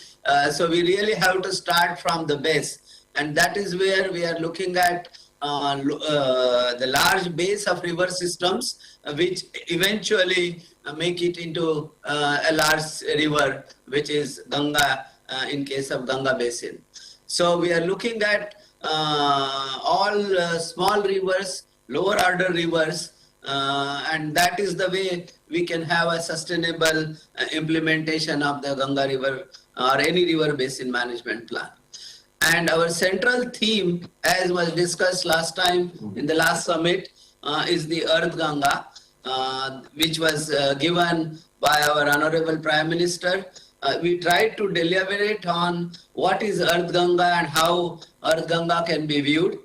So we really have to start from the base. And that is where we are looking at the large base of river systems, which eventually make it into a large river, which is Ganga, in case of Ganga Basin. So we are looking at all small rivers, lower order rivers, and that is the way we can have a sustainable implementation of the Ganga River or any river basin management plan. And our central theme, as was discussed last time in the last summit, is the Earth Ganga, which was given by our Honorable Prime Minister. We tried to deliberate on what is Earth Ganga and how Earth Ganga can be viewed.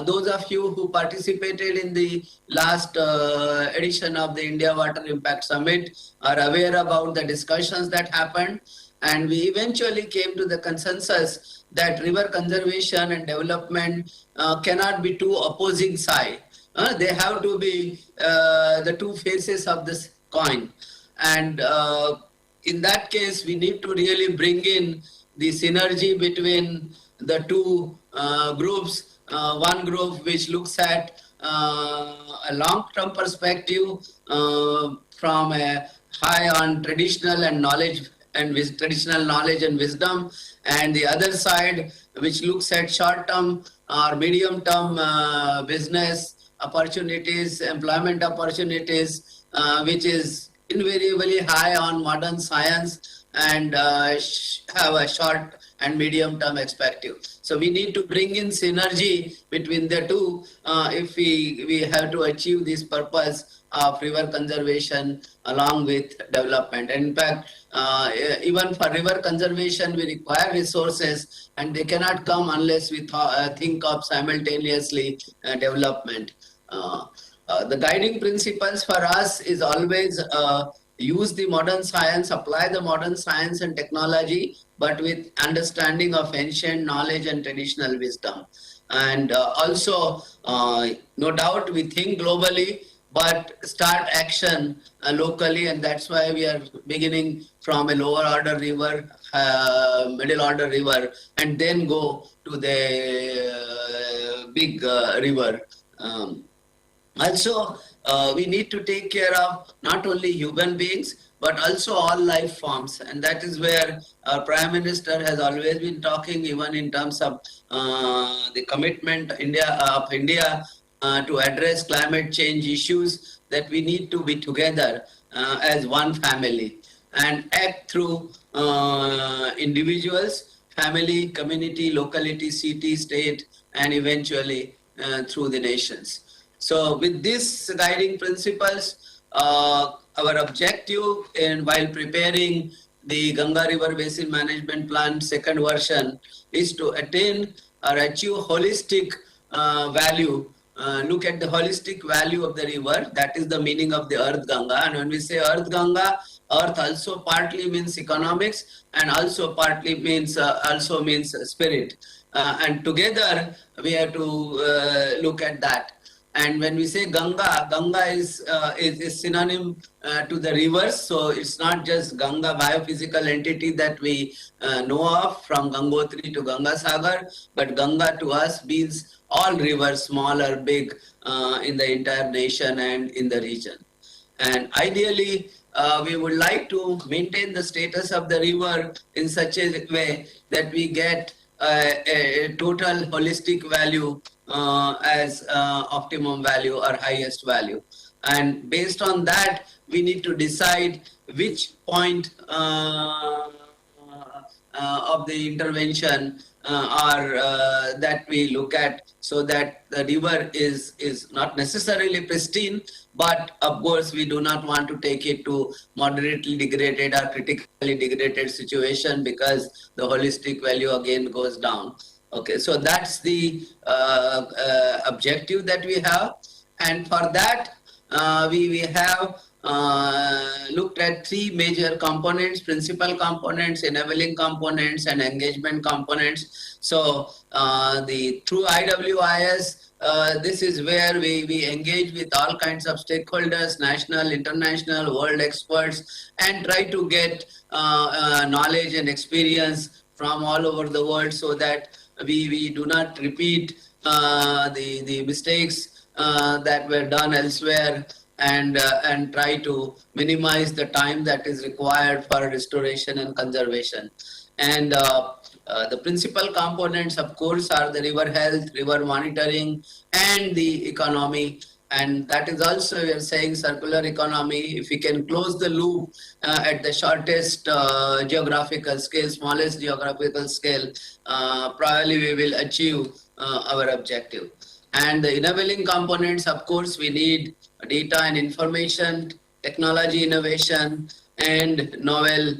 Those of you who participated in the last edition of the India Water Impact Summit are aware about the discussions that happened, and we eventually came to the consensus that river conservation and development cannot be two opposing sides. They have to be the two faces of this coin. And in that case, we need to really bring in the synergy between the two groups. One group which looks at a long-term perspective from a high on traditional knowledge and wisdom, and the other side which looks at short-term or medium-term business opportunities, employment opportunities, which is invariably high on modern science and have a short and medium-term perspective. So we need to bring in synergy between the two if we have to achieve this purpose of river conservation along with development. And in fact, even for river conservation, we require resources, and they cannot come unless we think of simultaneously development. The guiding principles for us is always use the modern science, apply the modern science and technology, but with understanding of ancient knowledge and traditional wisdom. And also, no doubt we think globally, but start action locally, and that's why we are beginning from a lower order river, middle order river, and then go to the big river. Also, we need to take care of not only human beings, but also all life forms. And that is where our Prime Minister has always been talking, even in terms of the commitment of India to address climate change issues, that we need to be together as one family and act through individuals, family, community, locality, city, state, and eventually through the nations. So with these guiding principles, our objective in while preparing the Ganga River Basin Management Plan second version is to attain or achieve holistic value. Look at the holistic value of the river. That is the meaning of the Earth Ganga. And when we say Earth Ganga, Earth also partly means economics and also partly means spirit. And together we have to look at that. And when we say Ganga, Ganga is synonym to the rivers. So it's not just Ganga biophysical entity that we know of from Gangotri to Ganga Sagar, but Ganga to us means all rivers, small or big, in the entire nation and in the region. And ideally, we would like to maintain the status of the river in such a way that we get a total holistic value as optimum value or highest value. And based on that, we need to decide which point of the intervention that we look at, so that the river is not necessarily pristine, but of course we do not want to take it to moderately degraded or critically degraded situation, because the holistic value again goes down. Okay, so that's the objective that we have, and for that we have looked at three major components: principal components, enabling components, and engagement components. So through IWIS, this is where we engage with all kinds of stakeholders, national, international, world experts, and try to get knowledge and experience from all over the world, so that we do not repeat the mistakes that were done elsewhere, and try to minimize the time that is required for restoration and conservation. And the principal components, of course, are the river health, river monitoring, and the economy. And that is also, we are saying, circular economy. If we can close the loop at the shortest geographical scale, smallest geographical scale, probably we will achieve our objective. And the enabling components, of course, we need data and information, technology innovation, and novel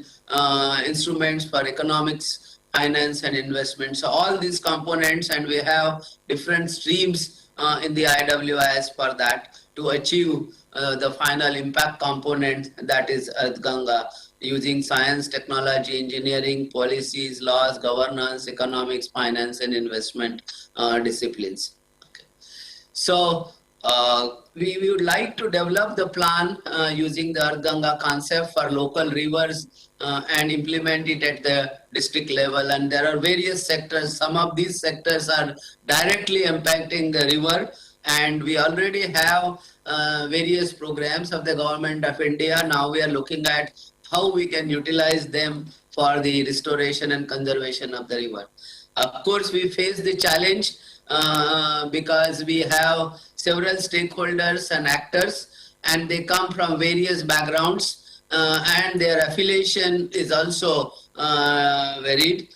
instruments for economics, finance, and investment. So all these components, and we have different streams in the IWIS for that to achieve the final impact component, that is Earth Ganga, using science, technology, engineering, policies, laws, governance, economics, finance, and investment disciplines. Okay. So we would like to develop the plan using the Earth Ganga concept for local rivers and implement it at the district level. And there are various sectors. Some of these sectors are directly impacting the river, and we already have various programs of the government of India. Now we are looking at how we can utilize them for the restoration and conservation of the river. Of course, we face the challenge because we have several stakeholders and actors, and they come from various backgrounds, and their affiliation is also varied,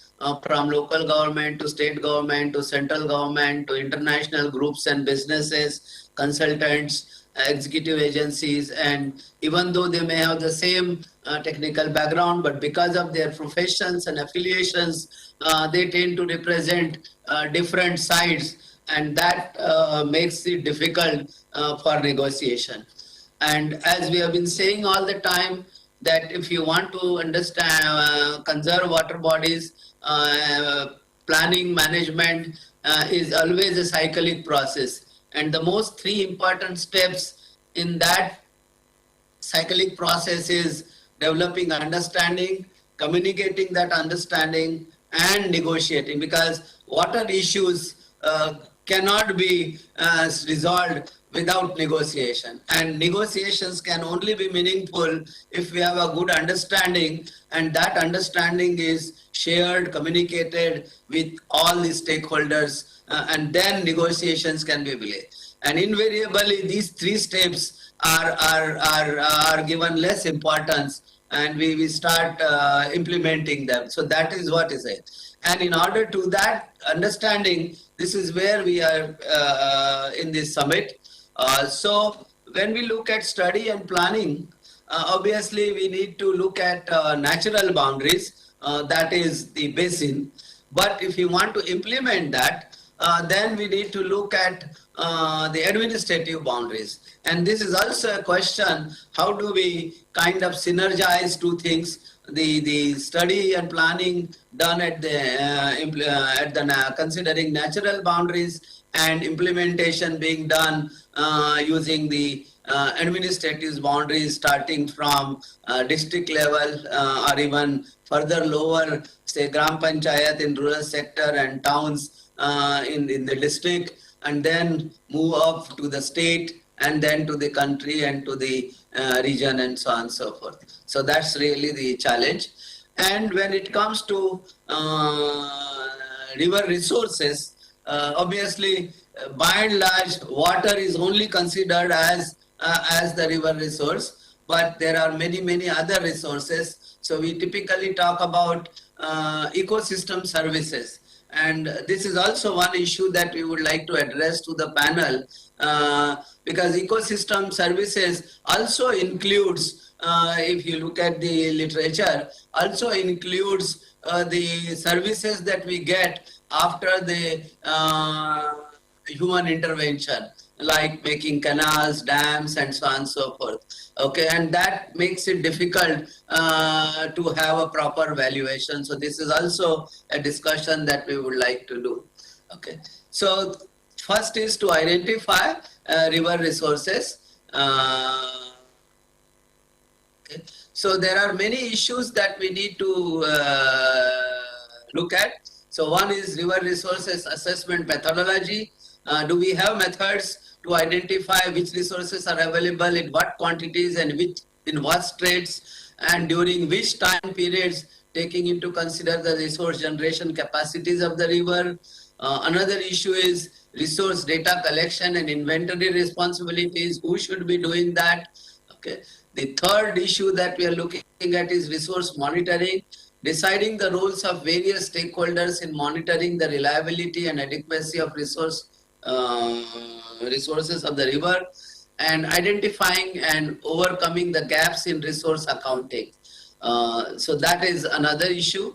from local government to state government to central government to international groups and businesses, consultants, executive agencies. And even though they may have the same technical background, but because of their professions and affiliations, they tend to represent different sides, and that makes it difficult for negotiation. And as we have been saying all the time, that if you want to understand, conserve water bodies, planning management is always a cyclic process. And the most three important steps in that cyclic process is developing understanding, communicating that understanding, and negotiating, because water issues cannot be resolved without negotiation. And negotiations can only be meaningful if we have a good understanding, and that understanding is shared, communicated with all the stakeholders, and then negotiations can be made. And invariably, these three steps are given less importance, and we start implementing them. So that is what is it. And in order to that understanding, this is where we are in this summit. So when we look at study and planning, obviously we need to look at natural boundaries, that is the basin. But if you want to implement that, then we need to look at the administrative boundaries. And this is also a question, how do we kind of synergize two things, the study and planning done at the considering natural boundaries, and implementation being done using the administrative boundaries starting from district level or even further lower, say gram panchayat in rural sector and towns in the district, and then move up to the state and then to the country and to the region and so on and so forth. So that's really the challenge. And when it comes to river resources, obviously, by and large, water is only considered as the river resource, but there are many other resources. So we typically talk about ecosystem services, and this is also one issue that we would like to address to the panel, because ecosystem services also includes, if you look at the literature, also includes the services that we get after the human intervention, like making canals, dams, and so on and so forth. Okay, and that makes it difficult to have a proper valuation. So this is also a discussion that we would like to do. Okay, so first is to identify river resources. Okay. So there are many issues that we need to look at. So one is river resources assessment methodology. Do we have methods to identify which resources are available in what quantities and in what straits and during which time periods, taking into consider the resource generation capacities of the river? Another issue is resource data collection and inventory responsibilities. Who should be doing that? Okay. The third issue that we are looking at is resource monitoring, deciding the roles of various stakeholders in monitoring the reliability and adequacy of resources of the river, and identifying and overcoming the gaps in resource accounting. So that is another issue.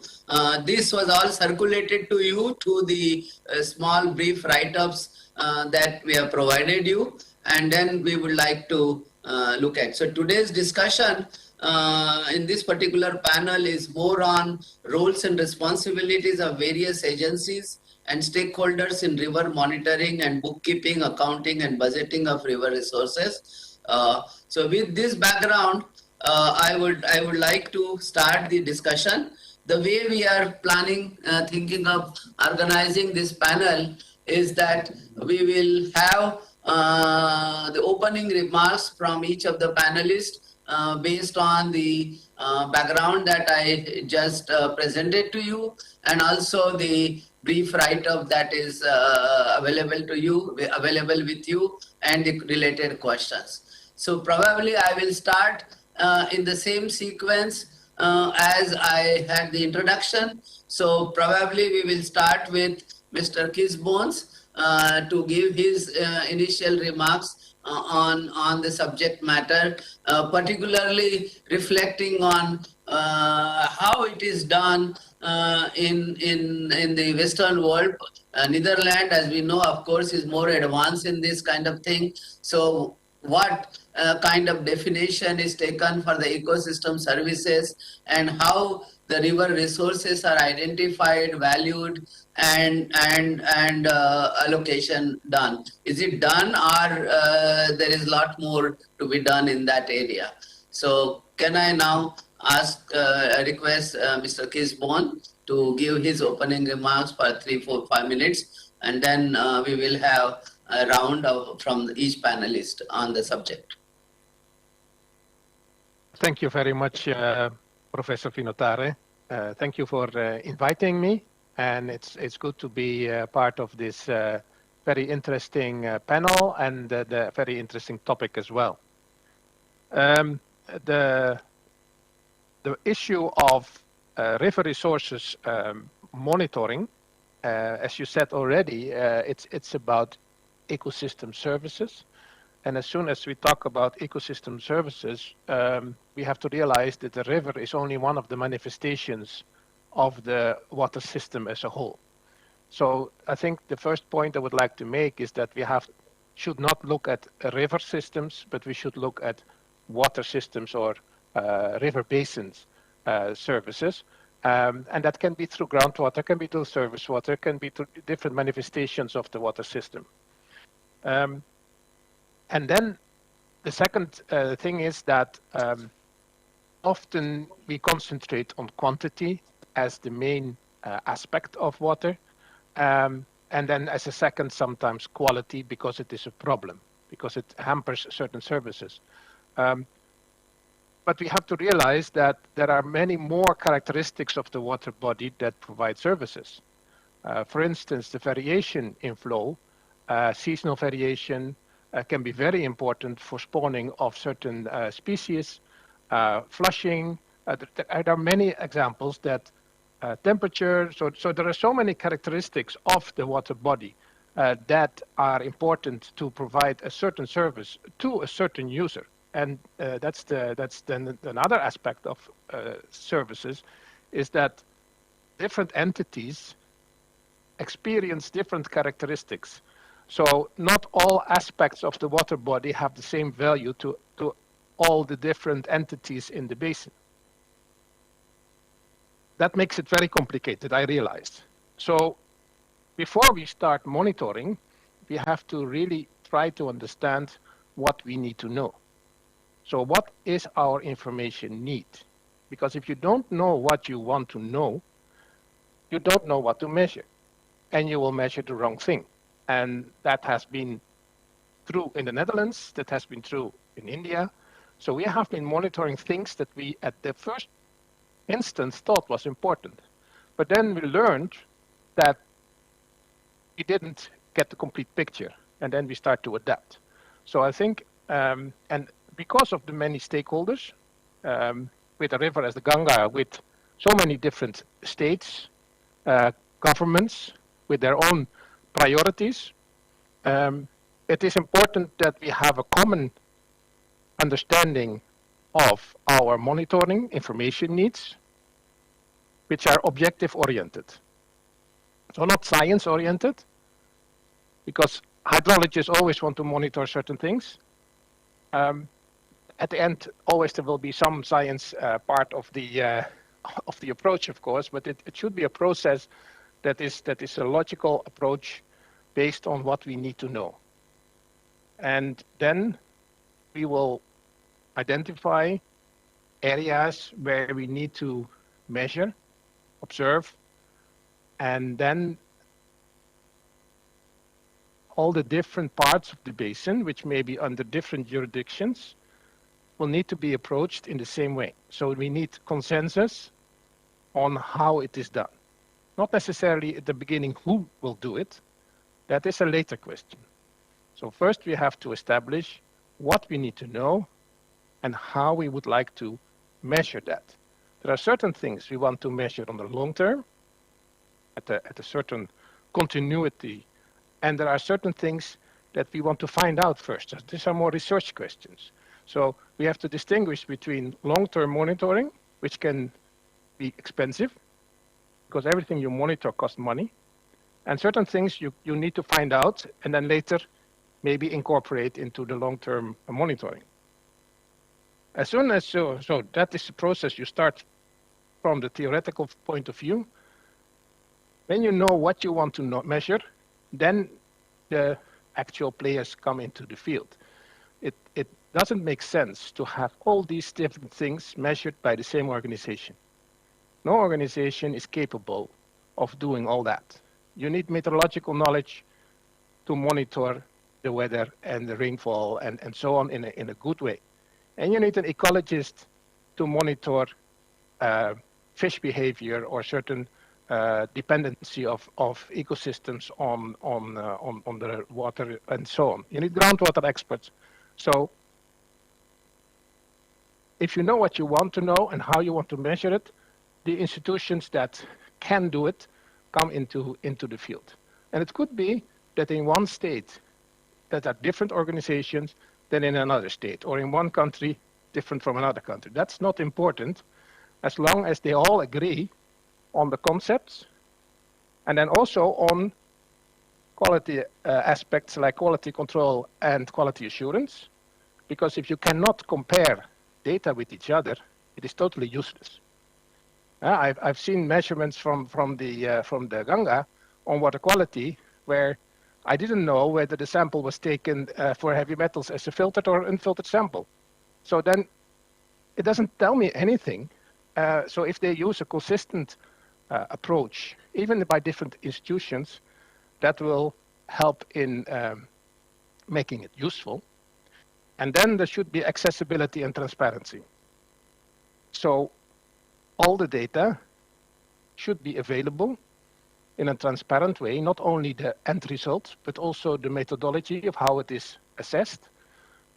This was all circulated to you to the small brief write-ups that we have provided you, and then we would like to look at. So today's discussion in this particular panel is more on roles and responsibilities of various agencies and stakeholders in river monitoring and bookkeeping, accounting, and budgeting of river resources. So with this background, I would like to start the discussion. The way we are planning, thinking of organizing this panel is that we will have the opening remarks from each of the panelists based on the background that I just presented to you, and also the brief write-up that is available with you, and the related questions. So probably I will start in the same sequence as I had the introduction. So probably we will start with Mr. Kisbones to give his initial remarks on the subject matter, particularly reflecting on how it is done in the Western world. Netherlands, as we know, of course, is more advanced in this kind of thing. So what kind of definition is taken for the ecosystem services, and how the river resources are identified, valued, and allocation done? Is it done, or there is a lot more to be done in that area? So can I now request Mr. Kisbon to give his opening remarks for 3, 4, 5 minutes, and then we will have a round from each panelist on the subject. Thank you very much, Professor Finotare. Thank you for inviting me, and it's good to be part of this very interesting panel and the very interesting topic as well. The issue of river resources monitoring, as you said already, it's about ecosystem services. And as soon as we talk about ecosystem services, we have to realize that the river is only one of the manifestations of the water system as a whole. So I think the first point I would like to make is that we should not look at river systems, but we should look at water systems or river basins services. And that can be through groundwater, can be through surface water, can be through different manifestations of the water system. And then the second thing is that often we concentrate on quantity as the main aspect of water. And then as a second, sometimes quality, because it is a problem, because it hampers certain services. But we have to realize that there are many more characteristics of the water body that provide services. For instance, the variation in flow, seasonal variation, can be very important for spawning of certain species, flushing. There are many examples that temperature, so there are so many characteristics of the water body that are important to provide a certain service to a certain user. And that's then another aspect of services, is that different entities experience different characteristics. So not all aspects of the water body have the same value to all the different entities in the basin. That makes it very complicated, I realize. So before we start monitoring, we have to really try to understand what we need to know. So what is our information need? Because if you don't know what you want to know, you don't know what to measure, and you will measure the wrong thing. And that has been true in the Netherlands, that has been true in India. So we have been monitoring things that we at the first instance thought was important. But then we learned that we didn't get the complete picture, and then we start to adapt. So I think, and because of the many stakeholders, with a river as the Ganga, with so many different states, governments, with their own priorities, it is important that we have a common understanding of our monitoring information needs, which are objective oriented. So not science oriented, because hydrologists always want to monitor certain things. At the end, always there will be some science part of the approach, of course, but it should be a process that is a logical approach based on what we need to know. And then we will identify areas where we need to measure, observe, and then all the different parts of the basin, which may be under different jurisdictions, will need to be approached in the same way. So we need consensus on how it is done. Not necessarily at the beginning who will do it. That is a later question. So first we have to establish what we need to know and how we would like to measure that. There are certain things we want to measure on the long term, at a certain continuity, and there are certain things that we want to find out first. These are more research questions. So we have to distinguish between long-term monitoring, which can be expensive, because everything you monitor costs money, and certain things you need to find out and then later maybe incorporate into the long-term monitoring. As soon as so that is the process. You start from the theoretical point of view. When you know what you want to measure, then the actual players come into the field. It doesn't make sense to have all these different things measured by the same organization. No organization is capable of doing all that. You need meteorological knowledge to monitor the weather and the rainfall and so on in a good way. And you need an ecologist to monitor fish behavior or certain dependency of ecosystems on the water and so on. You need groundwater experts. So if you know what you want to know and how you want to measure it, the institutions that can do it come into the field. And it could be that in one state that are different organizations than in another state, or in one country different from another country. That's not important as long as they all agree on the concepts and then also on quality aspects like quality control and quality assurance. Because if you cannot compare data with each other, it is totally useless. I've seen measurements from the Gange on water quality where I didn't know whether the sample was taken for heavy metals as a filtered or unfiltered sample. So then it doesn't tell me anything. So if they use a consistent approach, even by different institutions, that will help in making it useful. And then there should be accessibility and transparency. So all the data should be available in a transparent way, not only the end result, but also the methodology of how it is assessed,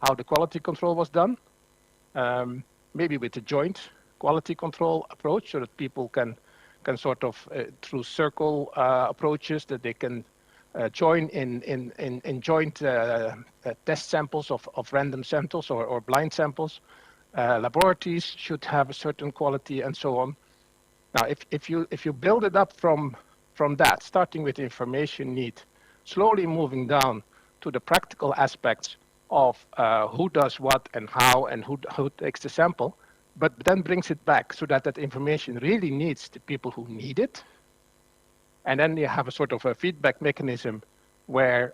how the quality control was done, maybe with a joint quality control approach so that people can sort of, through circle approaches, that they can join in joint test samples of random samples or blind samples. Laboratories should have a certain quality and so on. Now, if you build it up from that, starting with information need, slowly moving down to the practical aspects of who does what and how and who takes the sample, but then brings it back so that that information really needs the people who need it. And then you have a sort of a feedback mechanism where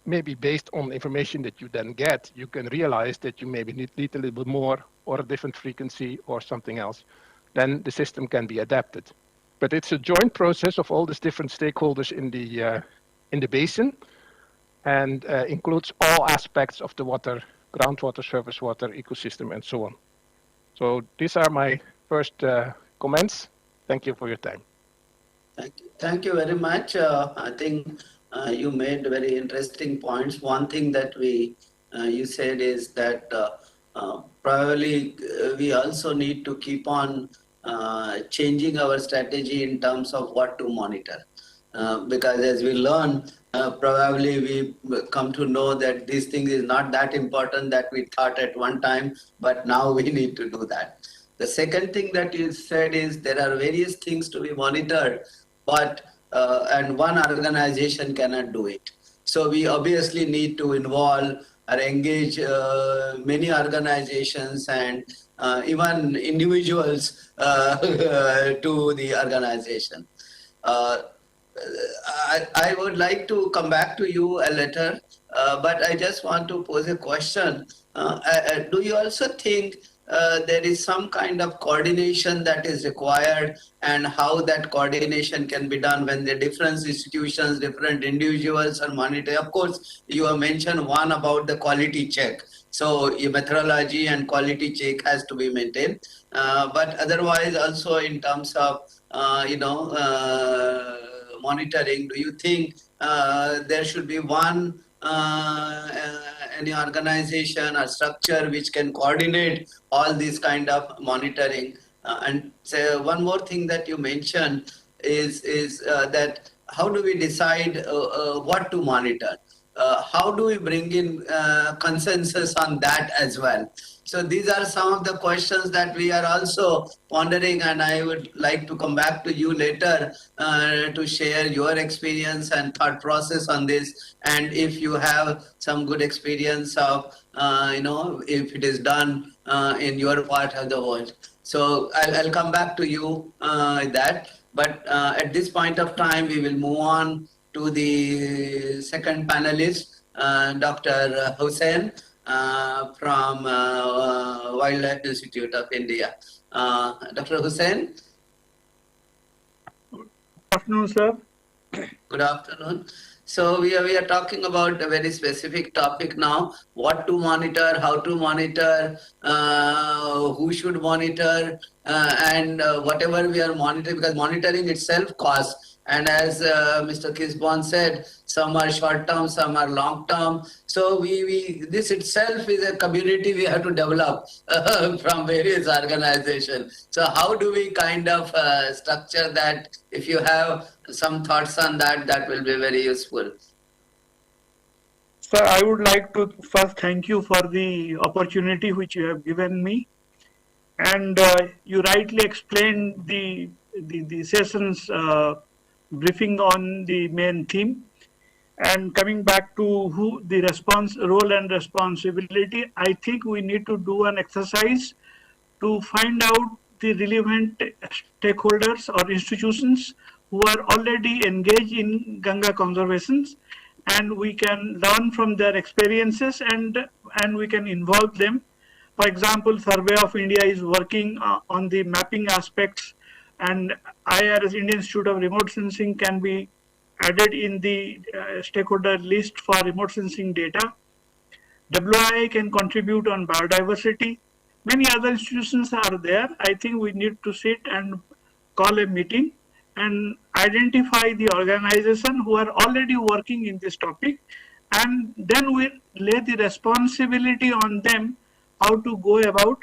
maybe based on information that you then get, you can realize that you maybe need a little bit more or a different frequency or something else. Then the system can be adapted. But it's a joint process of all these different stakeholders in the basin and includes all aspects of the water, groundwater, surface water, ecosystem, and so on. So these are my first comments. Thank you for your time. Thank you very much. I think you made very interesting points. One thing that you said is that probably we also need to keep on changing our strategy in terms of what to monitor. Because as we learn, probably we come to know that this thing is not that important that we thought at one time, but now we need to do that. The second thing that you said is there are various things to be monitored, but and one organization cannot do it. So we obviously need to involve or engage many organizations and even individuals to the organization. I would like to come back to you later, but I just want to pose a question. Do you also think there is some kind of coordination that is required, and how that coordination can be done when the different institutions, different individuals are monitoring? Of course, you have mentioned one about the quality check. So your methodology and quality check has to be maintained. But otherwise also in terms of, monitoring, do you think there should be one any organization or structure which can coordinate all these kind of monitoring? And so one more thing that you mentioned is that how do we decide what to monitor? How do we bring in consensus on that as well? So these are some of the questions that we are also pondering, and I would like to come back to you later to share your experience and thought process on this. And if you have some good experience of, if it is done in your part of the world. So I'll come back to you with that. But at this point of time, we will move on to the second panelist, Dr. Hussain from Wildlife Institute of India. Dr. Hussain? Good afternoon, sir. Good afternoon. So we are talking about a very specific topic now: what to monitor, how to monitor, who should monitor, and whatever we are monitoring, because monitoring itself costs. And as Mr. Kisbon said, some are short term, some are long term. So this itself is a community we have to develop from various organizations. So how do we kind of structure that? If you have some thoughts on that, that will be very useful. Sir, I would like to first thank you for the opportunity which you have given me. And you rightly explained the session's briefing on the main theme. And coming back to who the role and responsibility, I think we need to do an exercise to find out the relevant stakeholders or institutions who are already engaged in Ganga conservations, and we can learn from their experiences and we can involve them. For example, Survey of India is working on the mapping aspects, and IRS, Indian Institute of Remote Sensing, can be added in the stakeholder list for remote sensing data. WIA can contribute on biodiversity. Many other institutions are there. I think we need to sit and call a meeting and identify the organization who are already working in this topic, and then we lay the responsibility on them how to go about.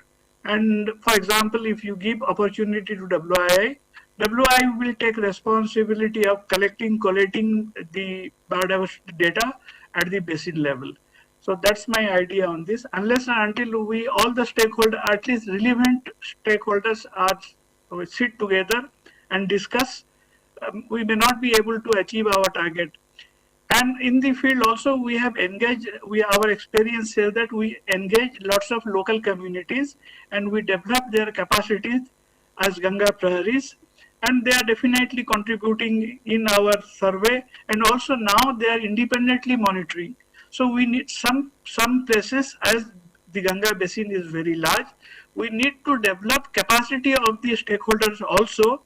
And for example, if you give opportunity to WIA, WIA will take responsibility of collating the biodiversity data at the basin level. So that's my idea on this. Unless and until we, all the stakeholders, at least relevant stakeholders, are sit together and discuss, we may not be able to achieve our target. And in the field also, we have engaged, our experience says that we engage lots of local communities and we develop their capacities as Ganga Praharis, and they are definitely contributing in our survey, and also now they are independently monitoring. So we need some places, as the Ganga basin is very large, we need to develop capacity of the stakeholders also.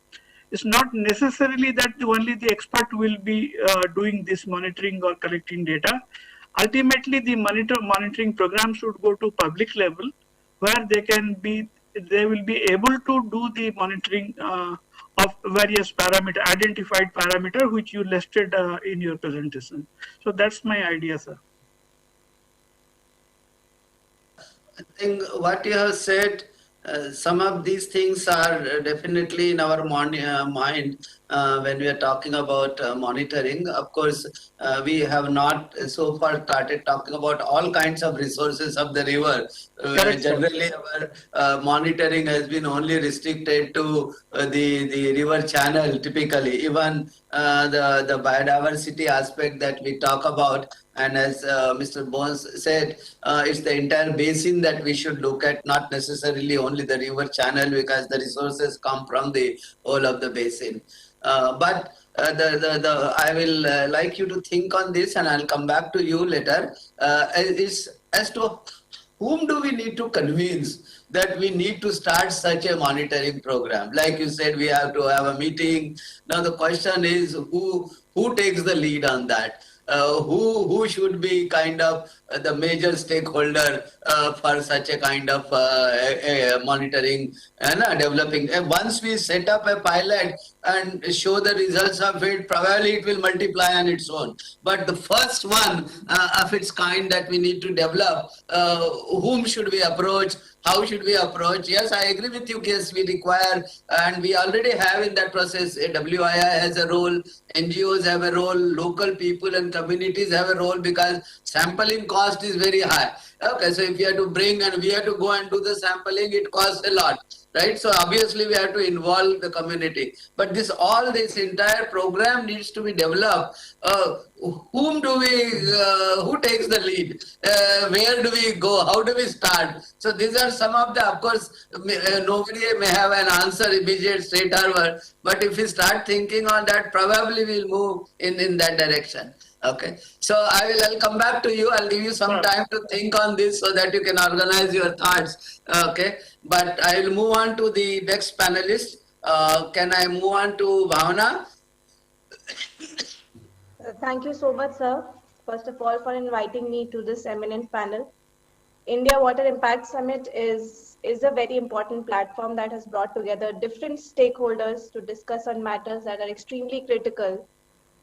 It's not necessarily that only the expert will be doing this monitoring or collecting data. Ultimately, the monitoring program should go to public level, where they will be able to do the monitoring of various identified parameter which you listed in your presentation. So that's my idea, sir. I think what you have said, some of these things are definitely in our mind when we are talking about monitoring. Of course, we have not so far started talking about all kinds of resources of the river. Generally, our monitoring has been only restricted to the river channel typically. Even the biodiversity aspect that we talk about, and as Mr. Bones said, it's the entire basin that we should look at, not necessarily only the river channel, because the resources come from the whole of the basin. But I will like you to think on this, and I'll come back to you later. Is as to whom do we need to convince that we need to start such a monitoring program? Like you said, we have to have a meeting. Now the question is, who takes the lead on that? Who should be kind of the major stakeholder for such a kind of monitoring and developing? And once we set up a pilot and show the results of it, probably it will multiply on its own. But the first one of its kind that we need to develop, whom should we approach? How should we approach? Yes, I agree with you. Yes, we require, and we already have in that process, WIA has a role, NGOs have a role, local people and communities have a role, because sampling cost is very high. Okay, so if we have to bring and we have to go and do the sampling, it costs a lot, right? So obviously we have to involve the community. But this entire program needs to be developed. Whom do we, who takes the lead? Where do we go? How do we start? So these are some of the, of course, nobody may have an answer immediate, straightforward. But if we start thinking on that, probably we'll move in that direction. Okay, so I'll come back to you. I'll give you some time to think on this so that you can organize your thoughts. Okay, but I will move on to the next panelist. Can I move on to Bhavana? Thank you so much, sir. First of all, for inviting me to this eminent panel. India Water Impact Summit is a very important platform that has brought together different stakeholders to discuss on matters that are extremely critical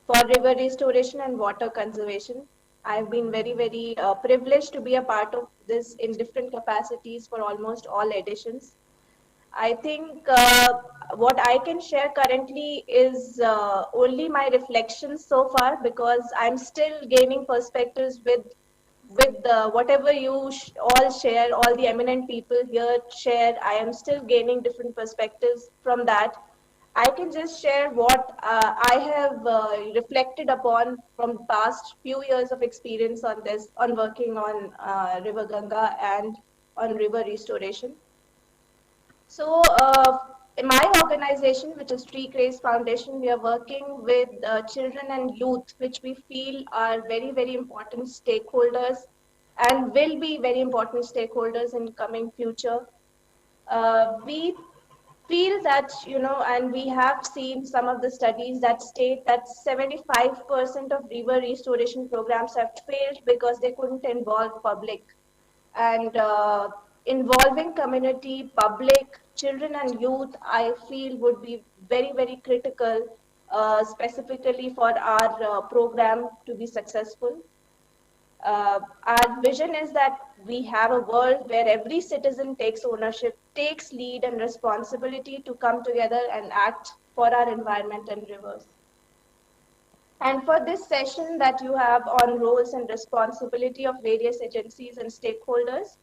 for river restoration and water conservation. I've been very, very privileged to be a part of this in different capacities for almost all editions. I think what I can share currently is only my reflections so far, because I'm still gaining perspectives with with whatever you all share, all the eminent people here share, I am still gaining different perspectives from that. I can just share what I have reflected upon from the past few years of experience on this, on working on River Ganga and on river restoration. So, in my organization, which is Tree Grace Foundation, we are working with children and youth, which we feel are very, very important stakeholders and will be very important stakeholders in coming future. We feel that, and we have seen some of the studies that state that 75% of river restoration programs have failed because they couldn't involve public. And involving community, public, children and youth, I feel would be very, very critical, specifically for our program to be successful. Our vision is that we have a world where every citizen takes ownership, takes lead and responsibility to come together and act for our environment and rivers. And for this session that you have on roles and responsibility of various agencies and stakeholders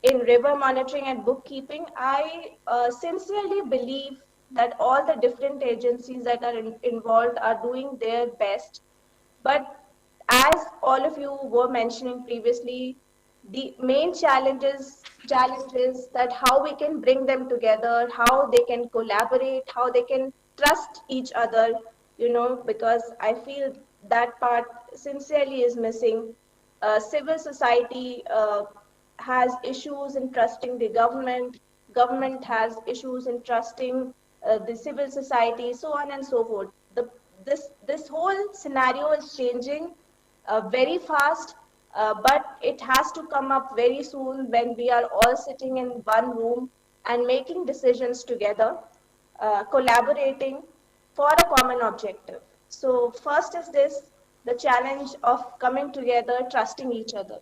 in river monitoring and bookkeeping, I sincerely believe that all the different agencies that are involved are doing their best. But as all of you were mentioning previously, the main challenge is that how we can bring them together, how they can collaborate, how they can trust each other, because I feel that part sincerely is missing. Civil society has issues in trusting the government, government has issues in trusting the civil society, so on and so forth. This whole scenario is changing very fast, but it has to come up very soon when we are all sitting in one room and making decisions together, collaborating for a common objective. So first is this, the challenge of coming together, trusting each other.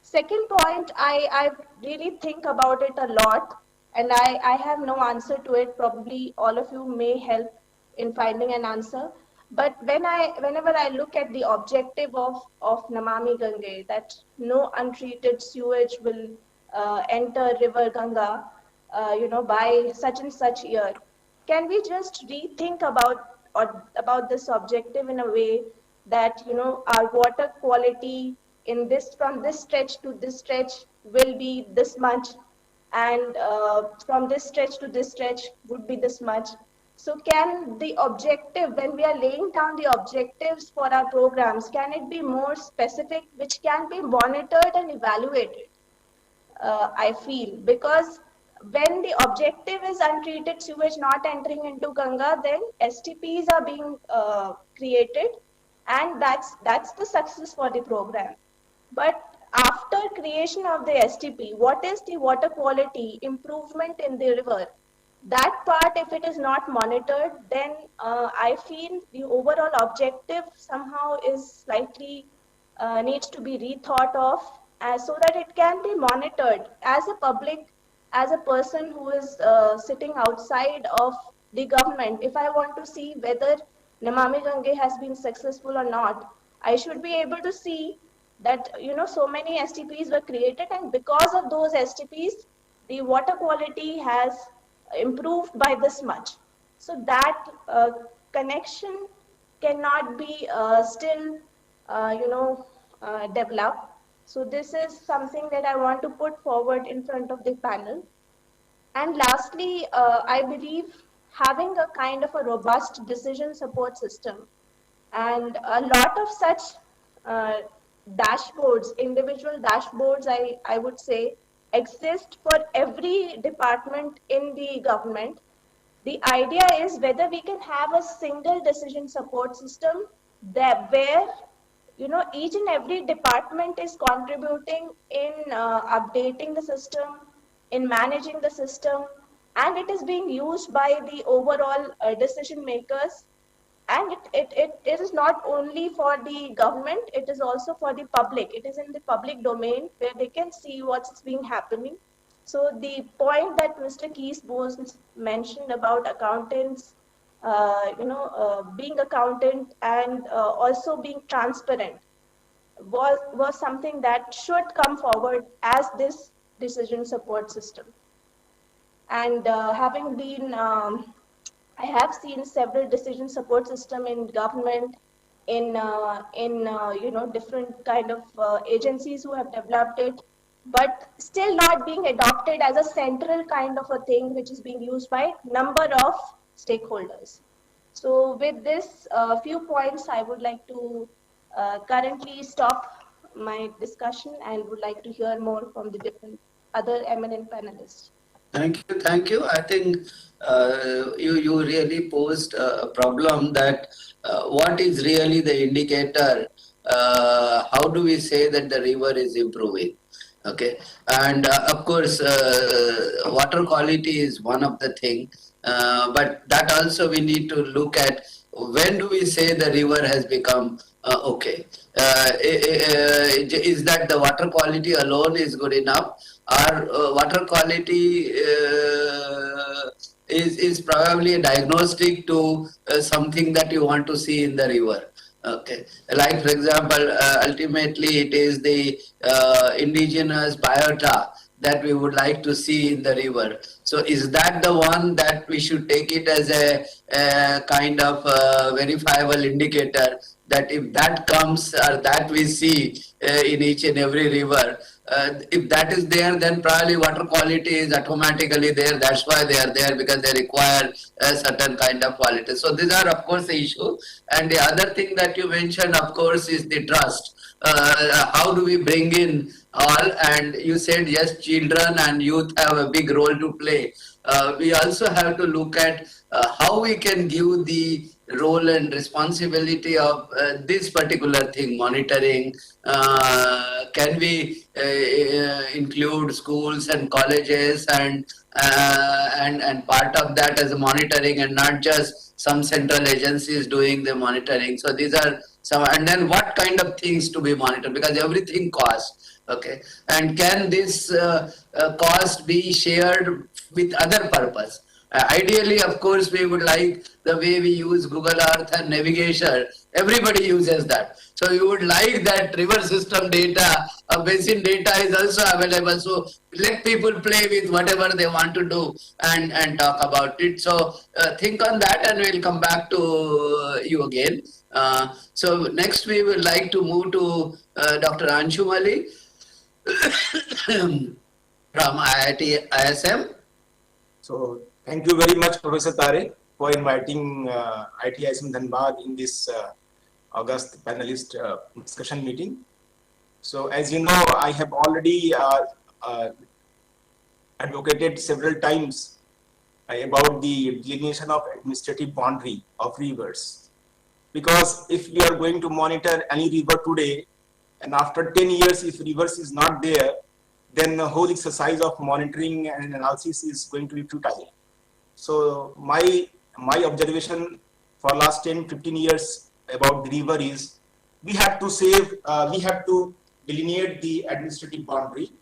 Second point, I really think about it a lot, and I have no answer to it. Probably all of you may help in finding an answer. But whenever I look at the objective of Namami Gange, that no untreated sewage will enter River Ganga, by such and such year, can we just rethink about this objective in a way that our water quality in this, from this stretch to this stretch, will be this much, and from this stretch to this stretch would be this much. So can the objective, when we are laying down the objectives for our programs, can it be more specific, which can be monitored and evaluated? I feel, because when the objective is untreated sewage not entering into Ganga, then STPs are being created, and that's the success for the program. But after creation of the STP, what is the water quality improvement in the river? That part, if it is not monitored, then I feel the overall objective somehow is slightly needs to be rethought of, so that it can be monitored as a public, as a person who is sitting outside of the government. If I want to see whether Namami Gange has been successful or not, I should be able to see that so many STPs were created, and because of those STPs, the water quality has improved by this much. So that connection cannot be still, developed. So this is something that I want to put forward in front of the panel. And lastly, I believe having a kind of a robust decision support system, and a lot of such uh, dashboards, individual dashboards, I would say, exist for every department in the government. The idea is whether we can have a single decision support system that where each and every department is contributing in updating the system, in managing the system, and it is being used by the overall decision makers. And it is not only for the government, it is also for the public. It is in the public domain where they can see what's being happening. So the point that Mr. Keys Bose mentioned about accountants, being accountant and also being transparent. was something that should come forward as this decision support system. And having been, I have seen several decision support system in government, in different kind of agencies who have developed it, but still not being adopted as a central kind of a thing which is being used by number of stakeholders. So with this few points, I would like to currently stop my discussion and would like to hear more from the different other eminent panelists. Thank you, thank you. I think you really posed a problem that what is really the indicator? How do we say that the river is improving? Okay, and of course, water quality is one of the thing, but that also we need to look at when do we say the river has become okay? Is that the water quality alone is good enough? Our water quality is probably a diagnostic to something that you want to see in the river. Okay, like for example, ultimately it is the indigenous biota that we would like to see in the river. So is that the one that we should take it as a kind of verifiable indicator that if that comes or that we see in each and every river, if that is there, then probably water quality is automatically there. That's why they are there, because they require a certain kind of quality. So these are of course the issue. And the other thing that you mentioned, of course, is the trust. How do we bring in all? And you said yes, children and youth have a big role to play. We also have to look at how we can give the role and responsibility of this particular thing, monitoring. Can we include schools and colleges and part of that as a monitoring, and not just some central agencies doing the monitoring? So these are some, and then what kind of things to be monitored, because everything costs. Okay, and can this cost be shared with other purpose? Ideally, of course, we would like the way we use Google Earth and navigation, everybody uses that. So you would like that river system data, basin data is also available. So let people play with whatever they want to do and talk about it. So think on that, and we'll come back to you again. So next we would like to move to Dr. Anshumali from IIT ISM. So thank you very much, Professor Tare, for inviting IIT ISM Dhanbad in this August panelist discussion meeting. So as you know, I have already advocated several times about the delineation of administrative boundary of rivers. Because if we are going to monitor any river today, and after 10 years, if rivers is not there, then the whole exercise of monitoring and analysis is going to be futile. So my observation for last 10-15 years about the river is we have to delineate the administrative boundary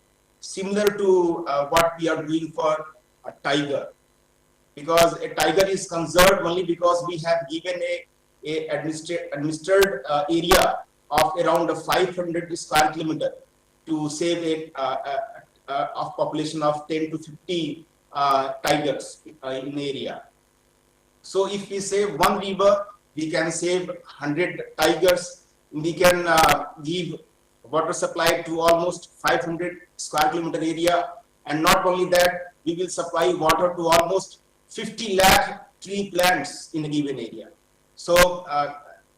similar to what we are doing for a tiger, because a tiger is conserved only because we have given a administered area of around 500 square kilometer to save a population of 10 to 50 tigers in the area. So if we save one river, we can save 100 tigers. We can give water supply to almost 500 square kilometer area. And not only that, we will supply water to almost 50 lakh tree plants in a given area. So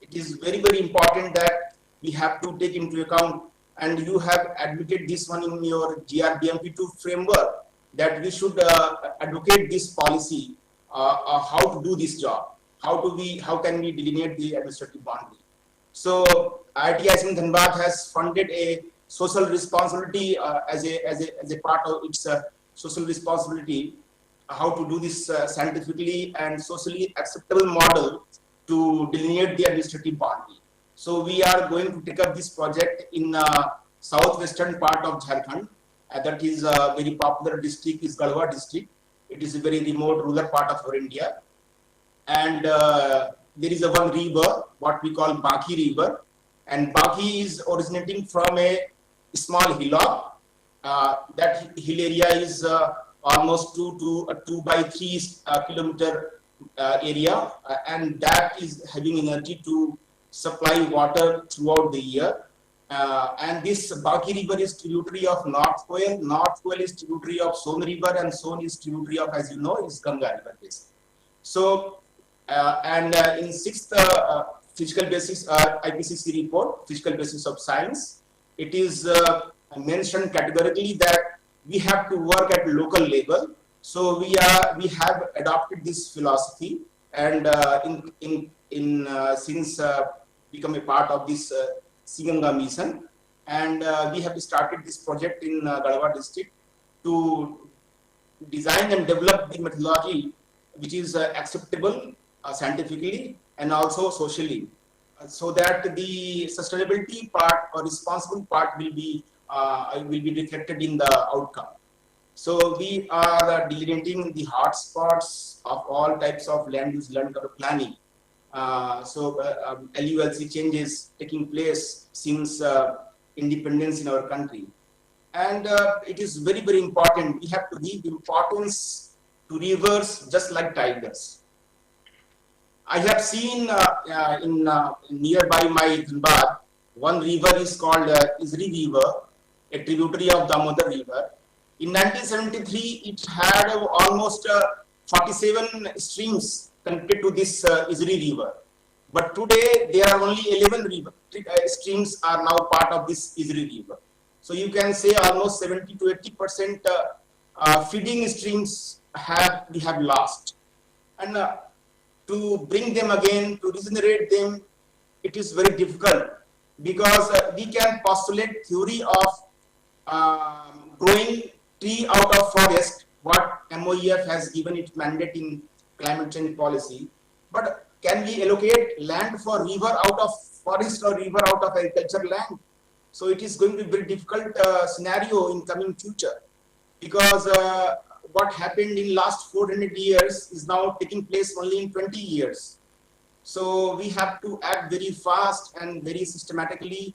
it is very, very important that we have to take into account, and you have advocated this one in your GRBMP2 framework, that we should advocate this policy, how to do this job, how can we delineate the administrative boundary. So IIT ISM Dhanbad has funded a social responsibility as a part of its social responsibility, how to do this scientifically and socially acceptable model to delineate the administrative boundary. So we are going to take up this project in southwestern part of Jharkhand. That is a very popular district is Garhwa district. It is a very remote rural part of our India. And there is a one river, what we call Baki river. And Baki is originating from a small hillock. That hill area is almost 2 by 3 kilometer area, and that is having energy to supply water throughout the year. And this Baki River is tributary of North Coel. North Coel is tributary of Son River, and Son is tributary of, as you know, is Ganga River basin. So, in sixth physical basis IPCC report, physical basis of science, it is mentioned categorically that we have to work at local level. So we have adopted this philosophy, and since become a part of this Siganga mission, and we have started this project in Garhwa district to design and develop the methodology which is acceptable scientifically and also socially, so that the sustainability part or responsible part will be reflected in the outcome. So we are delineating the hotspots of all types of land use, land cover planning. LULC changes taking place since independence in our country. And it is very, very important. We have to give importance to rivers just like tigers. I have seen in nearby my Dhanbad, one river is called Isri River, a tributary of Damodar River. In 1973, it had almost 47 streams connected to this Isri River. But today, there are only 11 streams are now part of this Isri River. So you can say almost 70 to 80% feeding streams we have lost. And to bring them again, to regenerate them, it is very difficult, because we can postulate theory of growing tree out of forest, what MOEF has given its mandate in climate change policy. But can we allocate land for river out of forest or river out of agricultural land? So it is going to be a very difficult scenario in coming future, because what happened in last 400 years is now taking place only in 20 years. So we have to act very fast and very systematically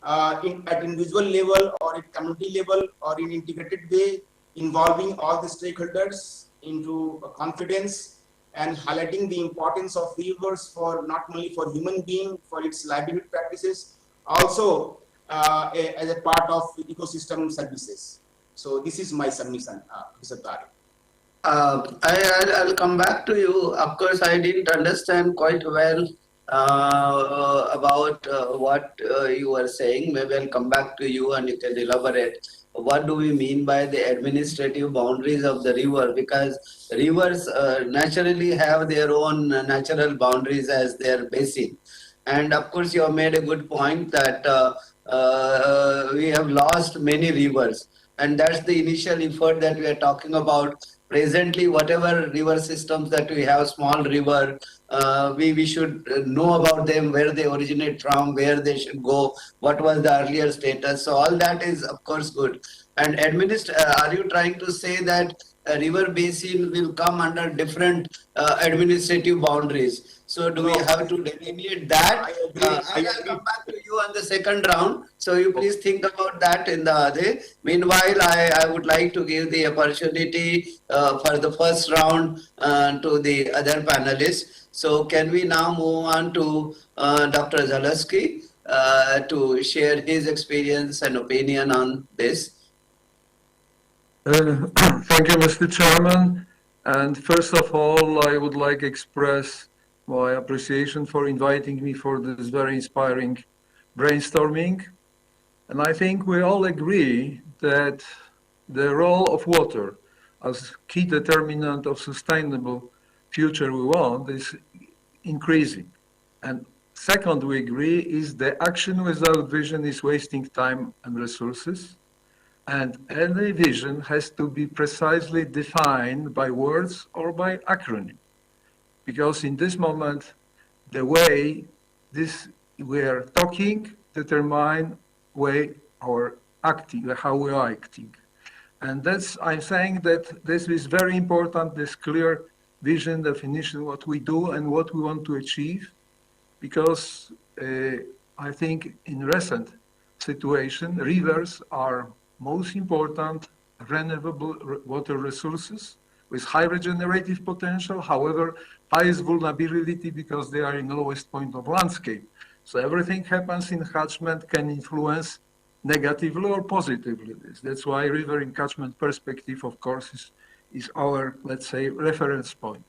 at individual level or at community level or in integrated way, involving all the stakeholders into confidence and highlighting the importance of rivers for not only for human being, for its livelihood practices, also as a part of ecosystem services. So this is my submission, Mr. Tariq. I'll come back to you. Of course, I didn't understand quite well about what you were saying. Maybe I'll come back to you and you can elaborate. What do we mean by the administrative boundaries of the river? Because rivers naturally have their own natural boundaries as their basin. And of course, you have made a good point that we have lost many rivers. And that's the initial effort that we are talking about. Presently, whatever river systems that we have, small river, we should know about them, where they originate from, where they should go, what was the earlier status. So all that is, of course, good. And are you trying to say that a river basin will come under different administrative boundaries? So do we have to delineate that? I'll come back to you on the second round. So you please think about that in the other. Meanwhile, I would like to give the opportunity for the first round to the other panelists. So can we now move on to Dr. Zaleski to share his experience and opinion on this? Thank you, Mr. Chairman. And first of all, I would like to express my appreciation for inviting me for this very inspiring brainstorming. And I think we all agree that the role of water as key determinant of sustainable future we want is increasing. And second, we agree is the action without vision is wasting time and resources. And any vision has to be precisely defined by words or by acronym. Because in this moment, the way we are talking determine way our acting, how we are acting. And I'm saying that this is very important, this clear vision definition, what we do and what we want to achieve, because I think in recent situation, rivers are most important renewable water resources with high regenerative potential, however, highest vulnerability because they are in the lowest point of landscape. So everything happens in catchment can influence negatively or positively. That's why river in catchment perspective, of course, is our, let's say, reference point.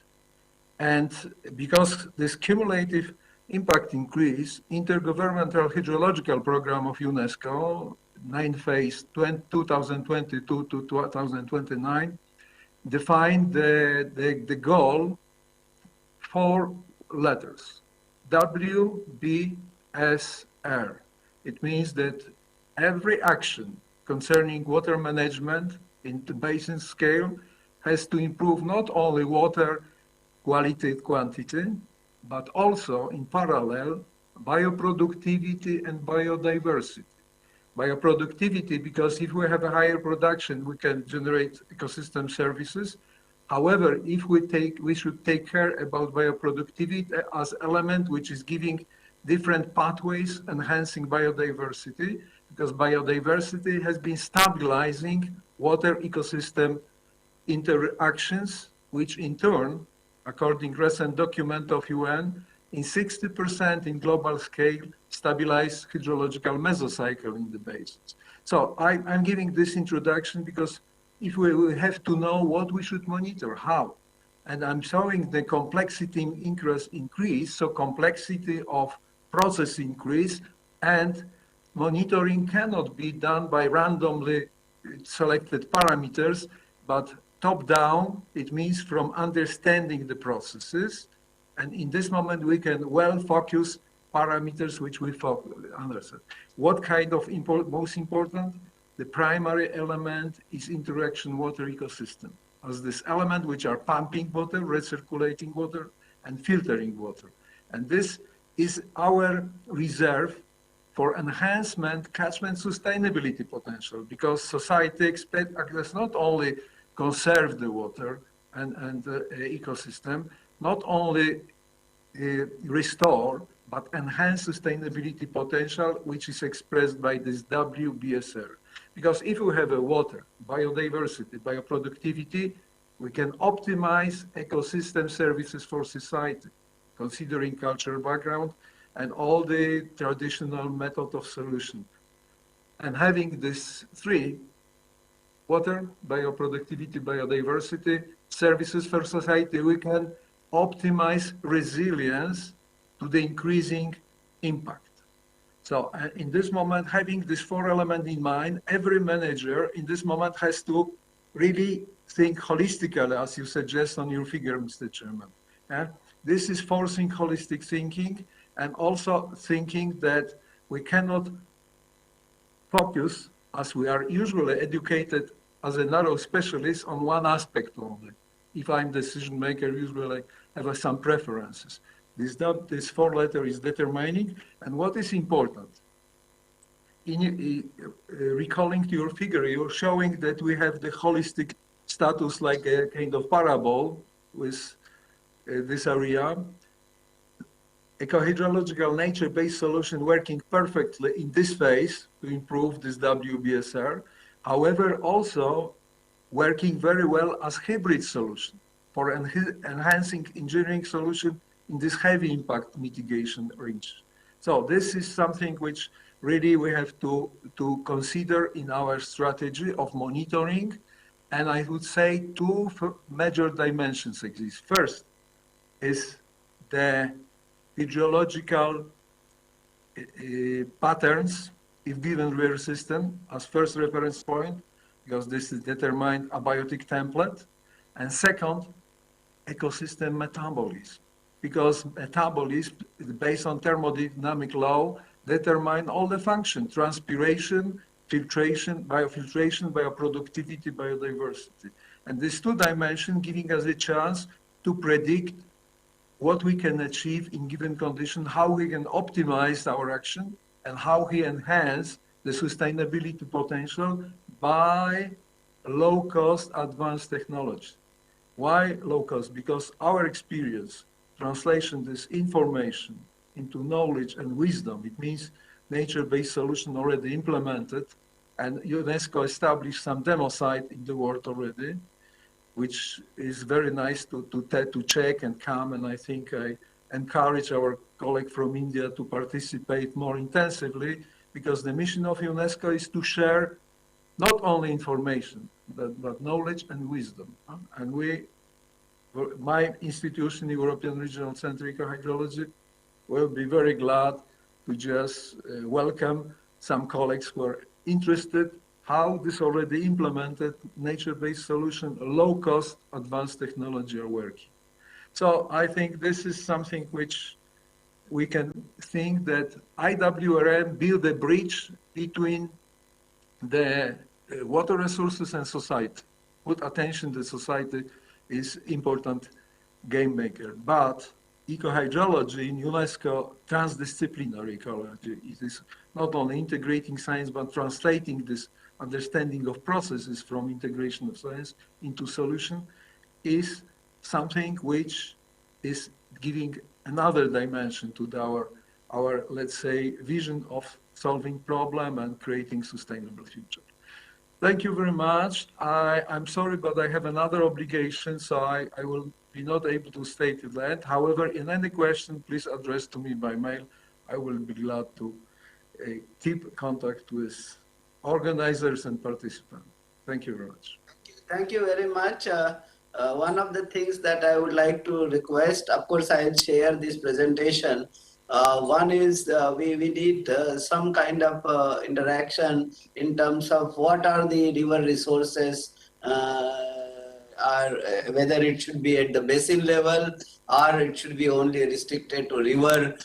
And because this cumulative impact increase, Intergovernmental Hydrological Program of UNESCO, 9-phase 2022 to 2029, defined the goal 4 letters, WBSR. It means that every action concerning water management in the basin scale has to improve not only water quality and quantity, but also in parallel, bioproductivity and biodiversity. Bioproductivity, because if we have a higher production, we can generate ecosystem services. However, if we should take care about bioproductivity as element which is giving different pathways, enhancing biodiversity, because biodiversity has been stabilizing water ecosystem interactions, which in turn, according to recent document of UN, in 60% in global scale, stabilize hydrological mesocycle in the basins. So I'm giving this introduction because if we have to know what we should monitor, how. And I'm showing the complexity increase, so complexity of process increase, and monitoring cannot be done by randomly selected parameters, but top-down, it means from understanding the processes. And in this moment, we can well focus parameters which we understand. What kind of most important? The primary element is interaction water ecosystem, as this element which are pumping water, recirculating water, and filtering water. And this is our reserve for enhancement catchment sustainability potential, because society expects us not only conserve the water and the ecosystem, not only restore, but enhance sustainability potential, which is expressed by this WBSR. Because if we have a water, biodiversity, bioproductivity, we can optimize ecosystem services for society, considering cultural background and all the traditional method of solution. And having these 3, water, bioproductivity, biodiversity, services for society, we can optimize resilience to the increasing impact. So in this moment, having these 4 elements in mind, every manager in this moment has to really think holistically, as you suggest on your figure, Mr. Chairman. This is forcing holistic thinking and also thinking that we cannot focus, as we are usually educated as a narrow specialist, on one aspect only. If I'm decision maker, usually I have some preferences. This 4 letter is determining, and what is important, in recalling to your figure, you're showing that we have the holistic status like a kind of parable with this area. Ecohydrological nature-based solution working perfectly in this phase to improve this WBSR. However, also working very well as hybrid solution for enhancing engineering solution in this heavy impact mitigation range. So this is something which really we have to consider in our strategy of monitoring. And I would say 2 major dimensions exist. First is the hydrological patterns if given river system as first reference point, because this is determined abiotic template. And second, ecosystem metabolism, because metabolism is based on thermodynamic law, determine all the function, transpiration, filtration, biofiltration, bioproductivity, biodiversity. And these 2 dimensions giving us a chance to predict what we can achieve in given condition, how we can optimize our action, and how we enhance the sustainability potential by low-cost advanced technology. Why low cost? Because our experience, translation this information into knowledge and wisdom. It means nature-based solution already implemented, and UNESCO established some demo site in the world already, which is very nice to check and come. And I think I encourage our colleague from India to participate more intensively, because the mission of UNESCO is to share not only information, but knowledge and wisdom. And my institution, European Regional Center Ecohydrology, will be very glad to just welcome some colleagues who are interested how this already implemented nature-based solution, low-cost advanced technology are working. So I think this is something which we can think that IWRM build a bridge between the water resources and society. Put attention to society is important game maker. But ecohydrology in UNESCO, transdisciplinary ecology, it is not only integrating science, but translating this understanding of processes from integration of science into solution, is something which is giving another dimension to our let's say, vision of solving problem and creating sustainable future. Thank you very much. I'm sorry, but I have another obligation, so I will be not able to stay till the end. However, in any question, please address to me by mail. I will be glad to keep contact with organizers and participants. Thank you very much. Thank you very much. One of the things that I would like to request, of course, I'll share this presentation. One is we need some kind of interaction in terms of what are the river resources, whether it should be at the basin level or it should be only restricted to river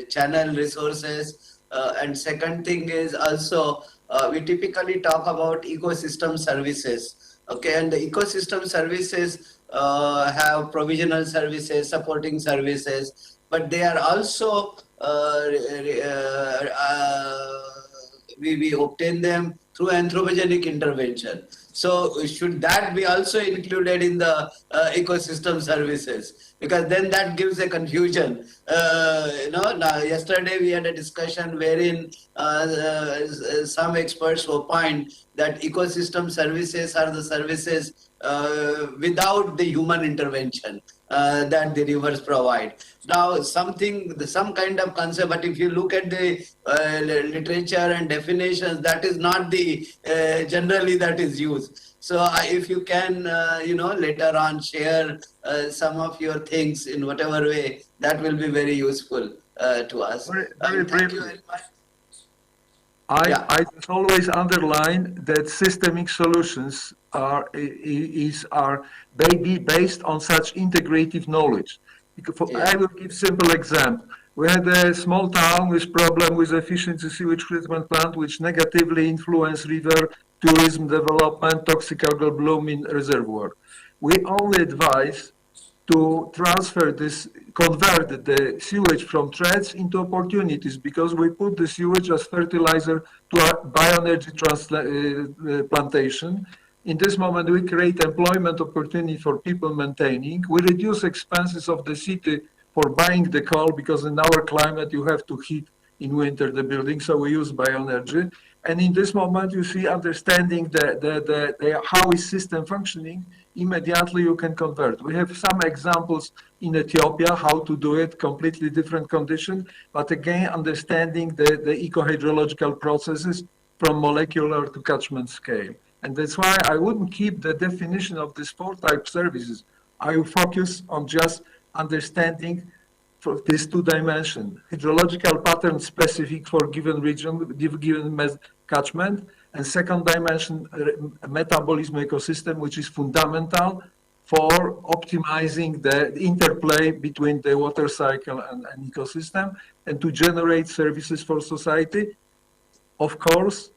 channel resources. And second thing is also we typically talk about ecosystem services. Okay, and the ecosystem services have provisional services, supporting services, but they are also we obtain them through anthropogenic intervention. So should that be also included in the ecosystem services? Because then that gives a confusion. Now yesterday we had a discussion wherein some experts opined that ecosystem services are the services without the human intervention that the rivers provide. Now some kind of concept, but if you look at the literature and definitions, that is not the generally that is used. So if you can, later on share some of your things in whatever way, that will be very useful to us. Thank you very much. I just always underline that systemic solutions are based on such integrative knowledge. I will give simple example. We had a small town with problem with efficiency sewage treatment plant, which negatively influenced river tourism development, toxic algal bloom in reservoir. We only advise to transfer this, convert the sewage from threats into opportunities, because we put the sewage as fertilizer to our bioenergy plantation. In this moment, we create employment opportunity for people maintaining. We reduce expenses of the city for buying the coal, because in our climate, you have to heat in winter the building, so we use bioenergy. And in this moment, you see, understanding how is system functioning, immediately you can convert. We have some examples in Ethiopia, how to do it, completely different condition, but again, understanding the eco-hydrological processes from molecular to catchment scale. And that's why I wouldn't keep the definition of these four type services. I will focus on just understanding for these two dimensions: hydrological pattern specific for given region, given catchment, and second dimension, metabolism ecosystem, which is fundamental for optimizing the interplay between the water cycle and ecosystem, and to generate services for society, of course,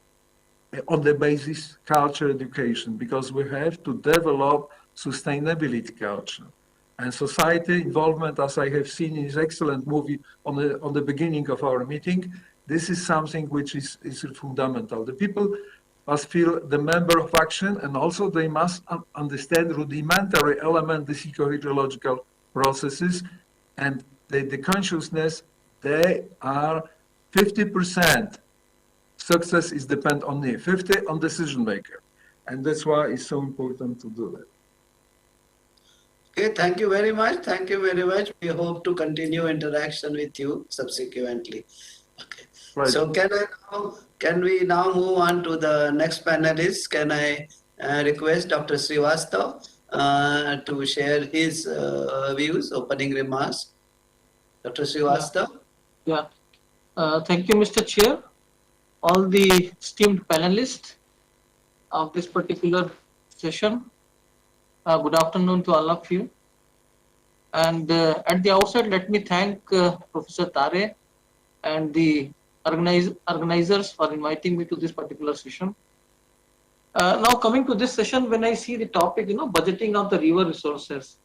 on the basis culture education, because we have to develop sustainability culture. And society involvement, as I have seen in this excellent movie on the beginning of our meeting, this is something which is fundamental. The people must feel the member of action, and also they must understand rudimentary element, the eco-hydrological processes, and the consciousness, they are 50% success is depend on the 50 on decision maker. And that's why it's so important to do that. Okay, thank you very much. Thank you very much. We hope to continue interaction with you subsequently. Okay. Right. So can we now move on to the next panelist? Can I request Dr. Srivastav to share his views, opening remarks? Dr. Srivastav? Yeah. Thank you, Mr. Chair. All the esteemed panelists of this particular session. Good afternoon to all of you. And at the outset, let me thank Professor Tare and the organizers for inviting me to this particular session. Now coming to this session, when I see the topic, budgeting of the river resources,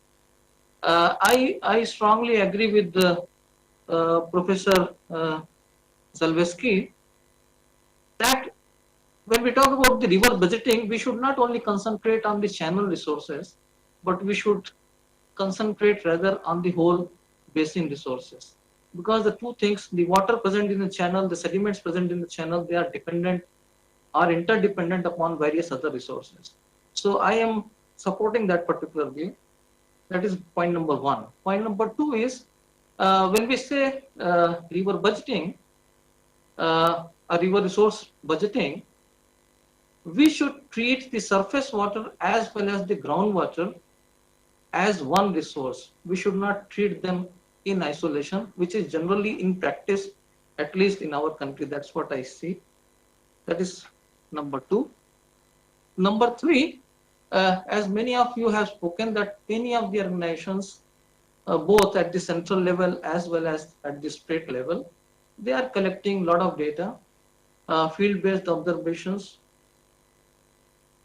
I strongly agree with Professor Zalewski that when we talk about the river budgeting, we should not only concentrate on the channel resources, but we should concentrate rather on the whole basin resources. Because the two things, the water present in the channel, the sediments present in the channel, they are dependent or interdependent upon various other resources. So I am supporting that particular view. That is point number one. Point number two is when we say river budgeting, a river resource budgeting, we should treat the surface water as well as the groundwater as one resource. We should not treat them in isolation, which is generally in practice, at least in our country. That's what I see. That is number two. Number three, as many of you have spoken, that many of the organizations, both at the central level as well as at the state level, they are collecting a lot of data, field-based observations.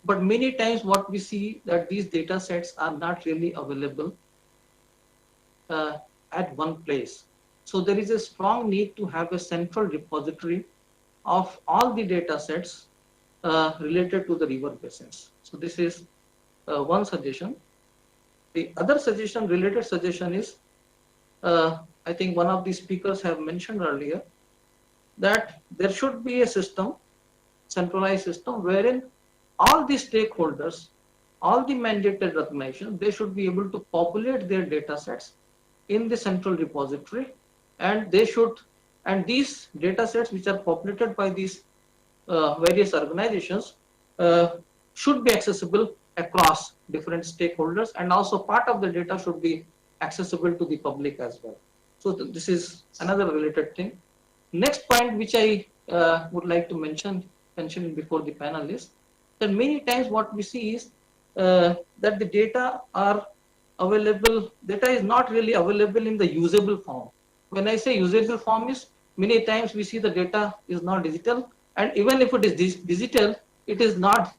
But many times what we see that these data sets are not really available at one place. So there is a strong need to have a central repository of all the data sets related to the river basins. So this is one suggestion. The other suggestion, related suggestion is, I think one of the speakers have mentioned earlier, that there should be a system, centralized system, wherein all the stakeholders, all the mandated organizations, they should be able to populate their data sets in the central repository, and they should, and these data sets which are populated by these various organizations should be accessible across different stakeholders, and also part of the data should be accessible to the public as well. So this is another related thing. Next point which I would like to mention before the panelists, that many times what we see is that the data are available, data is not really available in the usable form. When I say usable form is, many times we see the data is not digital, and even if it is digital, it is not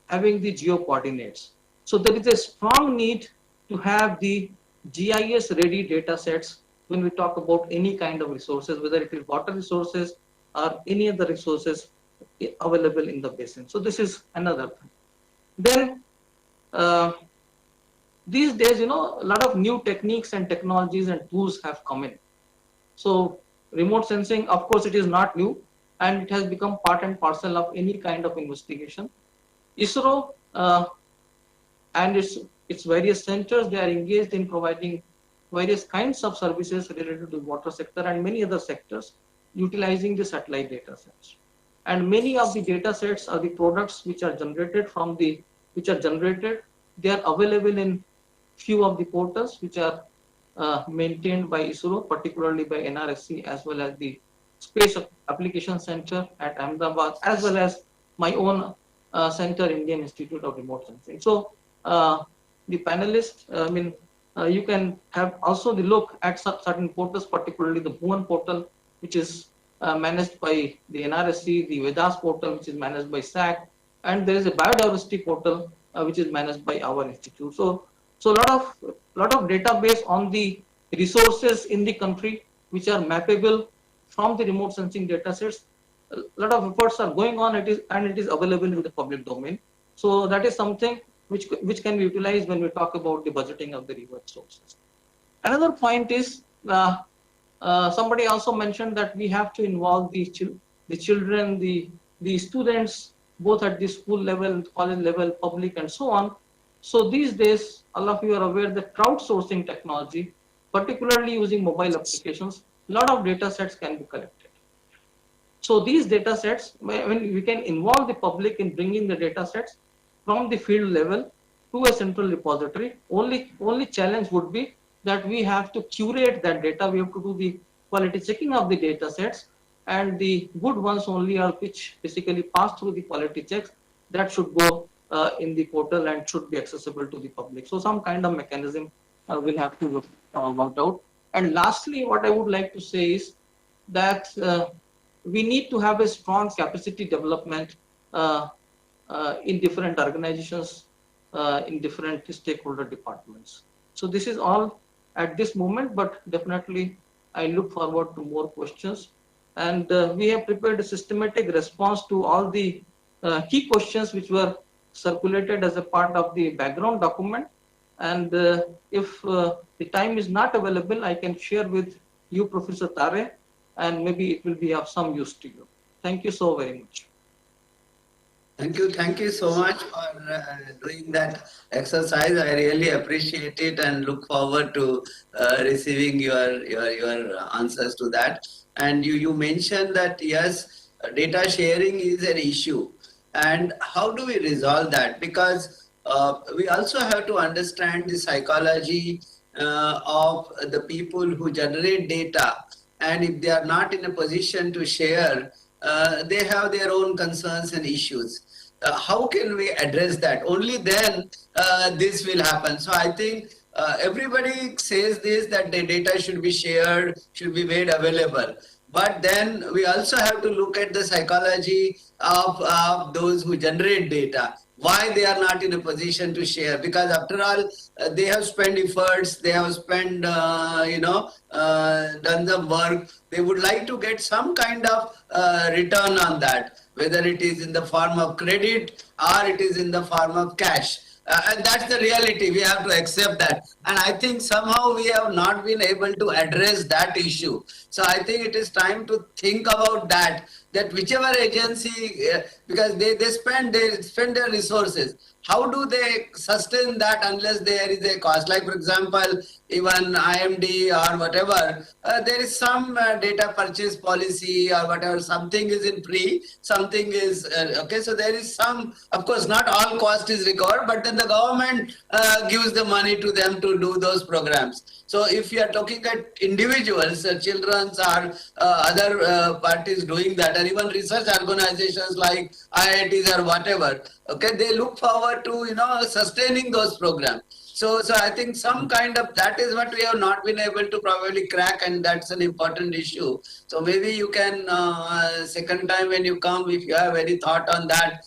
having the geo coordinates. So there is a strong need to have the GIS ready data sets when we talk about any kind of resources, whether it is water resources or any other resources available in the basin. So this is another thing. Then these days, a lot of new techniques and technologies and tools have come in. So remote sensing, of course, it is not new, and it has become part and parcel of any kind of investigation. ISRO and its various centers, they are engaged in providing various kinds of services related to the water sector and many other sectors utilizing the satellite data sets. And many of the data sets are the products which are generated they are available in few of the portals which are maintained by ISRO, particularly by NRSC, as well as the Space Application Center at Ahmedabad, as well as my own center, Indian Institute of Remote Sensing. So the panelists, you can have also the look at certain portals, particularly the Bhuvan portal, which is managed by the NRSC, the Vedas portal, which is managed by SAC, and there is a biodiversity portal, which is managed by our institute. So a lot of database on the resources in the country which are mappable from the remote sensing data sets. A lot of efforts are going on, it is available in the public domain. So that is something which can be utilized when we talk about the budgeting of the river resources. Another point is Somebody also mentioned that we have to involve the children, the students, both at the school level, college level, public, and so on. So these days, all of you are aware that crowdsourcing technology, particularly using mobile applications, a lot of data sets can be collected. So these data sets, when we can involve the public in bringing the data sets from the field level to a central repository, only challenge would be that we have to curate that data. We have to do the quality checking of the data sets, and the good ones only are which basically pass through the quality checks that should go in the portal and should be accessible to the public. So some kind of mechanism will have to work out. And lastly, what I would like to say is that we need to have a strong capacity development in different organizations, in different stakeholder departments. So this is all at this moment, but definitely I look forward to more questions. And we have prepared a systematic response to all the key questions which were circulated as a part of the background document. And if the time is not available, I can share with you, Professor Tare, and maybe it will be of some use to you. Thank you so very much. Thank you so much for doing that exercise. I really appreciate it and look forward to receiving your answers to that. And you mentioned that yes, data sharing is an issue, and how do we resolve that? Because we also have to understand the psychology of the people who generate data, and if they are not in a position to share, they have their own concerns and issues. How can we address that? Only then this will happen. So I think everybody says this, that the data should be shared, should be made available. But then we also have to look at the psychology of those who generate data, why they are not in a position to share, because after all, they have spent efforts, they have spent, done the work. They would like to get some kind of return on that, whether it is in the form of credit or it is in the form of cash. And that's the reality. We have to accept that. And I think somehow we have not been able to address that issue. So I think it is time to think about that whichever agency, because they spend their resources, how do they sustain that unless there is a cost? Like, for example, even IMD or whatever, there is some data purchase policy or whatever, something is in free, something is, okay, so there is some, of course, not all cost is recovered, but then the government gives the money to them to do those programs. So if you are talking at individuals, children or other parties doing that, or even research organizations like IITs or whatever, okay, they look forward to, sustaining those programs. So I think some kind of, that is what we have not been able to probably crack, and that's an important issue. So maybe you can, second time when you come, if you have any thought on that,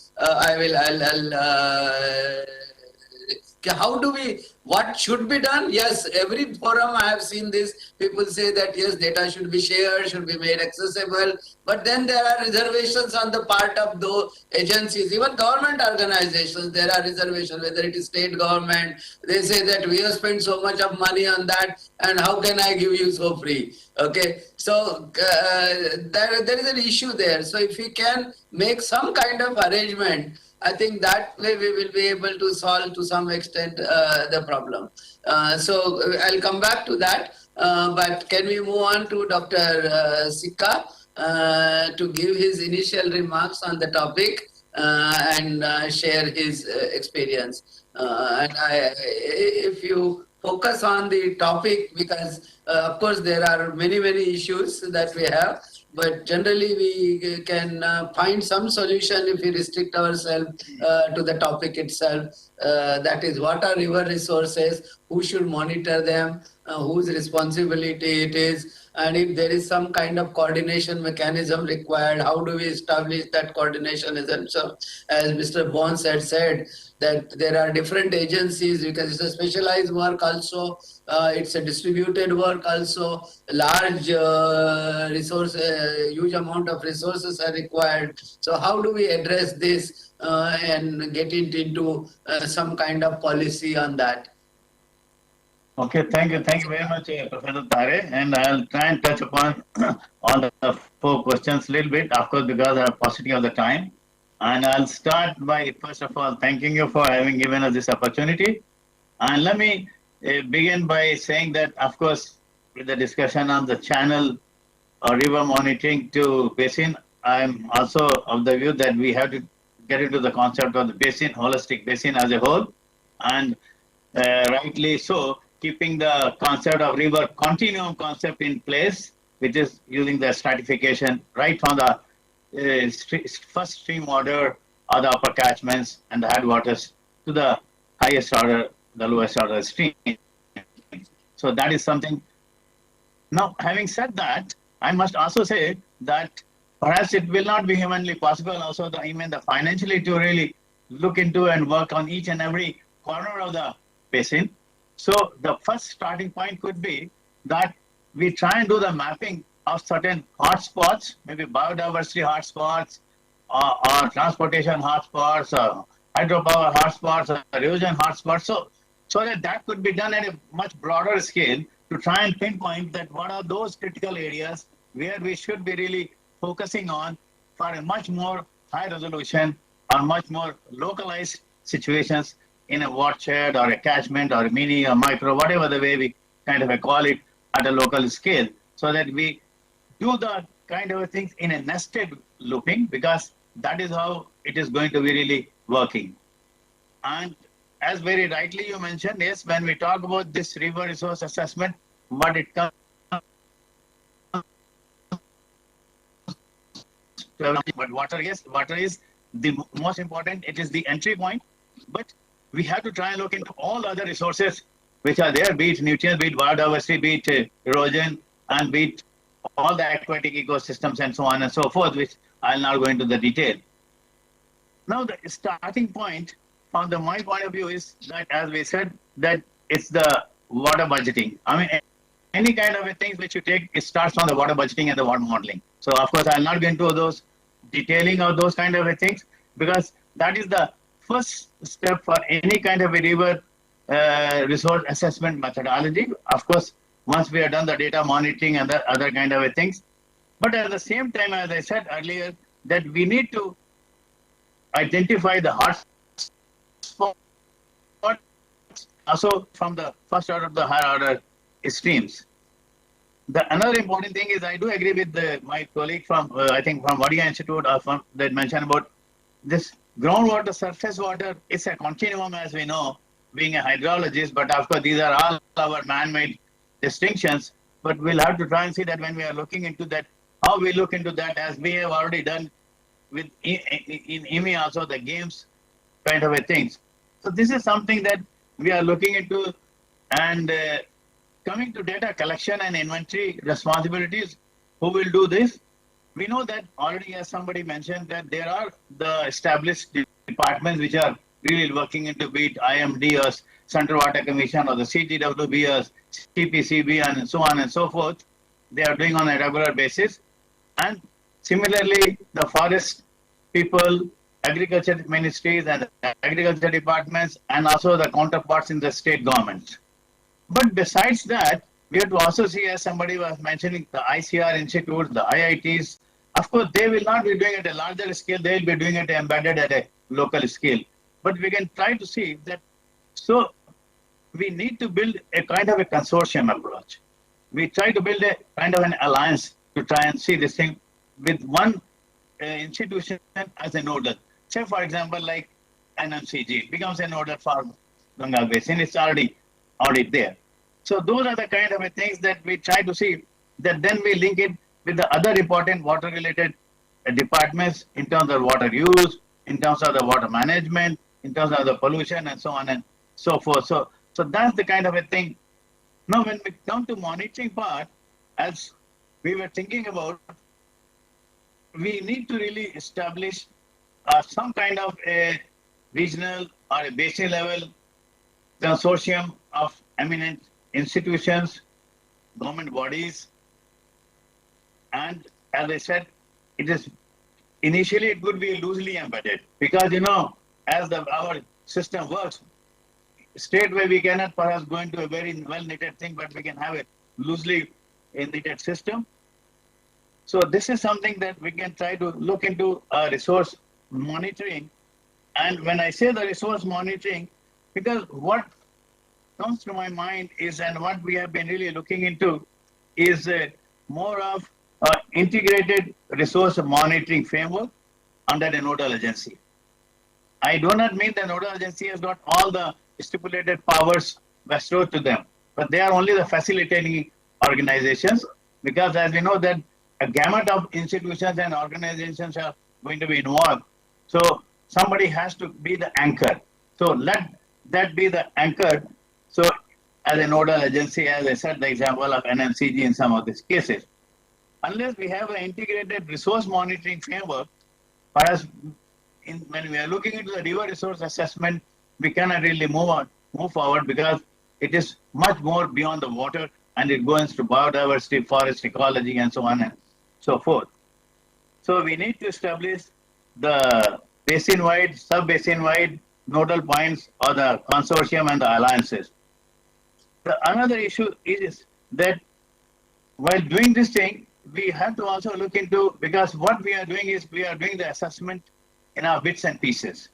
how do we, what should be done? Yes, every forum I have seen this, people say that yes, data should be shared, should be made accessible, but then there are reservations on the part of those agencies, even government organizations, there are reservations, whether it is state government, they say that we have spent so much of money on that, and how can I give you so free? Okay, so there is an issue there. So if we can make some kind of arrangement, I think that way we will be able to solve to some extent the problem. So I'll come back to that, but can we move on to Dr. Sikka to give his initial remarks on the topic and share his experience. If you focus on the topic, because of course there are many issues that we have, but generally we can find some solution if we restrict ourselves to the topic itself. That is, what are river resources, who should monitor them, whose responsibility it is, and if there is some kind of coordination mechanism required, how do we establish that coordination? As Mr. Bones had said, that there are different agencies, because it's a specialized work also, it's a distributed work also, large resource, huge amount of resources are required. So how do we address this and get it into some kind of policy on that? Okay, thank you very much, Professor Tare, and I'll try and touch upon all the four questions a little bit, of course, because of paucity of the time. And I'll start by, first of all, thanking you for having given us this opportunity. And let me begin by saying that, of course, with the discussion on the channel or river monitoring to basin, I'm also of the view that we have to get into the concept of the basin, holistic basin as a whole. And rightly so, keeping the concept of river continuum concept in place, which is using the stratification right from the first stream order or the upper catchments and the headwaters to the highest order, the lowest order stream. So that is something. Now, having said that, I must also say that perhaps it will not be humanly possible also even the financially to really look into and work on each and every corner of the basin. So the first starting point could be that we try and do the mapping of certain hotspots, maybe biodiversity hotspots or transportation hotspots or hydropower hotspots or erosion hotspots. So that could be done at a much broader scale to try and pinpoint that what are those critical areas where we should be really focusing on for a much more high resolution or much more localized situations in a watershed or a catchment or a mini or micro, whatever the way we kind of call it at a local scale, so that we do the kind of things in a nested looping, because that is how it is going to be really working. And as very rightly you mentioned, yes, when we talk about this river resource assessment, what it comes but water, yes, water is the most important. It is the entry point, but we have to try and look into all other resources which are there, be it nutrients, be it biodiversity, be it erosion, and be it all the aquatic ecosystems and so on and so forth, which I'll not go into the detail. Now, the starting point from my point of view is that, as we said, that it's the water budgeting. I mean, any kind of a things which you take, it starts from the water budgeting and the water modeling. So, of course, I'll not go into those detailing of those kind of a things, because that is the first step for any kind of a river resource assessment methodology. Of course, once we have done the data monitoring and the other kind of a things. But at the same time, as I said earlier, that we need to identify the hot spot also from the first order to the higher order streams. Another important thing is I do agree with my colleague from, I think from Wadia Institute that mentioned about this groundwater, surface water. It's a continuum, as we know, being a hydrologist, but of course these are all our man-made distinctions. But we'll have to try and see that when we are looking into that, how we look into that, as we have already done with in IMI also, the games kind of a things. So this is something that we are looking into. And coming to data collection and inventory responsibilities, who will do this? We know that already, as somebody mentioned, that there are the established departments which are really working into, be it IMD or Central Water Commission or the CTWB or CPCB and so on and so forth. They are doing on a regular basis. And similarly, the forest people, agriculture ministries and agriculture departments, and also the counterparts in the state government. But besides that, we have to also see, as somebody was mentioning, the ICR institutes, the IITs. Of course, they will not be doing it at a larger scale. They will be doing it embedded at a local scale. But we can try to see that. So we need to build a kind of a consortium approach. We try to build a kind of an alliance to try and see this thing with one institution as a nodal. Say, for example, like NMCG becomes a nodal for Ganga Basin. It's already there. So those are the kind of things that we try to see, that then we link it with the other important water related departments in terms of water use, in terms of the water management, in terms of the pollution and so on and so forth. So that's the kind of a thing. Now, when we come to monitoring part, as we were thinking about, we need to really establish some kind of a regional or a basin level consortium of eminent institutions, government bodies, and as I said, it would be loosely embedded, because as our system works, state where we cannot perhaps go into a very well knitted thing, but we can have a loosely knitted system. So this is something that we can try to look into resource monitoring. And when I say the resource monitoring, because what comes to my mind is, and what we have been really looking into, is more of integrated resource monitoring framework under a nodal agency. I do not mean the nodal agency has got all the stipulated powers bestowed to them, but they are only the facilitating organizations, because as we know that a gamut of institutions and organizations are going to be involved. So somebody has to be the anchor. So let that be the anchor. So as a nodal agency, as I said, the example of NMCG in some of these cases. Unless we have an integrated resource monitoring framework, perhaps when we are looking into the river resource assessment, we cannot really move forward, because it is much more beyond the water, and it goes to biodiversity, forest ecology, and so on and so forth. So we need to establish the basin-wide, sub-basin-wide nodal points, or the consortium and the alliances. Another issue is that while doing this thing, we have to also look into, because what we are doing is we are doing the assessment in our bits and pieces.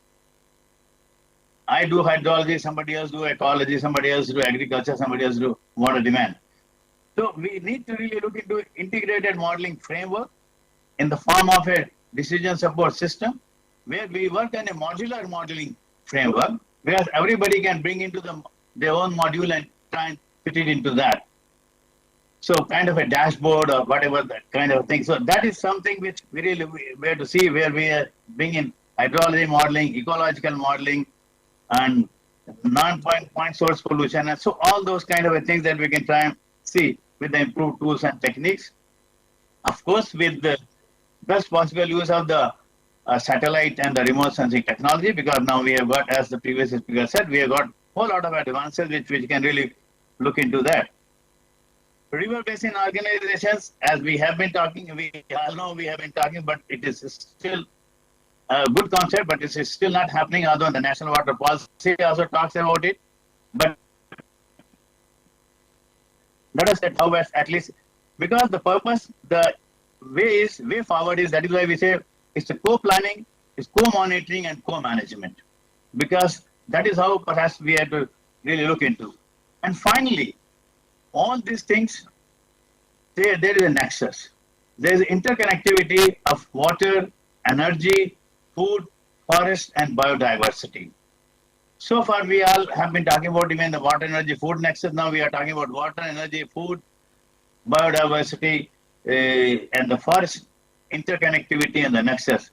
I do hydrology, somebody else do ecology, somebody else do agriculture, somebody else do water demand. So we need to really look into integrated modeling framework in the form of a decision support system, where we work on a modular modeling framework, where everybody can bring into their own module and try and fit it into that. So kind of a dashboard or whatever, that kind of thing. So that is something which we really we have to see, where we are bringing hydrology modeling, ecological modeling, and non-point source pollution. And so all those kind of things that we can try and see with the improved tools and techniques. Of course, with the best possible use of the satellite and the remote sensing technology, because now we have got, as the previous speaker said, we have got a whole lot of advances which can really look into that. River basin organizations, as we have been talking, we all know we have been talking, but it is still a good concept, but it is still not happening, although the National Water Policy also talks about it. But let us set how at least, because the purpose, the way forward is, that is why we say it's a co-planning, it's co-monitoring and co-management, because that is how perhaps we have to really look into. And finally, all these things, there is a nexus. There is interconnectivity of water, energy, food, forest, and biodiversity. So far, we all have been talking about even the water, energy, food nexus. Now we are talking about water, energy, food, biodiversity, and the forest interconnectivity and the nexus.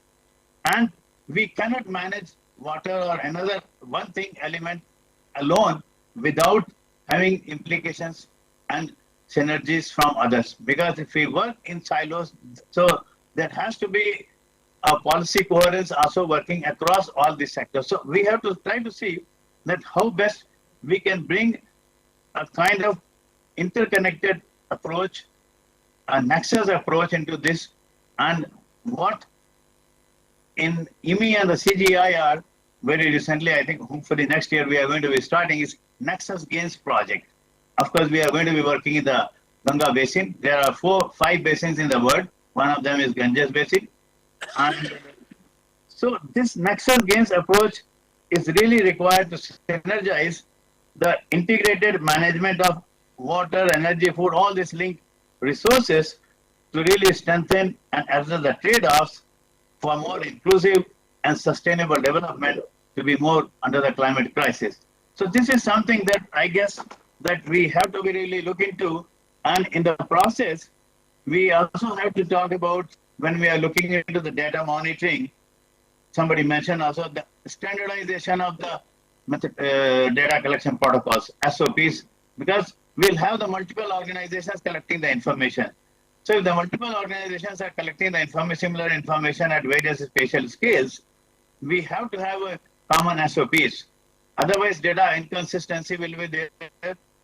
And we cannot manage water or another one thing element alone without having implications and synergies from others. Because if we work in silos, so there has to be a policy coherence also working across all these sectors. So we have to try to see that how best we can bring a kind of interconnected approach, a nexus approach into this, and what in IMI and the CGIR very recently, I think hopefully next year we are going to be starting, is Nexus Gains project. Of course, we are going to be working in the Ganga basin. There are 5 basins in the world. One of them is Ganges basin. And so this Nexus Gains approach is really required to synergize the integrated management of water, energy, food, all these linked resources to really strengthen and address the trade-offs for more inclusive and sustainable development to be more under the climate crisis. So this is something that I guess that we have to be really look into, and in the process, we also have to talk about, when we are looking into the data monitoring, somebody mentioned also the standardization of the data collection protocols, SOPs, because we'll have the multiple organizations collecting the information. So if the multiple organizations are collecting the similar information at various spatial scales, we have to have a common SOPs. Otherwise, data inconsistency will be there,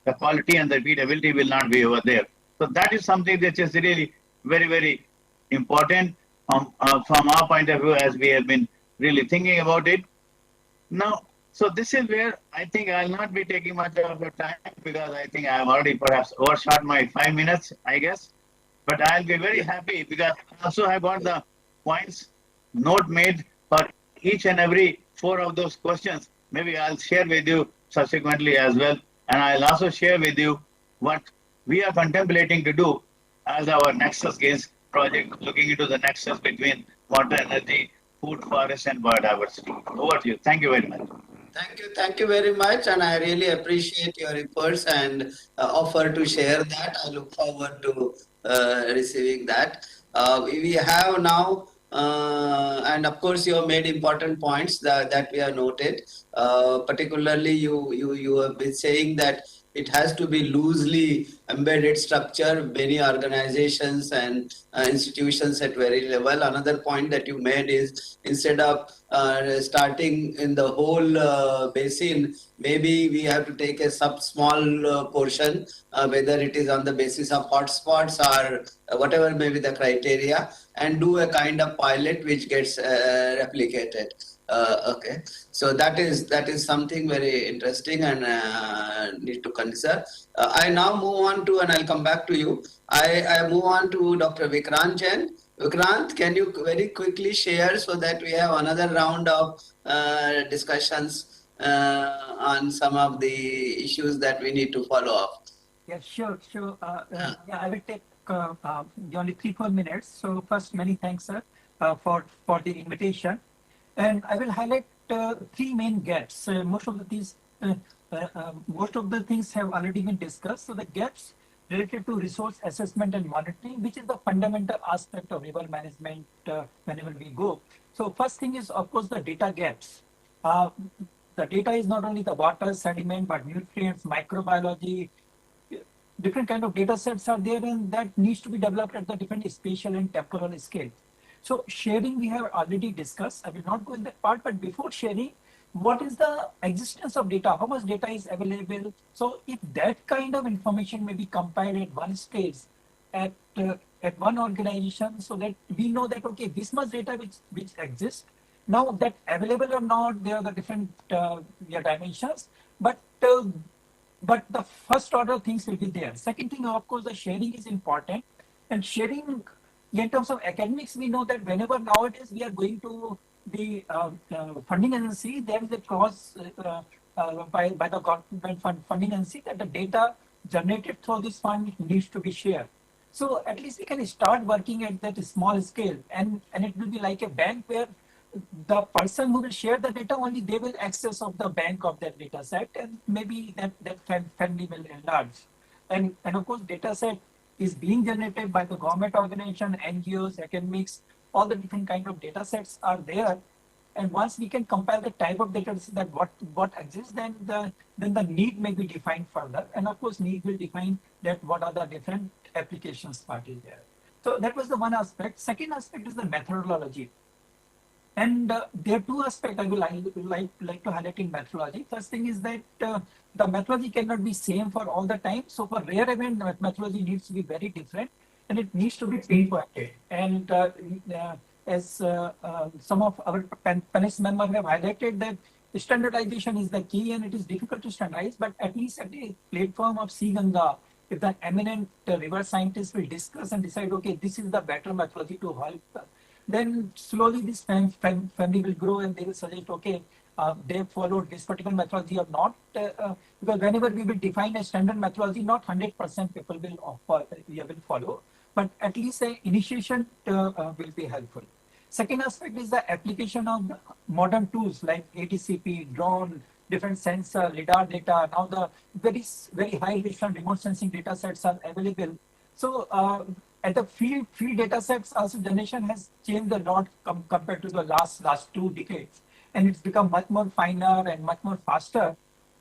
the quality and the repeatability will not be over there. So that is something which is really very, very important from our point of view, as we have been really thinking about it. Now, So this is where I think I'll not be taking much of your time because I think I've already perhaps overshot my 5 minutes, I guess. But I'll be very happy because I also have got the points note made for each and every 4 of those questions. Maybe I'll share with you subsequently as well. And I'll also share with you what we are contemplating to do as our Nexus Gains project, looking into the nexus between water, energy, food, forest, and biodiversity. Over to you. Thank you very much. Thank you very much, and I really appreciate your efforts and offer to share that. I look forward to receiving that. We have now, and of course, you have made important points that we have noted. Particularly, you have been saying that it has to be loosely embedded structure, many organizations and institutions at very level. Another point that you made is instead of starting in the whole basin, maybe we have to take a small portion, whether it is on the basis of hotspots or whatever may be the criteria, and do a kind of pilot which gets replicated. Okay, so that is something very interesting and need to consider. I now move on to, and I'll come back to you. I move on to Dr. Vikrant Jain. Vikrant, can you very quickly share so that we have another round of discussions on some of the issues that we need to follow up? Yeah, sure. Yeah, I will take only 3-4 minutes. So first, many thanks, sir, for the invitation. And I will highlight 3 main gaps. Most of the things have already been discussed. So the gaps related to resource assessment and monitoring, which is the fundamental aspect of river management whenever we go. So first thing is, of course, the data gaps. The data is not only the water, sediment, but nutrients, microbiology, different kind of data sets are there, and that needs to be developed at the different spatial and temporal scale. So sharing we have already discussed. I will not go in that part, but before sharing, what is the existence of data? How much data is available? So if that kind of information may be compiled at one stage, at one organization, so that we know that, okay, this much data which exists. Now that available or not, there are the different dimensions, but the first order things will be there. Second thing, of course, the sharing is important, and sharing in terms of academics, we know that whenever nowadays we are going to the funding agency, there is a clause by the government funding agency that the data generated through this fund needs to be shared. So at least we can start working at that small scale, and it will be like a bank where the person who will share the data, only they will access of the bank of that data set, and maybe that family will enlarge. And of course, data set is being generated by the government organization, NGOs, academics, all the different kind of data sets are there. And once we can compile the type of data that what exists, then the need may be defined further. And of course, need will define that what are the different applications part is there. So that was the one aspect. Second aspect is the methodology. And there are 2 aspects I would like to highlight in methodology. First thing is that the methodology cannot be same for all the time. So for rare event, methodology needs to be very different, and it needs to be pinpointed. And as some of our panelists members have highlighted, that standardization is the key, and it is difficult to standardize, but at least at the platform of Ganga, if the eminent river scientists will discuss and decide, okay, this is the better methodology to help, then slowly this family will grow, and they will suggest, okay, they followed this particular methodology or not, because whenever we will define a standard methodology, not 100% people will follow, but at least the initiation will be helpful. Second aspect is the application of modern tools like ATCP, drone, different sensor, lidar data. Now the very high resolution remote sensing data sets are available. So at the field data sets, also generation has changed a lot compared to the last 2 decades, and it's become much more finer and much more faster.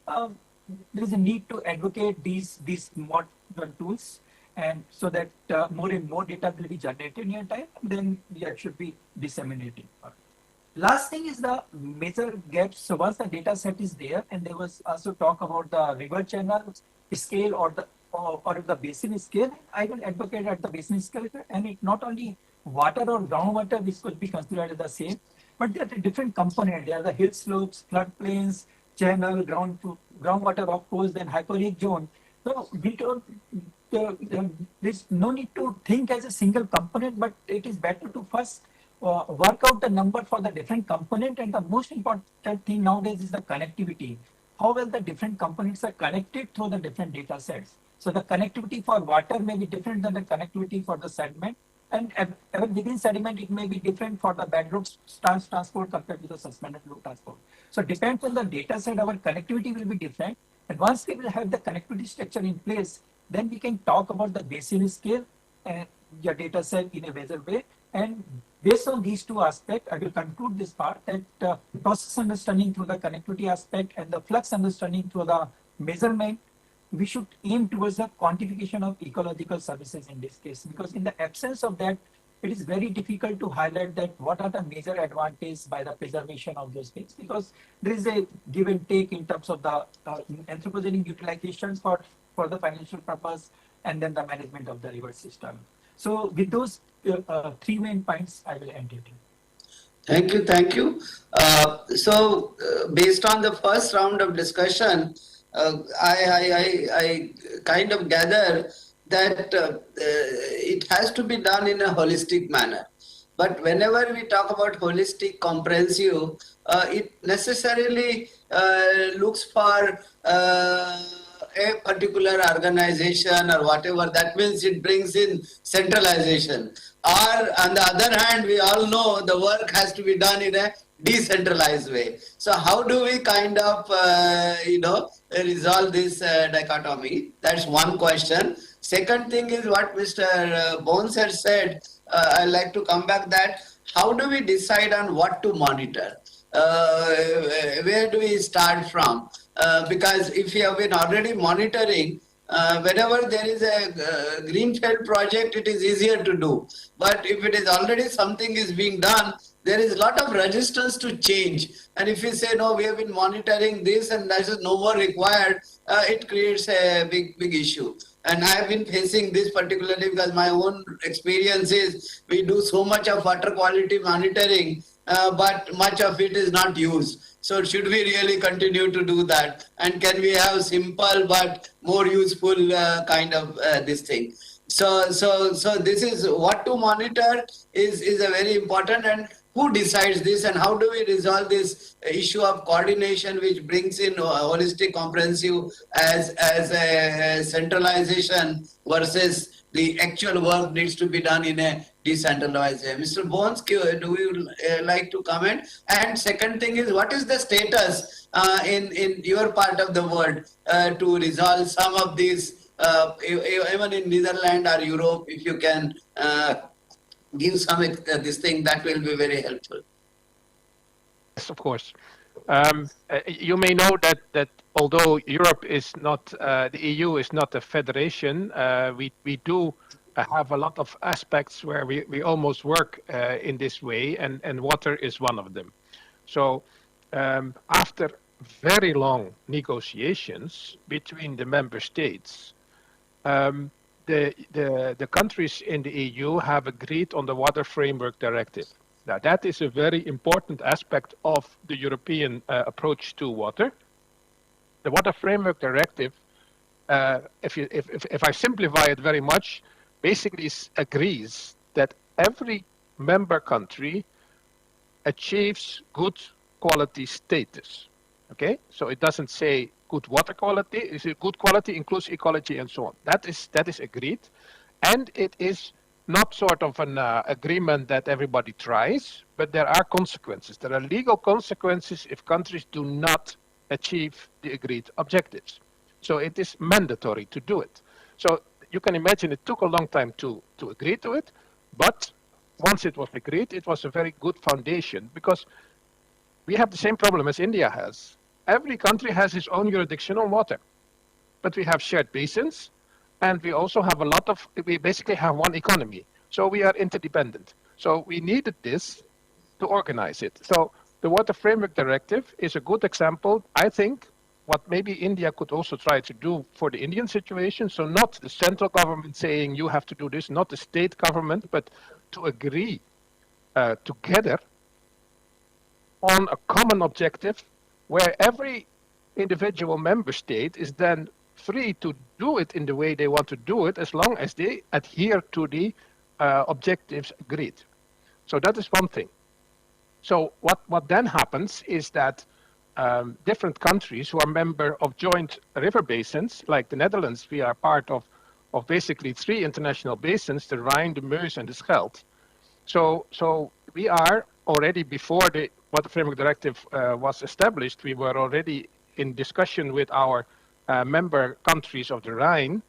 There is a need to advocate these modern tools, and so that more and more data will be generated in time, then it should be disseminated. Last thing is the major gaps. So once the data set is there, and there was also talk about the river channel scale or the basin scale, I will advocate at the basin scale, and it not only water or groundwater, which could be considered as the same, but there are different components. There are the hill slopes, floodplains, channel, groundwater rock pools, then hyporheic zone. So we don't, there's no need to think as a single component, but it is better to first work out the number for the different component. And the most important thing nowadays is the connectivity. How well the different components are connected through the different data sets. So the connectivity for water may be different than the connectivity for the sediment. And even within sediment, it may be different for the bedrock transport compared to the suspended loop transport. So depends on the data set, our connectivity will be different. And once we will have the connectivity structure in place, then we can talk about the basin scale and your data set in a better way. And based on these two aspects, I will conclude this part that process understanding through the connectivity aspect and the flux understanding through the measurement, we should aim towards the quantification of ecological services in this case, because in the absence of that, it is very difficult to highlight that what are the major advantages by the preservation of those things, because there is a give and take in terms of the anthropogenic utilizations for the financial purpose and then the management of the river system. So with those three main points, I will end it. Thank you, thank you. Based on the first round of discussion, I kind of gather that it has to be done in a holistic manner. But whenever we talk about holistic, comprehensive, it necessarily looks for a particular organization or whatever. That means it brings in centralization. Or on the other hand, we all know the work has to be done in a decentralized way. So how do we kind of, resolve this dichotomy? That's one question. Second thing is what Mr. Bones had said. I'd like to come back that how do we decide on what to monitor? Where do we start from? Because if you have been already monitoring, whenever there is a greenfield project, it is easier to do. But if it is already something is being done, there is a lot of resistance to change. And if you say, no, we have been monitoring this and that is no more required, it creates a big issue. And I have been facing this particularly because my own experience is we do so much of water quality monitoring, but much of it is not used. So should we really continue to do that? And can we have simple but more useful kind of this thing? So this is what to monitor is a very important, and who decides this and how do we resolve this issue of coordination which brings in holistic comprehensive as a centralization versus the actual work needs to be done in a decentralized way. Mr. Bones, do you like to comment? And second thing is, what is the status in your part of the world to resolve some of these, even in Netherlands or Europe, if you can give some this thing, that will be very helpful. Yes, of course. You may know that although Europe is not, the EU is not a federation, we do have a lot of aspects where we almost work in this way, and water is one of them. So after very long negotiations between the member states, the countries in the EU have agreed on the Water Framework Directive. Now, that is a very important aspect of the European approach to water. The Water Framework Directive, if I simplify it very much, basically agrees that every member country achieves good quality status. Okay, so it doesn't say good water quality. It's good quality includes ecology and so on. That is agreed, and it is not sort of an agreement that everybody tries, but there are consequences. There are legal consequences if countries do not achieve the agreed objectives. So it is mandatory to do it. So you can imagine it took a long time to agree to it, but once it was agreed, it was a very good foundation, because we have the same problem as India has. Every country has its own jurisdiction on water, but we have shared basins, and we also have we basically have one economy. So we are interdependent. So we needed this to organize it. So the Water Framework Directive is a good example, I think, what maybe India could also try to do for the Indian situation. So not the central government saying you have to do this, not the state government, but to agree together on a common objective where every individual member state is then free to do it in the way they want to do it, as long as they adhere to the objectives agreed. So that is one thing. So what then happens is that different countries who are member of joint river basins, like the Netherlands, we are part of basically 3 international basins, the Rhine, the Meuse, and the Scheldt. So we are already, before the Water Framework Directive was established, we were already in discussion with our member countries of the Rhine,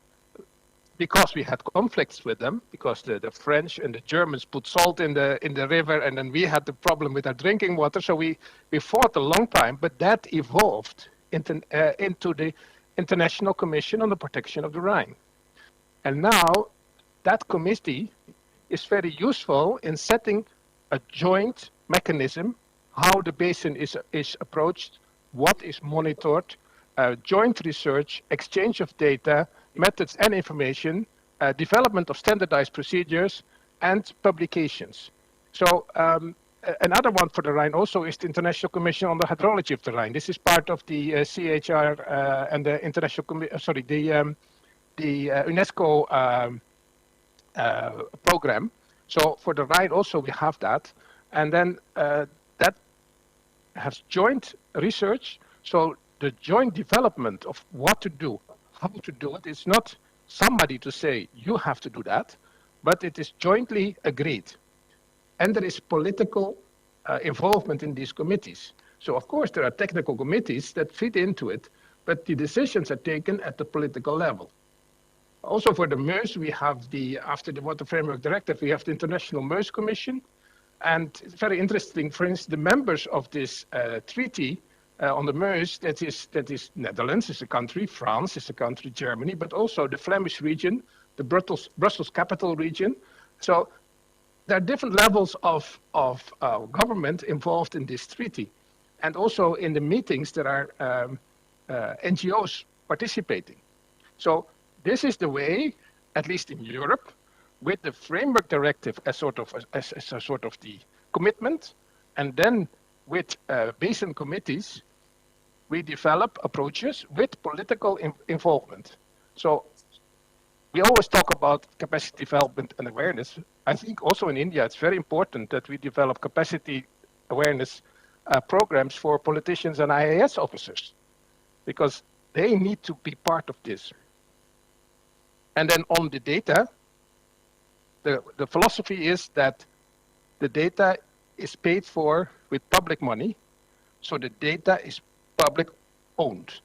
because we had conflicts with them, because the French and the Germans put salt in the river, and then we had the problem with our drinking water. So we fought a long time, but that evolved into the International Commission on the Protection of the Rhine. And now that committee is very useful in setting a joint mechanism, how the basin is approached, what is monitored, joint research, exchange of data, methods and information, development of standardized procedures, and publications. So another one for the Rhine also is the International Commission on the Hydrology of the Rhine. This is part of the CHR and the International the UNESCO program. So for the Rhine also we have that, and then that has joint research. So the joint development of what to do, how to do it, it's not somebody to say you have to do that, but it is jointly agreed. And there is political involvement in these committees. So of course there are technical committees that fit into it, but the decisions are taken at the political level. Also for the Meuse, we have after the Water Framework Directive, we have the International Meuse Commission. And it's very interesting, for instance, the members of this treaty on the Meuse, that is Netherlands is a country, France is a country, Germany, but also the Flemish region, the Brussels capital region. So there are different levels of government involved in this treaty. And also in the meetings, there are NGOs participating. So this is the way, at least in Europe, with the Framework Directive as sort of the commitment, and then with basin committees, we develop approaches with political involvement. So we always talk about capacity development and awareness. I think also in India, it's very important that we develop capacity awareness programs for politicians and IAS officers, because they need to be part of this. And then on the data, the philosophy is that the data is paid for with public money, so the data is public owned.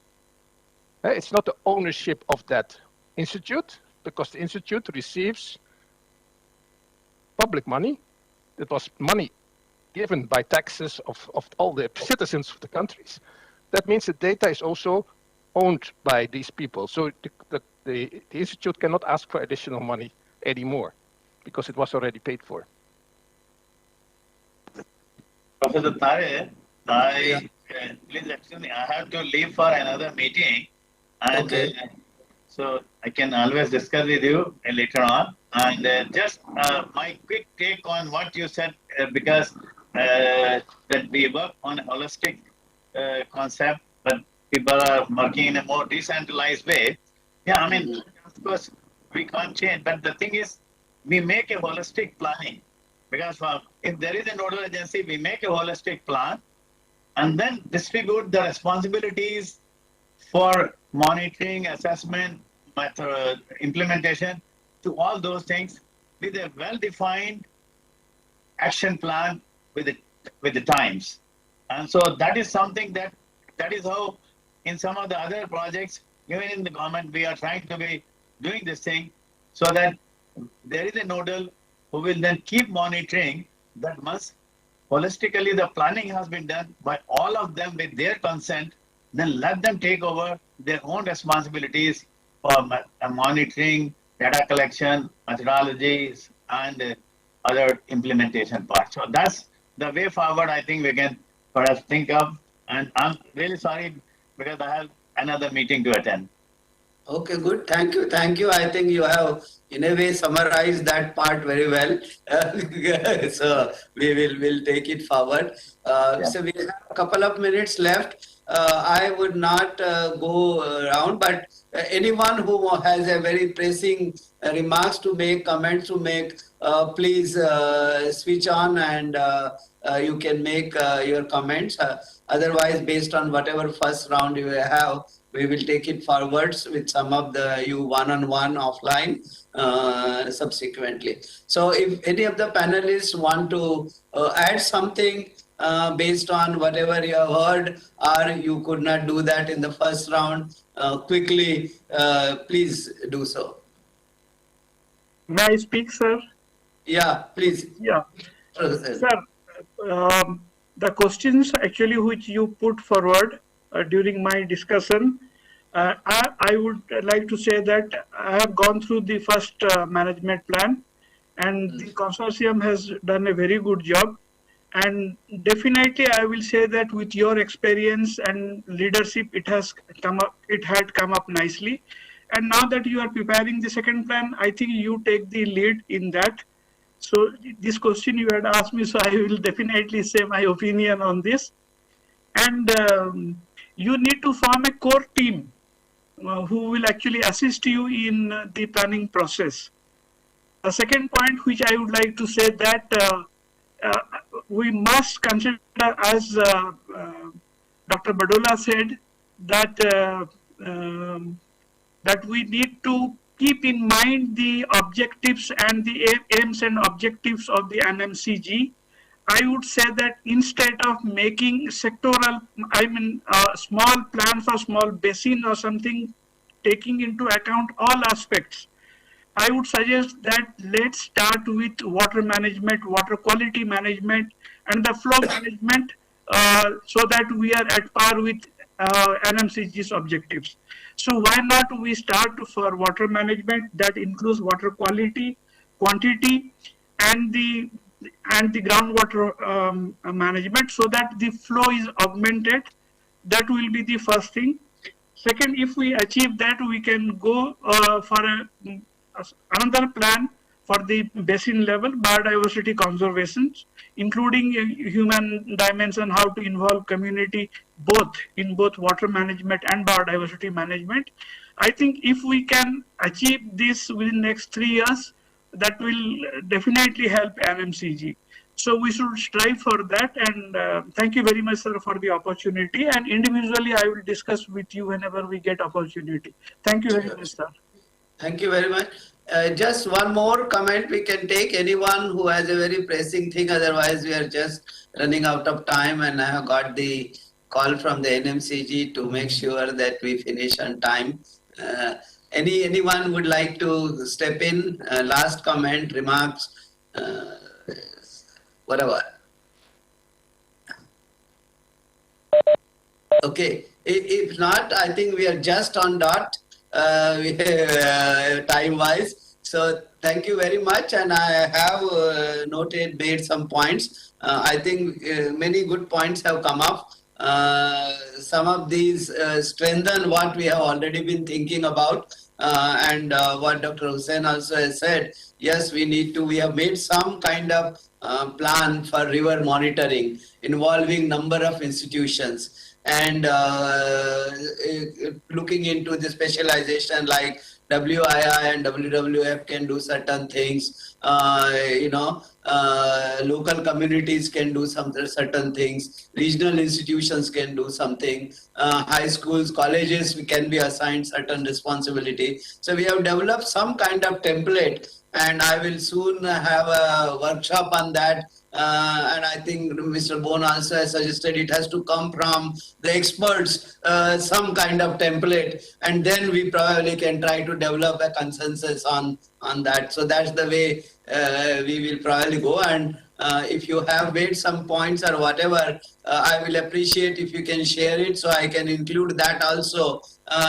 It's not the ownership of that institute, because the institute receives public money. It was money given by taxes of all the citizens of the countries. That means the data is also owned by these people. So the institute cannot ask for additional money anymore, because it was already paid for. Professor Tare, please excuse me, I have to leave for another meeting, and Okay. so I can always discuss with you later on. And just my quick take on what you said, because that we work on a holistic concept, but people are working in a more decentralized way. Yeah, I mean, of course, we can't change, but the thing is, we make a holistic planning, because if there is a nodal agency, we make a holistic plan and then distribute the responsibilities for monitoring, assessment, implementation to all those things with a well-defined action plan with the times. And so that is something that is how in some of the other projects, even in the government, we are trying to be doing this thing so that there is a nodal who will then keep monitoring that once holistically the planning has been done by all of them with their consent, then let them take over their own responsibilities for monitoring, data collection, methodologies, and other implementation parts. So that's the way forward I think we can perhaps think of. And I'm really sorry because I have another meeting to attend. Okay, good. Thank you. Thank you. I think you have, in a way, summarized that part very well. So we'll take it forward. So we have a couple of minutes left. I would not go around, but anyone who has a very pressing remarks to make, comments to make, please switch on and you can make your comments. Otherwise, based on whatever first round you have, we will take it forwards with some of the you one-on-one offline subsequently. So if any of the panelists want to add something based on whatever you have heard, or you could not do that in the first round, quickly, please do so. May I speak, sir? Yeah, please. Yeah. Sir, the questions actually which you put forward during my discussion, I would like to say that I have gone through the first management plan, and the consortium has done a very good job. And definitely, I will say that with your experience and leadership, it had come up nicely. And now that you are preparing the second plan, I think you take the lead in that. So this question you had asked me, so I will definitely say my opinion on this. And you need to form a core team who will actually assist you in the planning process. The second point which I would like to say that we must consider, as Dr. Badola said, that that we need to keep in mind the objectives and the aims and objectives of the NMCG. I would say that instead of making sectoral, small plan for small basin or something, taking into account all aspects, I would suggest that let's start with water management, water quality management, and the flow management so that we are at par with NMCG's objectives. So why not we start for water management that includes water quality, quantity, and the groundwater management, so that the flow is augmented. That will be the first thing. Second, if we achieve that, we can go for another plan for the basin level biodiversity conservation, including human dimension, how to involve community in both water management and biodiversity management. I think if we can achieve this within next 3 years, that will definitely help NMCG. So we should strive for that. And thank you very much, sir, for the opportunity. And individually, I will discuss with you whenever we get opportunity. Thank you very much, sir. Thank you very much. Just one more comment we can take. Anyone who has a very pressing thing, otherwise we are just running out of time, and I have got the call from the NMCG to make sure that we finish on time. Anyone would like to step in? Last comment, remarks, whatever. Okay, if not, I think we are just on dot time-wise. So thank you very much, and I have made some points. I think many good points have come up. Some of these strengthen what we have already been thinking about, and what Dr. Hussain also has said. Yes, we have made some kind of plan for river monitoring involving number of institutions, and looking into the specialization like WII and WWF can do certain things, local communities can do certain things, regional institutions can do something, high schools, colleges can be assigned certain responsibility. So we have developed some kind of template, and I will soon have a workshop on that. And I think Mr. Bone also has suggested it has to come from the experts, some kind of template, and then we probably can try to develop a consensus on that. So that's the way we will probably go. And if you have made some points or whatever, I will appreciate if you can share it, so I can include that also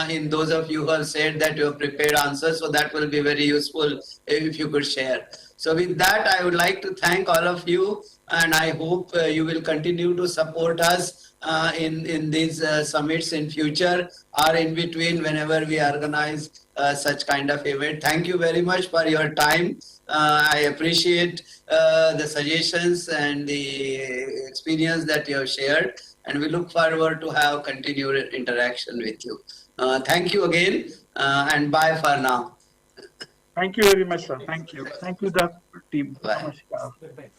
in those of you who have said that you have prepared answers. So that will be very useful if you could share. So with that, I would like to thank all of you, and I hope you will continue to support us in these summits in future, or in between whenever we organize such kind of event. Thank you very much for your time. I appreciate the suggestions and the experience that you have shared. and we look forward to have continued interaction with you. Thank you again, and bye for now. Thank you very much, sir. Thank you. Thank you, the team. Bye. Namaskar. Bye-bye.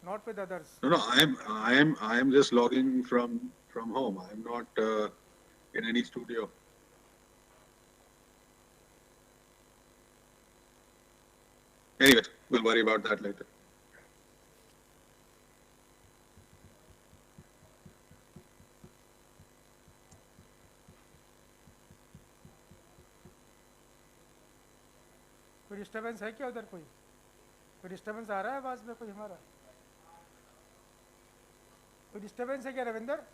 not with others. No, no, I am just logging from home. I'm not in any studio. Anyway, we'll worry about that later. कोई disturbance है क्या उधर? कोई disturbance आ रहा है आवाज में कोई हमारा? कोई डिस्टर्बेंस है क्या रविंदर?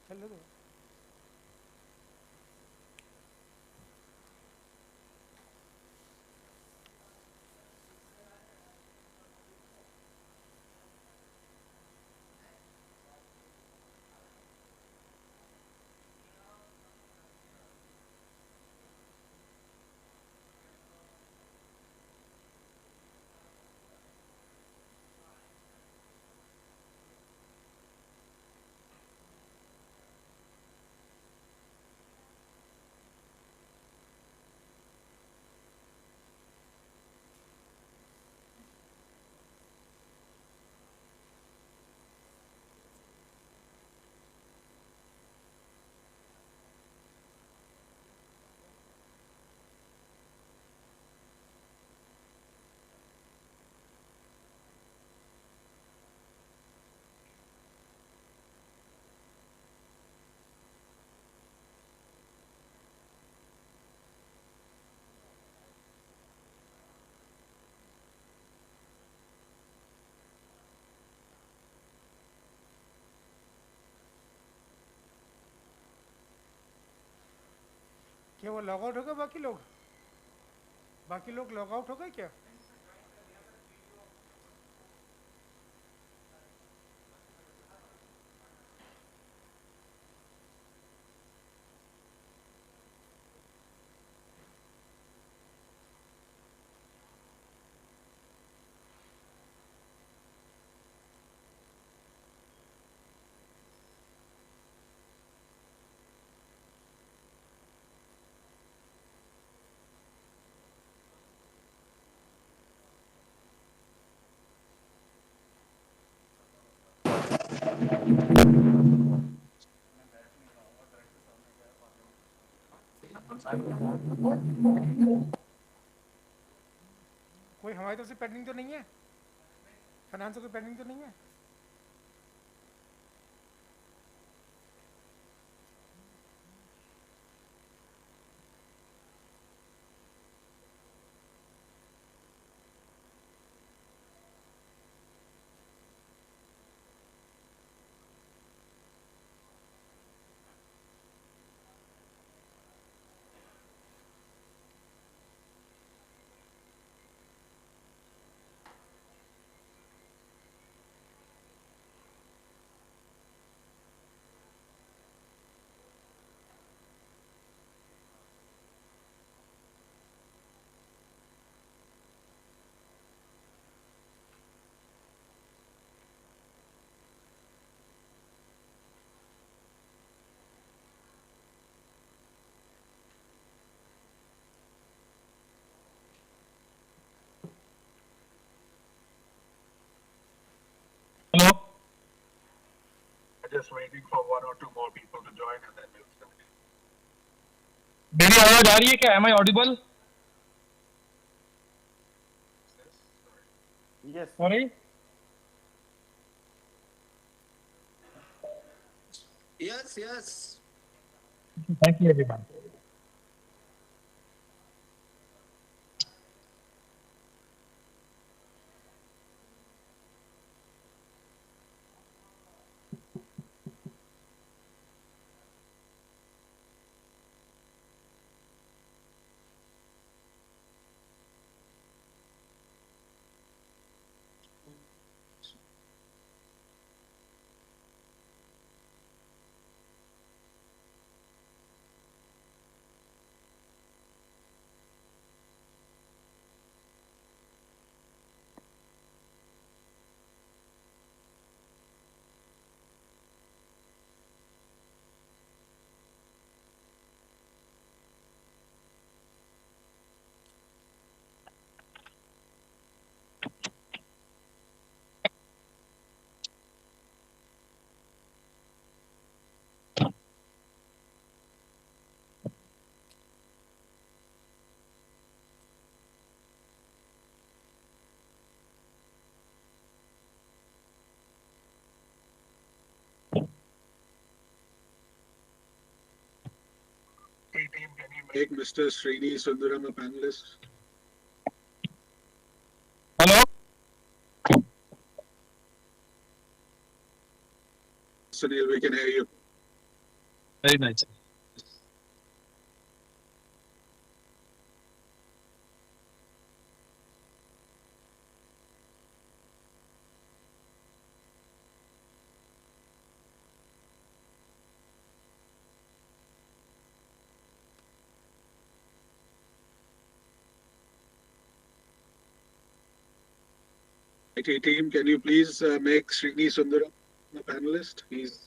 चलो दो। क्या वो लॉग आउट हो गए बाकी लोग? बाकी लोग लॉग आउट हो गए क्या? कोई हमारी तरफ से पेंडिंग तो नहीं है? फाइनेंस से कोई पेंडिंग तो नहीं है? Just waiting for one or two more people to join and then we'll start. मेरी आवाज आ रही है क्या? Am I audible? Yes. Sorry. Yes, yes. Thank you, everyone. Make Mr. Srini Sundaram a panelist. Hello? Sunil, we can hear you. Very nice. IT team, can you please make Srini Sundaram a panelist? He's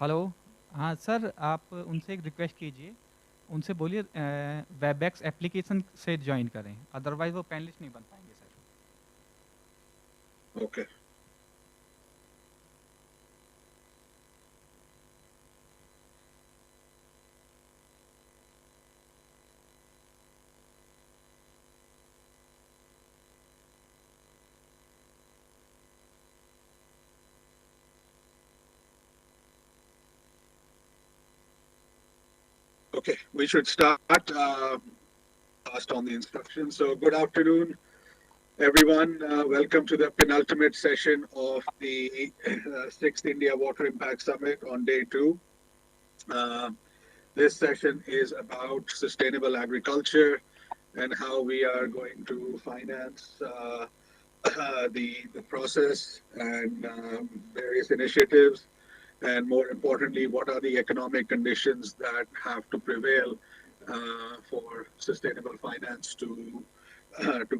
hello हाँ sir आप उनसे एक request कीजिए उनसे बोलिए Webex application से join करें otherwise वो पैनलिस्ट नहीं बन पाएंगे sir okay. Okay, we should start. Passed on the instructions. So, good afternoon, everyone. Welcome to the penultimate session of the 6th India Water Impact Summit on day 2. This session is about sustainable agriculture and how we are going to finance the process and various initiatives. And more importantly, what are the economic conditions that have to prevail for sustainable finance to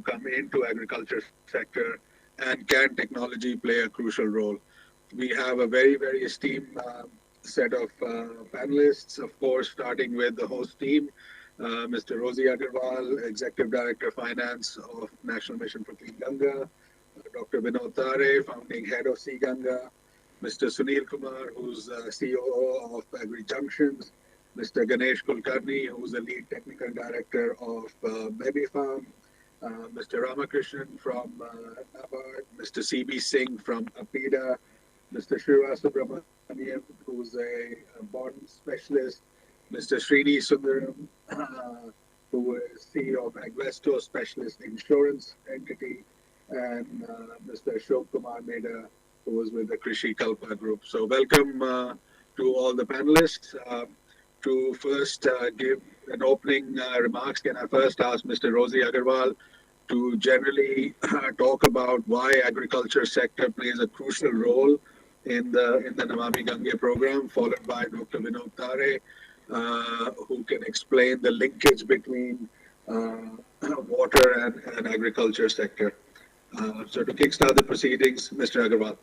come into agriculture sector, and can technology play a crucial role? We have a very esteemed set of panelists, of course, starting with the host team, Mr. Rosie Agarwal, Executive Director Finance of National Mission for Clean Ganga, Dr. Vinod Tare, founding head of Sea Ganga, Mr. Sunil Kumar, who's COO of Agri Junctions, Mr. Ganesh Kulkarni, who's the lead technical director of Baby Farm, Mr. Ramakrishnan from NABARD, Mr. C.B. Singh from APIDA, Mr. Shiva Subramaniam, who's a bond specialist, Mr. Srini Sundaram, who is CEO of Agvesto Specialist Insurance Entity, and Mr. Ashok Kumar Meda, who was with the Krishi Kalpa Group. So welcome to all the panelists. To first give an opening remarks, can I first ask Mr. Rosie Agarwal to generally talk about why agriculture sector plays a crucial role in the Namami Gange program, followed by Dr. Vinod Tare, who can explain the linkage between water and agriculture sector. So to kickstart the proceedings, Mr. Agarwal.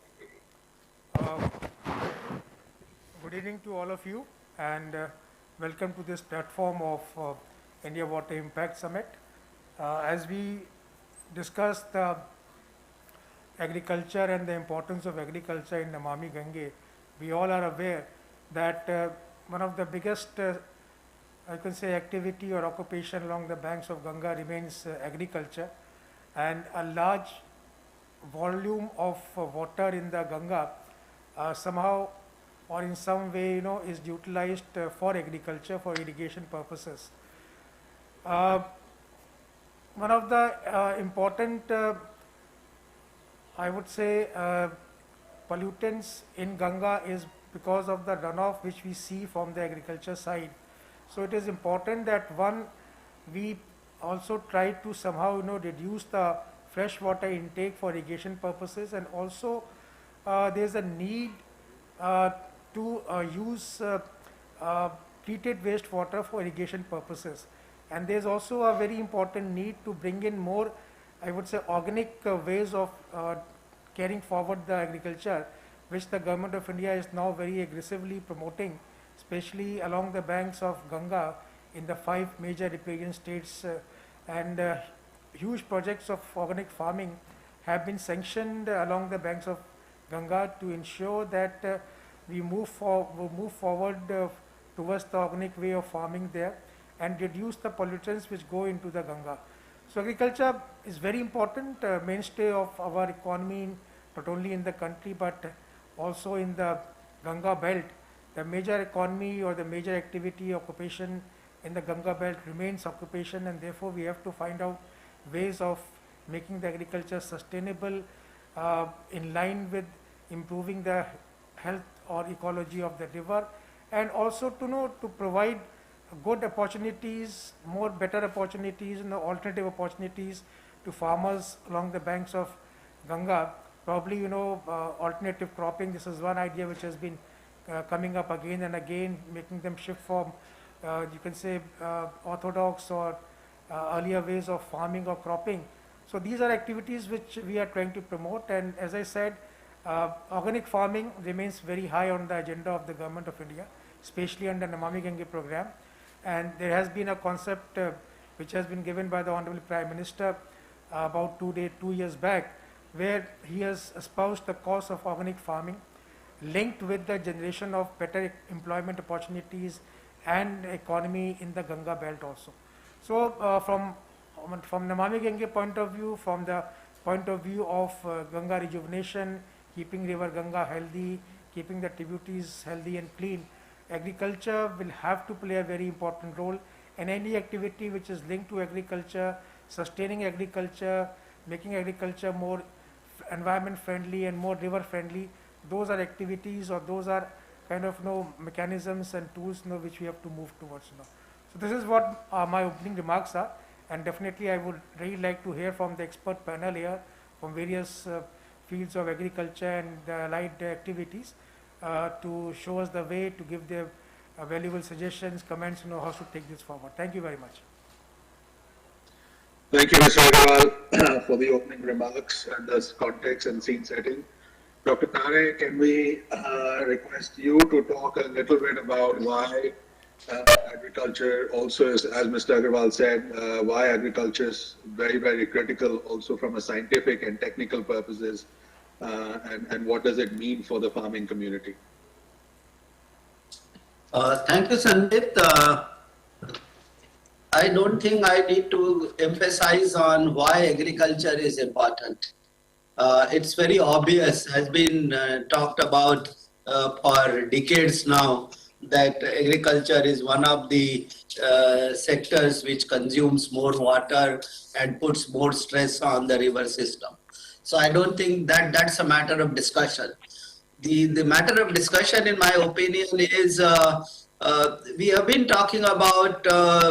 Good evening to all of you, and welcome to this platform of India Water Impact Summit. As we discuss the agriculture and the importance of agriculture in Namami Gange, we all are aware that one of the biggest I can say, activity or occupation along the banks of Ganga remains agriculture, and a large volume of water in the Ganga somehow or in some way, is utilized for agriculture, for irrigation purposes. One of the important, I would say, pollutants in Ganga is because of the runoff which we see from the agriculture side. So it is important that we also try to somehow reduce the fresh water intake for irrigation purposes, and also there is a need to use treated wastewater for irrigation purposes. And there is also a very important need to bring in more, I would say, organic ways of carrying forward the agriculture, which the government of India is now very aggressively promoting, especially along the banks of Ganga in the 5 major riparian states, and huge projects of organic farming have been sanctioned along the banks of Ganga to ensure that we move forward towards the organic way of farming there and reduce the pollutants which go into the Ganga. So agriculture is very important, mainstay of our economy, not only in the country but also in the Ganga belt. The major economy or the major activity occupation in the Ganga belt remains occupation, and therefore we have to find out ways of making the agriculture sustainable in line with improving the health or ecology of the river, and also to provide good opportunities, better opportunities, alternative opportunities to farmers along the banks of Ganga. Probably, alternative cropping. This is one idea which has been coming up again and again, making them shift from, you can say, orthodox or earlier ways of farming or cropping. So these are activities which we are trying to promote, and as I said, organic farming remains very high on the agenda of the government of India, especially under Namami Gange program. And there has been a concept which has been given by the Honorable Prime Minister about 2 years back, where he has espoused the cause of organic farming linked with the generation of better employment opportunities and economy in the Ganga belt also. So from Namami Gange point of view, from the point of view of Ganga rejuvenation, keeping river Ganga healthy, keeping the tributaries healthy and clean, agriculture will have to play a very important role, and any activity which is linked to agriculture, sustaining agriculture, making agriculture more environment friendly and more river friendly, those are activities, or those are kind of mechanisms and tools which we have to move towards now. So this is what my opening remarks are, and definitely I would really like to hear from the expert panel here from various fields of agriculture and allied activities to show us the way, to give their valuable suggestions, comments, how to take this forward. Thank you very much. Thank you, Mr. Agarwal, for the opening remarks and this context and scene setting. Dr. Tare, can we request you to talk a little bit about why agriculture also is, as Mr. Agarwal said, why agriculture is very, very critical also from a scientific and technical purposes, and what does it mean for the farming community? Thank you, Sandeep. I don't think I need to emphasize on why agriculture is important. It's very obvious, has been talked about for decades now, that agriculture is one of the sectors which consumes more water and puts more stress on the river system. So I don't think that that's a matter of discussion. The matter of discussion, in my opinion, is we have been talking about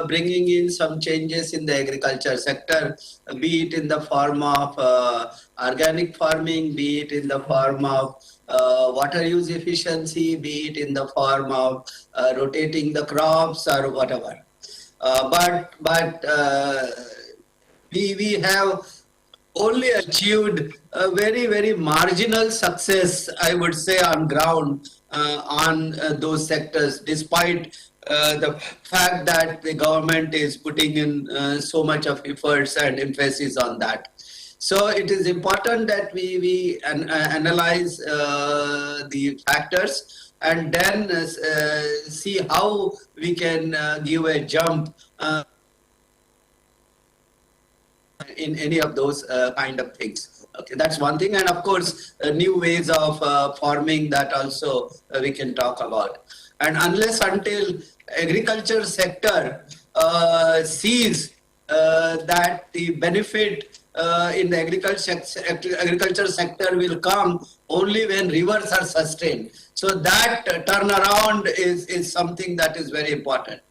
bringing in some changes in the agriculture sector, be it in the form of organic farming, be it in the form of water use efficiency, be it in the form of rotating the crops or whatever. But we have only achieved a very, very marginal success, I would say, on ground on those sectors, despite the fact that the government is putting in so much of efforts and emphasis on that. So it is important that we analyze the factors and then see how we can give a jump in any of those kind of things. Okay, that's one thing. And of course, new ways of farming that also we can talk about. And unless until agriculture sector sees that the benefit in the agriculture sector will come only when rivers are sustained. So that turnaround is something that is very important.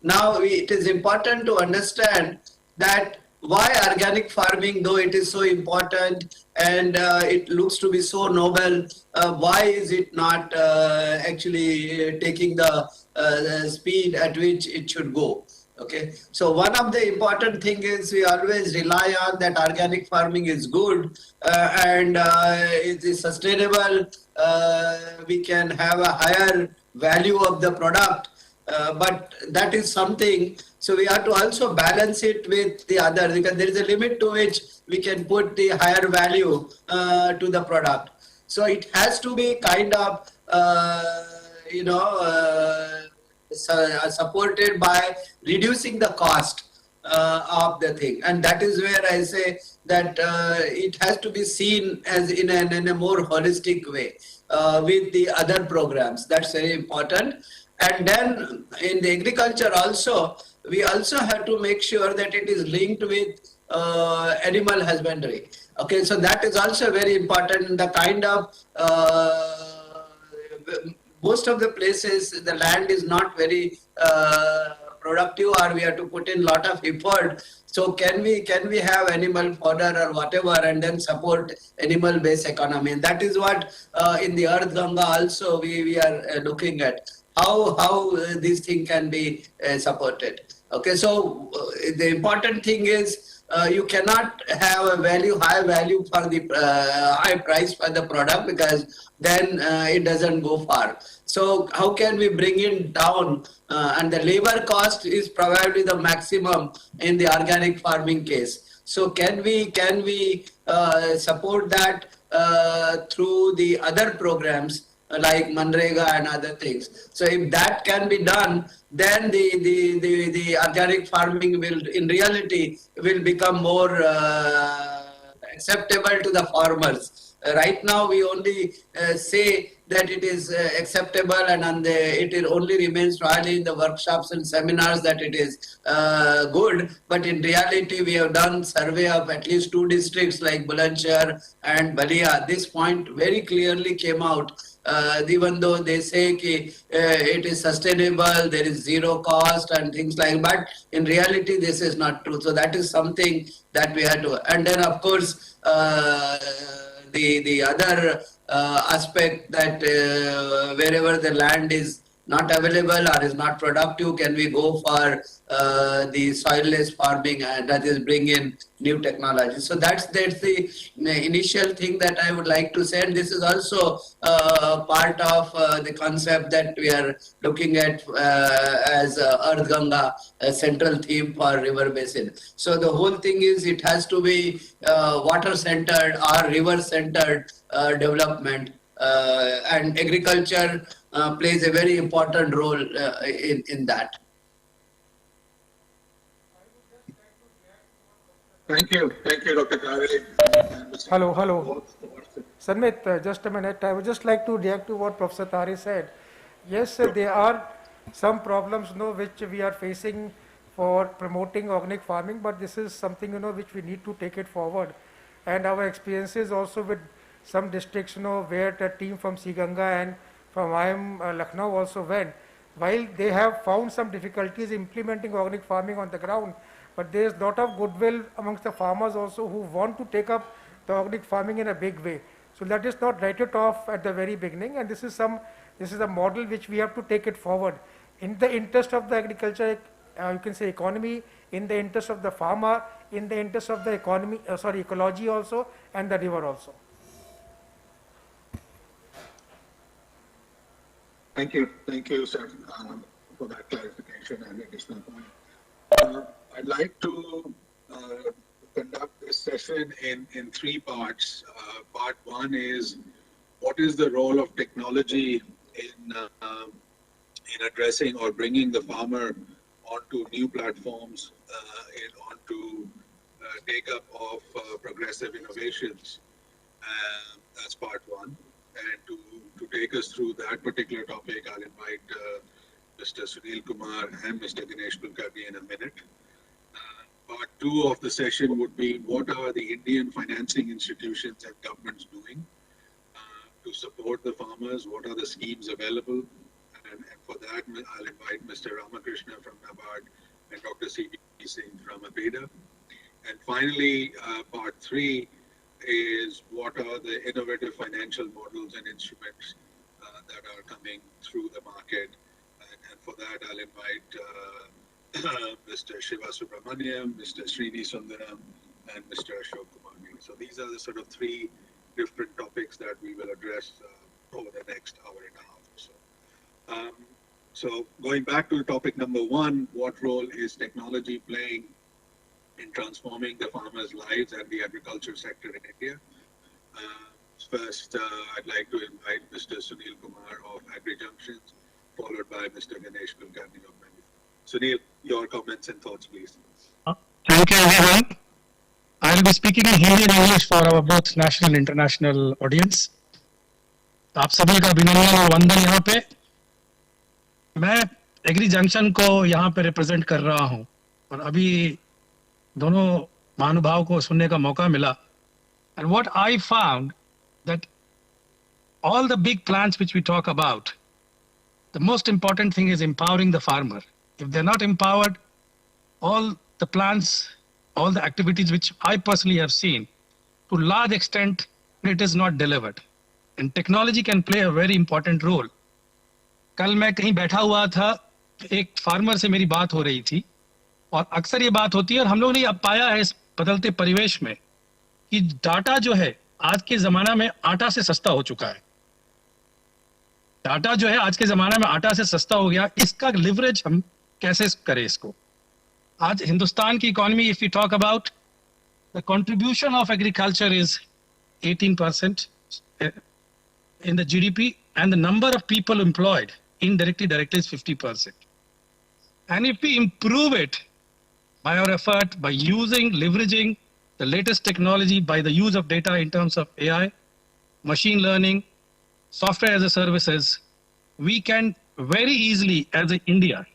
Now, it is important to understand that why organic farming, though it is so important and it looks to be so noble, why is it not actually taking the speed at which it should go? Okay, so one of the important thing is we always rely on that organic farming is good and it is sustainable. We can have a higher value of the product, but that is something. So we have to also balance it with the other, because there is a limit to which we can put the higher value to the product. So it has to be kind of, supported by reducing the cost of the thing. And that is where I say that it has to be seen as in a more holistic way with the other programs. That's very important. And then in the agriculture also, we also have to make sure that it is linked with animal husbandry. Okay, so that is also very important. The kind of most of the places the land is not very productive, or we have to put in a lot of effort. So can we have animal fodder or whatever and then support animal based economy? And that is what in the Earth Ganga also we are looking at how this thing can be supported. Okay, so the important thing is you cannot have a high value for the high price for the product, because then it doesn't go far. So how can we bring it down? And the labor cost is probably the maximum in the organic farming case. So can we support that through the other programs like Manrega and other things? So if that can be done, then the organic farming will, in reality, will become more acceptable to the farmers. Right now, we only say that it is acceptable, and it only remains really in the workshops and seminars that it is good. But in reality, we have done survey of at least 2 districts like Bulandshahr and Balia. This point very clearly came out. Even though they say it is sustainable, there is zero cost and things like that, but in reality this is not true. So that is something that we have to. And then of course the other aspect that wherever the land is not available or is not productive, can we go for the soilless farming, and that is bring in new technology. So that's the initial thing that I would like to say. And this is also part of the concept that we are looking at as Earth Ganga, a central theme for river basin. So the whole thing is it has to be water centered or river centered development, and agriculture plays a very important role in that. Thank you, Dr. Kaveri. Hello. Sanmit, just a minute. I would just like to react to what Professor Tari said. Yes, there are some problems, which we are facing for promoting organic farming, but this is something, which we need to take it forward. And our experiences also with some districts, where the team from Siganga and from IIM Lucknow also went. While they have found some difficulties implementing organic farming on the ground, but there is a lot of goodwill amongst the farmers also who want to take up the organic farming in a big way. So let us not write it off at the very beginning, and this is a model which we have to take it forward in the interest of the agriculture, you can say economy, in the interest of the farmer, in the interest of the ecology also, and the river also. Thank you, sir, for that clarification and additional point. I'd like to conduct this session in 3 parts. Part 1 is what is the role of technology in addressing or bringing the farmer onto new platforms, onto take up of progressive innovations. That's part one. And to take us through that particular topic, I'll invite Mr. Sunil Kumar and Mr. Ganesh Kulkarni in a minute. Part two of the session would be what are the Indian financing institutions and governments doing to support the farmers? What are the schemes available? And for that, I'll invite Mr. Ramakrishna from NABARD and Dr. C.B. Singh from APEDA. And finally, part three is what are the innovative financial models and instruments that are coming through the market. And for that, I'll invite Mr. Shiva Subramaniam, Mr. Srini Sundaram, and Mr. Ashok Kumar. So these are the sort of three different topics that we will address over the next hour and a half or so. So going back to topic number one, what role is technology playing in transforming the farmers' lives and the agriculture sector in India? First, I'd like to invite Mr. Sunil Kumar of AgriJunctions, followed by Mr. Ganesh Kulkarni of Manufacturing. Sunil, your comments and thoughts, please. Thank you, everyone. I'll be speaking in Hindi and English for our both national and international audience. आप सभी का अभिनंदन और वंदन यहाँ पे. मैं agree junction को यहाँ पे रिप्रेजेंट कर रहा हूँ और अभी दोनों महानुभाव को सुनने का मौका मिला. And what I found that all the big plans which we talk about, the most important thing is empowering the farmer. If they're not empowered, all the plans, all the activities which I personally have seen, to large extent, it is not delivered. And technology can play a very important role. कल मैं कहीं बैठा हुआ था, एक farmer से मेरी बात हो रही थी और अक्सर ये बात होती है और हम लोग ने अब पाया है इस बदलते परिवेश में कि डाटा जो है आज के जमाना में आटा से सस्ता हो चुका है. डाटा जो है आज के जमाना में आटा से सस्ता हो गया. इसका लिवरेज हम कैसे करें इसको? आज हिंदुस्तान की economy, if you talk about the contribution of agriculture is 18% in the GDP, and the number of people employed indirectly, directly is 50%. And if we improve it by our effort, by using, leveraging the latest technology, by the use of data in terms of AI, machine learning, software as a services, we can very easily, as in India,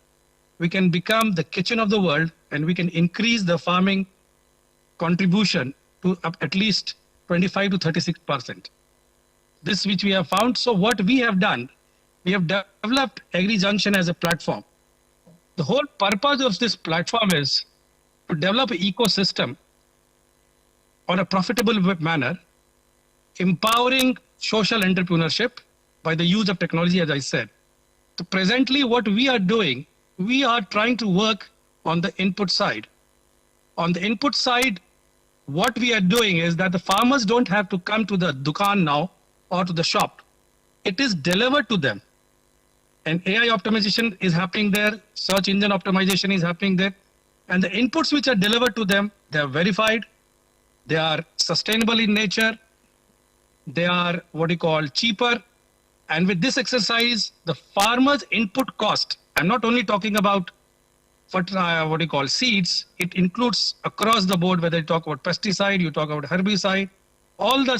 we can become the kitchen of the world and we can increase the farming contribution to at least 25 to 36%. This which we have found. So what we have done, we have developed AgriJunction as a platform. The whole purpose of this platform is to develop an ecosystem on a profitable manner, empowering social entrepreneurship by the use of technology, as I said. So presently what we are doing, we are trying to work on the input side. On the input side, what we are doing is that the farmers don't have to come to the dukan now or to the shop. It is delivered to them. And AI optimization is happening there, search engine optimization is happening there. And the inputs which are delivered to them, they are verified, they are sustainable in nature, they are what you call cheaper. And with this exercise, the farmer's input cost, I'm not only talking about what you call seeds, it includes across the board, whether you talk about pesticide, you talk about herbicide, all the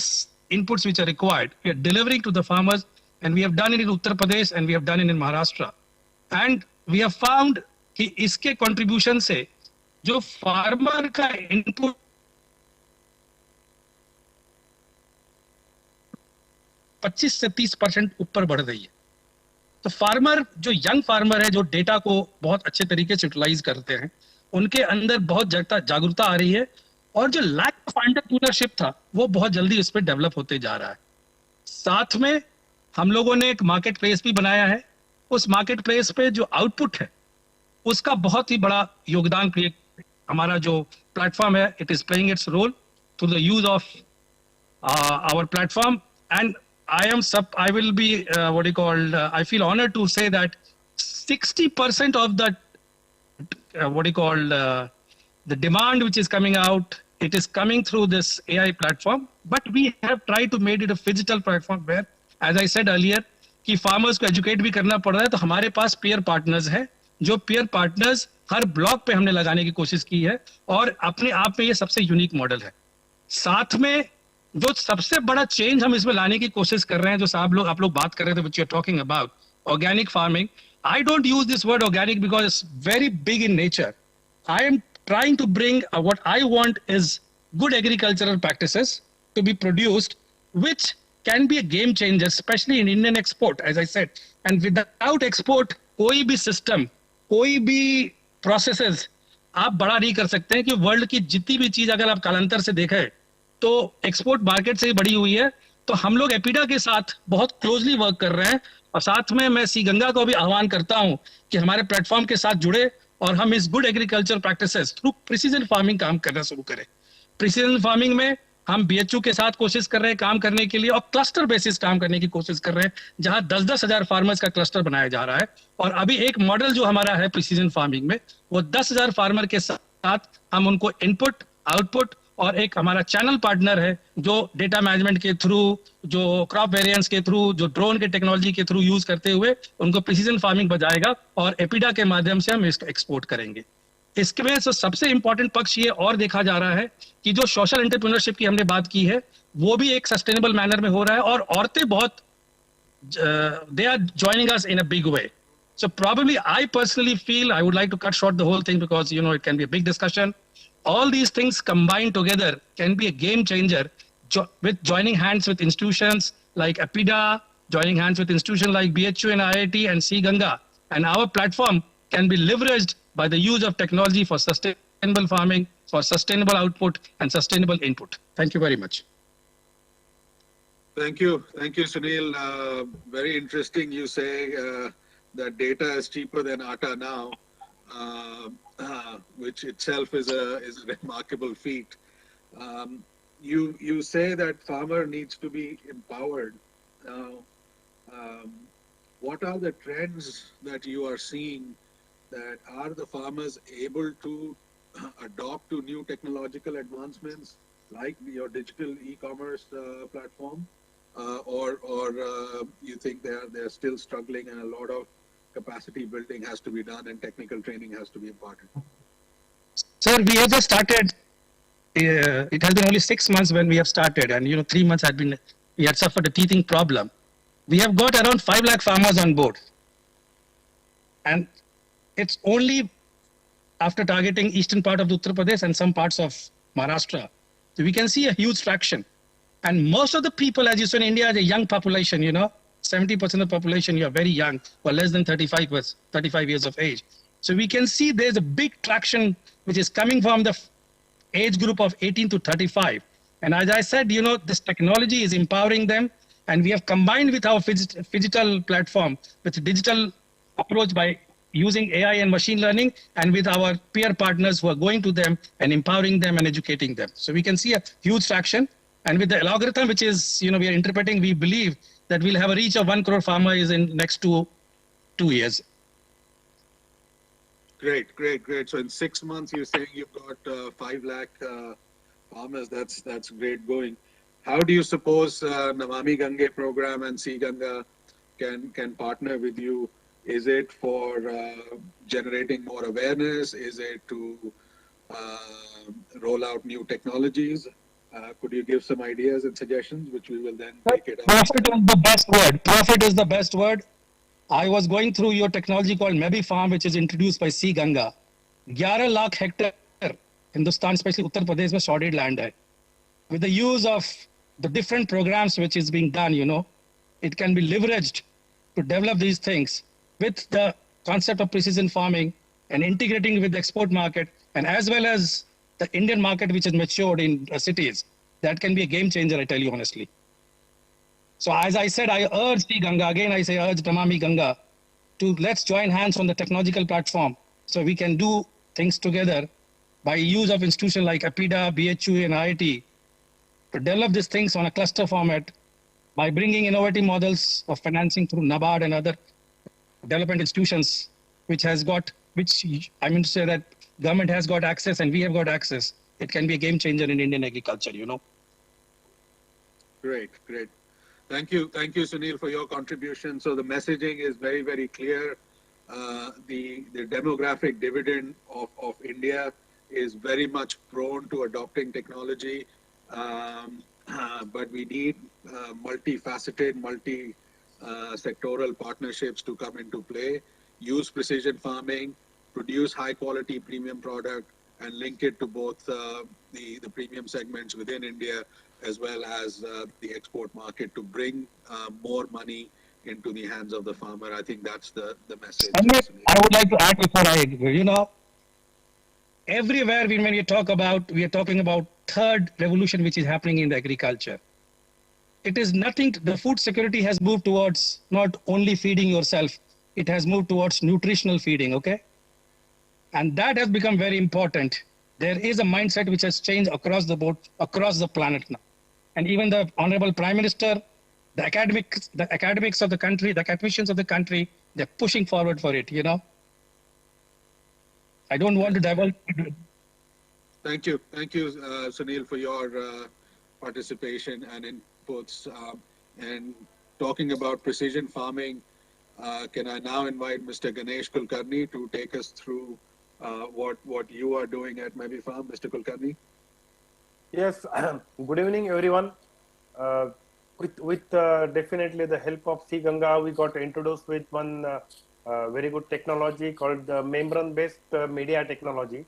inputs which are required, we are delivering to the farmers, and we have done it in Uttar Pradesh and we have done it in Maharashtra. And we have found कि इसके contribution से जो farmer का input 25 से 30% ऊपर बढ़ रही है. तो फार्मर, जो यंग फार्मर है, जो डेटा को बहुत अच्छे तरीके से यूटिलाइज करते हैं, उनके अंदर बहुत जागरूकता आ रही है और जो लैक ऑफ एंटरप्रेन्योरशिप था वो बहुत जल्दी उस पर डेवलप होते जा रहा है. साथ में हम लोगों ने एक मार्केट प्लेस भी बनाया है. उस मार्केट प्लेस पे जो आउटपुट है उसका बहुत ही बड़ा योगदान क्रिएट, हमारा जो प्लेटफॉर्म है, it is playing its role through the use of our platform. And I will be I feel honored to say that 60% of the the demand which is coming out, it is coming through this AI platform. But we have tried to make it a phygital platform where, as I said earlier, कि farmers को educate भी करना पड़ रहा है, तो हमारे पास pair partners है, जो पेयर पार्टनर्स हर ब्लॉक पे हमने लगाने की कोशिश की है, और अपने आप में ये सबसे यूनिक मॉडल है। साथ में जो सबसे बड़ा चेंज हम इसमें लाने की कोशिश कर रहे हैं, जो आप लोग बात कर रहे थे, which you are talking about organic farming. I don't use this word organic because it's very big in nature. I am trying to bring what I want is good agricultural practices to be produced, which can be a game changer, especially in Indian export, as I said. And without export, कोई भी system, कोई भी processes आप बड़ा नहीं कर सकते हैं, कि वर्ल्ड की जितनी भी चीज अगर आप कालांतर से देखें तो एक्सपोर्ट मार्केट से ही बढ़ी हुई है. तो हम लोग एपिडा के साथ बहुत क्लोजली वर्क कर रहे हैं, और साथ में मैं सी गंगा को भी आह्वान करता हूं कि हमारे प्लेटफॉर्म के साथ जुड़े और हम इस good agriculture practices through precision farming काम करना शुरू करें. प्रिसीजन फार्मिंग में हम बीएचयू के साथ कोशिश कर रहे हैं काम करने के लिए, और क्लस्टर बेसिस काम करने की कोशिश कर रहे हैं, जहां 10-10 हजार फार्मर्स का क्लस्टर बनाया जा रहा है. और अभी एक मॉडल जो हमारा है प्रिसीजन फार्मिंग में, वो 10,000 फार्मर के साथ हम उनको इनपुट, आउटपुट और एक हमारा चैनल पार्टनर है जो डेटा मैनेजमेंट के थ्रू, जो क्रॉप वेरिएंस के थ्रू, जो ड्रोन के टेक्नोलॉजी के थ्रू यूज करते हुए उनको प्रिसीजन फार्मिंग बजाएगा, और एपिडा के माध्यम से हम इसको एक्सपोर्ट करेंगे. इसके में से सबसे इंपॉर्टेंट पक्ष ये और देखा जा रहा है कि जो सोशल एंटरप्रेन्योरशिप की हमने बात की है, वो भी एक सस्टेनेबल मैनर में हो रहा है, और औरतें बहुत they are joining us in a big way. So probably I personally feel, I would like to cut short the whole thing because it can be a big discussion. All these things combined together can be a game changer, with joining hands with institutions like APIDA, joining hands with institutions like BHU and IIT and C Ganga, and our platform can be leveraged by the use of technology for sustainable farming, for sustainable output and sustainable input. Thank you very much. Thank you, Sunil. Very interesting. You say that data is cheaper than atta now. Which itself is a remarkable feat. You say that farmer needs to be empowered. What are the trends that you are seeing? That are the farmers able to adopt to new technological advancements like your digital e-commerce platform, or you think they're still struggling and a lot of capacity building has to be done and technical training has to be imparted? Sir, we have just started. It has been only 6 months when we have started, and 3 months we had suffered a teething problem. We have got around 5 lakh farmers on board, and it's only after targeting eastern part of Uttar Pradesh and some parts of Maharashtra. So we can see a huge traction, and most of the people, as you saw in India, is a young population. 70% of the population, you are very young, or less than 35 years of age. So we can see there's a big traction which is coming from the age group of 18 to 35. And as I said, this technology is empowering them, and we have combined with our digital platform, with digital approach by using AI and machine learning, and with our peer partners who are going to them and empowering them and educating them. So we can see a huge traction. And with the algorithm, which is, we are interpreting, we believe that we'll have a reach of 1 crore farmers in next two years. Great. So in 6 months, you're saying you've got 5 lakh farmers. That's great going. How do you suppose Namami Gange program and C Ganga can partner with you? Is it for generating more awareness? Is it to roll out new technologies? Could you give some ideas and suggestions, which we will then take it up? Profit is the best word. Profit is the best word. I was going through your technology called Maybe Farm, which is introduced by C Ganga. 11 lakh hectare, Hindustan, especially Uttar Pradesh, में shorted land hai. With the use of the different programs which is being done, it can be leveraged to develop these things with the concept of precision farming and integrating with the export market, and as well as the Indian market, which is matured in cities. That can be a game changer, I tell you honestly. So as I said, I urge the Ganga, again I say urge Namami Ganga, to let's join hands on the technological platform so we can do things together by use of institutions like APIDA, BHU and IIT to develop these things on a cluster format by bringing innovative models of financing through NABARD and other development institutions, which I mean to say that government has got access and we have got access. It can be a game changer in Indian agriculture, Great. Thank you, Sunil, for your contribution. So the messaging is very, very clear. The demographic dividend of India is very much prone to adopting technology, but we need multifaceted, sectoral partnerships to come into play. Use precision farming, produce high quality premium product, and link it to both the premium segments within India as well as the export market to bring more money into the hands of the farmer. I think that's the message. I would like to add before I agree. Everywhere when we talk about, we are talking about third revolution which is happening in the agriculture. It is nothing, the food security has moved towards not only feeding yourself, it has moved towards nutritional feeding, okay? And that has become very important. There is a mindset which has changed across the board, across the planet now. And even the Honorable Prime Minister, the academics of the country, the academicians of the country, they're pushing forward for it, I don't want to divulge. Thank you, Sunil, for your participation and inputs. And talking about precision farming, can I now invite Mr. Ganesh Kulkarni to take us through what you are doing at Maybe Farm, Mr. Kulkarni? Yes, good evening, everyone. With definitely the help of C Ganga, we got introduced with one very good technology called the membrane-based media technology.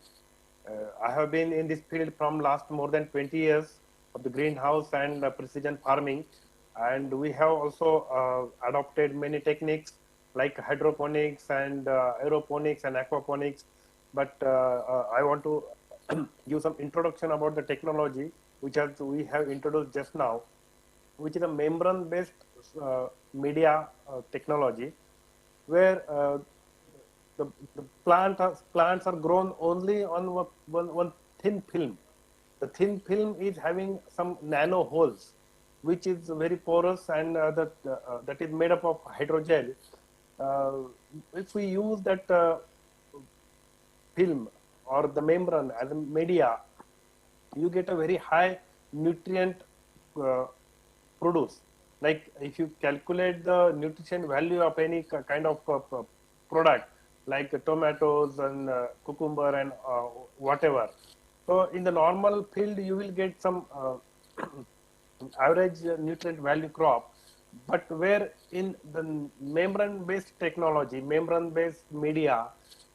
I have been in this field from last more than 20 years of the greenhouse and precision farming, and we have also adopted many techniques like hydroponics and aeroponics and aquaponics. But I want to give some introduction about the technology which we have introduced just now, which is a membrane-based media technology, where the plants are grown only on one thin film. The thin film is having some nano holes, which is very porous, and that is made up of hydrogel. If we use that film or the membrane as a media, you get a very high nutrient produce. Like if you calculate the nutrition value of any kind of product, like tomatoes and cucumber and whatever. So in the normal field, you will get some average nutrient value crop, but where in the membrane-based technology, membrane-based media,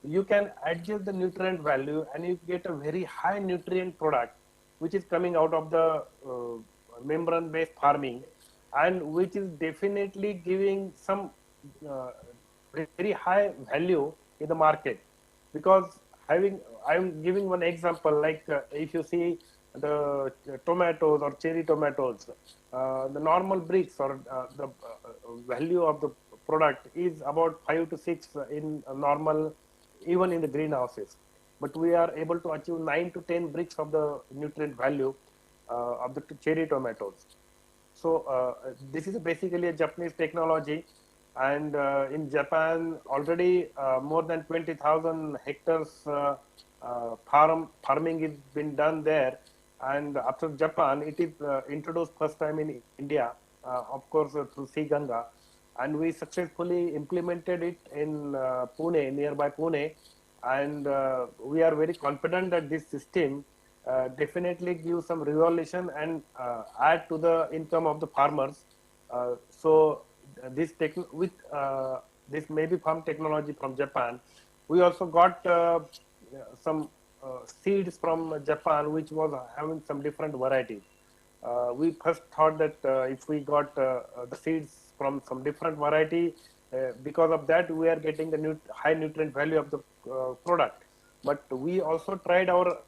you can adjust the nutrient value and you get a very high nutrient product, which is coming out of the membrane-based farming, and which is definitely giving some very high value in the market. Because I'm giving one example, like if you see the tomatoes or cherry tomatoes, the normal bricks or the value of the product is about 5 to 6 in normal, even in the greenhouses. But we are able to achieve 9 to 10 bricks of the nutrient value of the cherry tomatoes. So this is basically a Japanese technology, and in Japan already more than 20,000 hectares farming is been done there, and after Japan it is introduced first time in India, of course through C Ganga, and we successfully implemented it in Pune, nearby Pune, and we are very confident that this system definitely give some revolution and add to the income of the farmers. So this with this Maybe Farm technology from Japan, we also got some seeds from Japan, which was having some different varieties. We first thought that if we got the seeds from some different variety, because of that we are getting the high nutrient value of the product. But we also tried our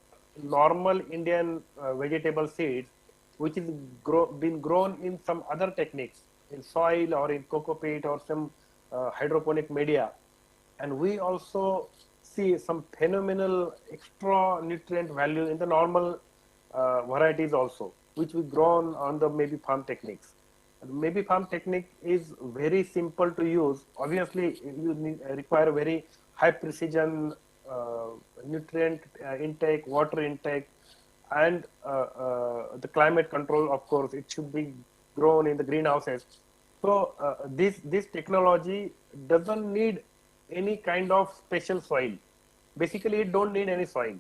normal Indian vegetable seeds, which is been grown in some other techniques, in soil or in coco peat or some hydroponic media, and we also see some phenomenal extra nutrient value in the normal varieties also, which we grown on the Maybe Farm techniques. Maybe Farm technique is very simple to use. Obviously, you require very high precision nutrient intake, water intake, and the climate control. Of course, it should be grown in the greenhouses. So this technology doesn't need any kind of special soil. Basically, it don't need any soil.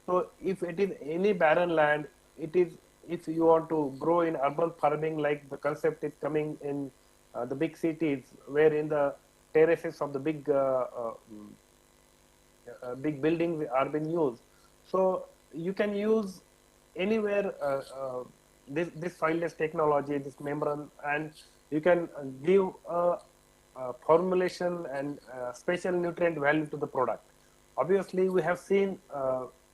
So if it is any barren land, it is, if you want to grow in urban farming, like the concept is coming in the big cities, where in the terraces of the big buildings are being used. So you can use anywhere this soilless technology, this membrane, and you can give formulation and special nutrient value to the product. Obviously, we have seen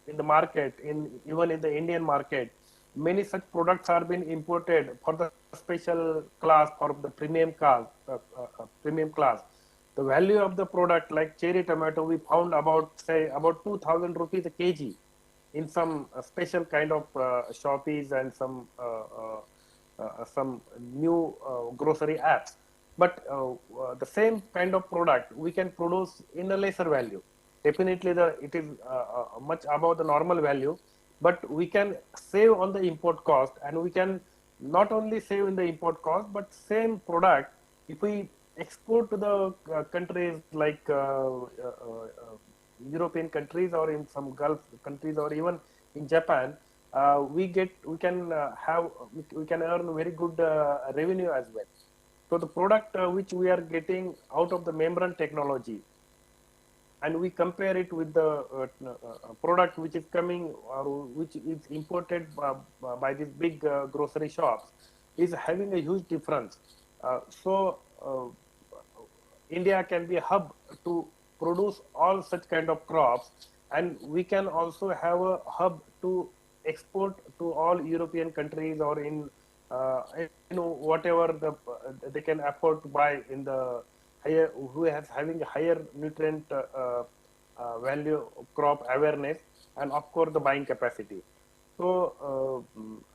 in the market, even in the Indian market, many such products are being imported for the special class, for the premium class. The value of the product, like cherry tomato, we found about, say, about 2,000 rupees a kg in some special kind of shoppies and some new grocery apps. But the same kind of product we can produce in a lesser value. Definitely, it is much above the normal value, but we can save on the import cost, and we can not only save in the import cost, but same product, if we export to the countries like European countries, or in some Gulf countries, or even in Japan, we can earn very good revenue as well. So the product which we are getting out of the membrane technology, and we compare it with the product which is coming, or which is imported by these big grocery shops, is having a huge difference. India can be a hub to produce all such kind of crops, and we can also have a hub to export to all European countries, or in whatever they can afford to buy in the higher, who has having a higher nutrient value crop awareness, and of course the buying capacity. So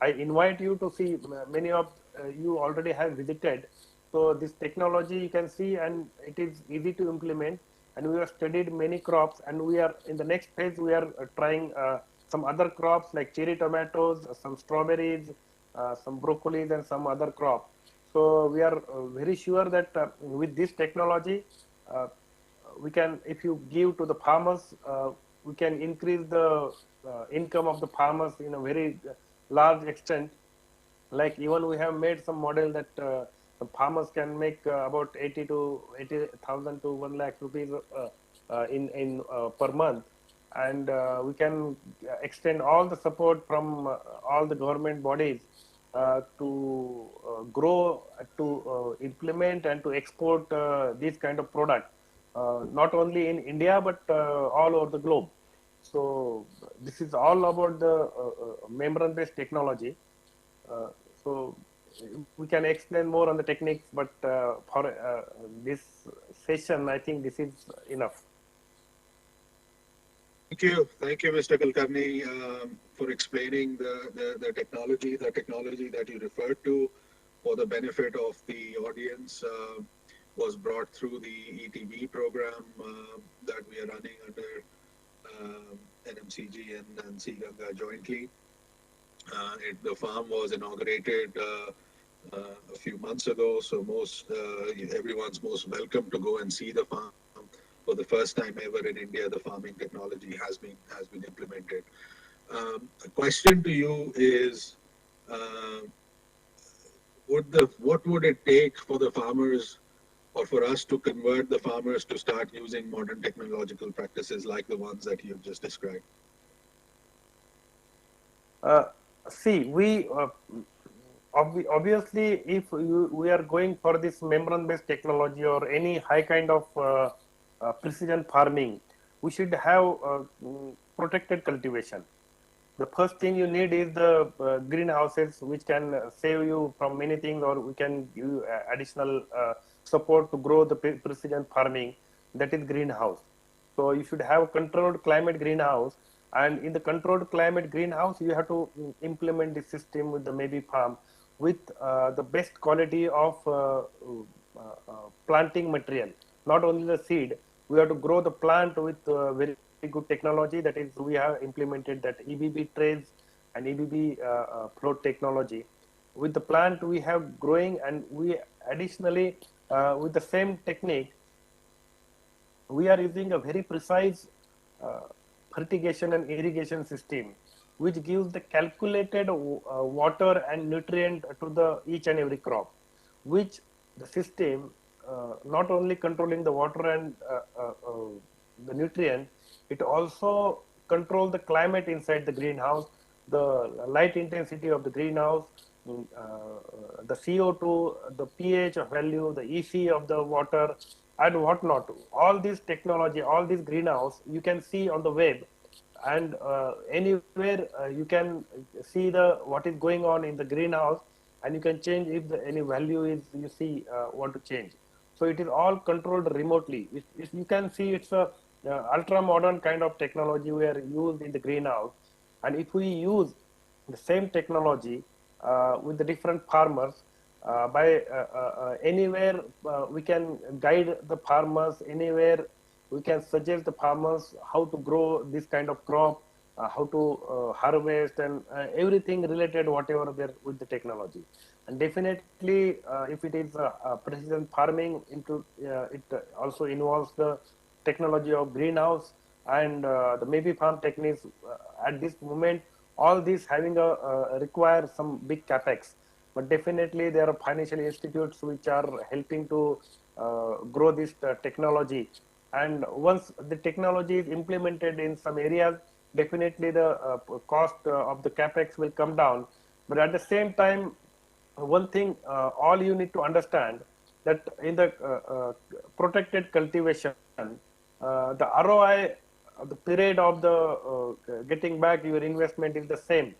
I invite you to see, many of you already have visited. So this technology you can see, and it is easy to implement, and we have studied many crops, and we are in the next phase, we are trying some other crops like cherry tomatoes, some strawberries, some broccolis, and some other crops. So we are very sure that with this technology, we can, if you give to the farmers, we can increase the income of the farmers in a very large extent. Like, even we have made some model that the farmers can make about 80,000 to 1 lakh rupees in per month, and we can extend all the support from all the government bodies to grow, to implement, and to export these kind of product, not only in India but all over the globe. So this is all about the membrane-based technology. So we can explain more on the techniques, but for this session, I think this is enough. Thank you, Mr. Kulkarni, for explaining the technology that you referred to for the benefit of the audience was brought through the ETB program that we are running under NMCG and Gange jointly. The farm was inaugurated a few months ago, so everyone's most welcome to go and see the farm. For the first time ever in India, the farming technology has been implemented. A question to you is, what would it take for the farmers, or for us to convert the farmers to start using modern technological practices like the ones that you've just described? See, we obviously, if we are going for this membrane-based technology or any high kind of precision farming, we should have protected cultivation. The first thing you need is the greenhouses, which can save you from many things, or we can give you additional support to grow the precision farming, that is greenhouse. So you should have controlled climate greenhouse, and in the controlled climate greenhouse, you have to implement the system with the maybe farm with the best quality of planting material, not only the seed. We have to grow the plant with very good technology. That is, we have implemented that EBB trays and EBB float technology. with the plant we have growing, and we additionally with the same technique we are using a very precise fertigation and irrigation system which gives the calculated water and nutrient to the each and every crop, which the system not only controlling the water and the nutrient, it also control the climate inside the greenhouse, the light intensity of the greenhouse, the CO2, the pH value, the EC of the water, and whatnot. All this technology, all this greenhouse, you can see on the web, and anywhere you can see the what is going on in the greenhouse, and you can change if any value is you see want to change. So it is all controlled remotely. You can see it's a ultra modern kind of technology we are used in the greenhouse, and if we use the same technology with the different farmers, by anywhere we can guide the farmers, anywhere we can suggest the farmers how to grow this kind of crop, how to harvest, and everything related whatever there with the technology. And definitely if it is precision farming into it also involves the technology of greenhouse and the maybe farm techniques. At this moment all these having a require some big capex, but definitely there are financial institutes which are helping to grow this technology, and once the technology is implemented in some areas, definitely the cost of the capex will come down. But at the same time, one thing all you need to understand that in the protected cultivation, the ROI, the period of the getting back your investment is the same.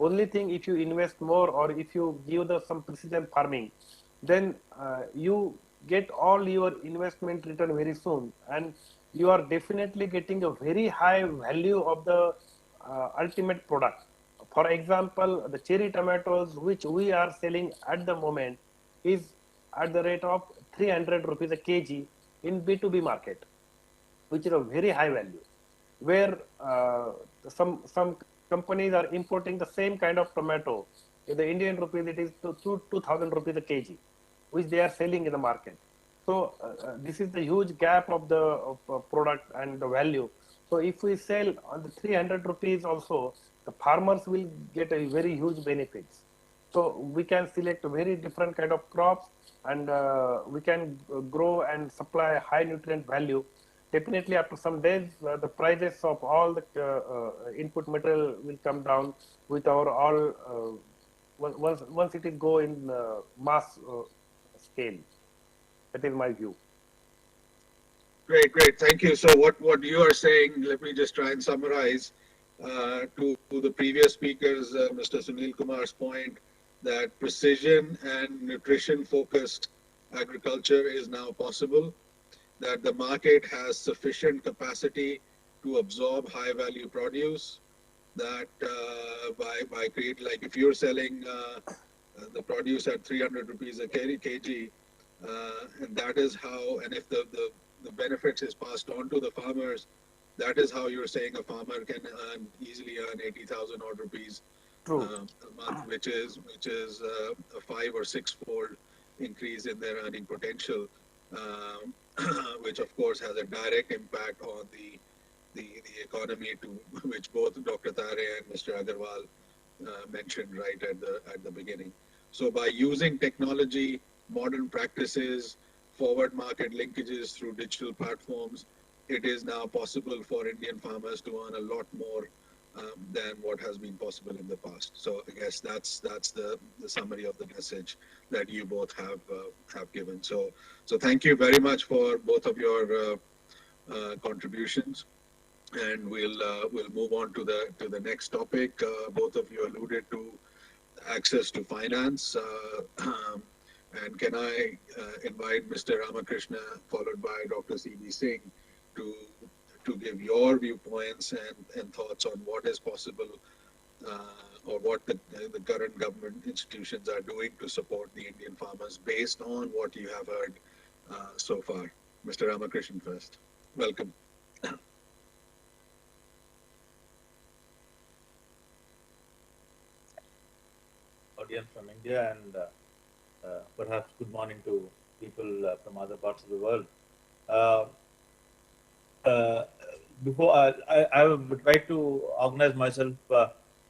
Only thing, if you invest more or if you give the some precision farming, then you get all your investment return very soon, and you are definitely getting a very high value of the ultimate product. For example, the cherry tomatoes which we are selling at the moment is at the rate of 300 rupees a kg in B2B market, which is a very high value, where some companies are importing the same kind of tomato. In the Indian rupees, it is 2,000 rupees a kg, which they are selling in the market. So this is the huge gap of the product and the value. So if we sell on the 300 rupees also, the farmers will get a very huge benefits. So we can select a very different kind of crops, and we can grow and supply high nutrient value. Definitely after some days, the prices of all the input material will come down with our all, once it is go in mass scale. That is my view. Great, great. Thank you. So what you are saying, let me just try and summarize to the previous speakers, Mr. Sunil Kumar's point, that precision and nutrition focused agriculture is now possible, that the market has sufficient capacity to absorb high value produce, that by create, like if you're selling the produce at 300 rupees a kg, and that is how, and if the benefits is passed on to the farmers, that is how you're saying a farmer can easily earn 80,000 odd rupees a month, which is a 5 or 6 fold increase in their earning potential, which of course has a direct impact on the economy, to which both Dr. Tare and Mr. Agarwal mentioned right at the beginning. So by using technology, modern practices, forward market linkages through digital platforms, it is now possible for Indian farmers to earn a lot more than what has been possible in the past. So I guess that's the summary of the message that you both have given. So thank you very much for both of your contributions, and we'll move on to the next topic. Both of you alluded to access to finance. And can I invite Mr. Ramakrishna, followed by Dr. C.B. Singh, to give your viewpoints and thoughts on what is possible or what the current government institutions are doing to support the Indian farmers based on what you have heard so far. Mr. Ramakrishnan first. Welcome. audience from India and perhaps good morning to people from other parts of the world. Uh, uh, Before I would try to organize myself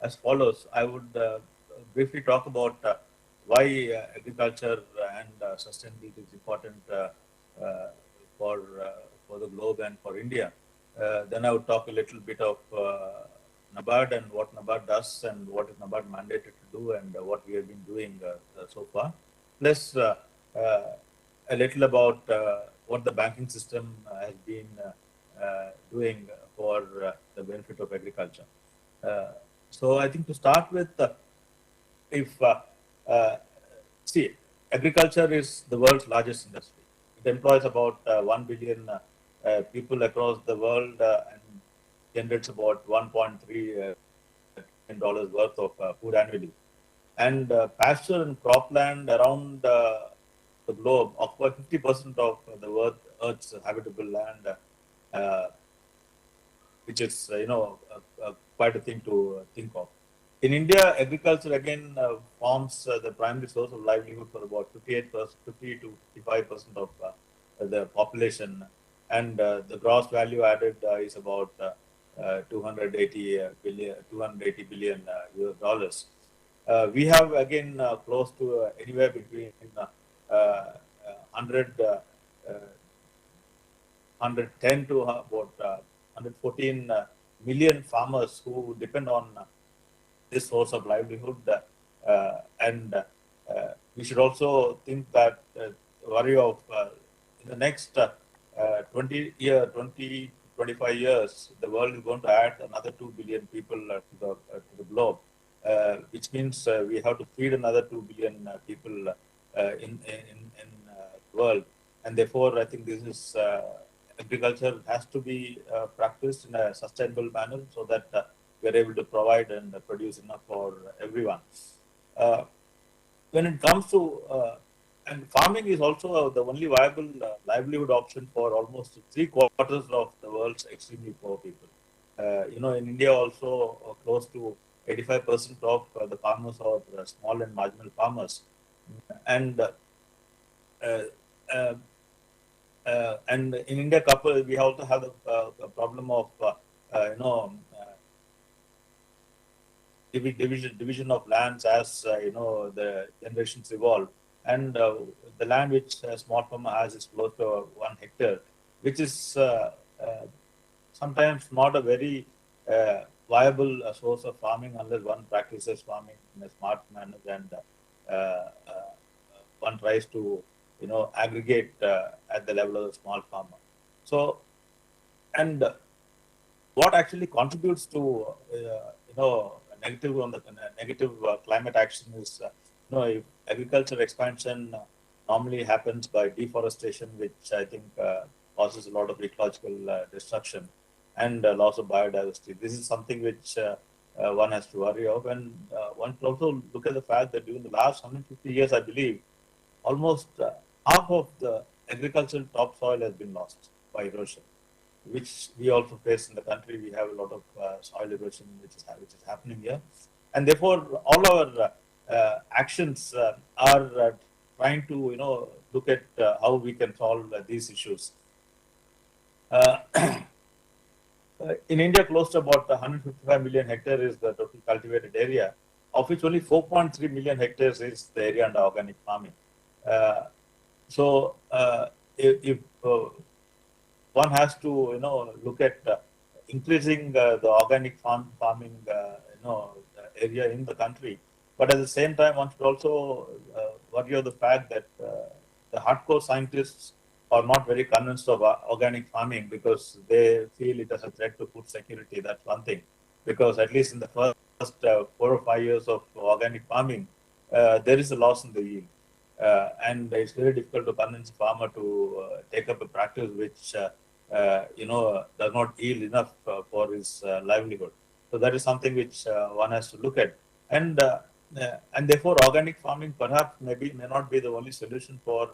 as follows. I would briefly talk about why agriculture and sustainability is important uh, for for the globe and for India. Then I would talk a little bit of NABARD and what NABARD does and what is NABARD mandated to do and what we have been doing so far. Plus a little about what the banking system has been doing for the benefit of agriculture. So I think to start with, if see, agriculture is the world's largest industry. It employs about 1 billion people across the world and generates about 1.3 trillion dollars worth of food annually. And pasture and cropland around the globe occupy 50% of the Earth's habitable land, uh, which is quite a thing to think of. In India, agriculture again forms the primary source of livelihood for about 58%, 50 to 55% of the population, and the gross value added is about 280 billion US dollars. We have again close to anywhere between 110 to about 114 million farmers who depend on this source of livelihood. And we should also think that worry of in the next 25 years, the world is going to add another 2 billion people to the globe, which means we have to feed another 2 billion people in the world. And therefore, I think this is agriculture has to be practiced in a sustainable manner so that we are able to provide and produce enough for everyone. When it comes to and farming is also the only viable livelihood option for almost 3/4 of the world's extremely poor people. In India also close to 85% of the farmers are small and marginal farmers, and and in India, we also have the problem of division of lands as the generations evolve, and the land which a small farmer has is close to 1 hectare, which is sometimes not a very viable source of farming unless one practices farming in a smart manner and one tries to aggregate at the level of the small farmer. So, and what actually contributes to negative climate action is if agriculture expansion normally happens by deforestation, which I think causes a lot of ecological destruction and loss of biodiversity. This is something which one has to worry of, and one can also look at the fact that during the last 150 years, I believe, almost half of the agricultural topsoil has been lost by erosion, which we also face in the country. We have a lot of soil erosion which is happening here, and therefore all our actions are trying to look at how we can solve these issues. In India, close to about 155 million hectares is the total cultivated area, of which only 4.3 million hectares is the area under organic farming. So if one has to look at increasing the organic farming area in the country, but at the same time one should also worry of the fact that the hardcore scientists are not very convinced of organic farming because they feel it as a threat to food security. That's one thing, because at least in the first 4 or 5 years of organic farming, there is a loss in the yield. And it's very difficult to convince a farmer to take up a practice which does not yield enough for his livelihood. So that is something which one has to look at, and therefore organic farming perhaps may not be the only solution for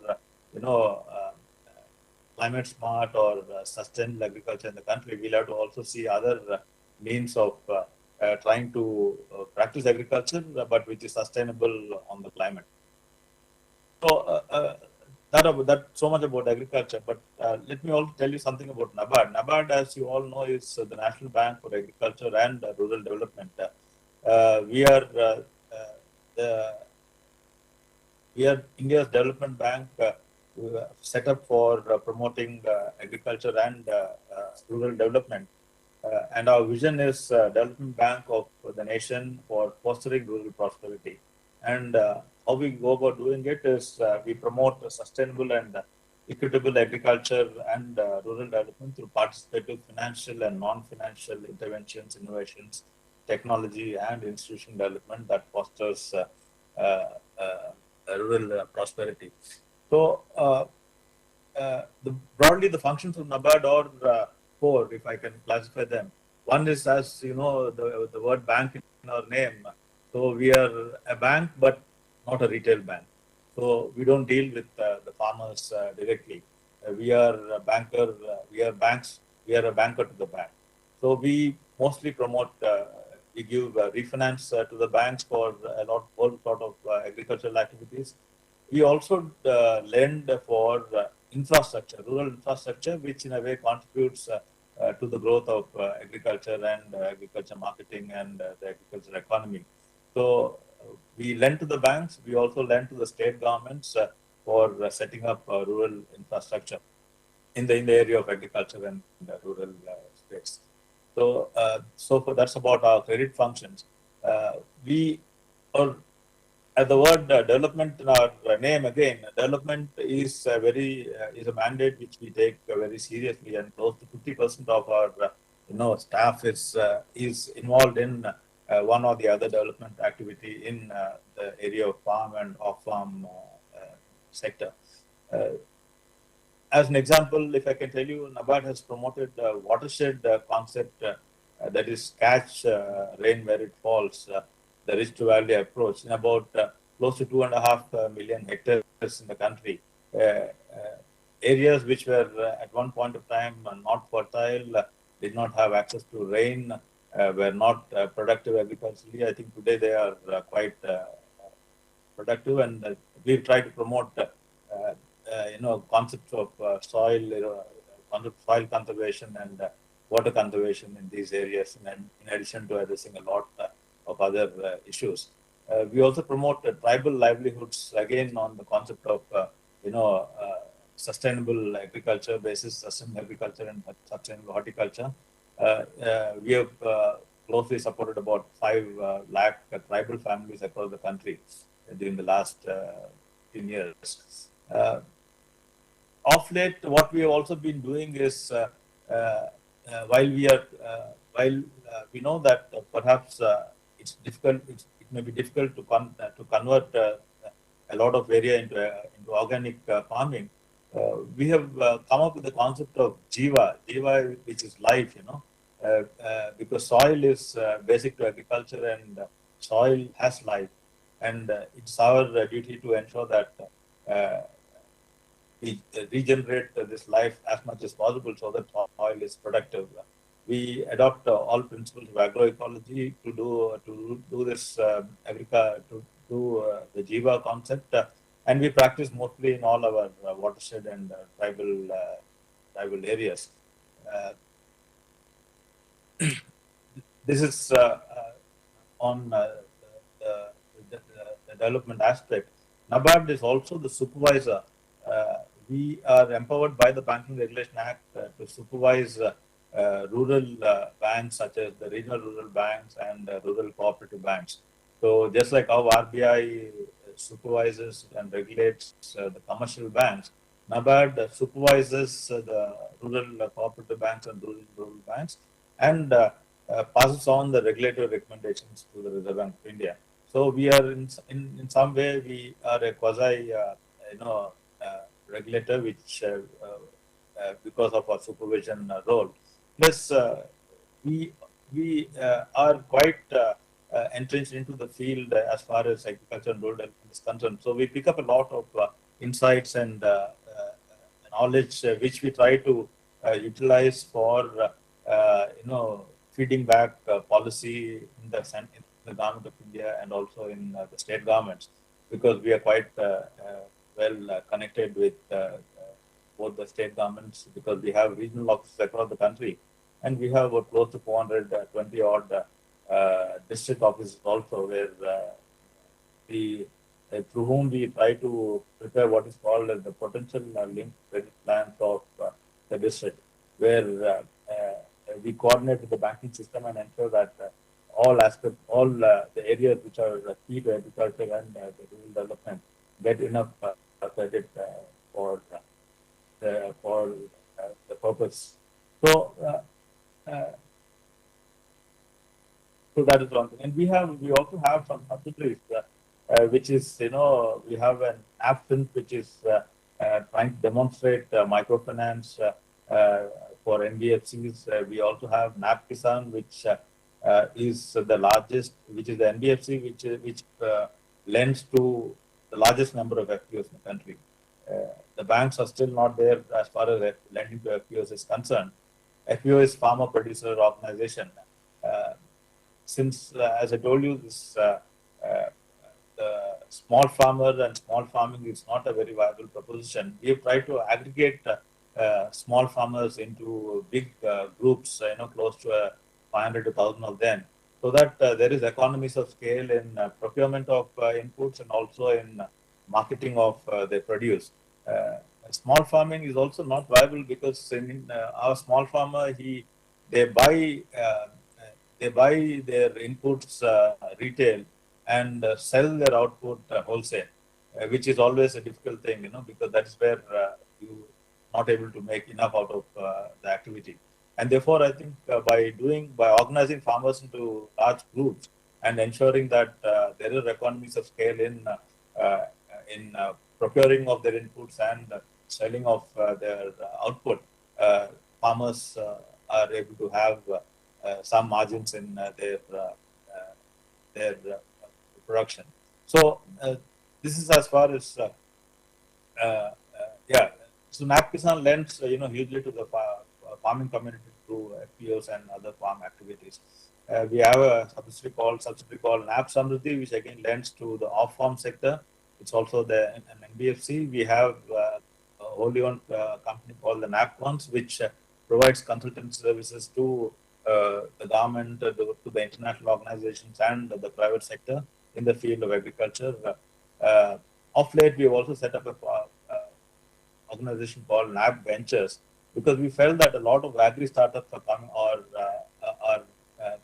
climate smart or sustainable agriculture in the country. We'll have to also see other means of trying to practice agriculture, but which is sustainable on the climate. So that so much about agriculture. But let me also tell you something about NABARD. NABARD, as you all know, is the National Bank for Agriculture and Rural Development. We are the we are India's development bank set up for promoting agriculture and rural development. And our vision is development bank of the nation for fostering rural prosperity. And how we go about doing it is we promote sustainable and equitable agriculture and rural development through participative financial and non-financial interventions, innovations, technology, and institution development that fosters rural prosperity. So broadly, the functions of NABARD are four, if I can classify them. One is, as you know, the word bank in our name. So we are a bank, but not a retail bank. So we don't deal with the farmers directly. We are a banker. We are banks. We are a banker to the bank. So we mostly promote. We give refinance to the banks for whole sort of agricultural activities. We also lend for infrastructure, rural infrastructure, which in a way contributes to the growth of agriculture and agriculture marketing and the agriculture economy. So we lend to the banks. We also lend to the state governments for setting up rural infrastructure in the area of agriculture and rural space. So that's about our credit functions. We are at the word development in our name again. Development is is a mandate which we take very seriously, and close to 50% of our staff is involved in one or the other development activity in the area of farm and off-farm sector. As an example, if I can tell you, NABARD has promoted a watershed concept that is catch rain where it falls, the rich to valley approach in about close to 2.5 million hectares in the country. Areas which were at one point of time not fertile, did not have access to rain, were not productive agriculturally. I think today they are quite productive, and we've tried to promote concepts of soil conservation and water conservation in these areas, and in addition to addressing a lot of other issues. We also promote tribal livelihoods, again on the concept of sustainable agriculture basis, sustainable agriculture and sustainable horticulture. We have closely supported about 5 lakh tribal families across the country during the last 10 years. Of late, what we have also been doing is, while we know that perhaps it's difficult, it may be difficult to convert a lot of area into organic farming. We have come up with the concept of Jiva, which is life, because soil is basic to agriculture, and soil has life, and it's our duty to ensure that we regenerate this life as much as possible so that soil is productive. We adopt all principles of agroecology to do this the Jiva concept, and we practice mostly in all our watershed and tribal areas. This is on the development aspect. NABARD is also the supervisor. We are empowered by the Banking Regulation Act to supervise rural banks such as the regional rural banks and rural cooperative banks. So just like how RBI supervises and regulates the commercial banks, NABARD supervises the rural cooperative banks and rural banks, and passes on the regulatory recommendations to the Reserve Bank of India. So we are in some way we are a quasi regulator, which because of our supervision role. Plus, we are quite entrenched into the field as far as agriculture and rural development is concerned. So we pick up a lot of insights and knowledge which we try to utilize for feeding back policy in the government of India and also in the state governments, because we are quite well connected with both the state governments, because we have regional offices across the country, and we have about close to 420 odd district offices also, where we through whom we try to prepare what is called as the potential linked credit plans of the district, where we coordinate with the banking system and ensure that all aspects, all the areas which are key to agriculture and the rural development get enough credit for the purpose. So. Uh, So that is one thing. And we also have some subsidiaries, which is, we have an app which is trying to demonstrate microfinance for NBFCs. We also have NAP Kisan, which is the largest, which is the NBFC, which lends to the largest number of FPOs in the country. The banks are still not there as far as lending to FPOs is concerned. FPO is Farmer Producer Organization. Since, as I told you, the small farmer and small farming is not a very viable proposition, we have tried to aggregate small farmers into big groups, close to 500 to 1,000 of them, so that there is economies of scale in procurement of inputs and also in marketing of their produce. Small farming is also not viable because in our small farmer, they buy their inputs retail and sell their output wholesale, which is always a difficult thing, because that is where you not able to make enough out of the activity. And therefore, I think by organizing farmers into large groups and ensuring that there are economies of scale in procuring of their inputs and selling of their output, farmers are able to have some margins in their production. So this is as far as yeah. So NAP Kisan lends hugely to the farming community through FPOs and other farm activities. We have a subsidiary called NAP Samriddhi, which again lends to the off-farm sector. It's also an NBFC. We have a wholly owned company called the NAP Ones, which provides consultant services to the government, to the international organizations and the private sector in the field of agriculture. Of late, we have also set up a organization called NAP Ventures, because we felt that a lot of agri startups are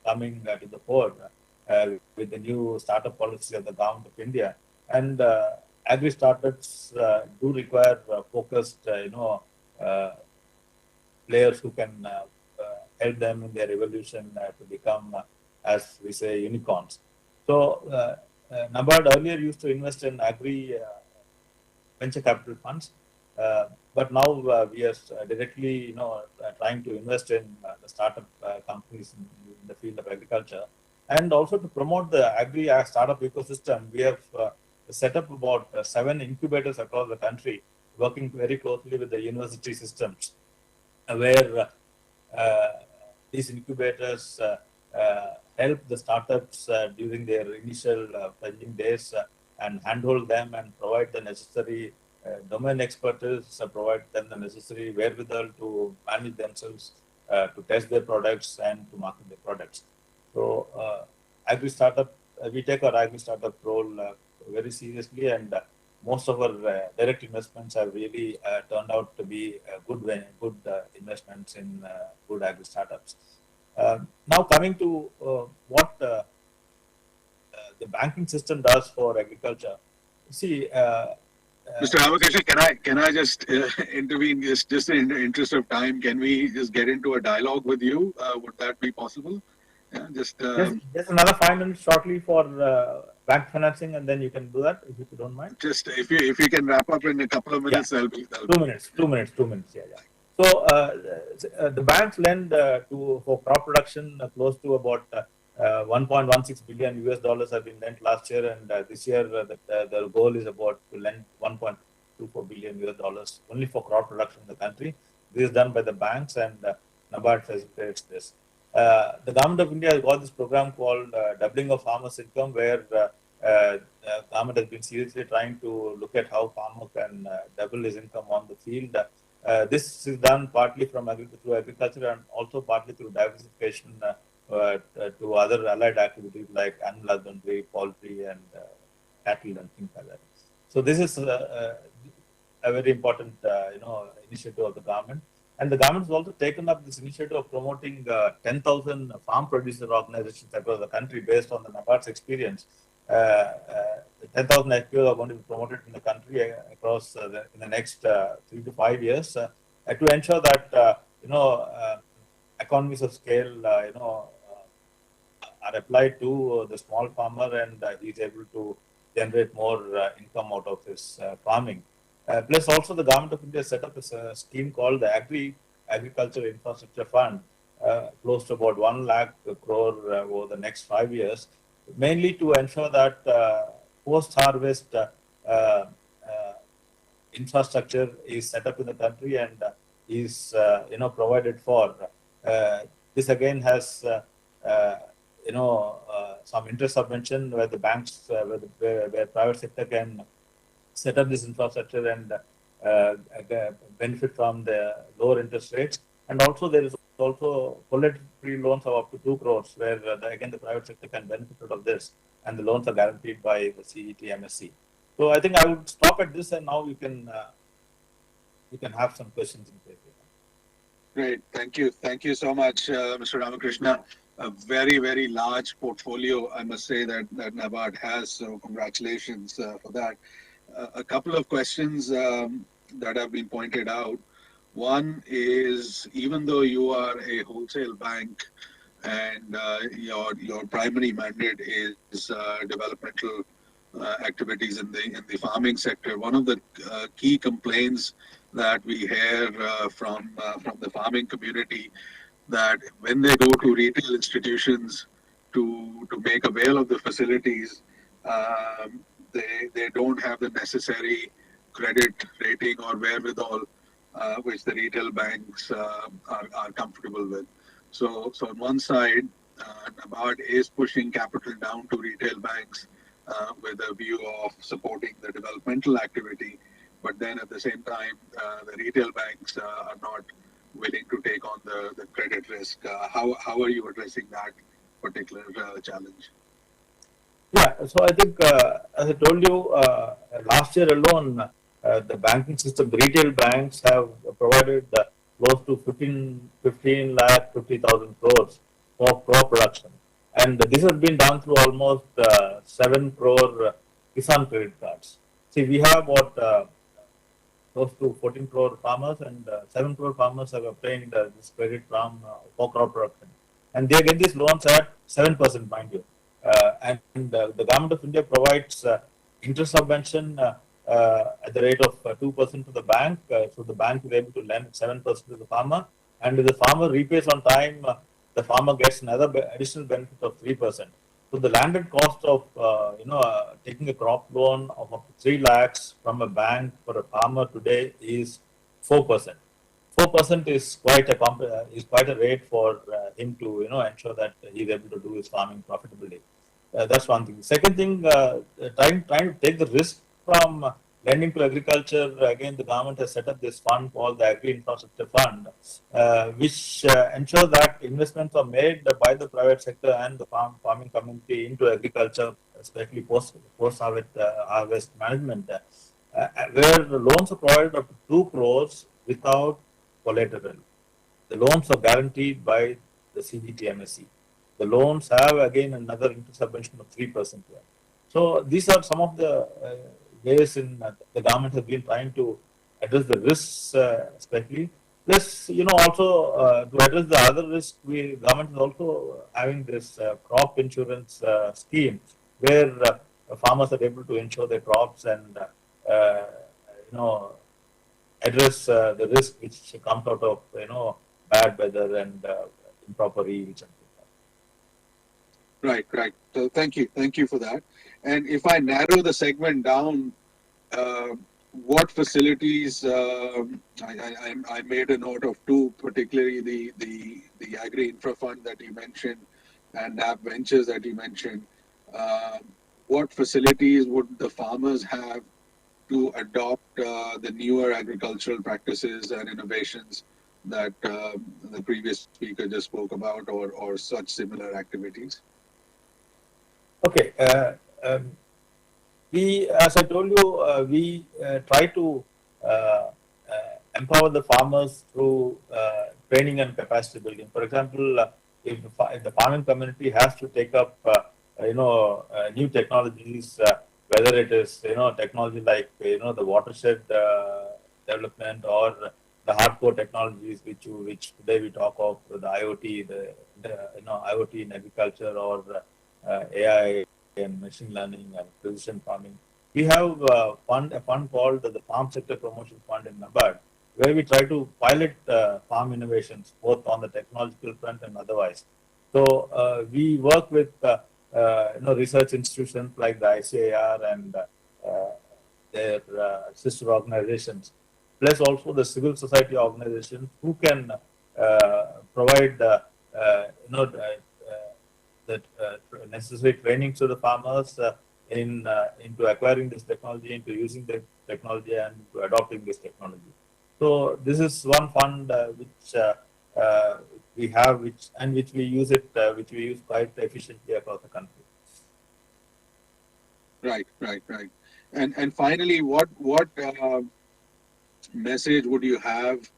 coming to the fore with the new startup policy of the government of India. And agri startups do require focused, players who can help them in their evolution to become, as we say, unicorns. So NABARD earlier used to invest in agri venture capital funds, but now we are directly, trying to invest in the startup companies in the field of agriculture, and also to promote the agri startup ecosystem. We have set up about 7 incubators across the country, working very closely with the university systems, where these incubators help the startups during their initial fledgling days and handhold them and provide the necessary domain expertise, provide them the necessary wherewithal to manage themselves, to test their products and to market their products. So agri startup, we take our agri startup role very seriously, and most of our direct investments have really turned out to be good investments in good agri startups. Now coming to what the banking system does for agriculture. See, Mr. Ramakrishnan, can I just intervene? Just in the interest of time, can we just get into a dialogue with you? Would that be possible? Yeah, just another 5 minutes shortly for bank financing, and then you can do that if you don't mind. Just if you can wrap up in a couple of minutes, that'll be 2 minutes. 2 minutes. Yeah. So the banks lend for crop production close to about $1.16 billion have been lent last year, and this year the goal is about to lend $1.24 billion only for crop production in the country. This is done by the banks, and NABARD facilitates this. The government of India has got this program called doubling of farmers' income, where government has been seriously trying to look at how farmer can double his income on the field. This is done partly through agriculture and also partly through diversification to other allied activities like animal husbandry, poultry, and cattle and things like that. So this is a very important, initiative of the government. And the government has also taken up this initiative of promoting 10,000 farm producer organizations across the country based on the NABARD's experience. 10,000 FPOs are going to be promoted in the country across in the next 3 to 5 years to ensure that economies of scale, are applied to the small farmer, and he is able to generate more income out of his farming. Plus, also the government of India set up a scheme called the Agriculture Infrastructure Fund, close to about 1 lakh crore over the next 5 years, mainly to ensure that post-harvest infrastructure is set up in the country and is provided for. This again has some interest subvention where the banks, where private sector can set up this infrastructure and benefit from the lower interest rates. And also there is also collateral-free loans of up to 2 crores, where again the private sector can benefit out of this, and the loans are guaranteed by the CET MSC. So I think I would stop at this, and now we can have some questions in place. Great, thank you so much, Mr. Ramakrishna. A very, very large portfolio, I must say, that NABARD has, so congratulations for that. A couple of questions that have been pointed out. One is, even though you are a wholesale bank and your primary mandate is developmental activities in the farming sector, one of the key complaints that we hear from the farming community, that when they go to retail institutions to make avail of the facilities, they don't have the necessary credit rating or wherewithal which the retail banks are comfortable with. So on one side, NABARD is pushing capital down to retail banks with a view of supporting the developmental activity, but then at the same time, the retail banks are not willing to take on the credit risk. How are you addressing that particular challenge? Yeah, so I think, as I told you, last year alone, the banking system, the retail banks have provided close to 15 lakh 50,000 crores for crop production. And this has been done through almost 7 crore Kisan credit cards. See, we have what, close to 14 crore farmers, and 7 crore farmers have obtained this credit from for crop production. And they get these loans at 7%, mind you. And the government of India provides interest subvention at the rate of 2% to the bank. So the bank is able to lend 7% to the farmer. And if the farmer repays on time, the farmer gets another additional benefit of 3%. So the landed cost of taking a crop loan of up to 3 lakhs from a bank for a farmer today is 4%. 4% is quite a rate for him to ensure that he is able to do his farming profitably. That's one thing. Second thing, trying to take the risk from lending to agriculture. Again, the government has set up this fund called the Agri Infrastructure Fund, which ensures that investments are made by the private sector and the farming community into agriculture, especially post-harvest management, where the loans are provided up to 2 crores without collateral. The loans are guaranteed by the CGTMSC. The loans have again another interest subvention of 3%. So these are some of the ways in the government has been trying to address the risks, especially. Plus, also to address the other risks, government is also having this crop insurance scheme, where farmers are able to insure their crops and address the risk which comes out of bad weather and improper irrigation. Right. So thank you for that. And if I narrow the segment down, what facilities, I made a note of two, particularly the Agri-Infra Fund that you mentioned and NAB Ventures that you mentioned. What facilities would the farmers have to adopt the newer agricultural practices and innovations that the previous speaker just spoke about, or such similar activities? Okay. As I told you, we try to empower the farmers through training and capacity building. For example, if the farming community has to take up, new technologies, whether it is, technology like, the watershed development, or the hardcore technologies which today we talk of, the IoT, IoT in agriculture, or AI and machine learning and precision farming. We have a fund called the Farm Sector Promotion Fund in NABARD, where we try to pilot farm innovations both on the technological front and otherwise. So we work with research institutions like the ICAR and their sister organizations, plus also the civil society organizations who can provide that necessary training to the farmers into acquiring this technology, into using the technology, and to adopting this technology. So this is one fund which we have, which we use quite efficiently across the country. Right. And finally, what message would you have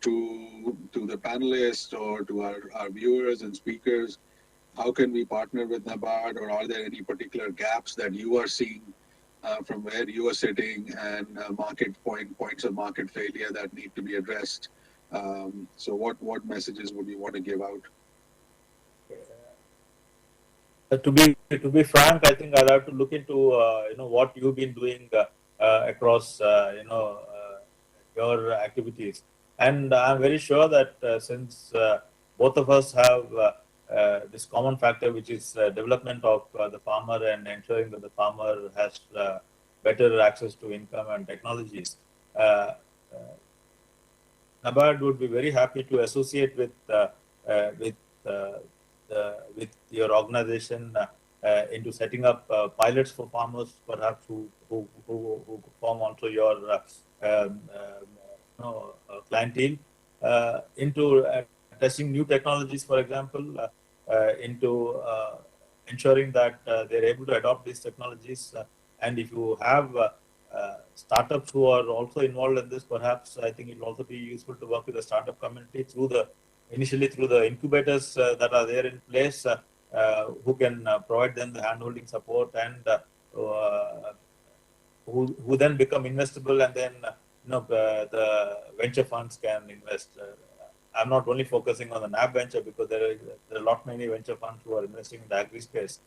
to the panelists or to our viewers and speakers? How can we partner with NABARD, or are there any particular gaps that you are seeing from where you are sitting, and points of market failure that need to be addressed? So what messages would you want to give out? To be frank, I think I'll have to look into what you've been doing across your activities, and I'm very sure that since both of us have this common factor, which is development of the farmer and ensuring that the farmer has better access to income and technologies, NABARD would be very happy to associate with your organization into setting up pilots for farmers, perhaps who form also your clientele, into testing new technologies, for example, into ensuring that they're able to adopt these technologies. And if you have startups who are also involved in this, perhaps I think it will also be useful to work with the startup community initially through the incubators that are there in place, who can provide them the handholding support, and who then become investable, and then the venture funds can invest. I'm not only focusing on the NAB venture, because there are a lot many venture funds who are investing in the agri space.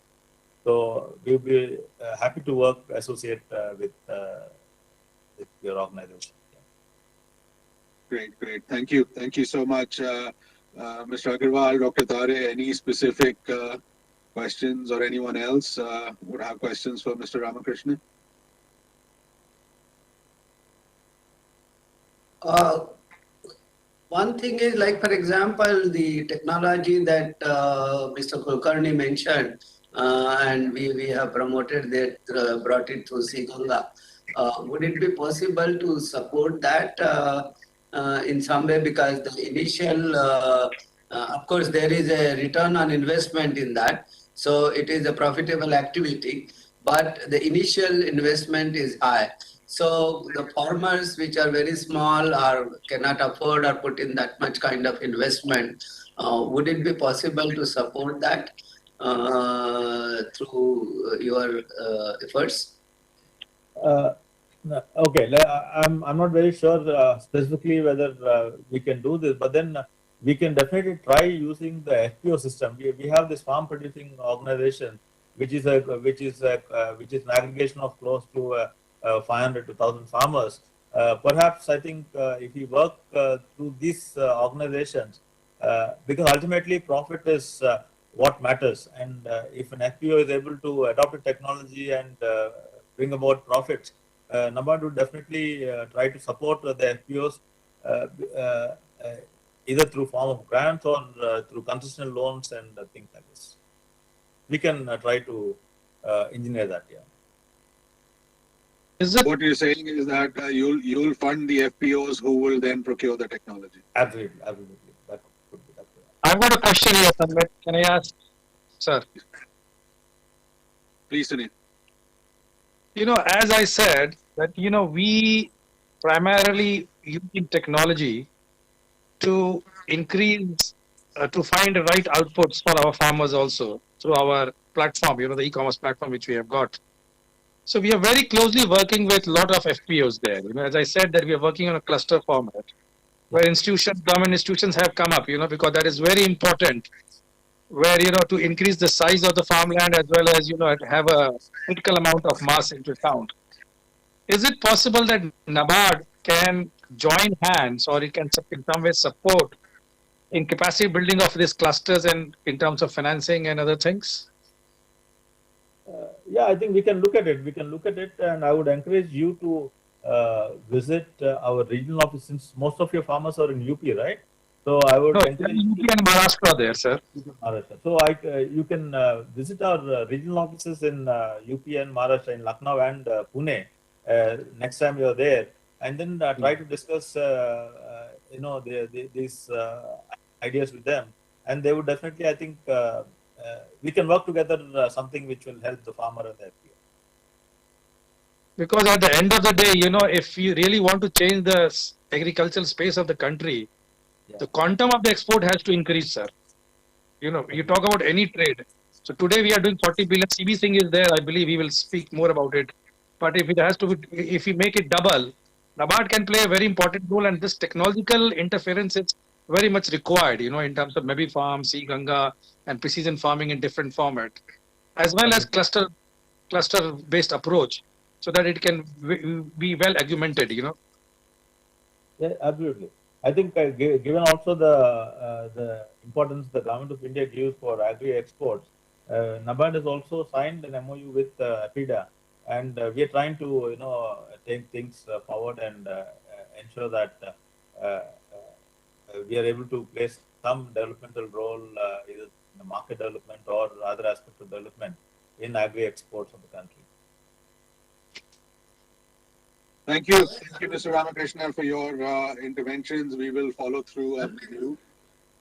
So we'll be happy to associate with your organization. Great. Thank you so much, Mr. Agarwal, Dr. Tare. Any specific questions, or anyone else would have questions for Mr. Ramakrishnan? One thing is, like, for example, the technology that Mr. Kulkarni mentioned, and we have promoted that, brought it to Ganga. Would it be possible to support that in some way? Because the initial, of course, there is a return on investment in that, so it is a profitable activity, but the initial investment is high. So the farmers which are very small or cannot afford or put in that much kind of investment, would it be possible to support that through your efforts? Okay, I'm not very sure specifically whether we can do this, but then we can definitely try using the FPO system. We have this farm producing organization, which is an aggregation of close to 500 to 1,000 farmers. Perhaps I think if we work through these organizations, because ultimately profit is what matters, and if an FPO is able to adopt a technology and bring about profits, NABARD would definitely try to support the FPOs uh, uh, uh, either through form of grants or through concessional loans and things like this. We can try to engineer that. Yeah. What you're saying is that you'll fund the FPOs who will then procure the technology. Absolutely, absolutely. That could be that. I've got a question here, Sanmet. Can I ask, sir? Please, Sunil. As I said, that we primarily using technology to increase, to find the right outputs for our farmers also through our platform, the e-commerce platform which we have got. So we are very closely working with a lot of FPOs there. As I said, that we are working on a cluster format where government institutions have come up, because that is very important. Where to increase the size of the farmland as well as have a critical amount of mass into account. Is it possible that NABARD can join hands, or it can in some way support in capacity building of these clusters and in terms of financing and other things? Yeah, I think we can look at it. We can look at it, and I would encourage you to visit our regional office, since most of your farmers are in UP, right? So I would encourage UP and Maharashtra there, sir. Maharashtra. So you can visit our regional offices in UP and Maharashtra, in Lucknow and Pune next time you're there, and then try to discuss these ideas with them, and they would definitely, I think, we can work together something which will help the farmer and the FPO. Because at the end of the day, if you really want to change the agricultural space of the country, the quantum of the export has to increase, sir. You talk about any trade. So today we are doing 40 billion. CB Singh is there. I believe he will speak more about it. But if it has to be, if we make it double, NABARD can play a very important role, and this technological interference is very much required, in terms of maybe farm, sea Ganga, and precision farming in different format, as well as cluster-based approach, so that it can be well augmented, Yeah, absolutely. I think given also the importance the government of India gives for agri exports, NABARD has also signed an MOU with APIDA, and we are trying to take things forward and ensure that we are able to play some developmental role either in the market development or other aspects of development in agri exports of the country. Thank you, Mr. Ramakrishna, for your interventions. We will follow through up with you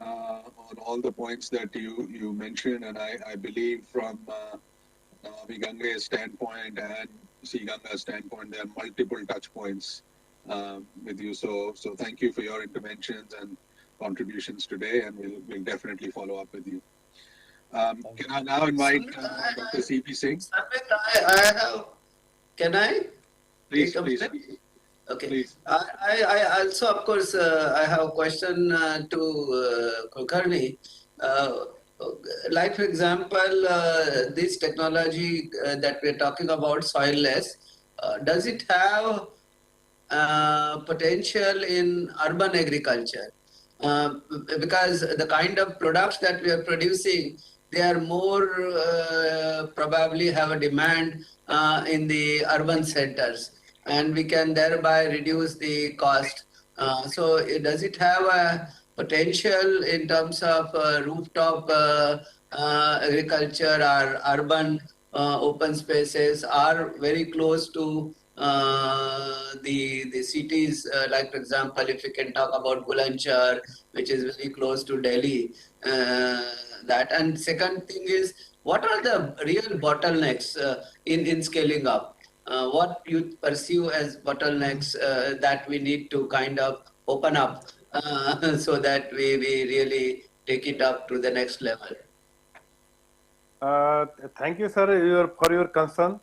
on all the points that you mentioned, and I believe from Namami Gange's standpoint and Sea Ganga's standpoint, there are multiple touch points with you. So thank you for your interventions and contributions today, and we'll definitely follow up with you. Can I now invite Dr. CP Singh? I have. Can I? Please. Okay. Please. I also, of course, I have a question to Kulkarni. Like, for example, this technology that we're talking about, soilless, does it have potential in urban agriculture? Because the kind of products that we are producing, they are more probably have a demand in the urban centers, and we can thereby reduce the cost. So does it have a potential in terms of rooftop agriculture, or urban open spaces are very close to the cities, like for example, if you can talk about Bulandshahr, which is very close to Delhi, that. And second thing is, what are the real bottlenecks in scaling up? What you perceive as bottlenecks that we need to kind of open up so that we really take it up to the next level? Thank you, sir, for your concern.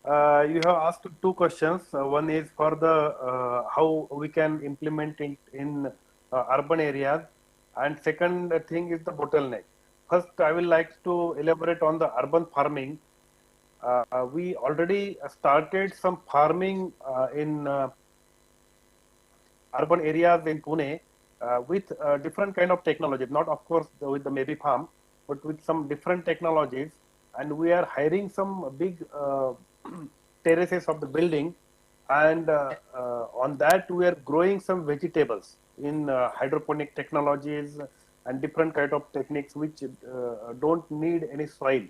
You have asked two questions. One is for the how we can implement it in urban areas, and second thing is the bottleneck. First, I will like to elaborate on the urban farming. We already started some farming in urban areas in Pune with different kind of technology. Not, of course, with the maybe farm, but with some different technologies. And we are hiring some big terraces of the building, and on that we are growing some vegetables in hydroponic technologies and different kind of techniques which don't need any soil.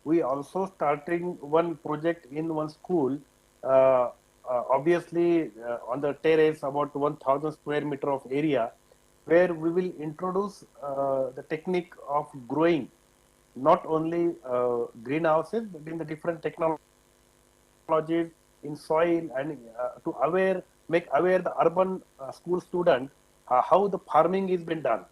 We also starting one project in one school, obviously on the terrace about 1000 square meter of area, where we will introduce the technique of growing not only greenhouses but in the different technologies in soil, and to make aware the urban school student how the farming is been done.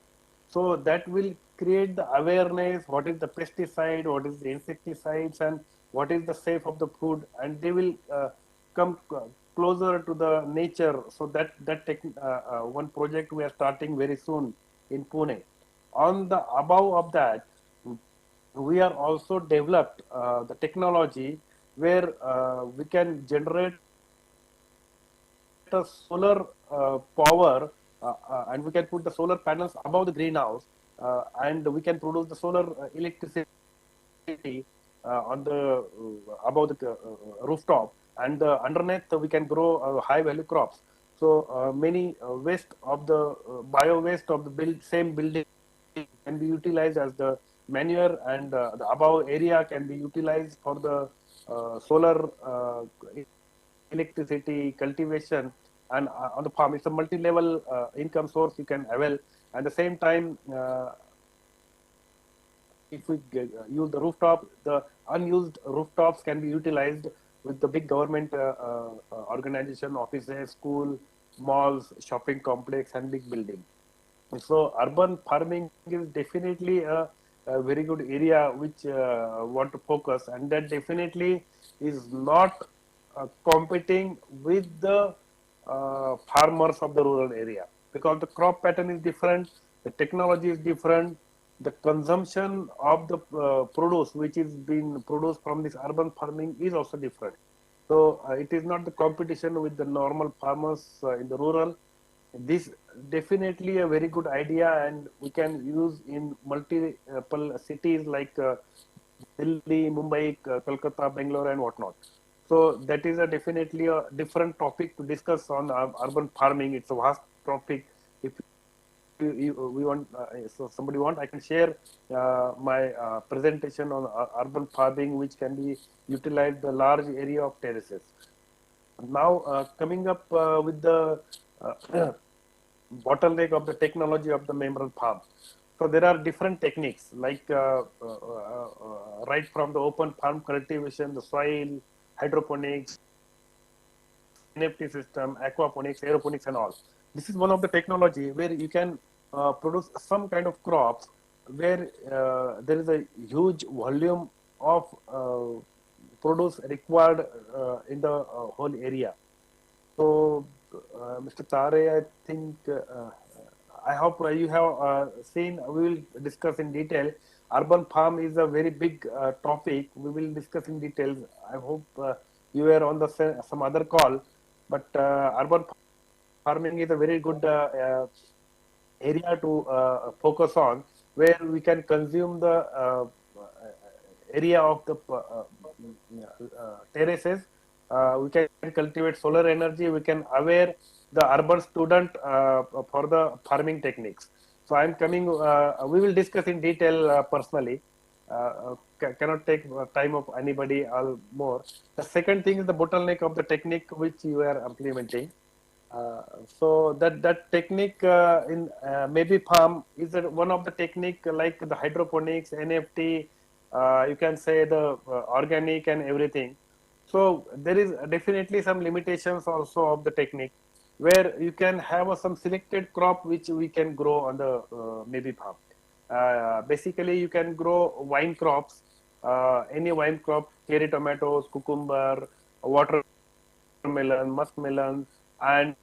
So that will create the awareness what is the pesticide, what is the insecticides, and what is the safe of the food, and they will come closer to the nature. So one project we are starting very soon in Pune. On the above of that, we are also developed the technology where we can generate a solar power, and we can put the solar panels above the greenhouse, and we can produce the solar electricity on the above the rooftop, and underneath we can grow high value crops. So many waste of the bio waste of the same building can be utilized as the manure, and the above area can be utilized for the solar electricity cultivation, and on the farm it's a multi-level income source you can avail. At the same time, if we use the rooftop, the unused rooftops can be utilized with the big government organization, offices, school, malls, shopping complex, and big building. So urban farming is definitely a very good area which want to focus, and that definitely is not competing with the farmers of the rural area, because the crop pattern is different, the technology is different, the consumption of the produce which is being produced from this urban farming is also different. So it is not the competition with the normal farmers in the rural. This definitely a very good idea, and we can use in multiple cities like Delhi, Mumbai, Kolkata, Bangalore, and whatnot. So that is a definitely a different topic to discuss on urban farming. It's a vast topic. If we want, so somebody want, I can share my presentation on urban farming, which can be utilized the large area of terraces. Now coming up with the bottleneck of the technology of the membrane farm. So there are different techniques like right from the open farm cultivation, the soil, hydroponics, NFT system, aquaponics, aeroponics, and all. This is one of the technology where you can produce some kind of crops where there is a huge volume of produce required in the whole area. So, Mr. Tare, I think I hope you have seen. We will discuss in detail. Urban farm is a very big topic. We will discuss in details. I hope you were on the some other call, but urban farming is a very good area to focus on, where we can consume the area of the terraces. We can cultivate solar energy. We can aware the urban student for the farming techniques. So I'm coming. We will discuss in detail personally. Cannot take time of anybody all more. The second thing is the bottleneck of the technique which you are implementing. So that technique in maybe farm is one of the technique like the hydroponics, NFT. You can say the organic and everything. So there is definitely some limitations also of the technique, where you can have some selected crop which we can grow on the maybe farm. Basically, you can grow wine crops, any wine crop, cherry tomatoes, cucumber, watermelon, muskmelon, and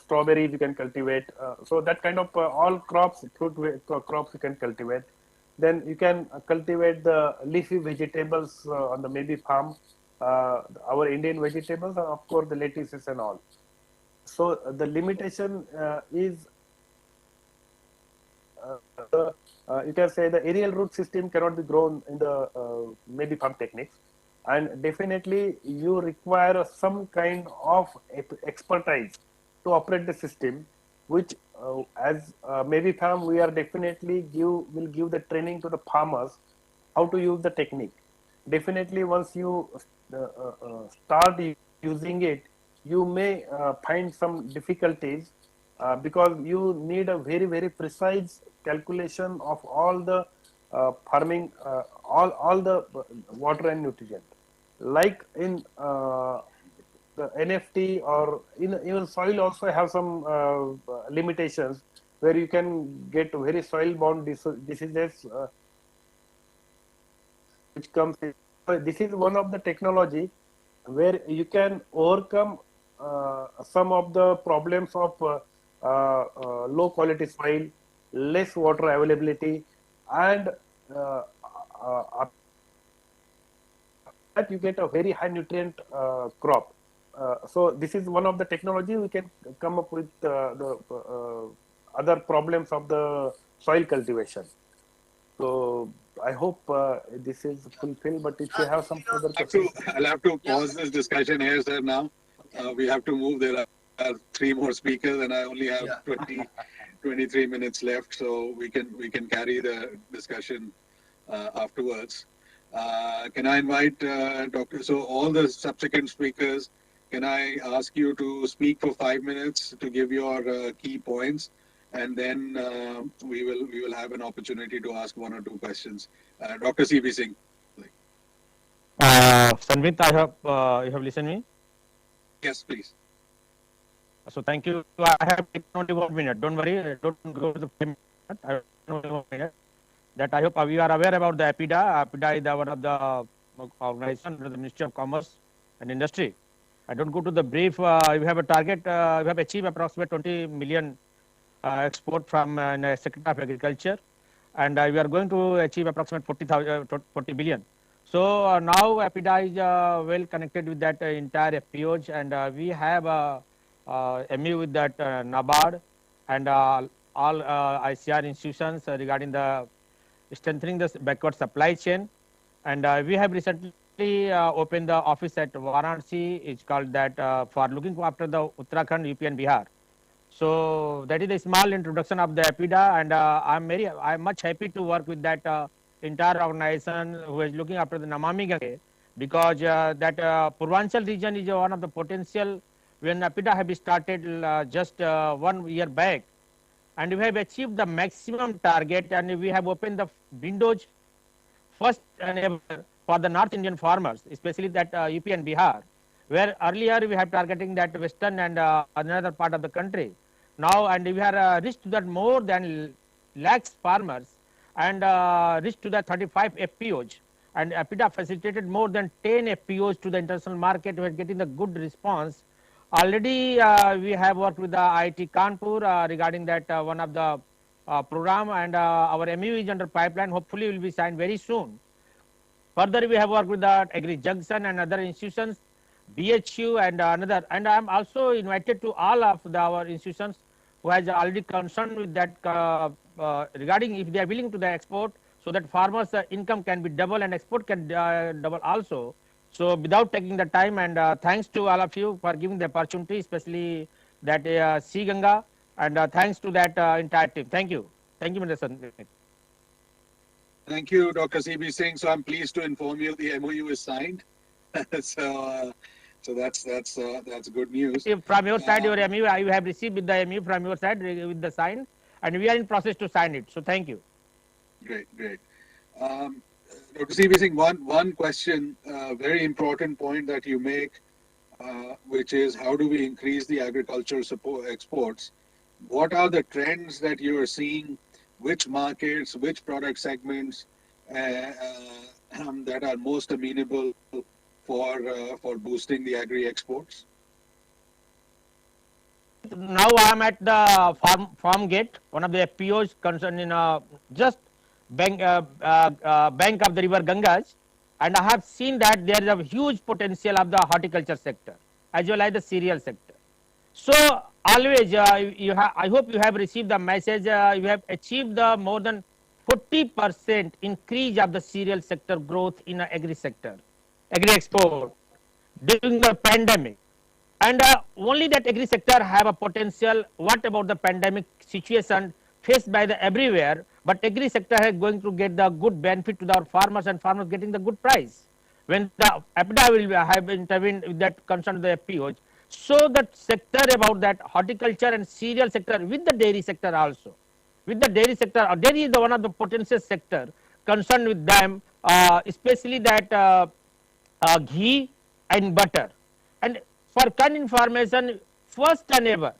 strawberries you can cultivate. So that kind of all crops, crops you can cultivate. Then you can cultivate the leafy vegetables on the maybe farm, our Indian vegetables, and of course the lettuces and all. So the limitation is you can say the aerial root system cannot be grown in the maybe farm techniques. and definitely you require some kind of expertise to operate the system, which as maybe farm we are definitely will give the training to the farmers how to use the technique. Definitely once you start using it, you may find some difficulties because you need a very precise calculation of all the farming, all the water and nutrient. Like in the NFT or in even soil also have some limitations where you can get very soil bound diseases which comes in. So this is one of the technology where you can overcome some of the problems of low quality soil, less water availability, and that you get a very high nutrient crop. So this is one of the technology we can come up with the other problems of the soil cultivation. So I hope this is fulfilled. But if you have some further questions, I'll have to pause this discussion here, sir. Now we have to move. There are three more speakers, and I only have 23 minutes left, so we can carry the discussion afterwards. Can I invite Dr. So all the subsequent speakers, can I ask you to speak for 5 minutes to give your key points, and then we will have an opportunity to ask one or two questions. Dr. C.B. Singh. Sanvit, I hope you have listened me. Yes, please. So thank you. I have only 1 minute. Don't worry. Don't go to the 5 minutes. I have only 1 minute. That I hope we are aware about the APIDA. APIDA is one of the organization under the Ministry of Commerce and Industry. I don't go to the brief. We have a target. We have achieved approximately 20 million export from the sector of agriculture, and we are going to achieve approximately 40 billion. So now APIDA is well connected with that entire FPOs, and we have a MU with that NABARD and all ICR institutions regarding the strengthening the backward supply chain. And we have recently opened the office at Varanasi. It's called that for looking after the Uttarakhand, UP and Bihar. So that is a small introduction of the APIDA, and I'm much happy to work with that entire organization who is looking after the Namami Gange, because that Purvanchal region is one of the potential. When APIDA have started just 1 year back, and we have achieved the maximum target, and we have opened the windows first and ever for the North Indian farmers, especially that UP and Bihar, where earlier we have targeting that western and another part of the country. Now, and we have reached to that more than lakhs farmers, and reached to the 35 FPOs, and APIDA facilitated more than 10 FPOs to the international market. We are getting the good response. Already we have worked with the IIT Kanpur regarding that one of the program, and our MU is under pipeline. Hopefully will be signed very soon. Further, we have worked with the Agri Junction and other institutions, BHU and another. And I am also invited to all of our institutions who has already concerned with that regarding if they are willing to the export, so that farmers' income can be double and export can double also. So without taking the time, and thanks to all of you for giving the opportunity, especially that C Ganga, and thanks to that entire team. Thank you. Thank you, Mr. Sanvit. Thank you, Dr. C.B. Singh. So I'm pleased to inform you the MOU is signed. So that's good news. If from your side, your MU, you have received with the MU from your side with the sign, and we are in process to sign it. So thank you. Great. Dr. C.B. Singh, one question, very important point that you make, which is how do we increase the agricultural exports? What are the trends that you are seeing? Which markets, which product segments that are most amenable for boosting the agri exports? Now I am at the farm gate, one of the FPOs concerned in just bank of the river Gange, and I have seen that there is a huge potential of the horticulture sector as well as the cereal sector. So always I hope you have received the message. You have achieved the more than 40% increase of the cereal sector growth in the agri sector. agri-export during the pandemic. And only that agri sector have a potential. What about the pandemic situation faced by the everywhere? But agri sector is going to get the good benefit to our farmers, and farmers getting the good price. When the APDA will have intervened with that concern to the FPOs, so that sector about that horticulture and cereal sector with the dairy sector also. With the dairy sector, dairy is the one of the potential sector concerned with them, especially that ghee and butter. And for kind information, first and ever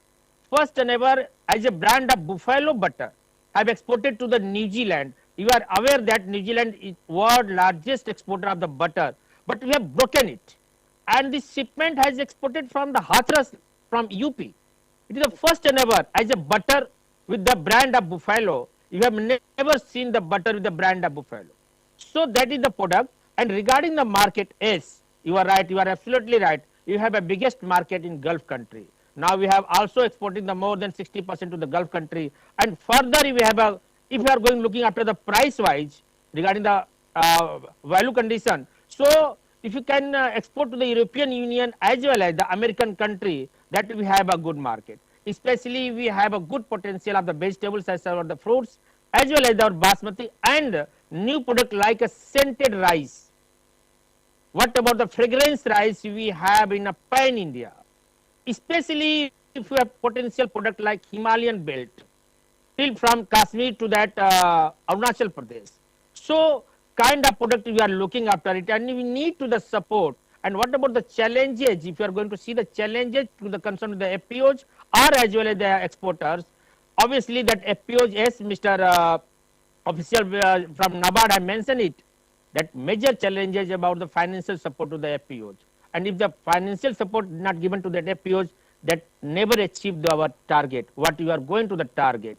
as a brand of buffalo butter have exported to the New Zealand. You are aware that New Zealand is world largest exporter of the butter, but we have broken it. And this shipment has exported from the Hathras from UP. It is the first and ever as a butter with the brand of buffalo. You have never seen the butter with the brand of buffalo. So that is the product. And regarding the market, yes, you are right. You are absolutely right. You have a biggest market in Gulf country. Now we have also exporting the more than 60% to the Gulf country. And further, we have a, if you are going looking after the price wise regarding the value condition. So if you can export to the European Union as well as the American country, that we have a good market. Especially we have a good potential of the vegetables as well as the fruits as well as our basmati and new product like a scented rice. What about the fragrance rice we have in a pan India? Especially if you have potential product like Himalayan belt till from Kashmir to that Arunachal Pradesh. So kind of product we are looking after it, and we need to the support. And what about the challenges? If you are going to see the challenges to the concern of the FPOs or as well as the exporters, obviously that FPOs, yes, Mr. Official from NABARD I mentioned it, that major challenges about the financial support to the FPOs. And if the financial support not given to the FPOs, that never achieved our target, what you are going to the target.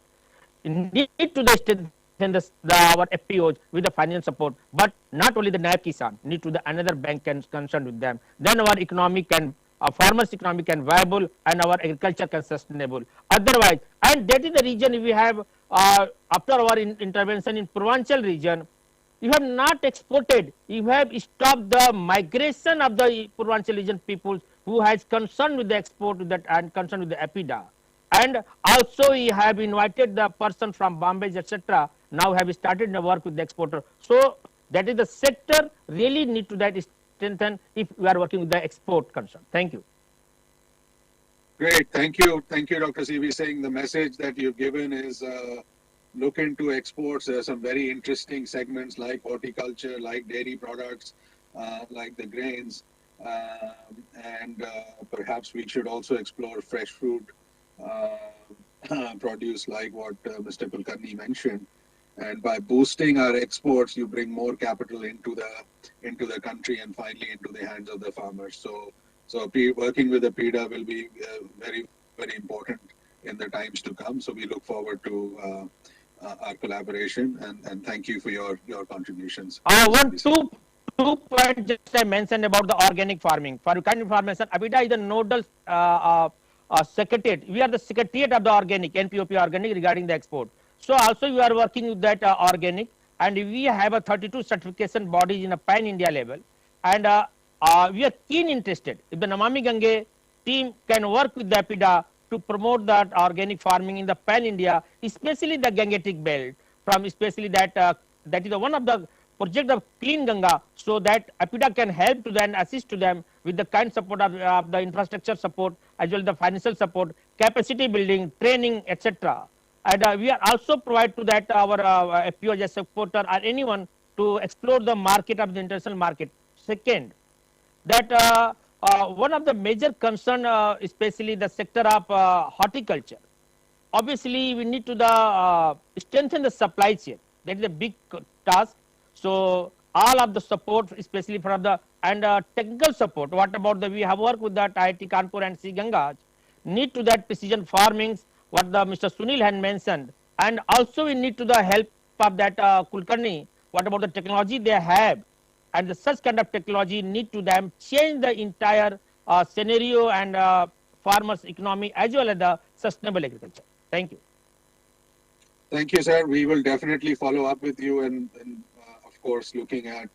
Need to the strengthen our FPOs with the financial support, but not only the NAB Kisan, need to the another bank can concerned with them. Then our economy can, farmers economy can viable and our agriculture can sustainable. Otherwise, and that is the region we have after our intervention in Purvanchal region, you have not exported, you have stopped the migration of the Purvanchal region people who has concern with the export with that and concern with the APIDA. And also we have invited the person from Bombay, etc. Now have started the work with the exporter. So that is the sector really need to that strengthen if we are working with the export concern. Thank you. Great, thank you, Dr. C.V. Singh. The message that you've given is look into exports. There are some very interesting segments like horticulture, like dairy products, like the grains, and perhaps we should also explore fresh fruit produce like what Mr. Kulkarni mentioned. And by boosting our exports, you bring more capital into the country and finally into the hands of the farmers. So working with the PIDA will be very, very important in the times to come. So we look forward to our collaboration, and thank you for your contributions. Two points just I mentioned about the organic farming. For kind information, APIDA is the nodal secretariat. We are the secretariat of the organic, NPOP organic regarding the export. So also you are working with that organic, and we have a 32 certification bodies in a pan-India level, and we are keen interested. If the Namami Gange team can work with the APIDA to promote that organic farming in the pan-India, especially the Gangetic belt, from especially that that is the one of the project of Clean Ganga, so that APIDA can help to them, assist to them with the kind support of the infrastructure support as well as the financial support, capacity building, training, etc. And we are also provide to that our FPOs as exporter or anyone to explore the market of the international market. Second, that one of the major concern, especially the sector of horticulture. Obviously, we need to the strengthen the supply chain. That is a big task. So all of the support, especially from the and technical support. What about the we have worked with that IIT Kanpur and C Ganga, need to that precision farmings. What the Mr. Sunil had mentioned, and also we need to the help of that Kulkarni. What about the technology they have, and the such kind of technology need to them change the entire scenario and farmers' economy as well as the sustainable agriculture. Thank you. Thank you, sir. We will definitely follow up with you, and of course, looking at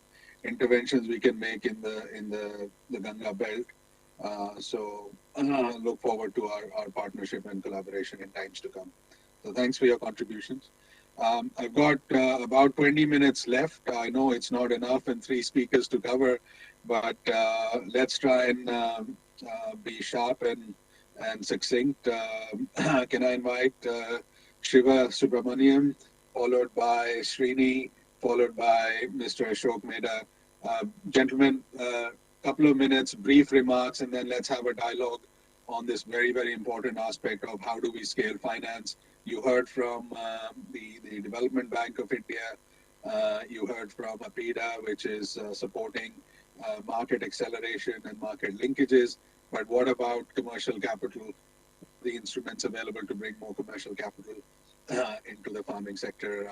interventions we can make in the Ganga belt. Look forward to our partnership and collaboration in times to come. So thanks for your contributions. I've got about 20 minutes left. I know it's not enough and 3 speakers to cover, but let's try and be sharp and succinct. Can I invite Shiva Subramaniam, followed by Srini, followed by Mr. Ashok Mehta. Gentlemen, couple of minutes, brief remarks, and then let's have a dialogue on this very, very important aspect of how do we scale finance. You heard from the Development Bank of India. You heard from APIDA, which is supporting market acceleration and market linkages. But what about commercial capital, the instruments available to bring more commercial capital into the farming sector?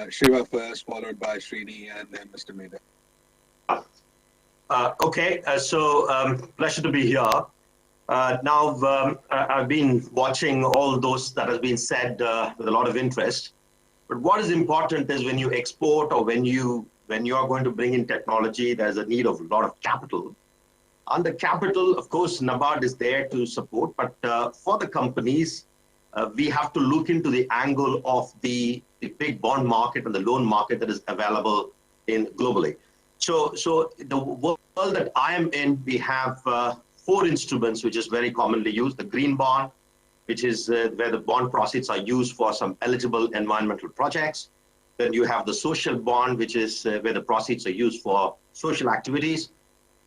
Shiva first, followed by Srini, and then Mr. Mehta. Pleasure to be here. I've been watching all those that has been said with a lot of interest. But what is important is when you export or when you are going to bring in technology, there's a need of a lot of capital. On the capital, of course, NABARD is there to support, but for the companies, we have to look into the angle of the big bond market and the loan market that is available globally. So the world that I am in, we have 4 instruments which is very commonly used. The green bond, which is where the bond proceeds are used for some eligible environmental projects. Then you have the social bond, which is where the proceeds are used for social activities.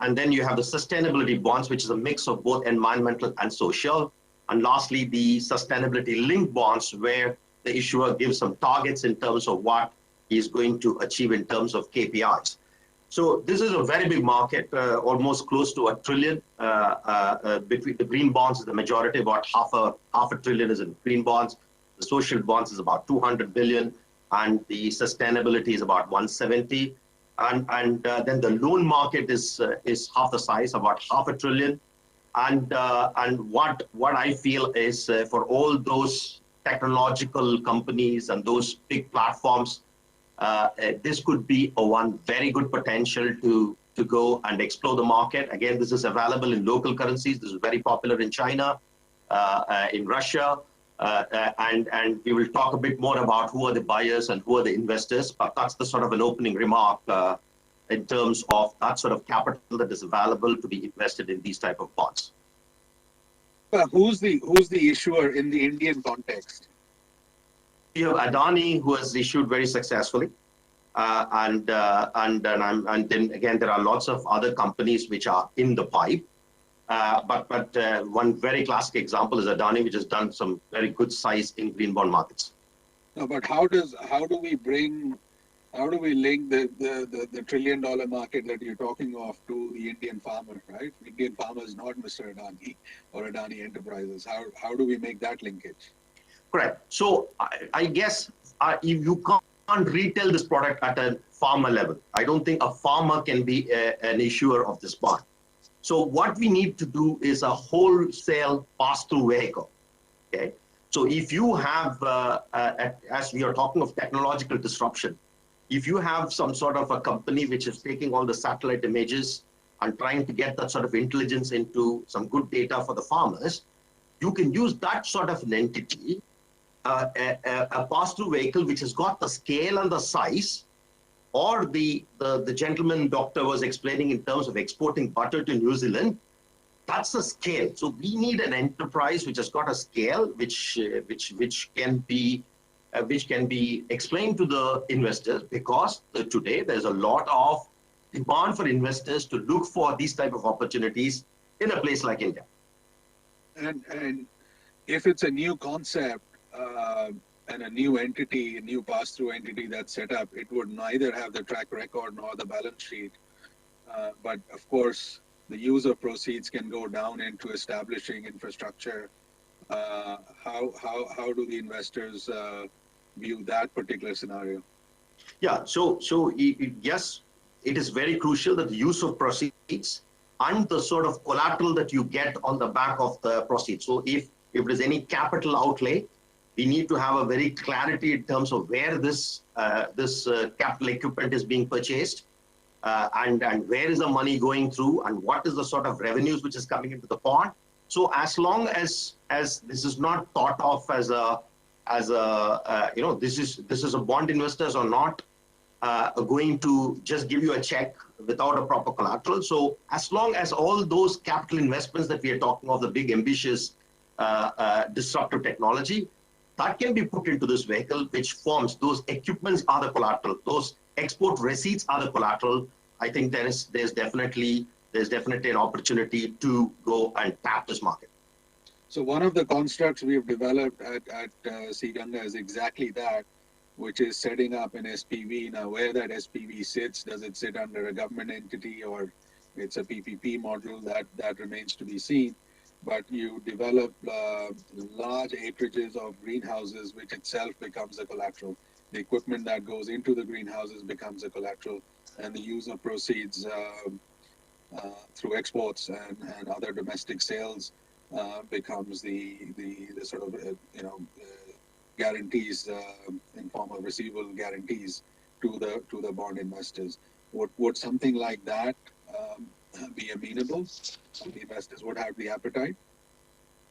And then you have the sustainability bonds, which is a mix of both environmental and social. And lastly, the sustainability linked bonds, where the issuer gives some targets in terms of what he is going to achieve in terms of KPIs. So this is a very big market, almost close to $1 trillion. Between the green bonds is the majority, about half a trillion is in green bonds. The social bonds is about 200 billion, and the sustainability is about 170. And then the loan market is half the size, about $500 billion. And what I feel is for all those technological companies and those big platforms, this could be one very good potential to go and explore the market. Again, this is available in local currencies. This is very popular in China, in Russia, and we will talk a bit more about who are the buyers and who are the investors. But that's the sort of an opening remark in terms of that sort of capital that is available to be invested in these type of bonds. Who's the issuer in the Indian context? You have Adani, who has issued very successfully, and then again there are lots of other companies which are in the pipe. But one very classic example is Adani, which has done some very good size in green bond markets. No, but how do we link the $1 trillion market that you're talking of to the Indian farmer, right? Indian farmer is not Mr. Adani or Adani Enterprises. How do we make that linkage? Correct. So I guess if you can't retail this product at a farmer level, I don't think a farmer can be an issuer of this bond. So what we need to do is a wholesale pass-through vehicle. Okay. So if you have, as we are talking of technological disruption, if you have some sort of a company which is taking all the satellite images and trying to get that sort of intelligence into some good data for the farmers, you can use that sort of an entity, a pass-through vehicle which has got the scale and the size, or the gentleman doctor was explaining in terms of exporting butter to New Zealand. That's the scale. So we need an enterprise which has got a scale which can be explained to the investors, because today there's a lot of demand for investors to look for these type of opportunities in a place like India. And if it's a new concept and a new entity, a new pass-through entity that's set up, it would neither have the track record nor the balance sheet. But of course, the use of proceeds can go down into establishing infrastructure. How do the investors view that particular scenario? Yeah, so yes, it is very crucial that the use of proceeds and the sort of collateral that you get on the back of the proceeds. So if there's any capital outlay, we need to have a very clarity in terms of where this capital equipment is being purchased. and where is the money going through, and what is the sort of revenues which is coming into the pond. So as long as this is not thought of as a this is a bond investors are not going to just give you a check without a proper collateral. So as long as all those capital investments that we are talking of, the big ambitious disruptive technology, that can be put into this vehicle, which forms those equipments are the collateral, those export receipts are the collateral. I think there's definitely an opportunity to go and tap this market. So one of the constructs we've developed at Gange is exactly that, which is setting up an SPV. Now, where that SPV sits, does it sit under a government entity or it's a PPP model, that remains to be seen. But you develop large acreages of greenhouses, which itself becomes a collateral. The equipment that goes into the greenhouses becomes a collateral, and the use of proceeds through exports and other domestic sales becomes the sort of guarantees in form of receivable guarantees to the bond investors. Would something like that be amenable? The investors would have the appetite.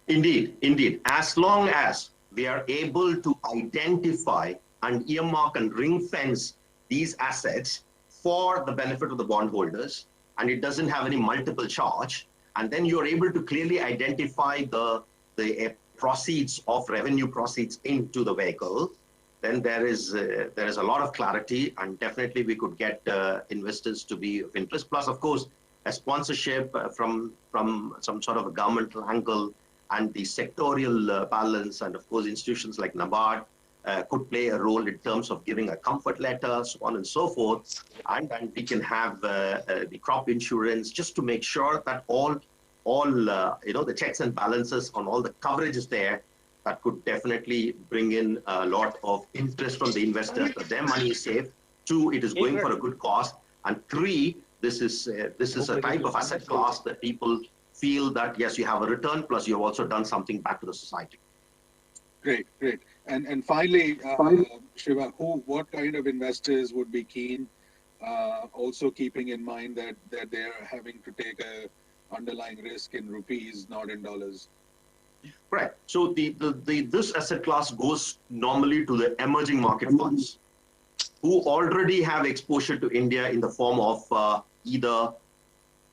Indeed. As long as we are able to identify and earmark and ring fence these assets for the benefit of the bondholders, and it doesn't have any multiple charge, and then you're able to clearly identify the proceeds of revenue proceeds into the vehicle, then there is a lot of clarity, and definitely we could get investors to be of interest. Plus, of course, a sponsorship from some sort of a governmental angle, and the sectorial balance, and of course institutions like NABARD could play a role in terms of giving a comfort letter, so on and so forth. And we can have the crop insurance, just to make sure that all the checks and balances on all the coverage is there. That could definitely bring in a lot of interest from the investors, that their money is safe. 2, it is going for a good cause. And 3, this is a type of asset class that people feel that, yes, you have a return, plus you have also done something back to the society. Great. And finally, Shiva, what kind of investors would be keen, also keeping in mind that they're having to take a underlying risk in rupees, not in dollars? Right. So this asset class goes normally to the emerging market funds who already have exposure to India in the form of either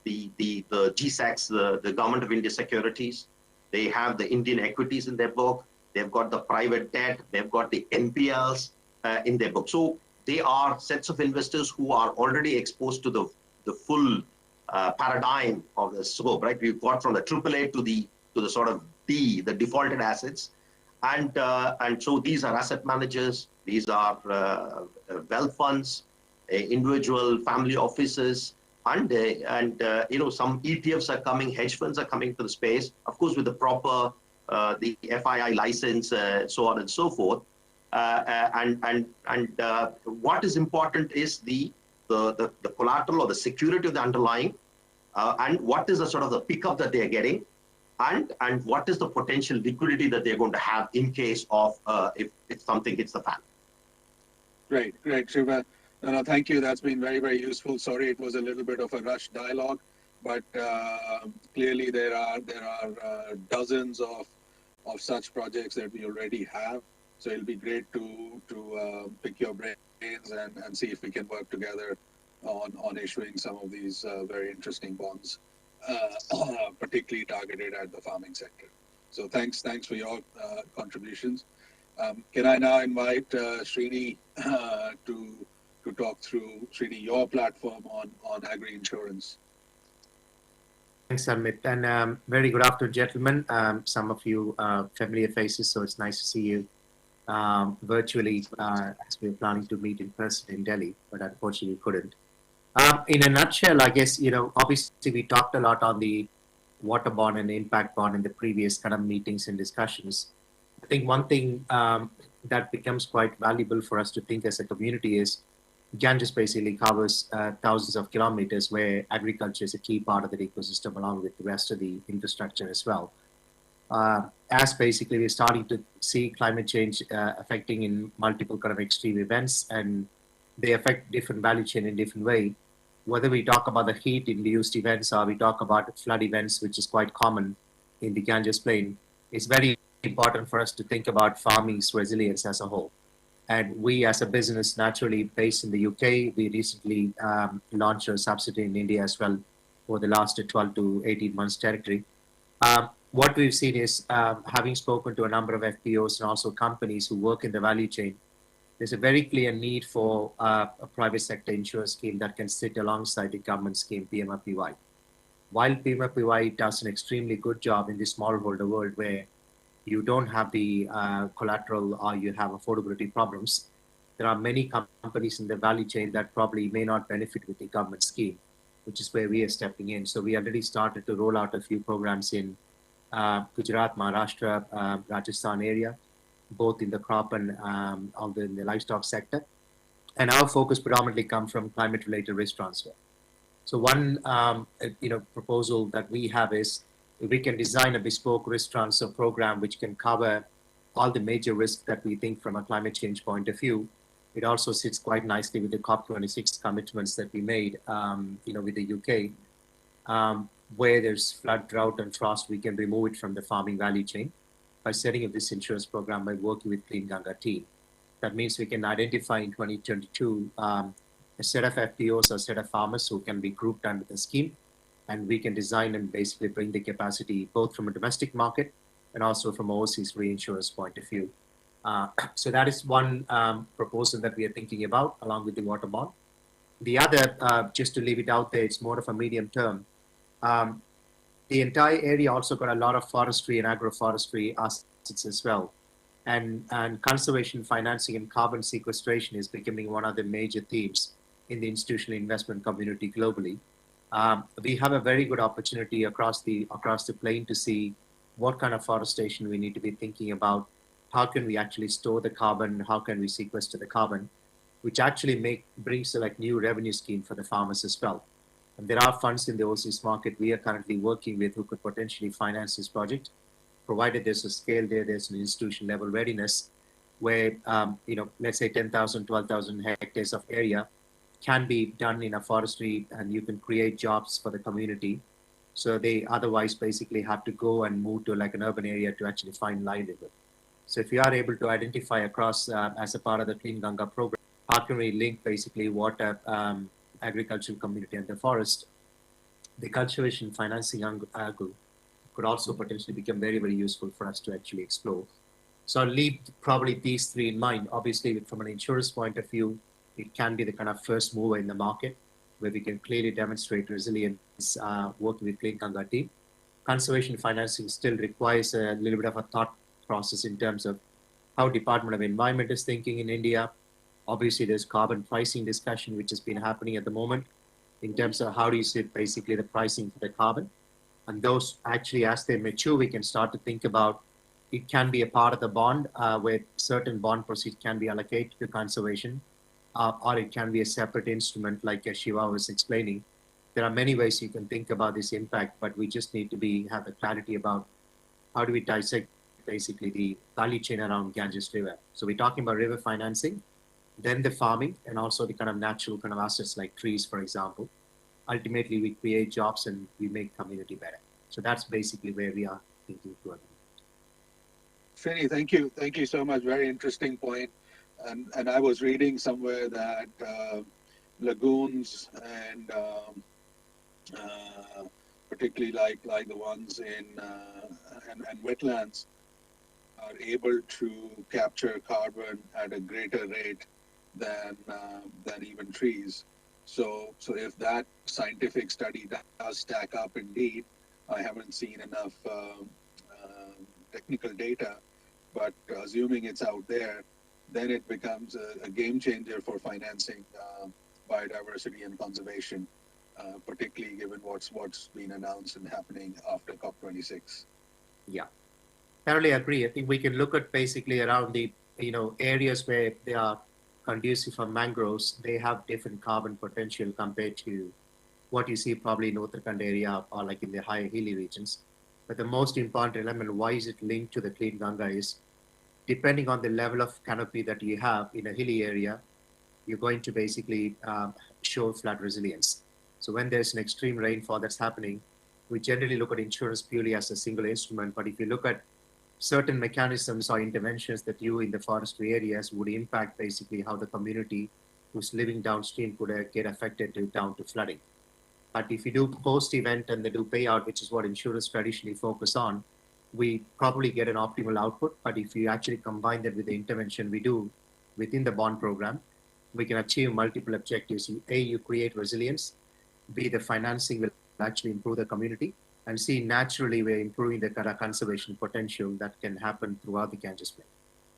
the GSECs, the Government of India securities. They have the Indian equities in their book. They've got the private debt. They've got the NPLs in their book. So they are sets of investors who are already exposed to the full paradigm of the scope. Right. We've got from the AAA to the sort of D, the defaulted assets, and so these are asset managers. These are wealth funds, individual family offices, and some ETFs are coming, hedge funds are coming to the space, of course, with the proper the FII license, so on and so forth. What is important is the collateral or the security of the underlying, and what is the sort of the pickup that they are getting, and what is the potential liquidity that they're going to have in case of if something hits the fan. Great, Shiva. No, thank you. That's been very, very useful. Sorry, it was a little bit of a rush dialogue, but clearly there are dozens of such projects that we already have. So it'll be great to pick your brains and see if we can work together on issuing some of these very interesting bonds, particularly targeted at the farming sector. So thanks for your contributions. Can I now invite Srini to talk through, Srini, your platform on agri-insurance? Thanks, Amit, and very good afternoon, gentlemen. Some of you familiar faces, so it's nice to see you virtually as we were planning to meet in person in Delhi, but unfortunately couldn't. In a nutshell, I guess, obviously we talked a lot on the water bond and impact bond in the previous kind of meetings and discussions. I think one thing that becomes quite valuable for us to think as a community is Gange basically covers thousands of kilometers where agriculture is a key part of the ecosystem along with the rest of the infrastructure as well. As basically we're starting to see climate change affecting in multiple kind of extreme events, and they affect different value chain in different way. whether we talk about the heat-induced events or we talk about flood events, which is quite common in the Ganges Plain, it's very important for us to think about farming's resilience as a whole. And we, as a business naturally based in the UK, we recently launched a subsidiary in India as well for the last 12 to 18 months territory. What we've seen is, having spoken to a number of FPOs and also companies who work in the value chain, there's a very clear need for a private sector insurance scheme that can sit alongside the government scheme, PMFBY. While PMFBY does an extremely good job in the smallholder world where you don't have the collateral or you have affordability problems, there are many companies in the value chain that probably may not benefit with the government scheme, which is where we are stepping in. So we already started to roll out a few programs in Gujarat, Maharashtra, Rajasthan area, both in the crop and also in the livestock sector. And our focus predominantly comes from climate-related risk transfer. So one proposal that we have is we can design a bespoke risk transfer program which can cover all the major risks that we think from a climate change point of view. It also sits quite nicely with the COP26 commitments that we made, with the UK, where there's flood, drought, and frost, we can remove it from the farming value chain by setting up this insurance program by working with Clean Ganga team. That means we can identify in 2022 a set of FPOs or a set of farmers who can be grouped under the scheme, and we can design and basically bring the capacity both from a domestic market and also from overseas reinsurance point of view. So that is one proposal that we are thinking about along with the water bond. The other, just to leave it out there, it's more of a medium term. The entire area also got a lot of forestry and agroforestry assets as well. And conservation financing and carbon sequestration is becoming one of the major themes in the institutional investment community globally. We have a very good opportunity across the plain to see what kind of forestation we need to be thinking about. How can we actually store the carbon? How can we sequester the carbon? Which actually brings like new revenue scheme for the farmers as well. And there are funds in the overseas market we are currently working with who could potentially finance this project, provided there's a scale there, there's an institution level readiness where, let's say 10,000, 12,000 hectares of area can be done in a forestry and you can create jobs for the community. So they otherwise basically have to go and move to like an urban area to actually find livelihood. So if you are able to identify across as a part of the Clean Ganga program, how can we link basically water, agricultural community and the forest, the conservation financing angle could also potentially become very, very useful for us to actually explore. So I'll leave probably these three in mind. Obviously, from an insurance point of view, it can be the kind of first mover in the market where we can clearly demonstrate resilience working with Clean Ganga team. Conservation financing still requires a little bit of a thought process in terms of how Department of Environment is thinking in India. Obviously, there's carbon pricing discussion, which has been happening at the moment in terms of how do you set basically the pricing for the carbon. And those actually, as they mature, we can start to think about it can be a part of the bond where certain bond proceeds can be allocated to conservation, or it can be a separate instrument like Shiva was explaining. There are many ways you can think about this impact, but we just need to have the clarity about how do we dissect basically the value chain around Ganges River. So we're talking about river financing, then the farming, and also the kind of natural kind of assets like trees, for example. Ultimately, we create jobs and we make community better. So that's basically where we are thinking toward. Srini, thank you. Thank you so much. Very interesting point. And I was reading somewhere that lagoons and particularly like the ones in and wetlands are able to capture carbon at a greater rate than even trees. So if that scientific study does stack up indeed, I haven't seen enough technical data, but assuming it's out there, then it becomes a game changer for financing biodiversity and conservation, particularly given what's been announced and happening after COP26. Yeah, totally agree. I think we can look at basically around the areas where they are conducive for mangroves. They have different carbon potential compared to what you see probably in Uttarakhand area or like in the higher hilly regions. But the most important element, why is it linked to the Clean Ganga, is depending on the level of canopy that you have in a hilly area, you're going to basically show flood resilience. So when there's an extreme rainfall that's happening, we generally look at insurance purely as a single instrument. But if you look at certain mechanisms or interventions that you in the forestry areas would impact basically how the community who's living downstream could get affected down to flooding. But if you do post-event and they do payout, which is what insurance traditionally focus on, we probably get an optimal output. But if you actually combine that with the intervention we do within the bond program, we can achieve multiple objectives. You create resilience. B, the financing will actually improve the community. And C, naturally, we're improving the conservation potential that can happen throughout the Ganges Plain.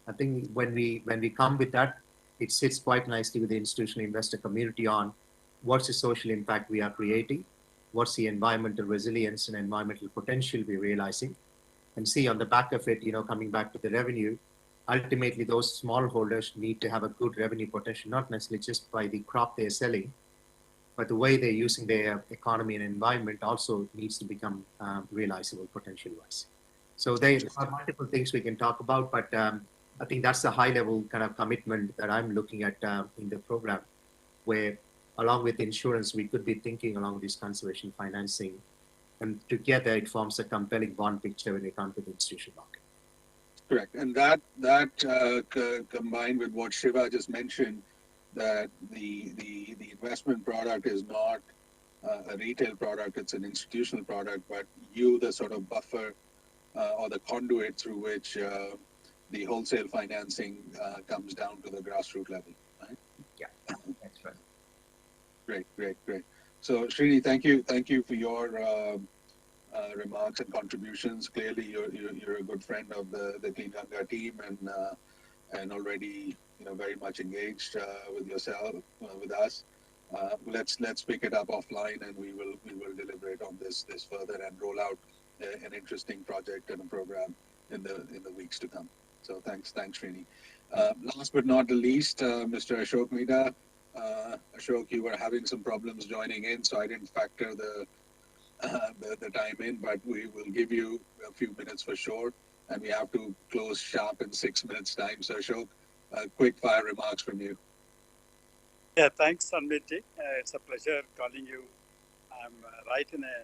I think when we come with that, it sits quite nicely with the institutional investor community on what's the social impact we are creating, what's the environmental resilience and environmental potential we're realizing, and see on the back of it, coming back to the revenue, ultimately those smallholders need to have a good revenue potential, not necessarily just by the crop they're selling, but the way they're using their economy and environment also needs to become realizable potential-wise. So there are multiple things we can talk about, but I think that's the high-level kind of commitment that I'm looking at in the program, where along with insurance, we could be thinking along this conservation financing, and together it forms a compelling bond picture when we come to the institutional market. Correct, and that combined with what Shiva just mentioned, that the investment product is not a retail product, it's an institutional product, but you the sort of buffer or the conduit through which the wholesale financing comes down to the grassroots level, right? Yeah, that's right. Great. So Srini, thank you for your remarks and contributions. Clearly, you're a good friend of the Clean Ganga team and already very much engaged with yourself, with us. Let's pick it up offline, and we will deliberate on this further and roll out an interesting project and a program in the weeks to come. So thanks, Srini. Last but not the least, Mr. Ashok Mida. Ashok, you were having some problems joining in, so I didn't factor the time in, but we will give you a few minutes for sure, and we have to close sharp in 6 minutes time. So Ashok, quick fire remarks from you. Yeah, thanks, Sanmeet. It's a pleasure calling you. I'm right in a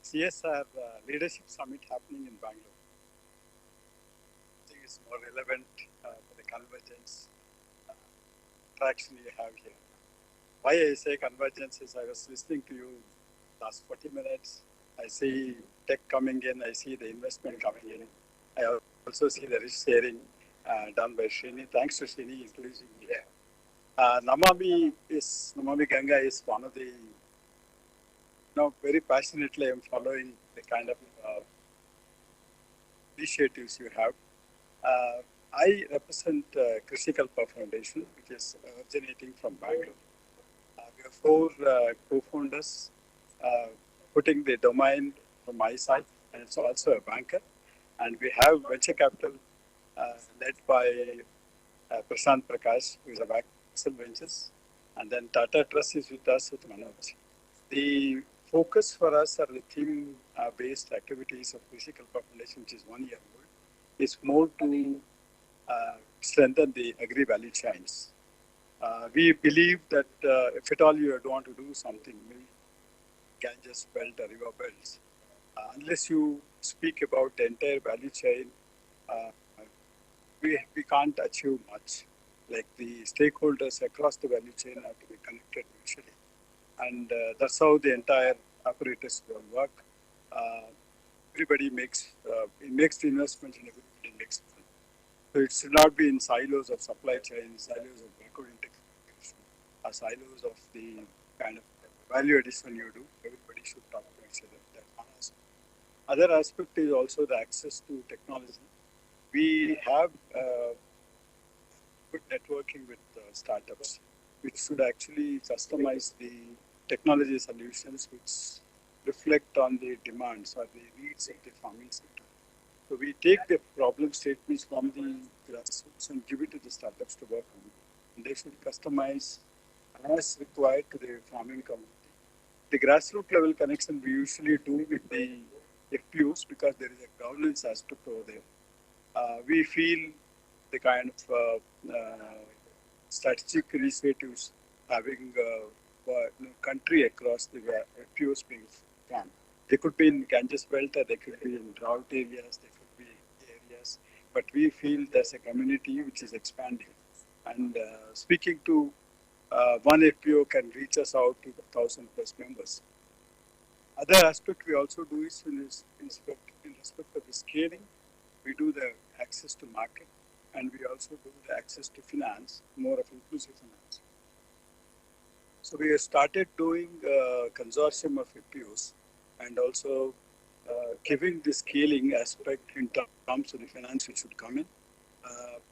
CSR leadership summit happening in Bangalore. I think it's more relevant for the convergence traction you have here. Why I say convergence is I was listening to you last 40 minutes. I see tech coming in, I see the investment coming in. I also see the risk sharing done by Srini. Thanks to Srini introducing me here. Namami Ganga is one of the, very passionately I'm following the kind of initiatives you have. I represent Krishi Kalpa Foundation, which is originating from Bangalore. We have 4 co-founders putting the domain from my side, and it's also a banker. And we have venture capital led by Prashant Prakash, who is a Axel Ventures, and then Tata Trust is with us with Manoj. The focus for us are the theme-based activities of Krishi Kalpa Foundation, which is 1 year old, is more to strengthen the agri-value chains. We believe that if at all you want to do something, Ganges belt or river belts, unless you speak about the entire value chain, we can't achieve much. Like the stakeholders across the value chain have to be connected mutually. And that's how the entire apparatus will work. Everybody makes the investment and everybody makes money. So it should not be in silos of supply chain, silos of backward integration, or silos of the kind of value addition you do. Everybody should talk to each other. That's one aspect. Other aspect is also the access to technology. We have good networking with startups, which should actually customize the technology solutions which reflect on the demands or the needs of the farming sector. So we take the problem statements from the grassroots and give it to the startups to work on. And they should customize as required to the farming community. The grassroots level connection we usually do with the FPOs because there is a governance aspect over there. We feel the kind of strategic initiatives having country across the FPOs being formed. They could be in Ganges belt, or they could be in drought areas, they could be areas, but we feel there's a community which is expanding. And speaking to one FPO can reach us out to 1,000 plus members. Other aspect we also do is in respect of the scaling, we do the access to market, and we also do the access to finance, more of inclusive finance. So we have started doing a consortium of FPOs and also giving the scaling aspect in terms of the finance which should come in,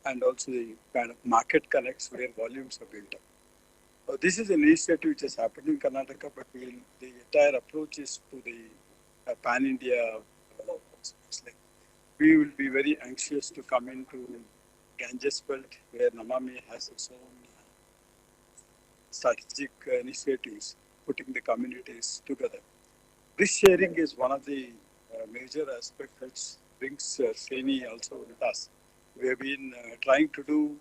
and also the kind of market connects where volumes are built up. This is an initiative which has happened in Karnataka, but the entire approach is to the pan-India. We will be very anxious to come into Ganges belt, where Namami has its own strategic initiatives, putting the communities together. Risk sharing is one of the major aspects which brings Sreni also with us. We have been trying to do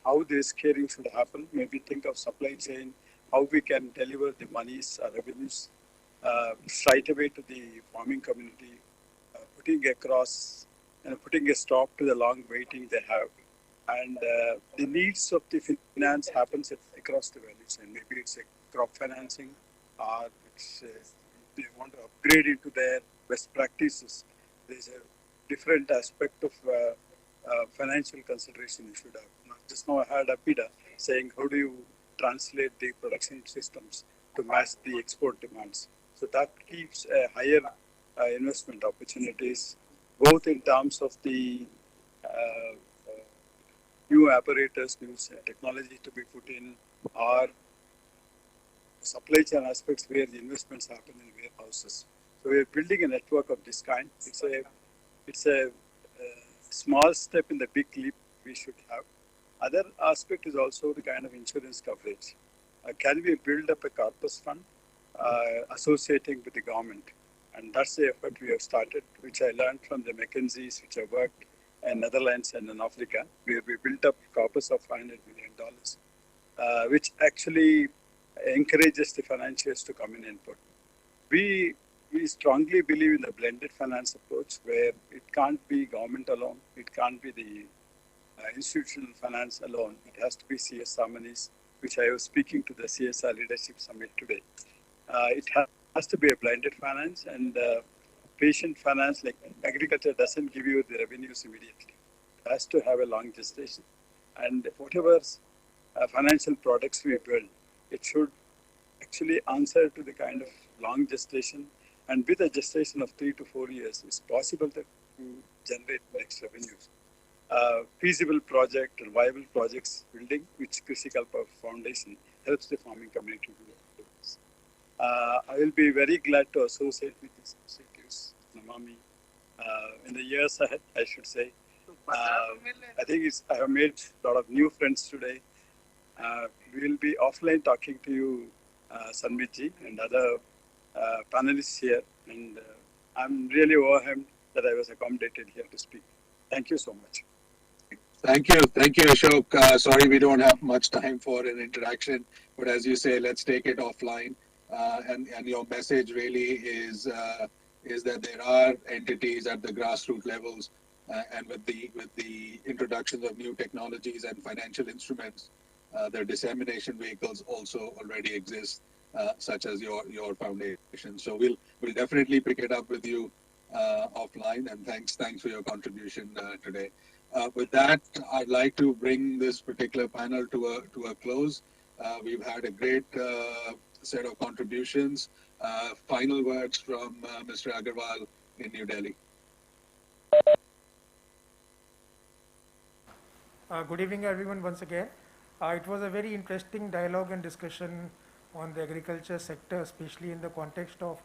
how this caring should happen, maybe think of supply chain, how we can deliver the monies, revenues straight away to the farming community, putting across and putting a stop to the long waiting they have. And the needs of the finance happens across the value chain. Maybe it's a crop financing, or it's, they want to upgrade into their best practices. There's a different aspect of financial consideration you should have. Just now I heard Apida saying, how do you translate the production systems to match the export demands? So that keeps a higher investment opportunities, both in terms of the new apparatus, new technology to be put in, or supply chain aspects where the investments happen in warehouses. So we are building a network of this kind. It's a small step in the big leap we should have. Other aspect is also the kind of insurance coverage. Can we build up a corpus fund associating with the government? And that's the effort we have started, which I learned from the McKinsey's, which I worked in Netherlands and in Africa, where we built up a corpus of $500 million, which actually encourages the financiers to come in and put. We strongly believe in the blended finance approach, where it can't be government alone, it can't be the institutional finance alone. It has to be CSR monies, which I was speaking to the CSR Leadership Summit today. It has to be a blended finance, and patient finance, like agriculture, doesn't give you the revenues immediately. It has to have a long gestation. And whatever financial products we build, it should actually answer to the kind of long gestation. And with a gestation of 3 to 4 years, it's possible that you generate next revenues. Feasible project and viable projects building, which Krishi Kalpa Foundation helps the farming community do this. I will be very glad to associate with these initiatives, Namami, in the years ahead, I should say. I think I have made a lot of new friends today. We will be offline talking to you, Sanmit and other panelists here. And I'm really overwhelmed that I was accommodated here to speak. Thank you so much. Thank you, Ashok. Sorry, we don't have much time for an interaction, but as you say, let's take it offline. And your message really is that there are entities at the grassroots levels, and with the introduction of new technologies and financial instruments, their dissemination vehicles also already exist, such as your foundation. So we'll definitely pick it up with you offline. And thanks for your contribution today. With that, I'd like to bring this particular panel to a close. We've had a great set of contributions. Final words from Mr. Agarwal in New Delhi. Good evening, everyone, once again. It was a very interesting dialogue and discussion on the agriculture sector, especially in the context of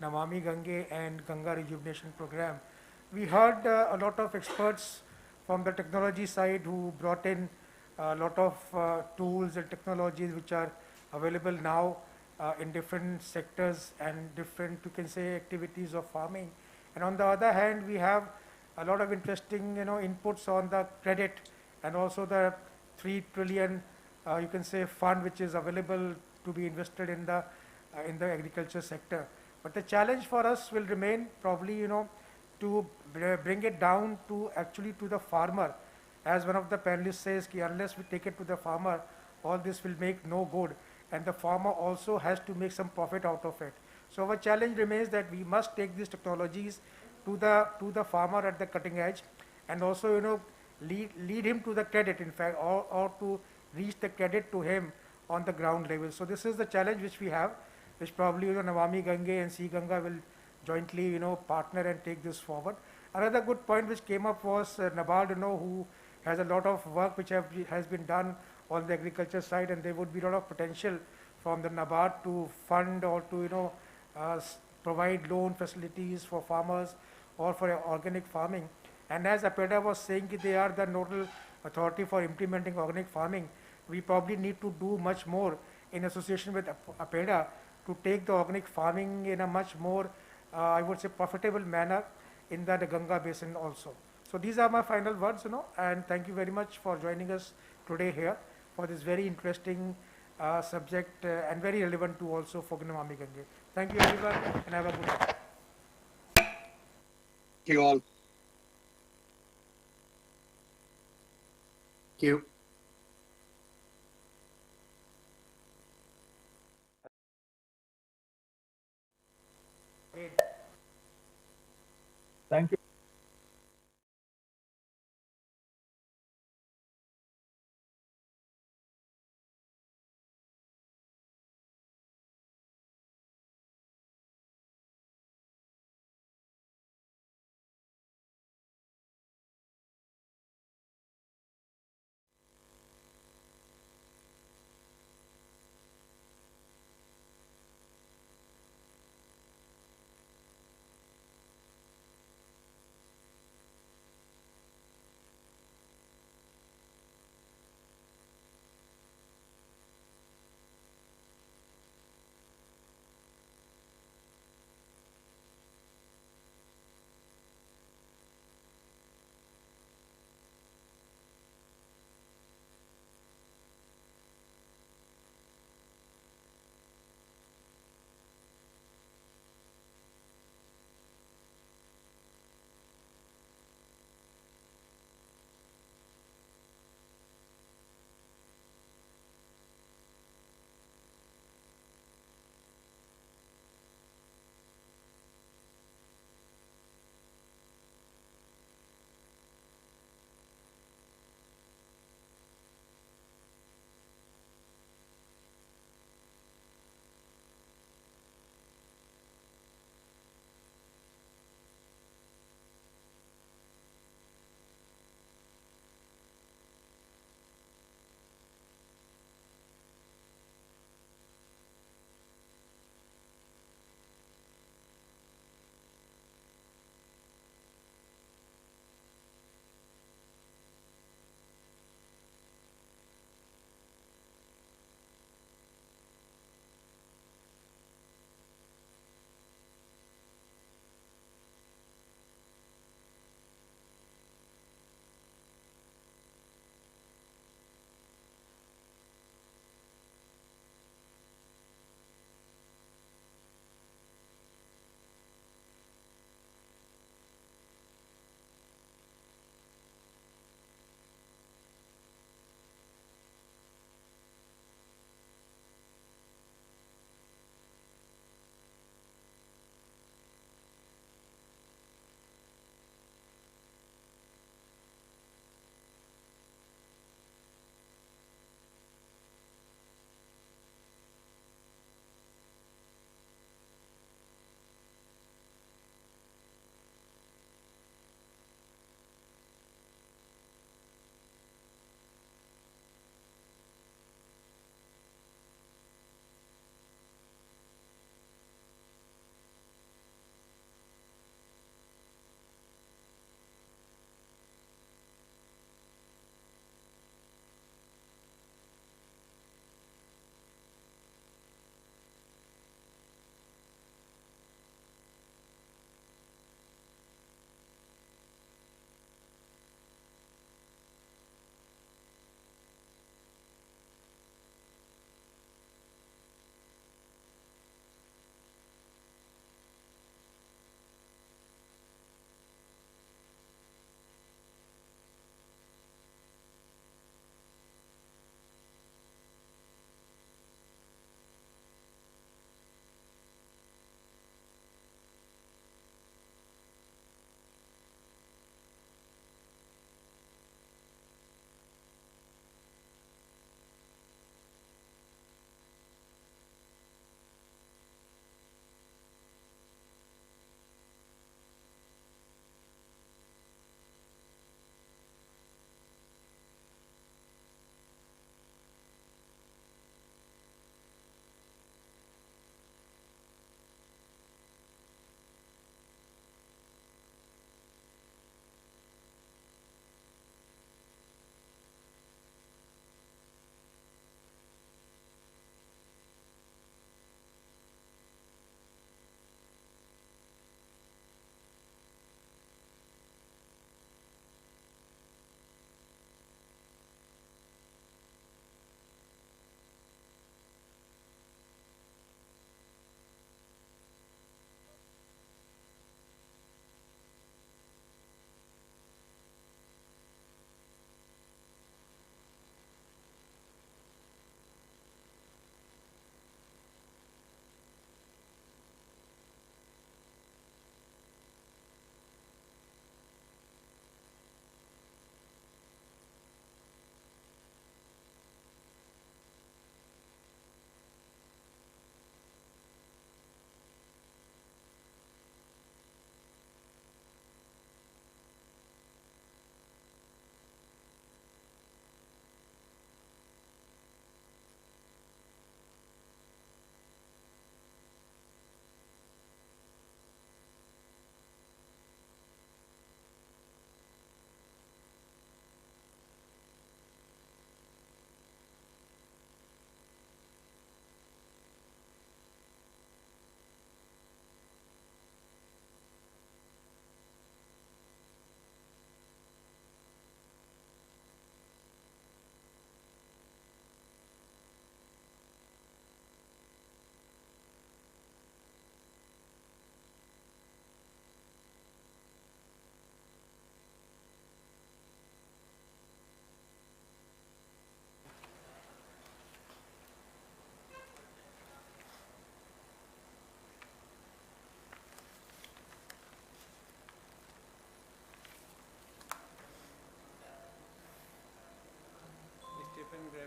Namami Gange and Ganga Rejuvenation Program. We heard a lot of experts from the technology side who brought in a lot of tools and technologies which are available now in different sectors and different, you can say, activities of farming. And on the other hand, we have a lot of interesting, inputs on the credit and also the 3 trillion you can say, fund which is available to be invested in the agriculture sector. But the challenge for us will remain probably, to bring it down to actually to the farmer. As one of the panelists says, ki unless we take it to the farmer, all this will make no good, and the farmer also has to make some profit out of it. So our challenge remains that we must take these technologies to the farmer at the cutting edge, and also, lead him to the credit, in fact, or to reach the credit to him on the ground level. So this is the challenge which we have, which probably, Namami Gange and Sea Ganga will jointly, partner and take this forward. Another good point which came up was NABARD, who has a lot of work which has been done on the agriculture side, and there would be a lot of potential from the NABARD to fund or to, provide loan facilities for farmers or for organic farming. And as APEDA was saying, they are the nodal authority for implementing organic farming. We probably need to do much more in association with APEDA to take the organic farming in a much more, I would say, profitable manner in the Ganga basin also. So these are my final words, and thank you very much for joining us today here for this very interesting subject and very relevant to also for Namami Gange. Thank you everyone, and have a good day. Thank you all. Thank you. Thank you.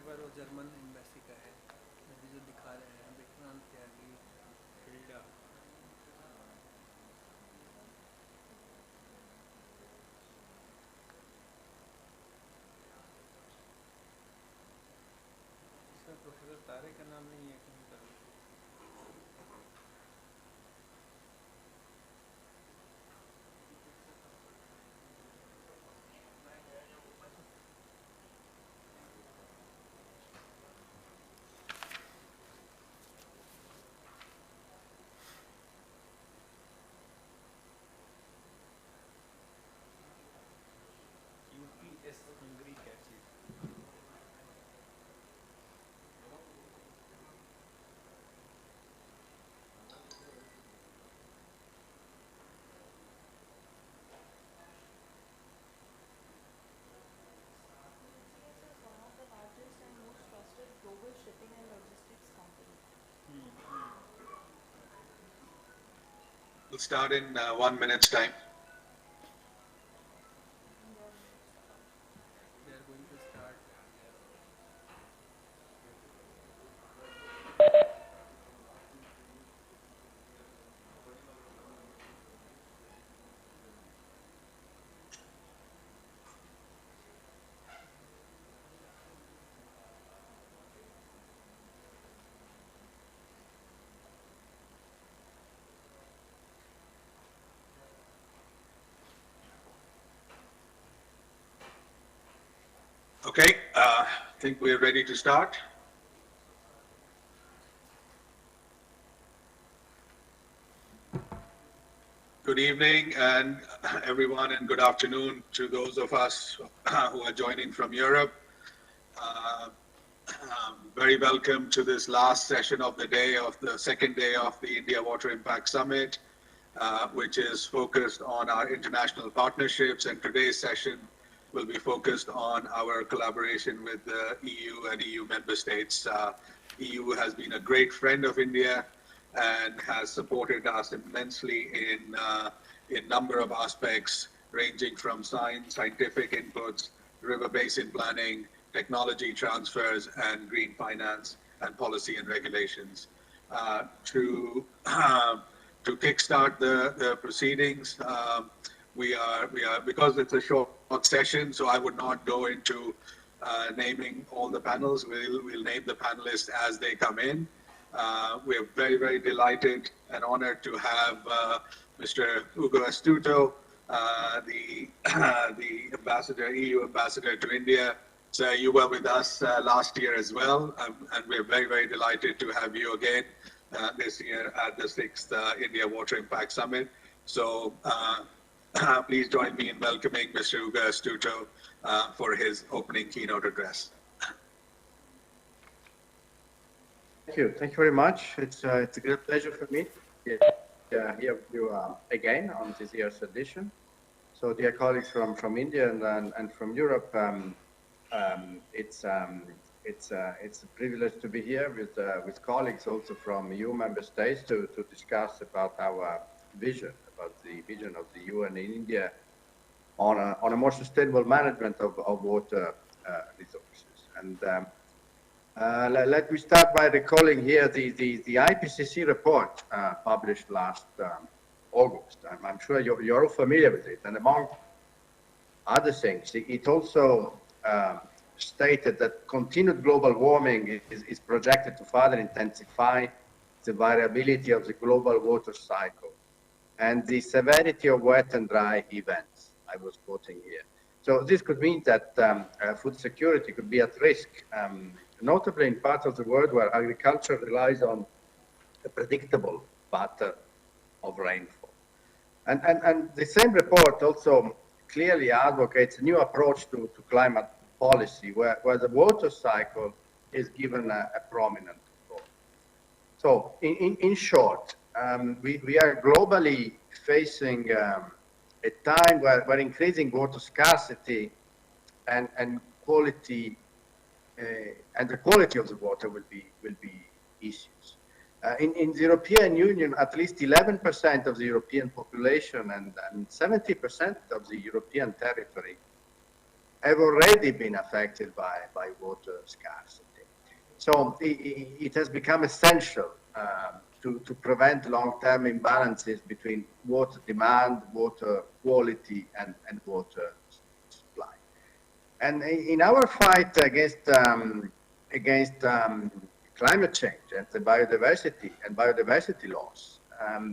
Driver और German embassy का है, अभी जो दिखा रहे हैं विक्रांत त्यागी हिल्डा। इसमें प्रोफेसर तारे का नाम नहीं है कहीं पर। यूपीएस हंगरी कैची। We'll start in 1 minute's time. They are going to start. Okay, I think we're ready to start. Good evening, and everyone, and good afternoon to those of us who are joining from Europe. Very welcome to this last session of the day, of the second day of the India Water Impact Summit, which is focused on our international partnerships. And today's session will be focused on our collaboration with the EU and EU member states. EU has been a great friend of India and has supported us immensely in a number of aspects, ranging from scientific inputs, river basin planning, technology transfers, and green finance and policy and regulations. To kickstart the proceedings, we are because it's a short session, so I would not go into naming all the panels. We'll name the panelists as they come in. We're very, very delighted and honored to have Mr. Ugo Astuto, the ambassador, EU ambassador to India. So you were with us last year as well, and we're very, very delighted to have you again this year at the 6th India Water Impact Summit. So please join me in welcoming Mr. Ugo Astuto for his opening keynote address. Thank you very much. It's a great pleasure for me here with you again on this year's edition. So dear colleagues from India and from Europe, it's a privilege to be here with colleagues also from EU member states to discuss about our vision, about the vision of the EU and in India on a more sustainable management of water resources. And let me start by recalling here the IPCC report published last August. I'm sure you're all familiar with it. And among other things, it also stated that continued global warming is projected to further intensify the variability of the global water cycle and the severity of wet and dry events. I was quoting here. So this could mean that food security could be at risk, notably in parts of the world where agriculture relies on a predictable pattern of rainfall. And the same report also clearly advocates a new approach to climate policy where the water cycle is given a prominent role. So in short, we are globally facing a time where increasing water scarcity and quality and the quality of the water will be issues. In the European Union, at least 11% of the European population and 70% of the European territory have already been affected by water scarcity. So it has become essential to prevent long-term imbalances between water demand, water quality, and water supply. And in our fight against climate change and the biodiversity loss,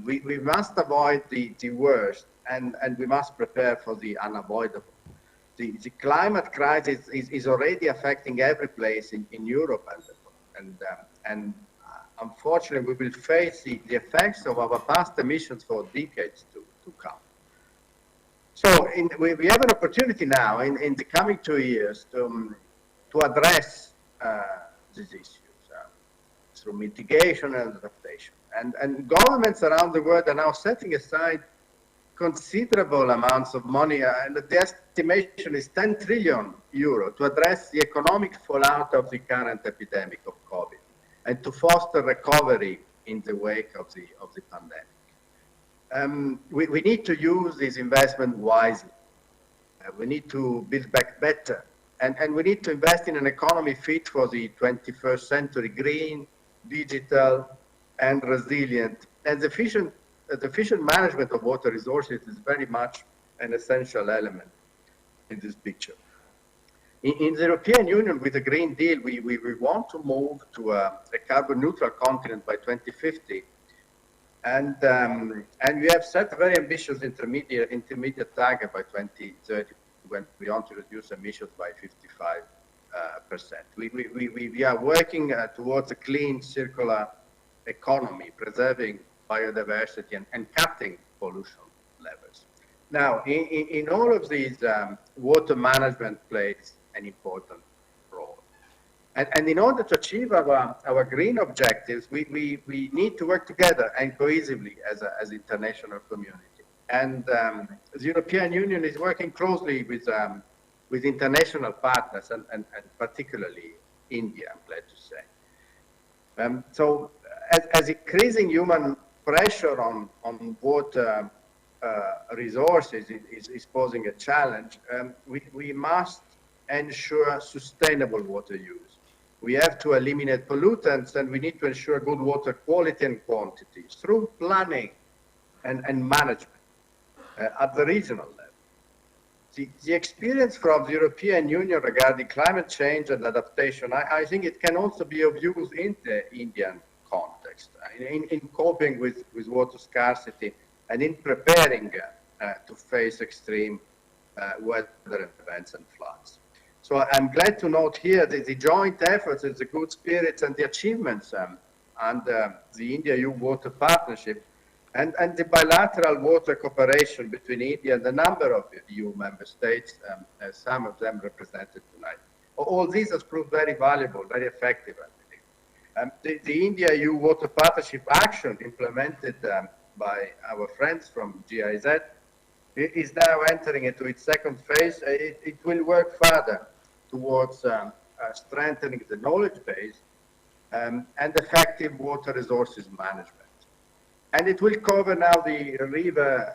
we must avoid the worst, and we must prepare for the unavoidable. The climate crisis is already affecting every place in Europe and unfortunately we will face the effects of our past emissions for decades to come. So we have an opportunity now in the coming 2 years to address these issues through mitigation and adaptation. And governments around the world are now setting aside considerable amounts of money, and the estimation is 10 trillion euro to address the economic fallout of the current epidemic of COVID and to foster recovery in the wake of the pandemic. We need to use this investment wisely. We need to build back better, and we need to invest in an economy fit for the 21st century, green, digital, and resilient, and efficient. The efficient management of water resources is very much an essential element in this picture. In the European Union, with the Green Deal, we want to move to a carbon neutral continent by 2050. And we have set a very ambitious intermediate target by 2030 when we want to reduce emissions by 55%. We are working towards a clean, circular economy, preserving biodiversity and cutting pollution levels. Now, in all of these, water management plays an important role. And in order to achieve our green objectives, we need to work together and cohesively as an international community. And the European Union is working closely with international partners and particularly India, I'm glad to say. So as increasing human pressure on water resources is posing a challenge, we must ensure sustainable water use. We have to eliminate pollutants, and we need to ensure good water quality and quantity through planning and management at the regional level. The experience from the European Union regarding climate change and adaptation, I think it can also be of use in the Indian context, in coping with water scarcity and in preparing to face extreme weather events and floods. So I'm glad to note here that the joint efforts and the good spirits and the achievements under the India-EU Water Partnership and the bilateral water cooperation between India and a number of EU member states, some of them represented tonight. All these has proved very valuable, very effective, I believe. The India-EU Water Partnership action implemented by our friends from GIZ is now entering into its second phase. It will work further towards strengthening the knowledge base and effective water resources management. And it will cover now the river,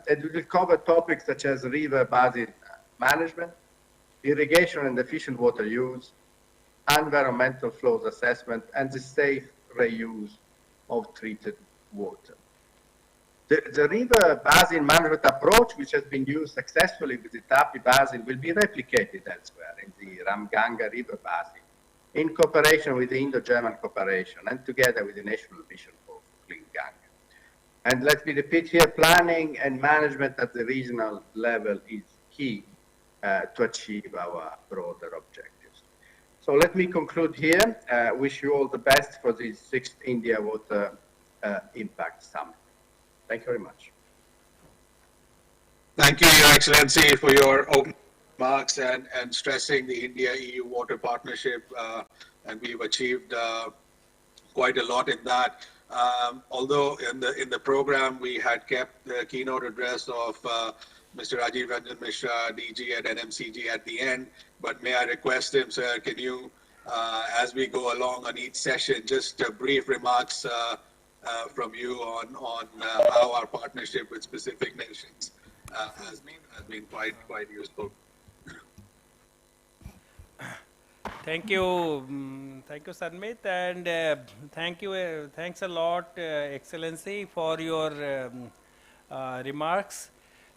it will cover topics such as river basin management, irrigation and efficient water use, environmental flows assessment, and the safe reuse of treated water. The river basin management approach, which has been used successfully with the Tapi Basin, will be replicated elsewhere in the Gange River Basin, in cooperation with the Indo-German cooperation and together with the National Mission for Clean Gange. And let me repeat here, planning and management at the regional level is key to achieve our broader objectives. So let me conclude here. Wish you all the best for the 6th India Water Impact Summit. Thank you very much. Thank you, Your Excellency, for your opening remarks and stressing the India-EU Water Partnership. And we've achieved quite a lot in that. Although in the program we had kept the keynote address of Mr. Rajiv Ranjan Mishra, DG at NMCG at the end, but may I request him, sir, can you, as we go along on each session, just brief remarks from you on how our partnership with specific nations has been quite useful. Thank you, Sanmit, and thanks a lot, Excellency, for your remarks.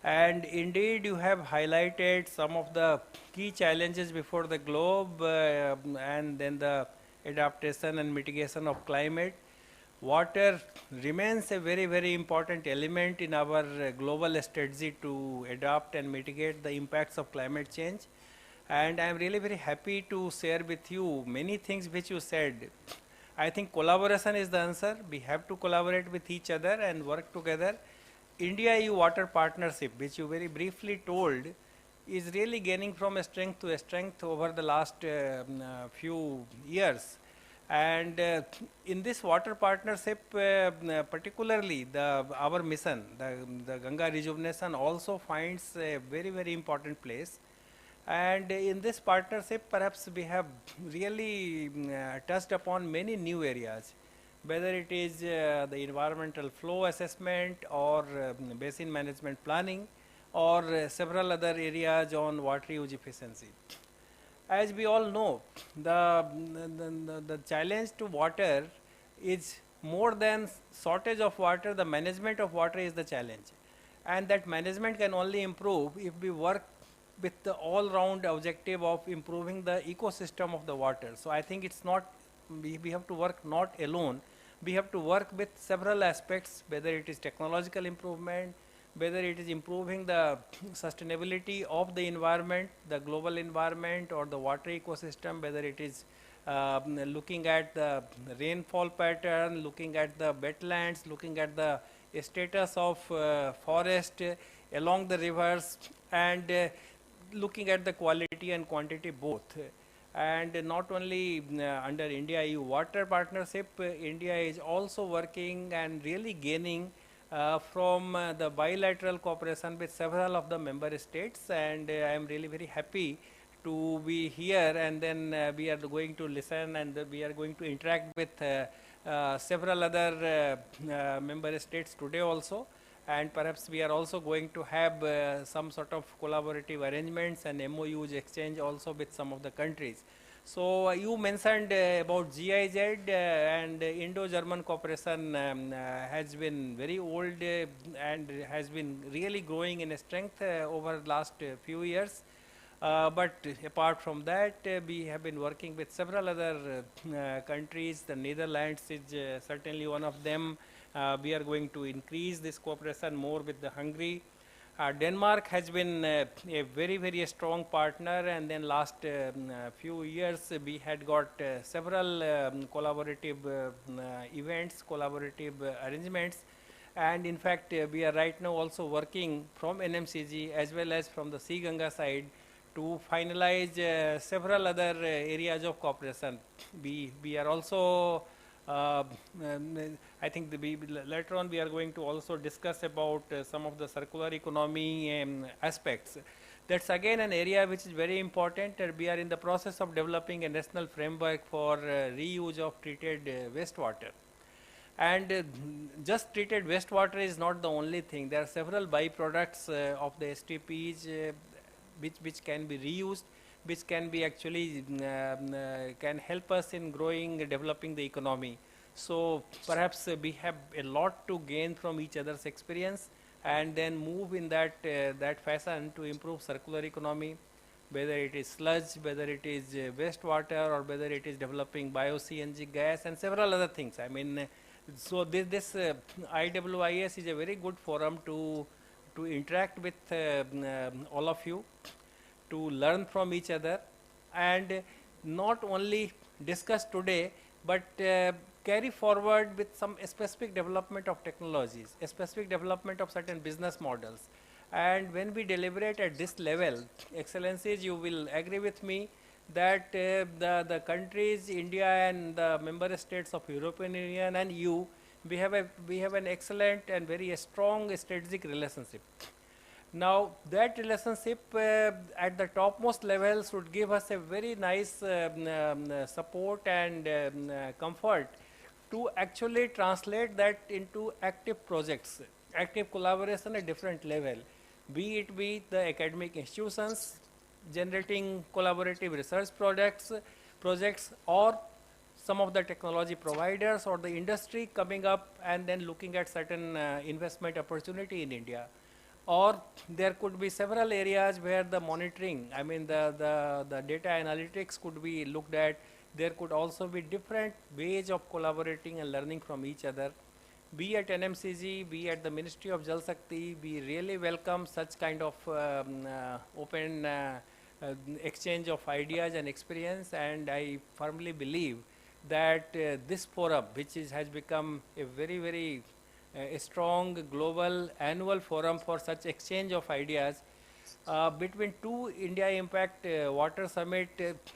And indeed, you have highlighted some of the key challenges before the globe, and then the adaptation and mitigation of climate. Water remains a very, very important element in our global strategy to adapt and mitigate the impacts of climate change. And I am really very happy to share with you many things which you said. I think collaboration is the answer. We have to collaborate with each other and work together. India-EU water partnership, which you very briefly told, is really gaining from strength to strength over the last few years. And in this water partnership, particularly our mission, the Ganga rejuvenation, also finds a very, very important place. And in this partnership, perhaps we have really touched upon many new areas, whether it is the environmental flow assessment or basin management planning, or several other areas on water use efficiency. As we all know, the challenge to water is more than shortage of water. The management of water is the challenge, and that management can only improve if we work with the all-round objective of improving the ecosystem of the water. So I think it's not, we have to work not alone. We have to work with several aspects, whether it is technological improvement, whether it is improving the sustainability of the environment, the global environment or the water ecosystem, whether it is looking at the rainfall pattern, looking at the wetlands, looking at the status of forest along the rivers, and looking at the quality and quantity both. And not only under India-EU water partnership, India is also working and really gaining from the bilateral cooperation with several of the member states, and I am really very happy to be here, and then we are going to listen, and we are going to interact with several other member states today also, and perhaps we are also going to have some sort of collaborative arrangements and MOUs exchange also with some of the countries. So you mentioned about GIZ, and Indo-German cooperation has been very old and has been really growing in strength over the last few years. But apart from that, we have been working with several other countries. The Netherlands is certainly one of them. We are going to increase this cooperation more with the Hungary. Denmark has been a very, very strong partner, and then last few years we had got several collaborative events, collaborative arrangements, and in fact we are right now also working from NMCG as well as from the Sea Ganga side to finalize several other areas of cooperation. We are also I think later on we are going to also discuss about some of the circular economy aspects. That's again an area which is very important, and we are in the process of developing a national framework for reuse of treated wastewater. And just treated wastewater is not the only thing. There are several byproducts of the STPs which can be reused, which can be actually can help us in growing, developing the economy. So perhaps we have a lot to gain from each other's experience, and then move in that fashion to improve circular economy, whether it is sludge, whether it is wastewater, or whether it is developing bio-CNG gas and several other things. I mean, so this IWIS is a very good forum to interact with all of you, to learn from each other, and not only discuss today, but carry forward with some specific development of technologies, a specific development of certain business models. And when we deliberate at this level, Excellencies, you will agree with me that the countries, India and the member states of European Union and EU, we have an excellent and very strong strategic relationship. Now that relationship at the topmost level should give us a very nice support and comfort to actually translate that into active projects, active collaboration at different level, be it with the academic institutions generating collaborative research projects, projects, or some of the technology providers or the industry coming up and then looking at certain investment opportunity in India. Or there could be several areas where the monitoring, I mean the data analytics could be looked at. There could also be different ways of collaborating and learning from each other. Be at NMCG, be at the Ministry of Jal Shakti, we really welcome such kind of open exchange of ideas and experience, and I firmly believe that this forum, which has become a very a strong global annual forum for such exchange of ideas. Between two India Impact Water Summit,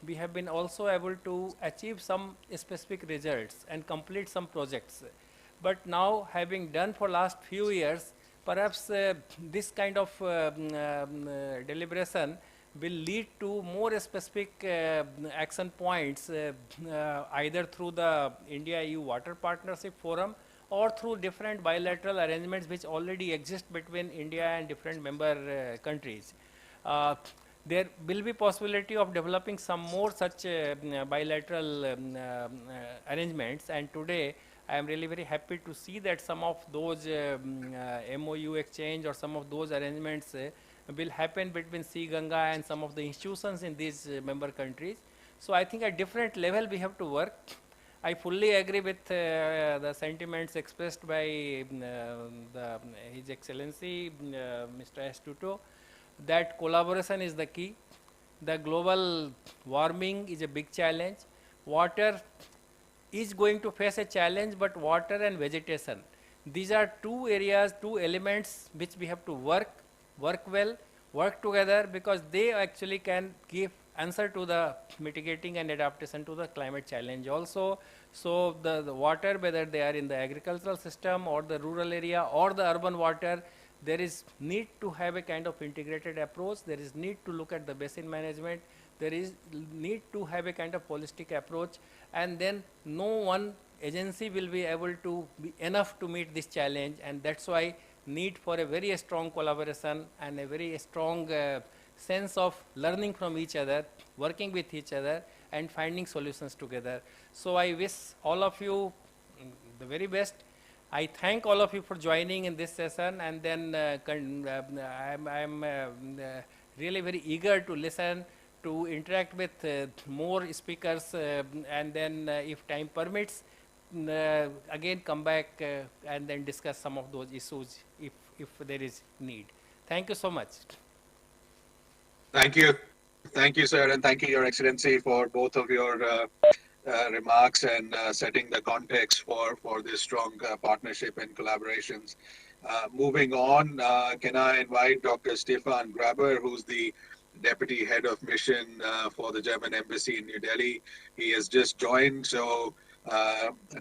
we have been also able to achieve some specific results and complete some projects. But now, having done for last few years, perhaps this kind of deliberation will lead to more specific action points, either through the India-EU Water Partnership Forum or through different bilateral arrangements which already exist between India and different member countries. There will be possibility of developing some more such bilateral arrangements, and today I am really very happy to see that some of those MOU exchange or some of those arrangements will happen between Sea Ganga and some of the institutions in these member countries. So I think at different level we have to work. I fully agree with the sentiments expressed by His Excellency Mr. Astuto, that collaboration is the key. The global warming is a big challenge. Water is going to face a challenge, but water and vegetation, these are two areas, two elements which we have to work well, work together, because they actually can give answer to the mitigating and adaptation to the climate challenge also. So the water, whether they are in the agricultural system or the rural area or the urban water, there is need to have a kind of integrated approach. There is need to look at the basin management. There is need to have a kind of holistic approach, and then no one agency will be able to be enough to meet this challenge, and that's why need for a very strong collaboration and a very strong sense of learning from each other, working with each other and finding solutions together. So I wish all of you the very best. I thank all of you for joining in this session, and then I'm really very eager to listen, to interact with more speakers, and then if time permits, again come back and then discuss some of those issues if there is need. Thank you so much. Thank you. Thank you, sir, and thank you, Your Excellency, for both of your remarks and setting the context for this strong partnership and collaborations. Moving on, can I invite Dr. Stefan Graber, who's the Deputy Head of Mission for the German Embassy in New Delhi. He has just joined, so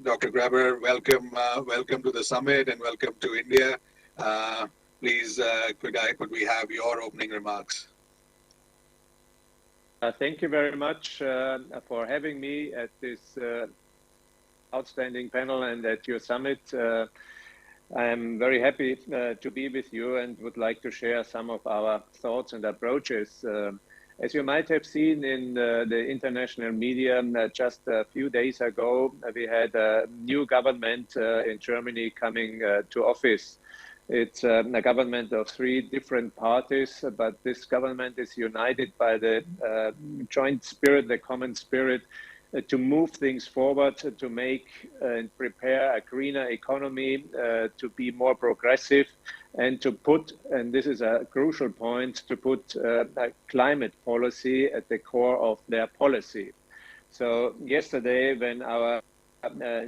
Dr. Graber, welcome to the summit and welcome to India. Please, could we have your opening remarks? Thank you very much for having me at this outstanding panel and at your summit. I am very happy to be with you and would like to share some of our thoughts and approaches. As you might have seen in the international media, just a few days ago, we had a new government in Germany coming to office. It's a government of 3 different parties, but this government is united by the joint spirit, the common spirit, to move things forward, to make and prepare a greener economy, to be more progressive, and to put, and this is a crucial point, to put a climate policy at the core of their policy. So yesterday, when our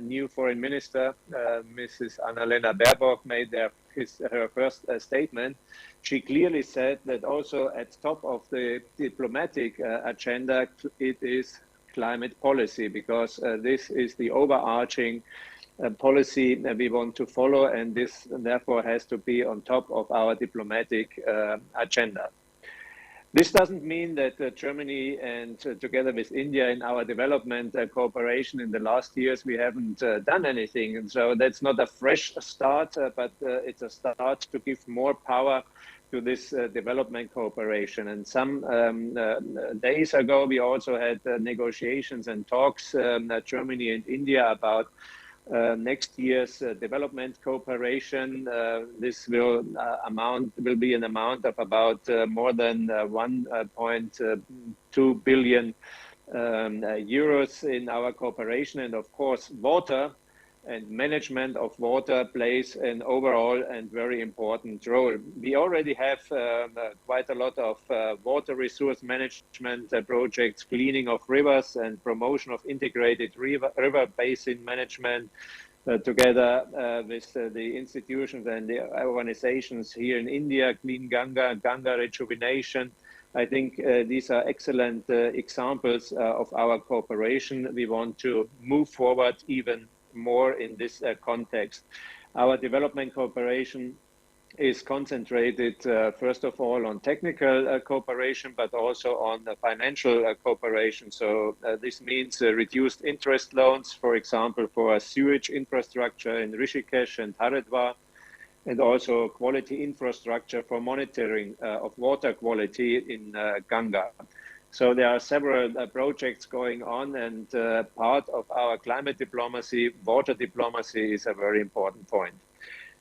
new foreign minister, Mrs. Annalena Baerbock, made her first statement, she clearly said that also at top of the diplomatic agenda, it is climate policy, because this is the overarching policy that we want to follow, and this therefore has to be on top of our diplomatic agenda. This doesn't mean that Germany and together with India in our development cooperation in the last years, we haven't done anything. And so that's not a fresh start, but it's a start to give more power to this development cooperation. And some days ago, we also had negotiations and talks, Germany and India, about next year's development cooperation. This will be an amount of about more than 1.2 billion euros in our cooperation. And of course, water and management of water plays an overall and very important role. We already have quite a lot of water resource management projects, cleaning of rivers and promotion of integrated river basin management together with the institutions and the organizations here in India, Clean Ganga, Ganga Rejuvenation. I think these are excellent examples of our cooperation. We want to move forward even more in this context. Our development cooperation is concentrated first of all on technical cooperation, but also on financial cooperation. So this means reduced interest loans, for example, for a sewage infrastructure in Rishikesh and Haridwar, and also quality infrastructure for monitoring of water quality in Ganga. So there are several projects going on, and part of our climate diplomacy, water diplomacy, is a very important point.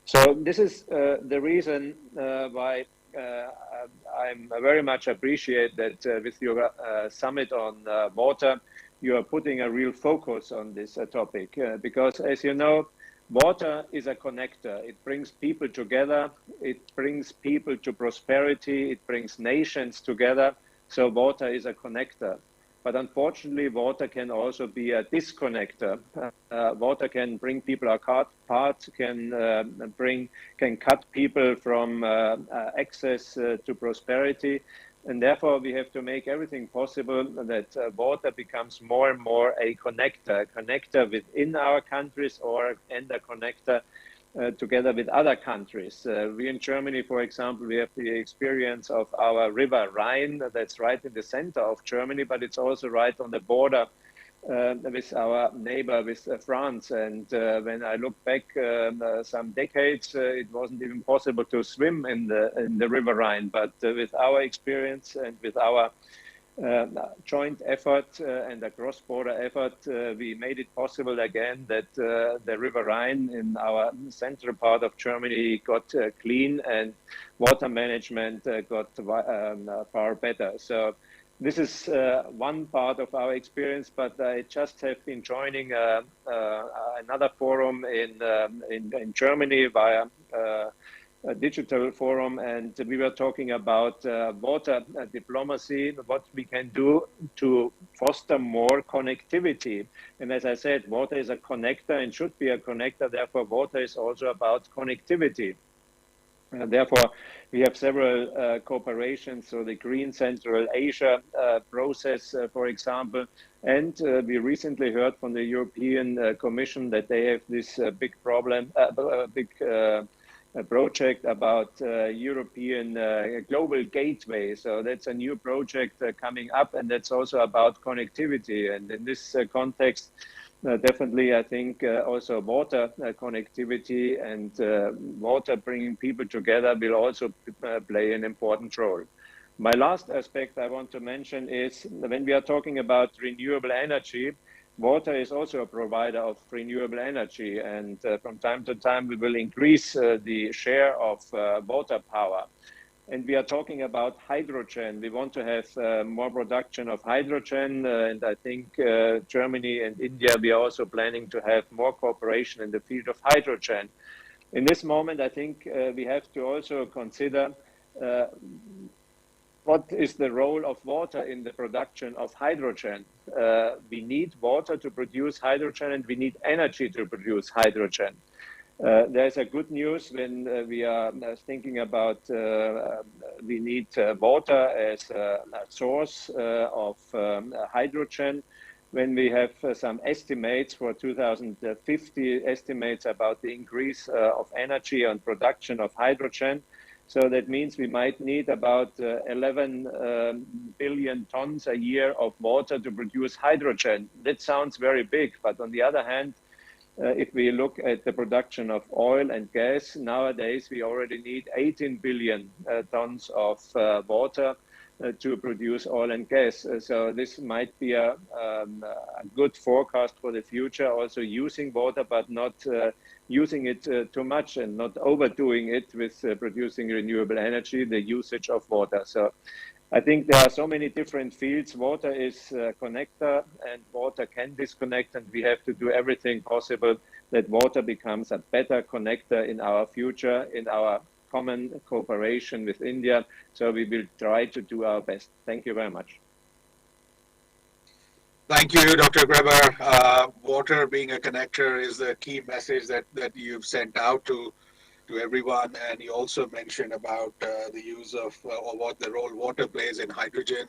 So this is the reason why I'm very much appreciate that with your summit on water, you are putting a real focus on this topic, because as you know, water is a connector. It brings people together. It brings people to prosperity. It brings nations together. So water is a connector. But unfortunately, water can also be a disconnector. Water can bring people apart, can cut people from access to prosperity. And therefore, we have to make everything possible that water becomes more and more a connector within our countries and a connector together with other countries. We in Germany, for example, we have the experience of our River Rhine that's right in the center of Germany, but it's also right on the border with our neighbor, with France. And when I look back some decades, it wasn't even possible to swim in the River Rhine. But with our experience and with our joint effort and a cross-border effort, we made it possible again that the River Rhine in our central part of Germany got clean, and water management got far better. So this is one part of our experience, but I just have been joining another forum in Germany via a digital forum, and we were talking about water diplomacy, what we can do to foster more connectivity. And as I said, water is a connector and should be a connector. Therefore, water is also about connectivity. Therefore, we have several cooperations, so the Green Central Asia process, for example, and we recently heard from the European Commission that they have this big problem, a project about European global gateway. So that's a new project coming up, and that's also about connectivity. And in this context, definitely, I think also water connectivity and water bringing people together will also play an important role. My last aspect I want to mention is when we are talking about renewable energy, water is also a provider of renewable energy, and from time to time we will increase the share of water power. And we are talking about hydrogen. We want to have more production of hydrogen, and I think Germany and India, we are also planning to have more cooperation in the field of hydrogen. In this moment, I think we have to also consider what is the role of water in the production of hydrogen. We need water to produce hydrogen, and we need energy to produce hydrogen. There's a good news when we are thinking about we need water as a source of hydrogen. When we have some estimates for 2050, estimates about the increase of energy and production of hydrogen, So that means we might need about 11 billion tons a year of water to produce hydrogen. That sounds very big, but on the other hand, if we look at the production of oil and gas, nowadays we already need 18 billion tons of water to produce oil and gas. So this might be a good forecast for the future, also using water, but not using it too much and not overdoing it with producing renewable energy, the usage of water. So I think there are so many different fields. Water is a connector and water can disconnect, and we have to do everything possible that water becomes a better connector in our future, in our common cooperation with India. So we will try to do our best. Thank you very much. Thank you, Dr. Greber. Water being a connector is the key message that you've sent out to everyone, and you also mentioned about the use of or what the role water plays in hydrogen.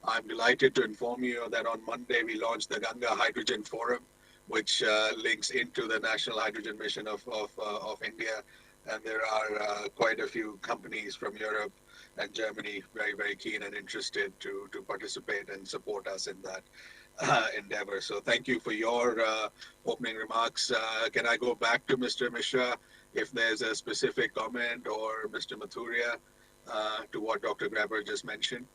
I'm delighted to inform you that on Monday we launched the Gange Hydrogen Forum, which links into the National Hydrogen Mission of India, and there are quite a few companies from Europe and Germany very keen and interested to participate and support us in that endeavor. So thank you for your opening remarks. Can I go back to Mr. Mishra if there's a specific comment, or Mr. Mathuria to what Dr. Greber just mentioned?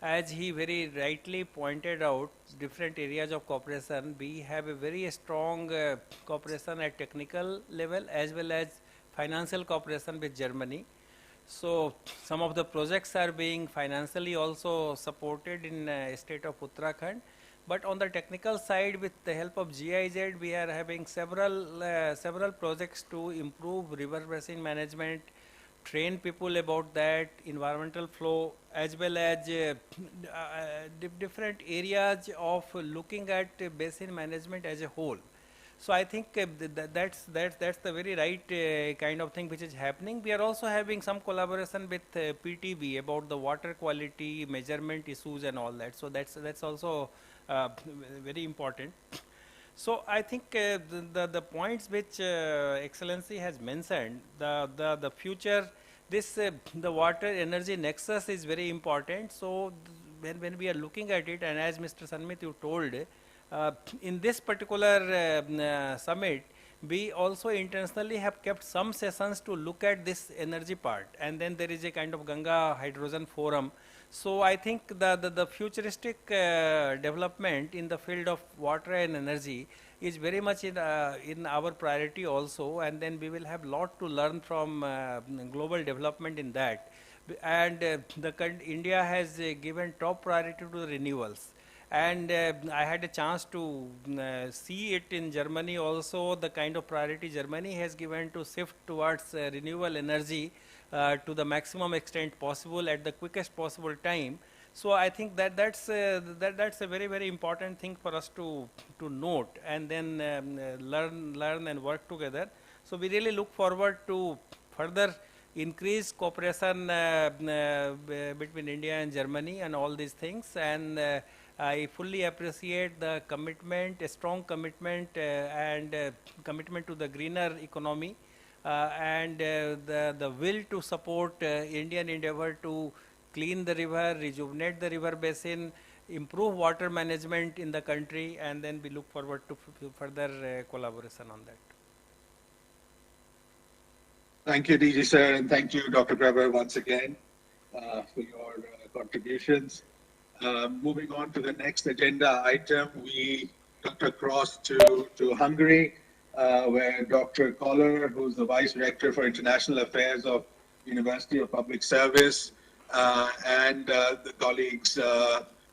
As he very rightly pointed out, different areas of cooperation, we have a very strong cooperation at technical level as well as financial cooperation with Germany. So some of the projects are being financially also supported in state of Uttarakhand. But on the technical side, with the help of GIZ, we are having several projects to improve river basin management, train people about that, environmental flow, as well as different areas of looking at basin management as a whole. So I think that's the very right kind of thing which is happening. We are also having some collaboration with PTB about the water quality measurement issues and all that. So that's also very important. So I think the points which Excellency has mentioned, the future, this the water energy nexus is very important. So when we are looking at it, and as Mr. Sanmit you told, in this particular summit, we also intentionally have kept some sessions to look at this energy part, and then there is a kind of Gange Hydrogen Forum. So I think the futuristic development in the field of water and energy is very much in our priority also, and then we will have lot to learn from global development in that. And India has given top priority to the renewals. And I had a chance to see it in Germany also, the kind of priority Germany has given to shift towards renewable energy to the maximum extent possible at the quickest possible time. So I think that's a very important thing for us to note, and then learn and work together. So we really look forward to further increase cooperation between India and Germany and all these things. And I fully appreciate the commitment, a strong commitment and commitment to the greener economy and the will to support Indian endeavor to clean the river, rejuvenate the river basin, improve water management in the country, and then we look forward to further collaboration on that. Thank you, DG sir, and thank you, Dr. Greber, once again for your contributions. Moving on to the next agenda item, we got across to Hungary, where Dr. Koller, who's the Vice Rector for International Affairs of University of Public Service, and the colleagues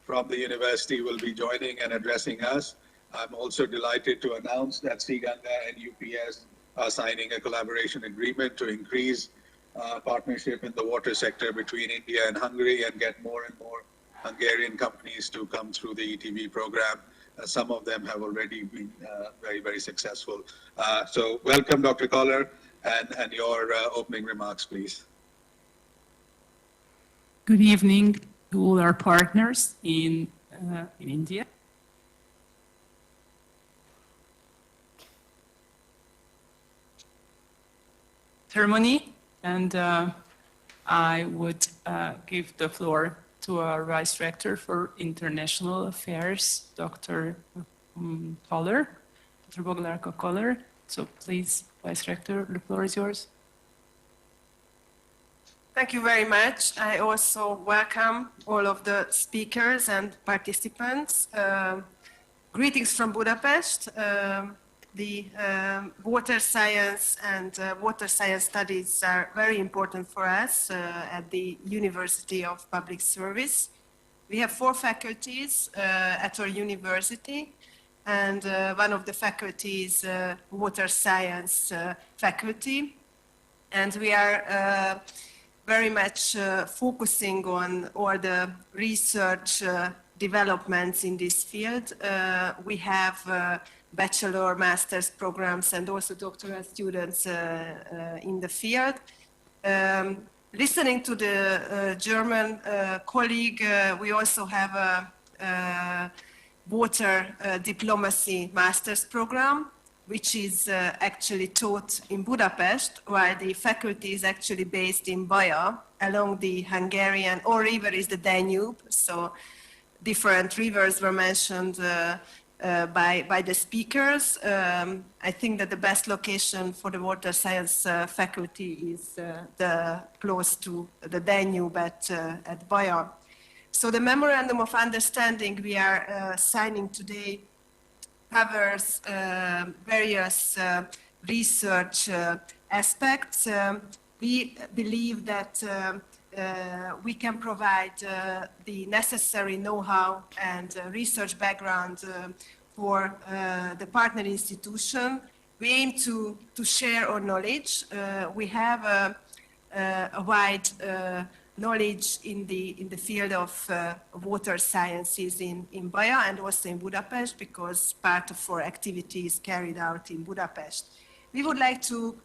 from the university will be joining and addressing us. I'm also delighted to announce that Gange and UPS are signing a collaboration agreement to increase partnership in the water sector between India and Hungary and get more and more Hungarian companies to come through the ETV program. Some of them have already been very successful. So welcome, Dr. Koller, and your opening remarks, please. Good evening to all our partners in India. ceremony, and I would give the floor to our Vice Rector for International Affairs, Dr. Koller, Dr. Boglarko Koller. So please, Vice Rector, the floor is yours. Thank you very much. I also welcome all of the speakers and participants. Greetings from Budapest. The water science and water science studies are very important for us at the University of Public Service. We have 4 faculties at our university, and one of the faculties, water science faculty. And we are very much focusing on all the research developments in this field. We have bachelor, master's programs, and also doctoral students in the field. Listening to the German colleague, we also have a water diplomacy master's program, which is actually taught in Budapest, while the faculty is actually based in Baja, along the Hungarian, or river is the Danube, so different rivers were mentioned by the speakers. I think that the best location for the water science faculty is close to the Danube at Baja. So the memorandum of understanding we are signing today covers various research aspects. We believe that we can provide the necessary know-how and research background for the partner institution. We aim to share our knowledge. We have a wide knowledge in the field of water sciences in Baja and also in Budapest, because part of our activity is carried out in Budapest. We would like to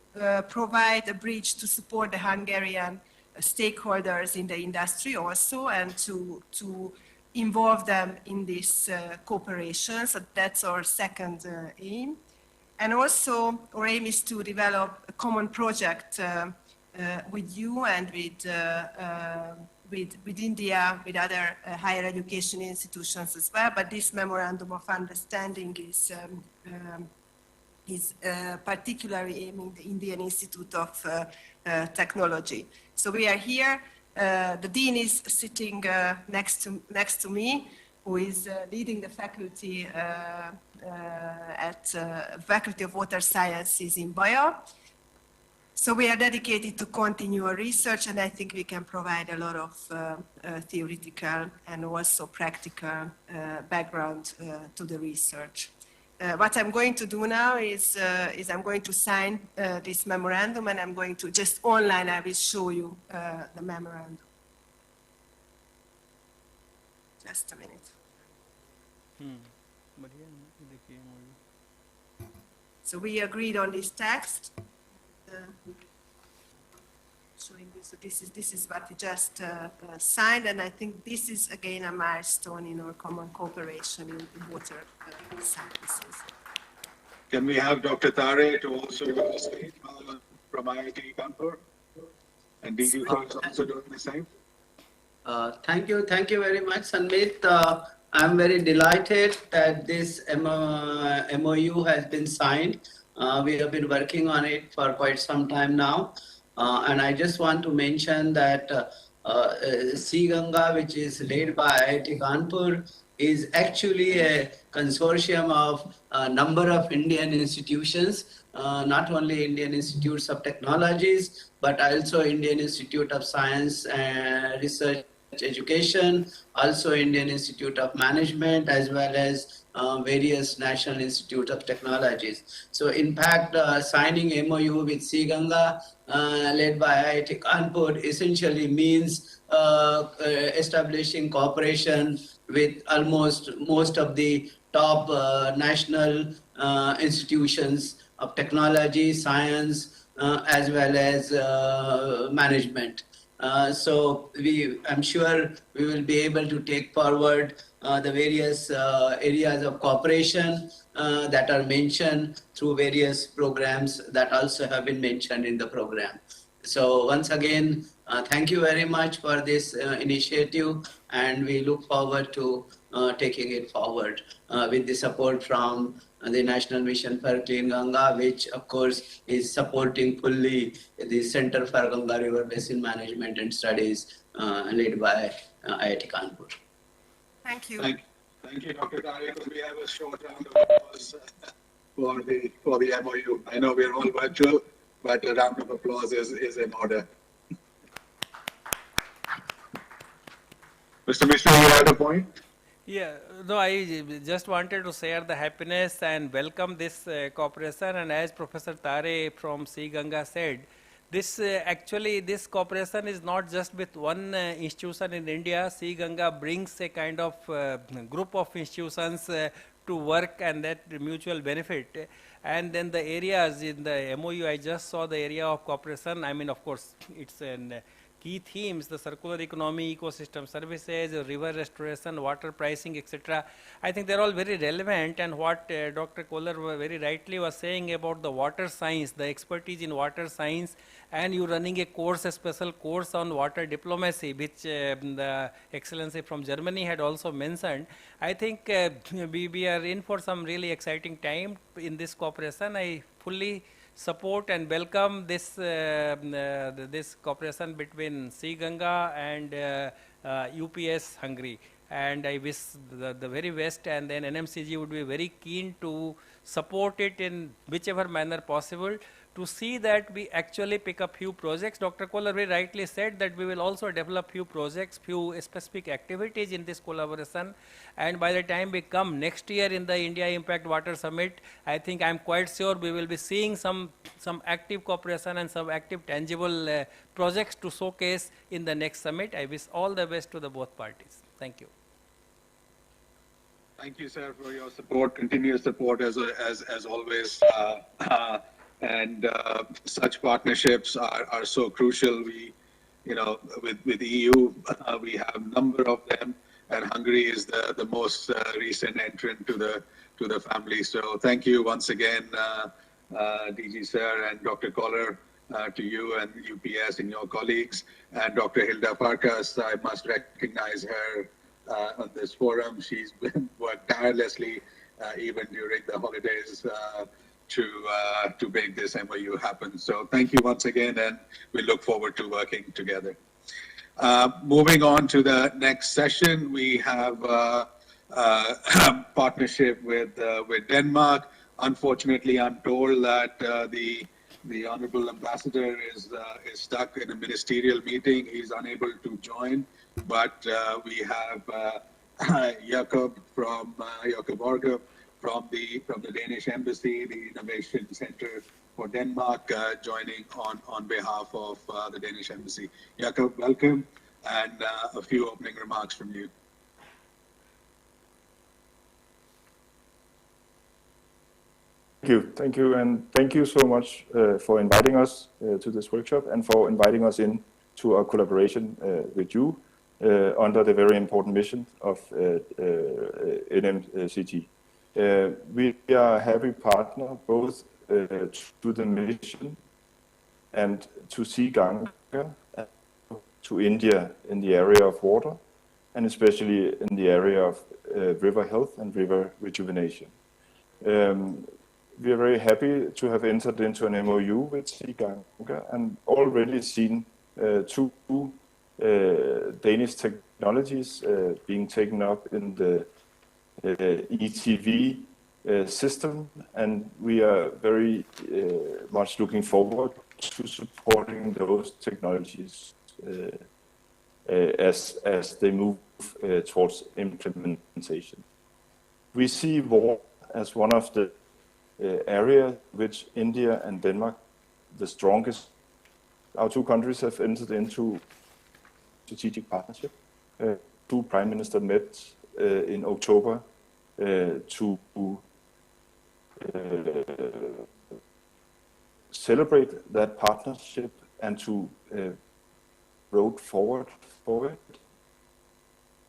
provide a bridge to support the Hungarian stakeholders in the industry also, and to involve them in this cooperation. So that's our second aim. And also our aim is to develop a common project with you and with India, with other higher education institutions as well. But this memorandum of understanding is particularly aiming the Indian Institute of Technology. So we are here. The dean is sitting next to me, who is leading the faculty at Faculty of Water Sciences in Baja. So we are dedicated to continue our research, and I think we can provide a lot of theoretical and also practical background to the research. What I'm going to do now is I'm going to sign this memorandum, and I'm going to just online, I will show you the memorandum. Just a minute. So we agreed on this text. Showing this, so this is what we just signed, and I think this is again a milestone in our common cooperation in water sciences. Can we have Dr. Tare to also speak from IIT Kanpur? And DG Folks also doing the same? Thank you very much, Sanmeet. I'm very delighted that this MOU has been signed. We have been working on it for quite some time now. And I just want to mention that Gange, which is led by IIT Kanpur, is actually a consortium of a number of Indian institutions, not only Indian Institutes of Technologies, but also Indian Institute of Science and Research Education, also Indian Institute of Management, as well as various National Institutes of Technologies. So in fact, signing MOU with Gange, led by IIT Kanpur, essentially means establishing cooperation with almost most of the top national institutions of technology, science, as well as management. So I'm sure we will be able to take forward the various areas of cooperation. that are mentioned through various programs that also have been mentioned in the program. So once again, thank you very much for this initiative, and we look forward to taking it forward with the support from the National Mission for Clean Ganga, which of course is supporting fully the Center for Ganga River Basin Management and Studies led by IIT Kanpur. Thank you. Thank you, Dr. Tare. Could we have a short round of applause for the MOU? I know we're all virtual, but a round of applause is in order. Mr. Mishra, you had a point? Yeah, no, I just wanted to share the happiness and welcome this cooperation. And as Professor Tare from Sea Ganga said, this actually this cooperation is not just with one institution in India. Sea Ganga brings a kind of group of institutions to work, and that mutual benefit. And then the areas in the MOU, I just saw the area of cooperation. I mean, of course, it's an key themes, the circular economy, ecosystem services, river restoration, water pricing, etc. I think they're all very relevant, and what Dr. Kohler very rightly was saying about the water science, the expertise in water science, and you running a course, a special course on water diplomacy, which the Excellency from Germany had also mentioned. I think we are in for some really exciting time in this cooperation. I fully support and welcome this this cooperation between Sea Ganga and UPS Hungary, and I wish the very best, and then NMCG would be very keen to support it in whichever manner possible to see that we actually pick up few projects. Dr. Kohler very rightly said that we will also develop few projects, few specific activities in this collaboration, and by the time we come next year in the India Impact Water Summit, I think I'm quite sure we will be seeing some active cooperation and some active tangible projects to showcase in the next summit. I wish all the best to the both parties. Thank you. Thank you, sir, for your support, continuous support as always. And such partnerships are so crucial. We, with the EU, we have a number of them, and Hungary is the most recent entrant to the family. So thank you once again, DG sir and Dr. Kohler, to you and UPS and your colleagues, and Dr. Hilda Farkas. I must recognize her on this forum. She's been worked tirelessly even during the holidays to make this MOU happen. So thank you once again, and we look forward to working together. Moving on to the next session, we have a partnership with Denmark. Unfortunately, I'm told that the Honorable Ambassador is stuck in a ministerial meeting. He's unable to join, but we have Jakob Orge from the Danish Embassy, the Innovation Center for Denmark, joining on behalf of the Danish Embassy. Jakob, welcome, and a few opening remarks from you. Thank you, and thank you so much for inviting us to this workshop and for inviting us in to our collaboration with you under the very important mission of NMCG. We are a happy partner both to the mission and to Sea Ganga, to India in the area of water, and especially in the area of river health and river rejuvenation. We are very happy to have entered into an MOU with Sea Ganga and already seen two Danish technologies being taken up in the ETV system, and we are very much looking forward to supporting those technologies as they move towards implementation. We see water as one of the area which India and Denmark, the strongest. Our two countries have entered into strategic partnership. Two prime ministers met in October to celebrate that partnership and to road forward for it.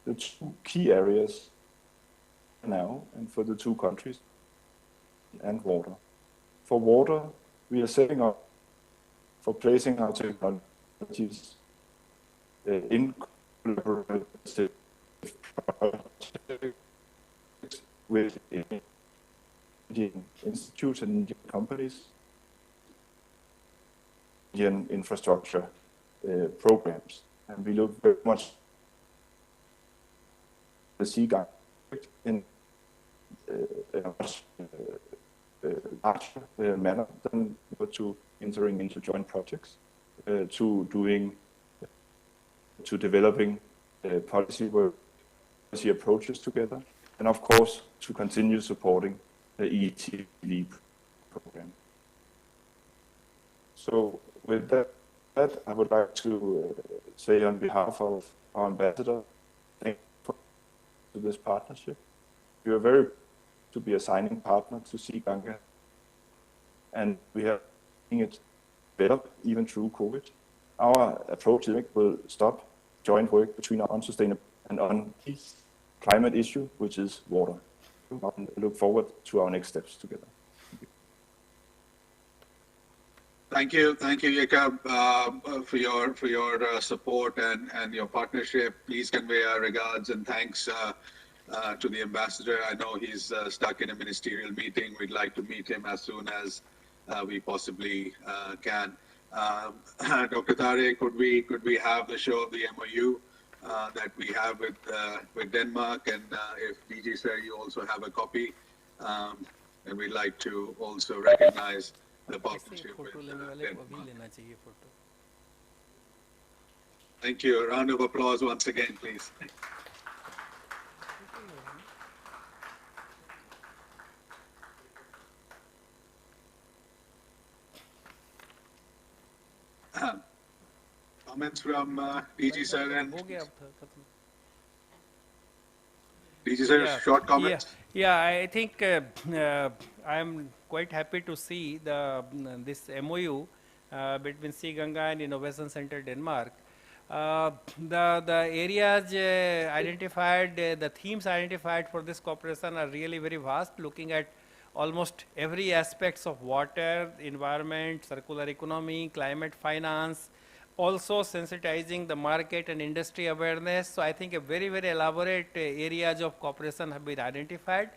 The two key areas now and for the two countries and water. For water, we are setting up for placing our technologies in collaborative projects with Indian institutes and Indian companies, Indian infrastructure programs. And we look very much at the Sea Gange in a much larger manner than to entering into joint projects, to developing policy work, policy approaches together, and of course to continue supporting the ETV program. So with that, I would like to say on behalf of our ambassador, thank you for this partnership. We are very to be a signing partner to Sea Gange, and we are seeing it develop even through COVID. Our approach will stop joint work between our unsustainable and on climate issue, which is water. I look forward to our next steps together. Thank you, Jacob, for your support and your partnership. Please convey our regards and thanks to the ambassador. I know he's stuck in a ministerial meeting. We'd like to meet him as soon as we possibly can. Dr. Tare, could we have the show of the MOU that we have with Denmark, and if DG sir, you also have a copy, and we'd like to also recognize the partnership with Denmark. Thank you. A round of applause once again, please. Comments from DG sir and DG sir, short comments. Yeah, I think I am quite happy to see this MOU between Sea Gange and Innovation Center Denmark. The areas identified, the themes identified for this cooperation are really very vast, looking at almost every aspects of water, environment, circular economy, climate finance, also sensitizing the market and industry awareness. So I think a very, very elaborate areas of cooperation have been identified.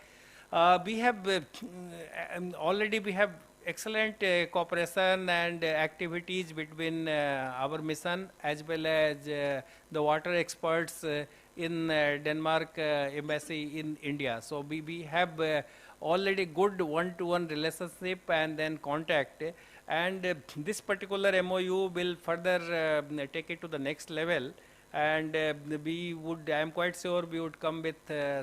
We have already we have excellent cooperation and activities between our mission as well as the water experts in Denmark embassy in India. So we have already good one-to-one relationship and then contact, and this particular MOU will further take it to the next level, and we would, I am quite sure we would come with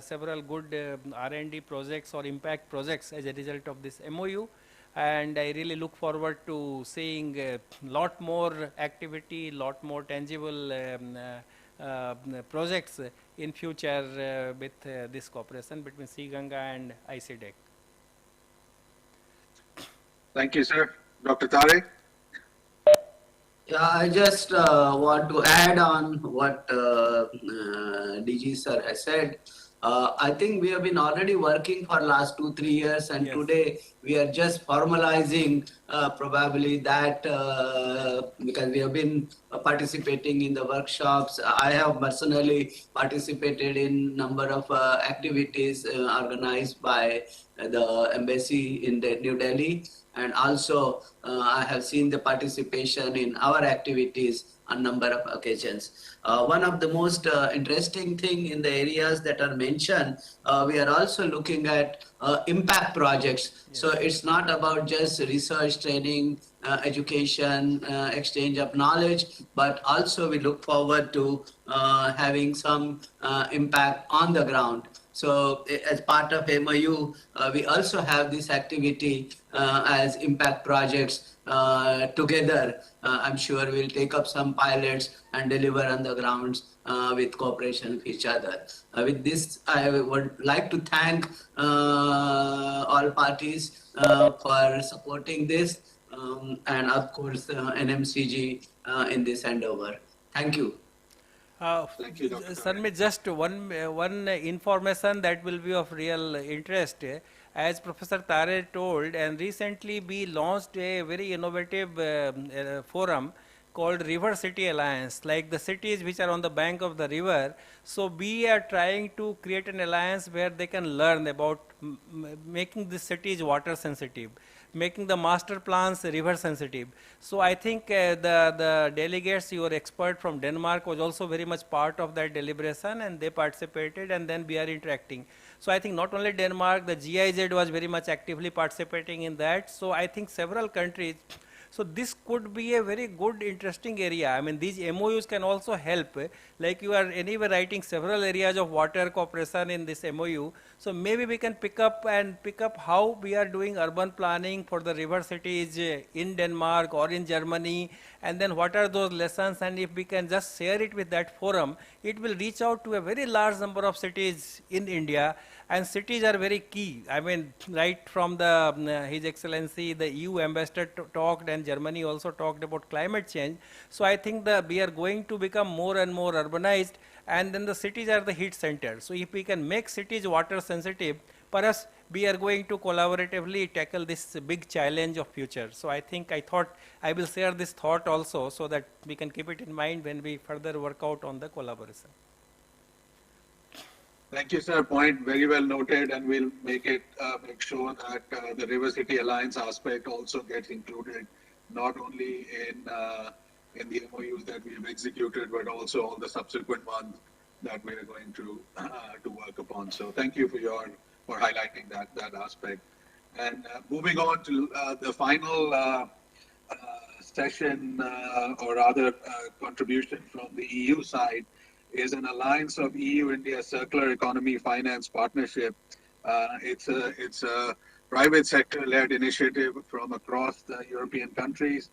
several good R&D projects or impact projects as a result of this MOU, and I really look forward to seeing a lot more activity, lot more tangible projects in future with this cooperation between Sea Gange and ICDEC. Thank you, sir. Dr. Tare? Yeah, I just want to add on what DG sir has said. I think we have been already working for last 2-3 years, and today we are just formalizing probably that because we have been participating in the workshops. I have personally participated in number of activities organized by the embassy in New Delhi, and also I have seen the participation in our activities on number of occasions. One of the most interesting thing in the areas that are mentioned, we are also looking at impact projects. So it's not about just research, training, education, exchange of knowledge, but also we look forward to having some impact on the ground. So as part of MOU, we also have this activity as impact projects together. I'm sure we'll take up some pilots and deliver on the grounds with cooperation with each other. With this, I would like to thank all parties for supporting this, and of course NMCG in this handover. Thank you. Thank you, Dr. Sanmit, just one information that will be of real interest. As Professor Tare told, and recently we launched a very innovative forum called River City Alliance, like the cities which are on the bank of the river. So we are trying to create an alliance where they can learn about making the cities water sensitive, making the master plans river sensitive. So I think the delegates, your expert from Denmark was also very much part of that deliberation, and they participated, and then we are interacting. So I think not only Denmark, the GIZ was very much actively participating in that. So I think several countries. So this could be a very good, interesting area. I mean, these MOUs can also help. Like you are anyway writing several areas of water cooperation in this MOU. So maybe we can pick up how we are doing urban planning for the river cities in Denmark or in Germany, and then what are those lessons, and if we can just share it with that forum, it will reach out to a very large number of cities in India. And cities are very key. I mean, right from the His Excellency, the EU ambassador talked, and Germany also talked about climate change. So I think that we are going to become more and more urbanized, and then the cities are the heat center. So if we can make cities water sensitive, perhaps we are going to collaboratively tackle this big challenge of future. So I thought I will share this thought also, so that we can keep it in mind when we further work out on the collaboration. Thank you, sir. Point very well noted, and we'll make sure that the River City Alliance aspect also gets included, not only in the MOUs that we have executed, but also all the subsequent ones that we are going to work upon. So thank you for highlighting that aspect. And moving on to the final session, or rather contribution from the EU side, is an alliance of EU-India Circular Economy Finance Partnership. It's a private sector-led initiative from across the European countries,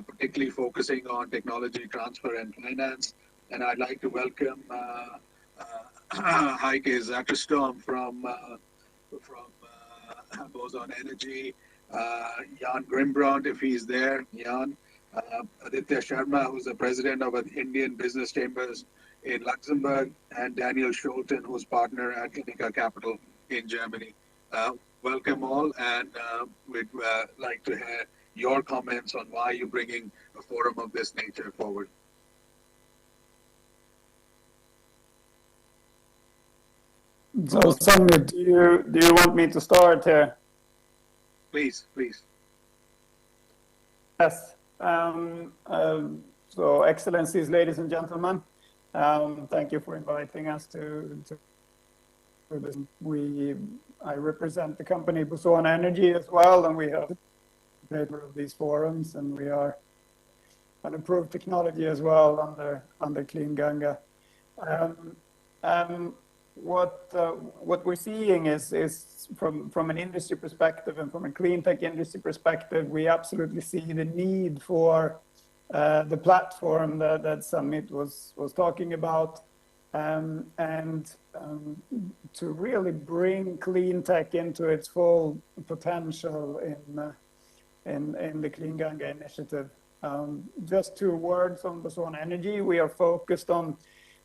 particularly focusing on technology transfer and finance. And I'd like to welcome Heike Zackerstorm from Boson Energy, Jan Grimbrandt, if he's there, Jan, Aditya Sharma, who's the president of Indian Business Chambers in Luxembourg, and Daniel Scholten, who's partner at Clinica Capital in Germany. Welcome all, and we'd like to hear your comments on why you're bringing a forum of this nature forward. So, Samir, do you want me to start here? Please, please. Yes. So, Excellencies, ladies and gentlemen, thank you for inviting us to this. I represent the company Boson Energy as well, and we have of these forums, and we are an approved technology as well under Clean Gange. What we're seeing is from an industry perspective and from a clean tech industry perspective, we absolutely see the need for the platform that Samit was talking about, and to really bring clean tech into its full potential in the Clean Gange initiative. Just 2 words on Boson Energy. We are focused on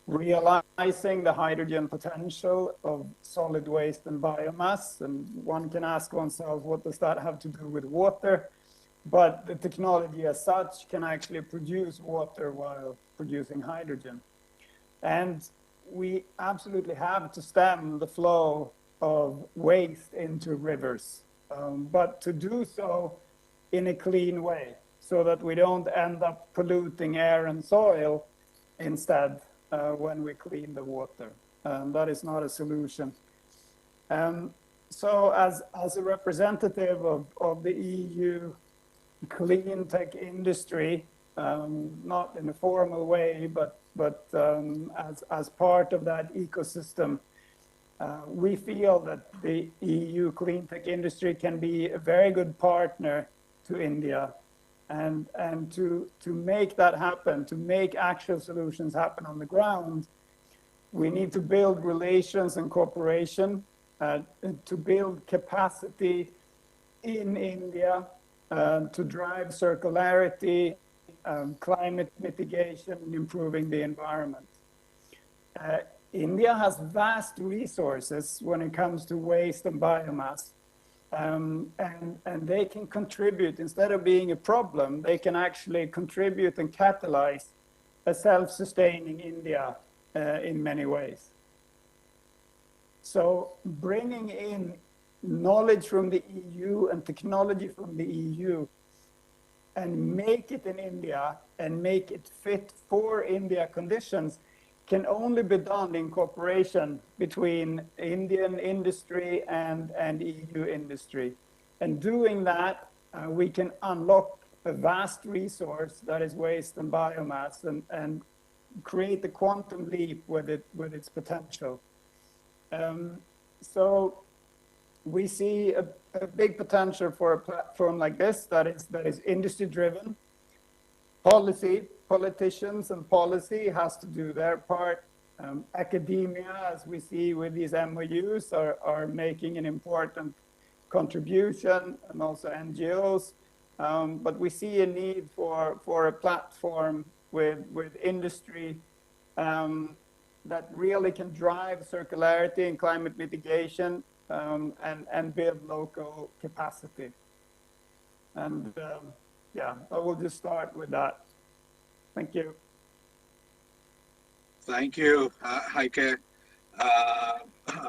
realizing the hydrogen potential of solid waste and biomass, and one can ask oneself, what does that have to do with water? But the technology as such can actually produce water while producing hydrogen. And we absolutely have to stem the flow of waste into rivers, but to do so in a clean way, so that we don't end up polluting air and soil instead when we clean the water. That is not a solution. So as a representative of the EU clean tech industry, not in a formal way, but as part of that ecosystem, we feel that the EU clean tech industry can be a very good partner to India, and to make that happen, to make actual solutions happen on the ground, we need to build relations and cooperation, to build capacity in India, to drive circularity climate mitigation, and improving the environment. India has vast resources when it comes to waste and biomass. And they can contribute, instead of being a problem, they can actually contribute and catalyze a self-sustaining India in many ways. So bringing in knowledge from the EU and technology from the EU and make it in India and make it fit for India conditions can only be done in cooperation between Indian industry and EU industry. And doing that, we can unlock a vast resource that is waste and biomass and create a quantum leap with its potential. So we see a big potential for a platform like this that is industry driven. Politicians and policy has to do their part. Academia, as we see with these MOUs, are making an important contribution, and also NGOs. But we see a need for a platform with industry that really can drive circularity and climate mitigation and build local capacity. And yeah, I will just start with that. Thank you. Thank you, Heike,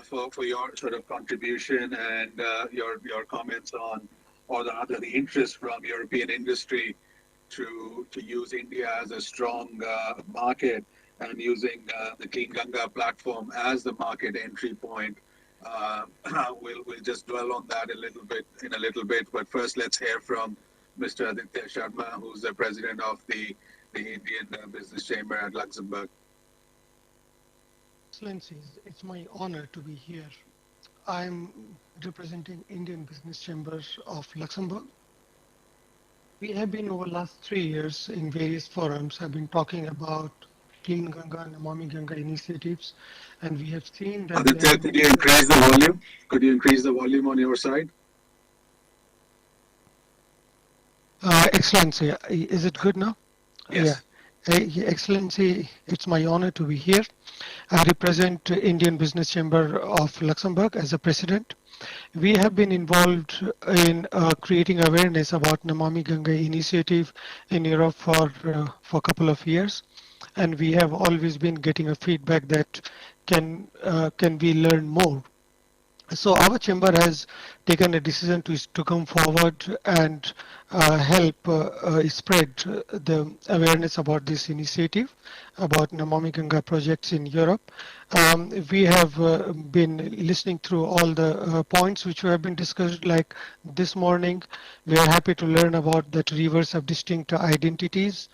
for your sort of contribution and your comments on, or rather the interest from European industry to use India as a strong market and using the Clean Ganga platform as the market entry point. We'll just dwell on that in a little bit. But first, let's hear from Mr. Aditya Sharma, who's the president of the Indian Business Chamber at Luxembourg. Excellencies, it's my honor to be here. I'm representing Indian Business Chamber of Luxembourg. We have been over the last 3 years in various forums, have been talking about Clean Ganga and Namami Ganga initiatives, and we have seen that— Aditya, could you increase the volume? Could you increase the volume on your side? Excellency, is it good now? Yes. Yeah. Excellency, it's my honor to be here. I represent Indian Business Chamber of Luxembourg as a president. We have been involved in creating awareness about Namami Ganga initiative in Europe for a couple of years, and we have always been getting a feedback that can we learn more. So our chamber has taken a decision to come forward and help spread the awareness about this initiative, about Namami Ganga projects in Europe. We have been listening through all the points which have been discussed, like this morning. We are happy to learn about that rivers have distinct identities,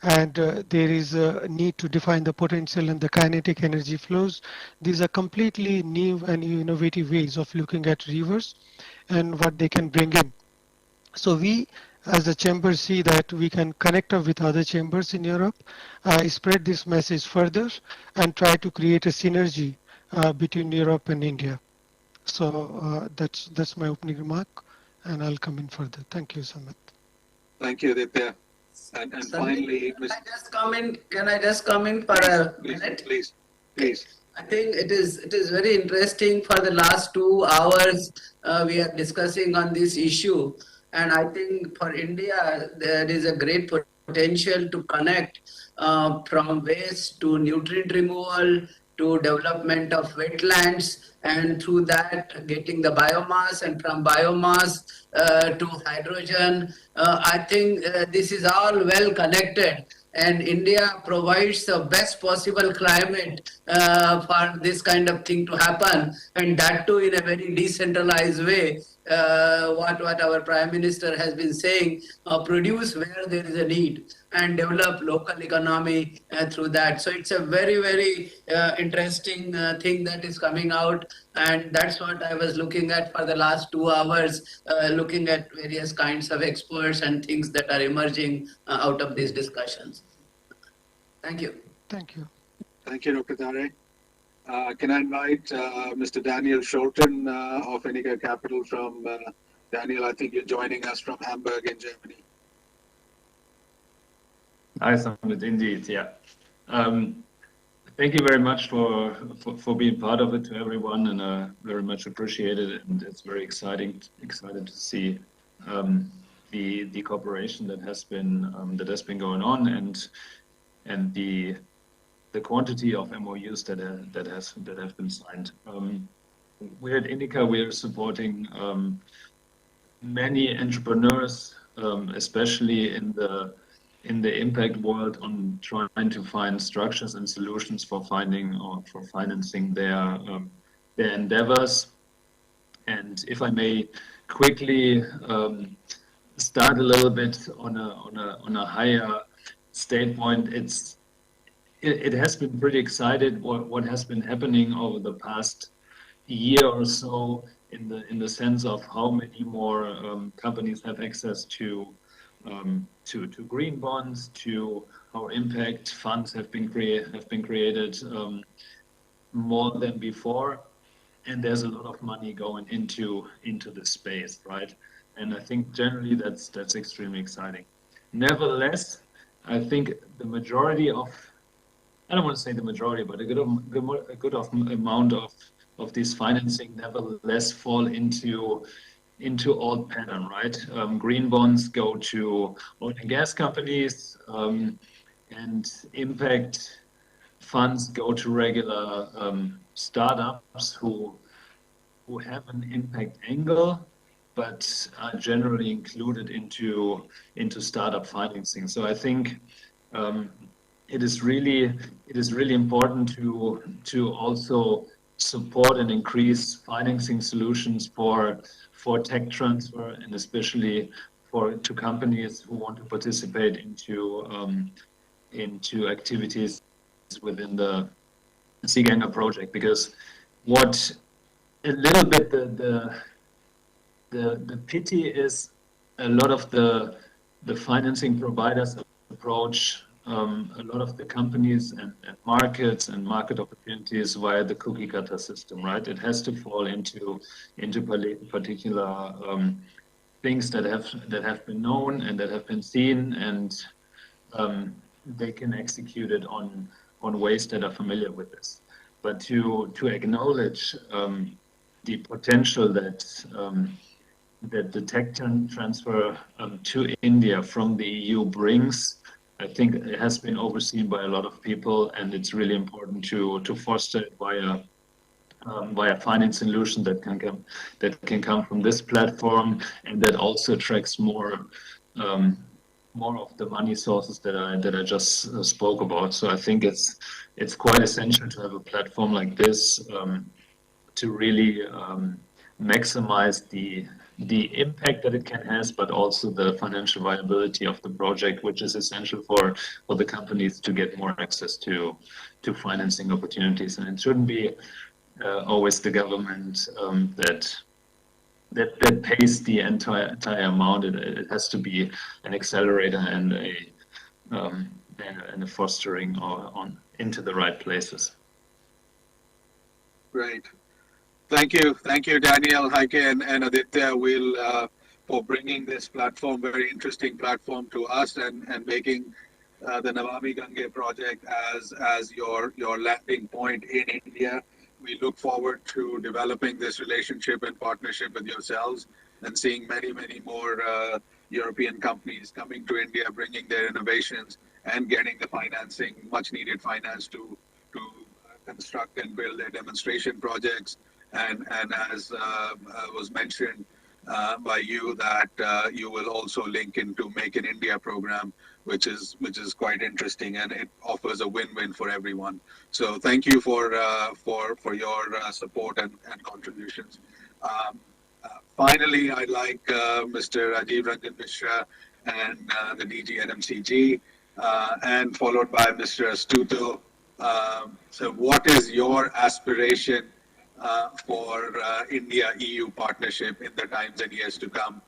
and there is a need to define the potential and the kinetic energy flows. These are completely new and innovative ways of looking at rivers and what they can bring in. So we as a chamber see that we can connect up with other chambers in Europe, spread this message further, and try to create a synergy between Europe and India. So that's my opening remark, and I'll come in further. Thank you, Samit. Thank you, Aditya. And finally, can I just come in for a minute? Please. I think it is very interesting. For the last 2 hours, we are discussing on this issue. And I think for India, there is a great potential to connect from waste to nutrient removal to development of wetlands, and through that getting the biomass, and from biomass to hydrogen. I think this is all well connected, and India provides the best possible climate for this kind of thing to happen, and that too in a very decentralized way. What our Prime Minister has been saying, produce where there is a need and develop local economy through that. So it's a very, very interesting thing that is coming out, and that's what I was looking at for the last 2 hours, looking at various kinds of experts and things that are emerging out of these discussions. Thank you. Thank you. Thank you, Dr. Tare. Can I invite Mr. Daniel Scholten of Enica Capital from Daniel, I think you're joining us from Hamburg in Germany. Hi, Summit, indeed, yeah. Thank you very much for being part of it to everyone, and very much appreciated. And it's very excited to see the cooperation that has been going on, and the quantity of MOUs that have been signed. We're at Indica. We are supporting many entrepreneurs, especially in the impact world, on trying to find structures and solutions for finding or for financing their endeavors. And if I may quickly start a little bit on a higher state point, it has been pretty excited what has been happening over the past year or so, in the sense of how many more companies have access to green bonds, to how impact funds have been created more than before, and there's a lot of money going into this space, right? And I think generally that's extremely exciting. Nevertheless, I think the majority of, I don't want to say the majority, but a good amount of this financing nevertheless fall into old pattern, right? Green bonds go to oil and gas companies, and impact funds go to regular startups who have an impact angle, but are generally included into startup financing. So I think it is really important to also support and increase financing solutions for tech transfer, and especially to companies who want to participate into activities within the Gange project. Because what a little bit the pity is, a lot of the financing providers approach a lot of the companies and markets and market opportunities via the cookie cutter system, right? It has to fall into particular things that have been known and that have been seen, and they can execute it on ways that are familiar with this. But to acknowledge the potential that the tech transfer to India from the EU brings, I think it has been overseen by a lot of people, and it's really important to foster it via finding solutions that can come from this platform, and that also attracts more of the money sources that I just spoke about. So I think it's quite essential to have a platform like this to really maximize the impact that it can have, but also the financial viability of the project, which is essential for the companies to get more access to financing opportunities. And it shouldn't be always the government that pays the entire amount. It has to be an accelerator and a fostering on into the right places. Great. Thank you, Daniel, Heike, and Aditya, for bringing this platform, very interesting platform, to us, and making the Namami Gange project as your landing point in India. We look forward to developing this relationship and partnership with yourselves, and seeing many more European companies coming to India, bringing their innovations and getting the financing, much needed finance to construct and build their demonstration projects. And as was mentioned by you, that you will also link into Make in India program, which is quite interesting, and it offers a win-win for everyone. So thank you for your support and contributions. Finally, I'd like Mr. Rajiv Ranjan Mishra and the DG at MCG, and followed by Mr. Astuto. So what is your aspiration for India-EU partnership in the times and years to come?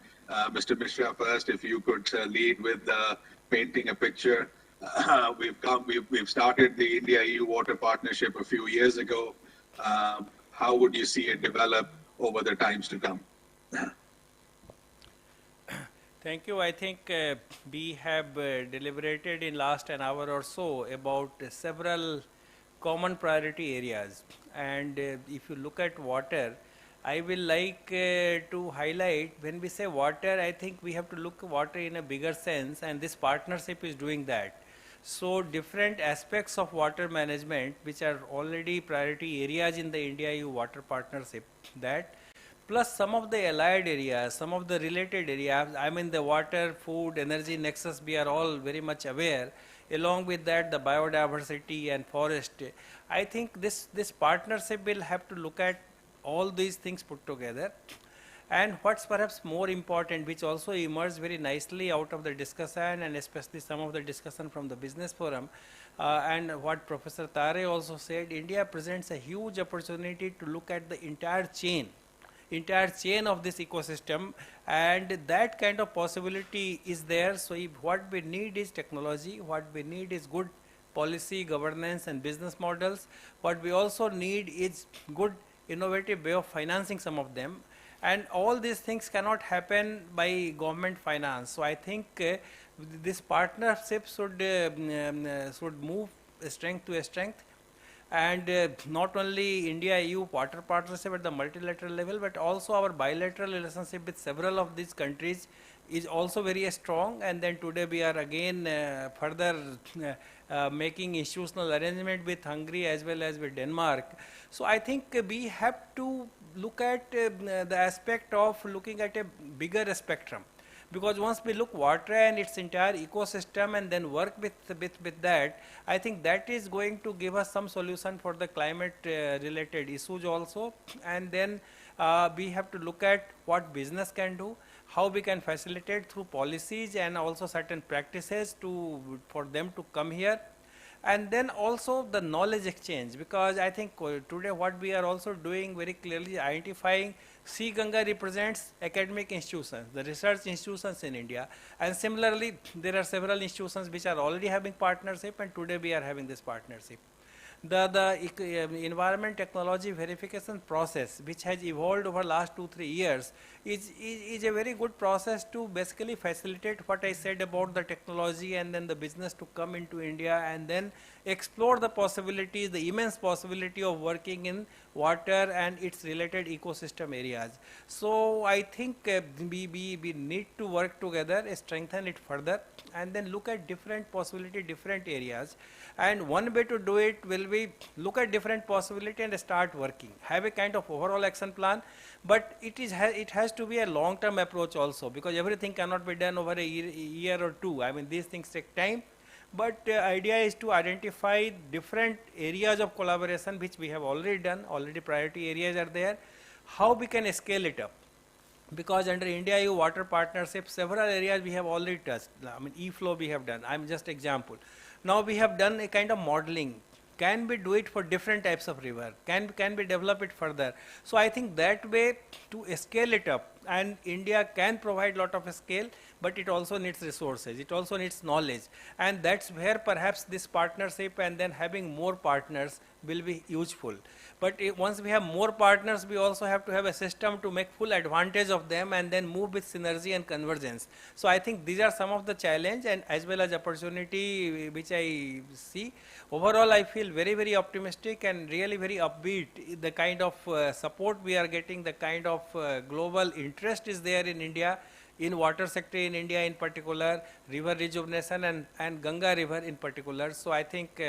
Mr. Mishra, first, if you could lead with painting a picture. We've started the India-EU water partnership a few years ago. How would you see it develop over the times to come? Thank you. I think we have deliberated in last an hour or so about several common priority areas. And if you look at water, I will like to highlight when we say water, I think we have to look at water in a bigger sense, and this partnership is doing that. So different aspects of water management, which are already priority areas in the India-EU water partnership, that plus some of the allied areas, some of the related areas, I mean the water, food, energy nexus, we are all very much aware. Along with that, the biodiversity and forest. I think this partnership will have to look at all these things put together. And what's perhaps more important, which also emerged very nicely out of the discussion, and especially some of the discussion from the business forum, and what Professor Tare also said, India presents a huge opportunity to look at the entire chain of this ecosystem, and that kind of possibility is there. So if what we need is technology, what we need is good policy, governance and business models. What we also need is good innovative way of financing some of them, and all these things cannot happen by government finance. So I think this partnership should move strength to strength. And not only India-EU water partnership at the multilateral level, but also our bilateral relationship with several of these countries is also very strong. And then today we are again further making institutional arrangement with Hungary as well as with Denmark. So I think we have to look at the aspect of looking at a bigger spectrum. Because once we look water and its entire ecosystem and then work with that, I think that is going to give us some solution for the climate related issues also. And then we have to look at what business can do, how we can facilitate through policies and also certain practices for them to come here. And then also the knowledge exchange, because I think today what we are also doing very clearly identifying Sea Ganga represents academic institutions, the research institutions in India, and similarly there are several institutions which are already having partnership, and today we are having this partnership. The environment technology verification process, which has evolved over last 2-3 years, is a very good process to basically facilitate what I said about the technology and then the business to come into India and then explore the possibilities, the immense possibility of working in water and its related ecosystem areas. So I think we need to work together, strengthen it further, and then look at different possibility, different areas. And one way to do it will be look at different possibility and start working. Have a kind of overall action plan, but it has to be a long-term approach also, because everything cannot be done over a year or two. I mean, these things take time. But idea is to identify different areas of collaboration which we have already done, already priority areas are there, how we can scale it up. Because under India-EU water partnership, several areas we have already touched. I mean, e-flow we have done. I'm just example. Now we have done a kind of modeling. Can we do it for different types of river? Can we develop it further? So I think that way to scale it up, and India can provide lot of scale, but it also needs resources. It also needs knowledge, and that's where perhaps this partnership and then having more partners will be useful. But once we have more partners, we also have to have a system to make full advantage of them and then move with synergy and convergence. So I think these are some of the challenge and as well as opportunity which I see. Overall, I feel very, very optimistic and really very upbeat. The kind of support we are getting, the kind of global interest is there in India, in water sector in India in particular, river rejuvenation and Ganga river in particular. So I think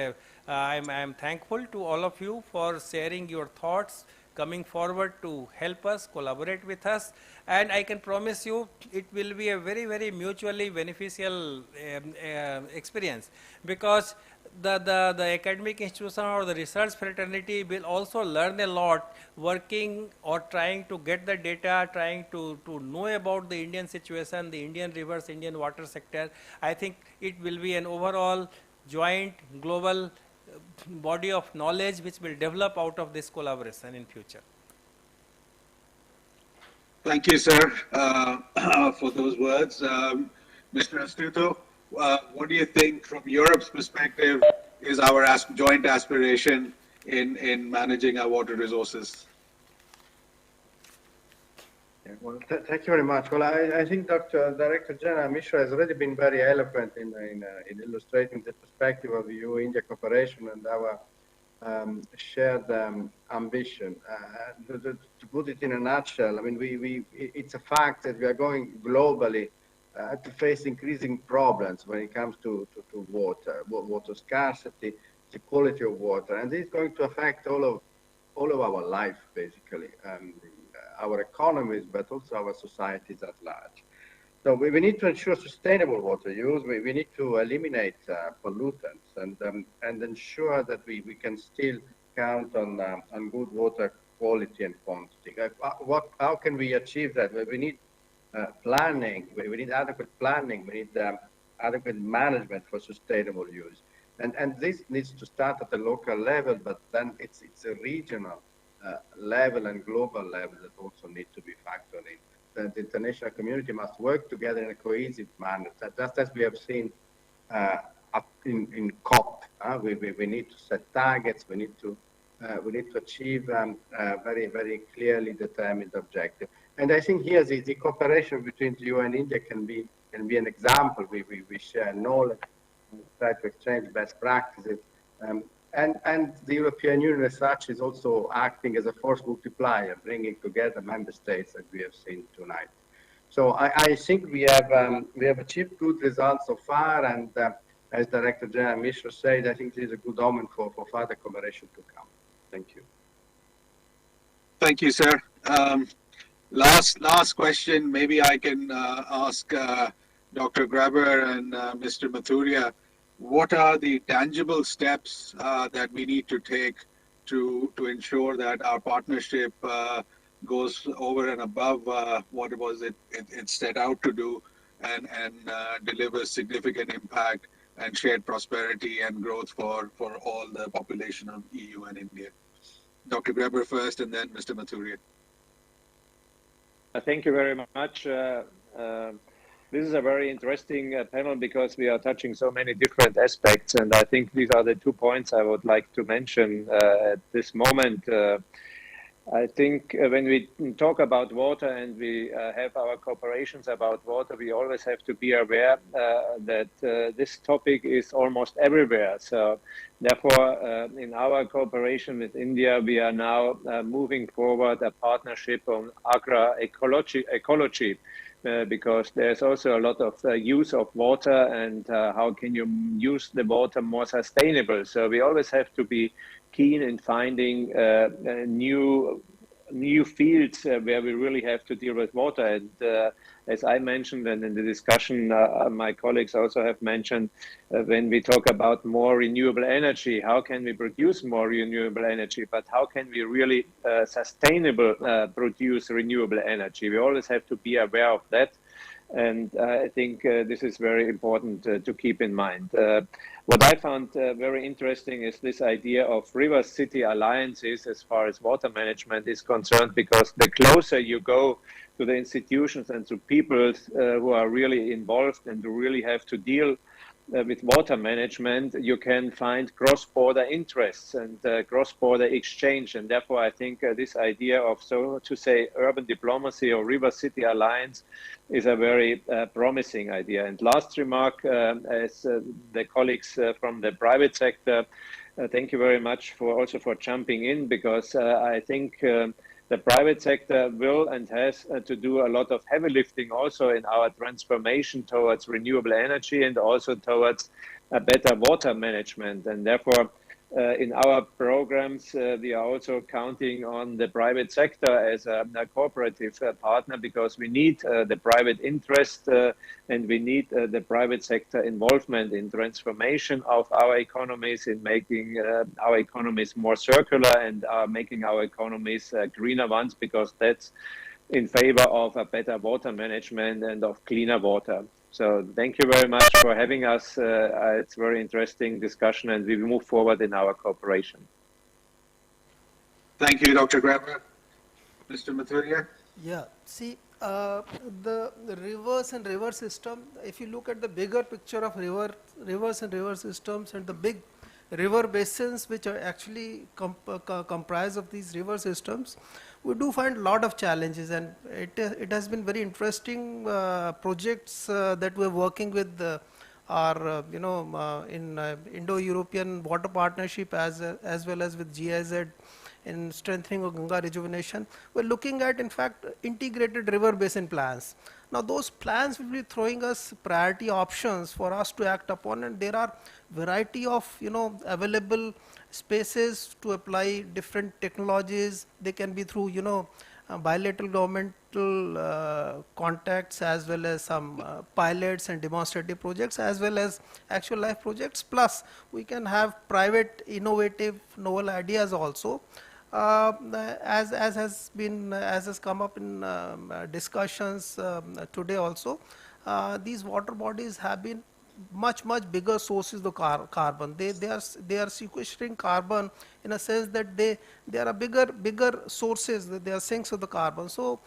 I am thankful to all of you for sharing your thoughts, coming forward to help us, collaborate with us, and I can promise you it will be a very, very mutually beneficial experience, because the academic institution or the research fraternity will also learn a lot working or trying to get the data, trying to know about the Indian situation, the Indian rivers, Indian water sector. I think it will be an overall joint global body of knowledge which will develop out of this collaboration in future. Thank you, sir, for those words. Mr. Astuto, what do you think from Europe's perspective is our joint aspiration in managing our water resources? Yeah, well, thank you very much. Well, I think Director General Mishra has already been very eloquent in illustrating the perspective of EU-India cooperation and our shared ambition. To put it in a nutshell, I mean, it's a fact that we are going globally to face increasing problems when it comes to water scarcity, the quality of water, and this is going to affect all of our life, basically, our economies, but also our societies at large. So we need to ensure sustainable water use. We need to eliminate pollutants and ensure that we can still count on good water quality and quantity. How can we achieve that? Well, we need planning. We need adequate planning. We need adequate management for sustainable use. And this needs to start at the local level, but then it's a regional level and global level that also need to be factored in. The international community must work together in a cohesive manner, just as we have seen in COP. We need to set targets. We need to achieve very, very clearly determined objective. And I think here the cooperation between the EU and India can be an example. We share knowledge, we try to exchange best practices, and the European Union as such is also acting as a force multiplier, bringing together member states, as we have seen tonight. So I think we have achieved good results so far, and as Director General Mishra said, I think this is a good omen for further cooperation to come. Thank you. Thank you, sir. Last question. Maybe I can ask Dr. Graber and Mr. Mathuria, what are the tangible steps that we need to take to ensure that our partnership goes over and above what it was it set out to do and delivers significant impact and shared prosperity and growth for all the population of EU and India? Dr. Graber first, and then Mr. Mathuria. Thank you very much. This is a very interesting panel because we are touching so many different aspects, and I think these are the 2 points I would like to mention at this moment. I think when we talk about water and we have our cooperations about water, we always have to be aware that this topic is almost everywhere. So therefore, in our cooperation with India, we are now moving forward a partnership on agroecology, because there's also a lot of use of water and how can you use the water more sustainable. So we always have to be keen in finding new fields where we really have to deal with water. And as I mentioned, and in the discussion, my colleagues also have mentioned, when we talk about more renewable energy, how can we produce more renewable energy, but how can we really sustainable produce renewable energy? We always have to be aware of that. And I think this is very important to keep in mind. What I found very interesting is this idea of river city alliances as far as water management is concerned, because the closer you go to the institutions and to people who are really involved and who really have to deal with water management, you can find cross-border interests and cross-border exchange. And therefore, I think this idea of, so to say, urban diplomacy or river city alliance is a very promising idea. And last remark, as the colleagues from the private sector, thank you very much for also for jumping in, because I think the private sector will and has to do a lot of heavy lifting also in our transformation towards renewable energy and also towards a better water management. And therefore, in our programs, we are also counting on the private sector as a cooperative partner, because we need the private interest and we need the private sector involvement in transformation of our economies, in making our economies more circular and making our economies greener ones, because that's in favor of a better water management and of cleaner water. So thank you very much for having us. It's a very interesting discussion, and we will move forward in our cooperation. Thank you, Dr. Graber. Mr. Mathuria? Yeah, see, the rivers and river system, if you look at the bigger picture of rivers and river systems and the big river basins which are actually comprise of these river systems, we do find a lot of challenges, and it has been very interesting projects that we're working with our in Indo-European Water Partnership as well as with GIZ in strengthening of Ganga rejuvenation. We're looking at, in fact, integrated river basin plans. Now those plans will be throwing us priority options for us to act upon, and there are variety of available spaces to apply different technologies. They can be through bilateral governmental contacts, as well as some pilots and demonstrative projects, as well as actual life projects. Plus we can have private innovative novel ideas also. As has come up in discussions today also, these water bodies have been much bigger sources of carbon. They are sequestering carbon in a sense that they are a bigger sources. They are sinks of the carbon. So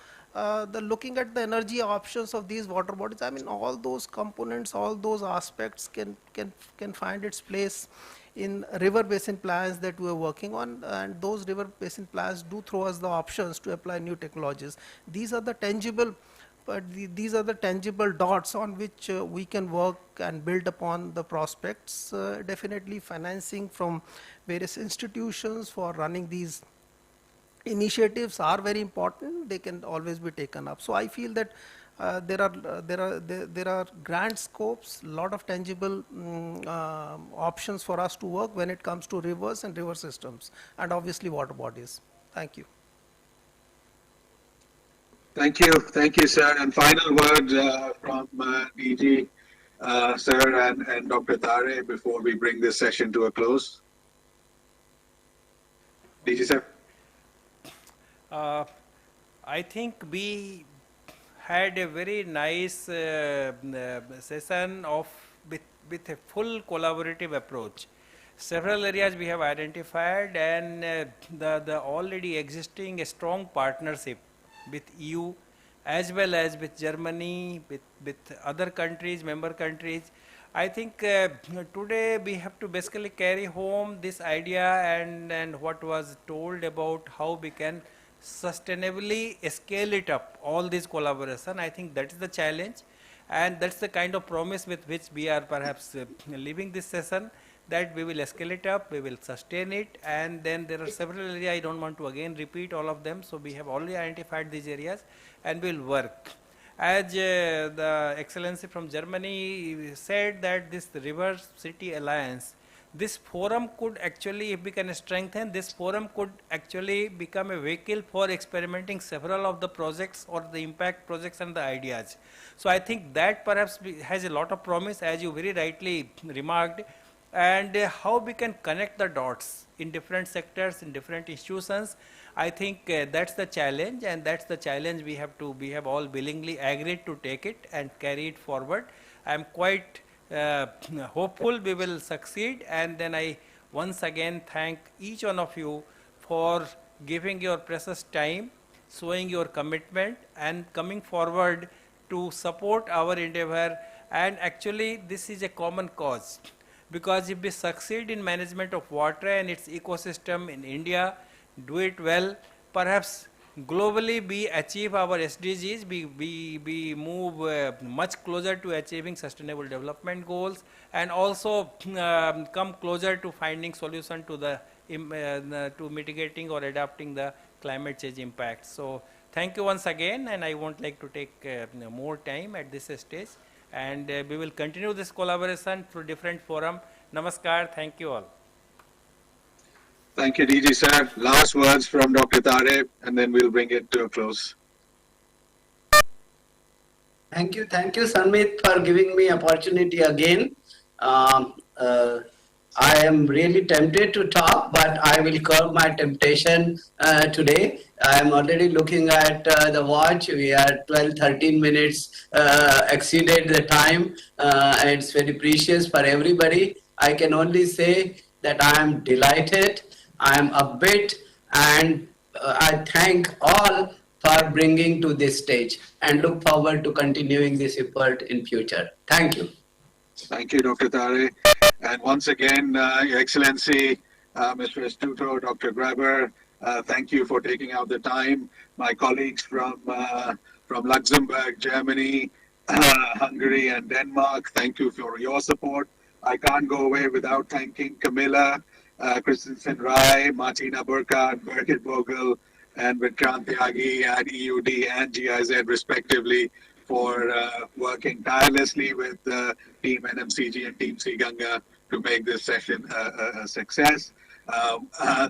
looking at the energy options of these water bodies, I mean, all those components, all those aspects can find its place in river basin plans that we are working on, and those river basin plans do throw us the options to apply new technologies. These are the tangible dots on which we can work and build upon the prospects. Definitely financing from various institutions for running these initiatives are very important. They can always be taken up. So I feel that there are grand scopes, lot of tangible options for us to work when it comes to rivers and river systems, and obviously water bodies. Thank you. Thank you, sir. And final word from DG, sir, and Dr. Tare before we bring this session to a close. DG, sir. I think we had a very nice session with a full collaborative approach. Several areas we have identified, and the already existing strong partnership with EU as well as with Germany, with other countries, member countries. I think today we have to basically carry home this idea and what was told about how we can sustainably scale it up, all this collaboration. I think that is the challenge, and that's the kind of promise with which we are perhaps leaving this session, that we will scale it up, we will sustain it, and then there are several areas. I don't want to again repeat all of them, so we have already identified these areas and we will work. As the Excellency from Germany said, that this River City Alliance, this forum could actually, if we can strengthen, this forum could actually become a vehicle for experimenting several of the projects or the impact projects and the ideas. So I think that perhaps has a lot of promise, as you very rightly remarked, and how we can connect the dots in different sectors, in different institutions. I think that's the challenge, and that's the challenge we have all willingly agreed to take it and carry it forward. I am quite hopeful we will succeed, and then I once again thank each one of you for giving your precious time, showing your commitment, and coming forward to support our endeavor. And actually this is a common cause, because if we succeed in management of water and its ecosystem in India, do it well, perhaps globally we achieve our SDGs, we move much closer to achieving sustainable development goals, and also come closer to finding solution to the to mitigating or adapting the climate change impact. So thank you once again, and I won't like to take more time at this stage, and we will continue this collaboration through different forum. Namaskar, thank you all. Thank you, DG, sir. Last words from Dr. Tare, and then we'll bring it to a close. Thank you, Sanmit, for giving me opportunity again. I am really tempted to talk, but I will curb my temptation today. I am already looking at the watch. We are 12-13 minutes exceeded the time. It's very precious for everybody. I can only say that I am delighted, I am upbeat, and I thank all for bringing to this stage, and look forward to continuing this effort in future. Thank you. Thank you, Dr. Tare. And once again, Your Excellency, Mr. Estuto, Dr. Graber, Thank you for taking out the time. My colleagues from Luxembourg, Germany, Hungary, and Denmark, thank you for your support. I can't go away without thanking Camilla, Christensen Rai, Martina Burkhardt, Birgit Vogel, and Vikrant Tyagi at EUD and GIZ respectively for working tirelessly with Team NMCG and Team C Ganga to make this session a success.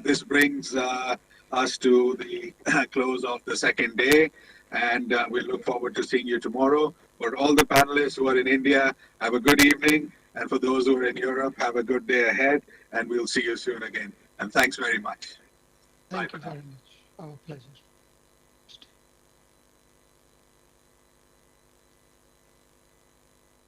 This brings us to the close of the second day, and we look forward to seeing you tomorrow. For all the panelists who are in India, have a good evening, and for those who are in Europe, have a good day ahead, and we'll see you soon again. And thanks very much. Thank you very much. Our pleasure.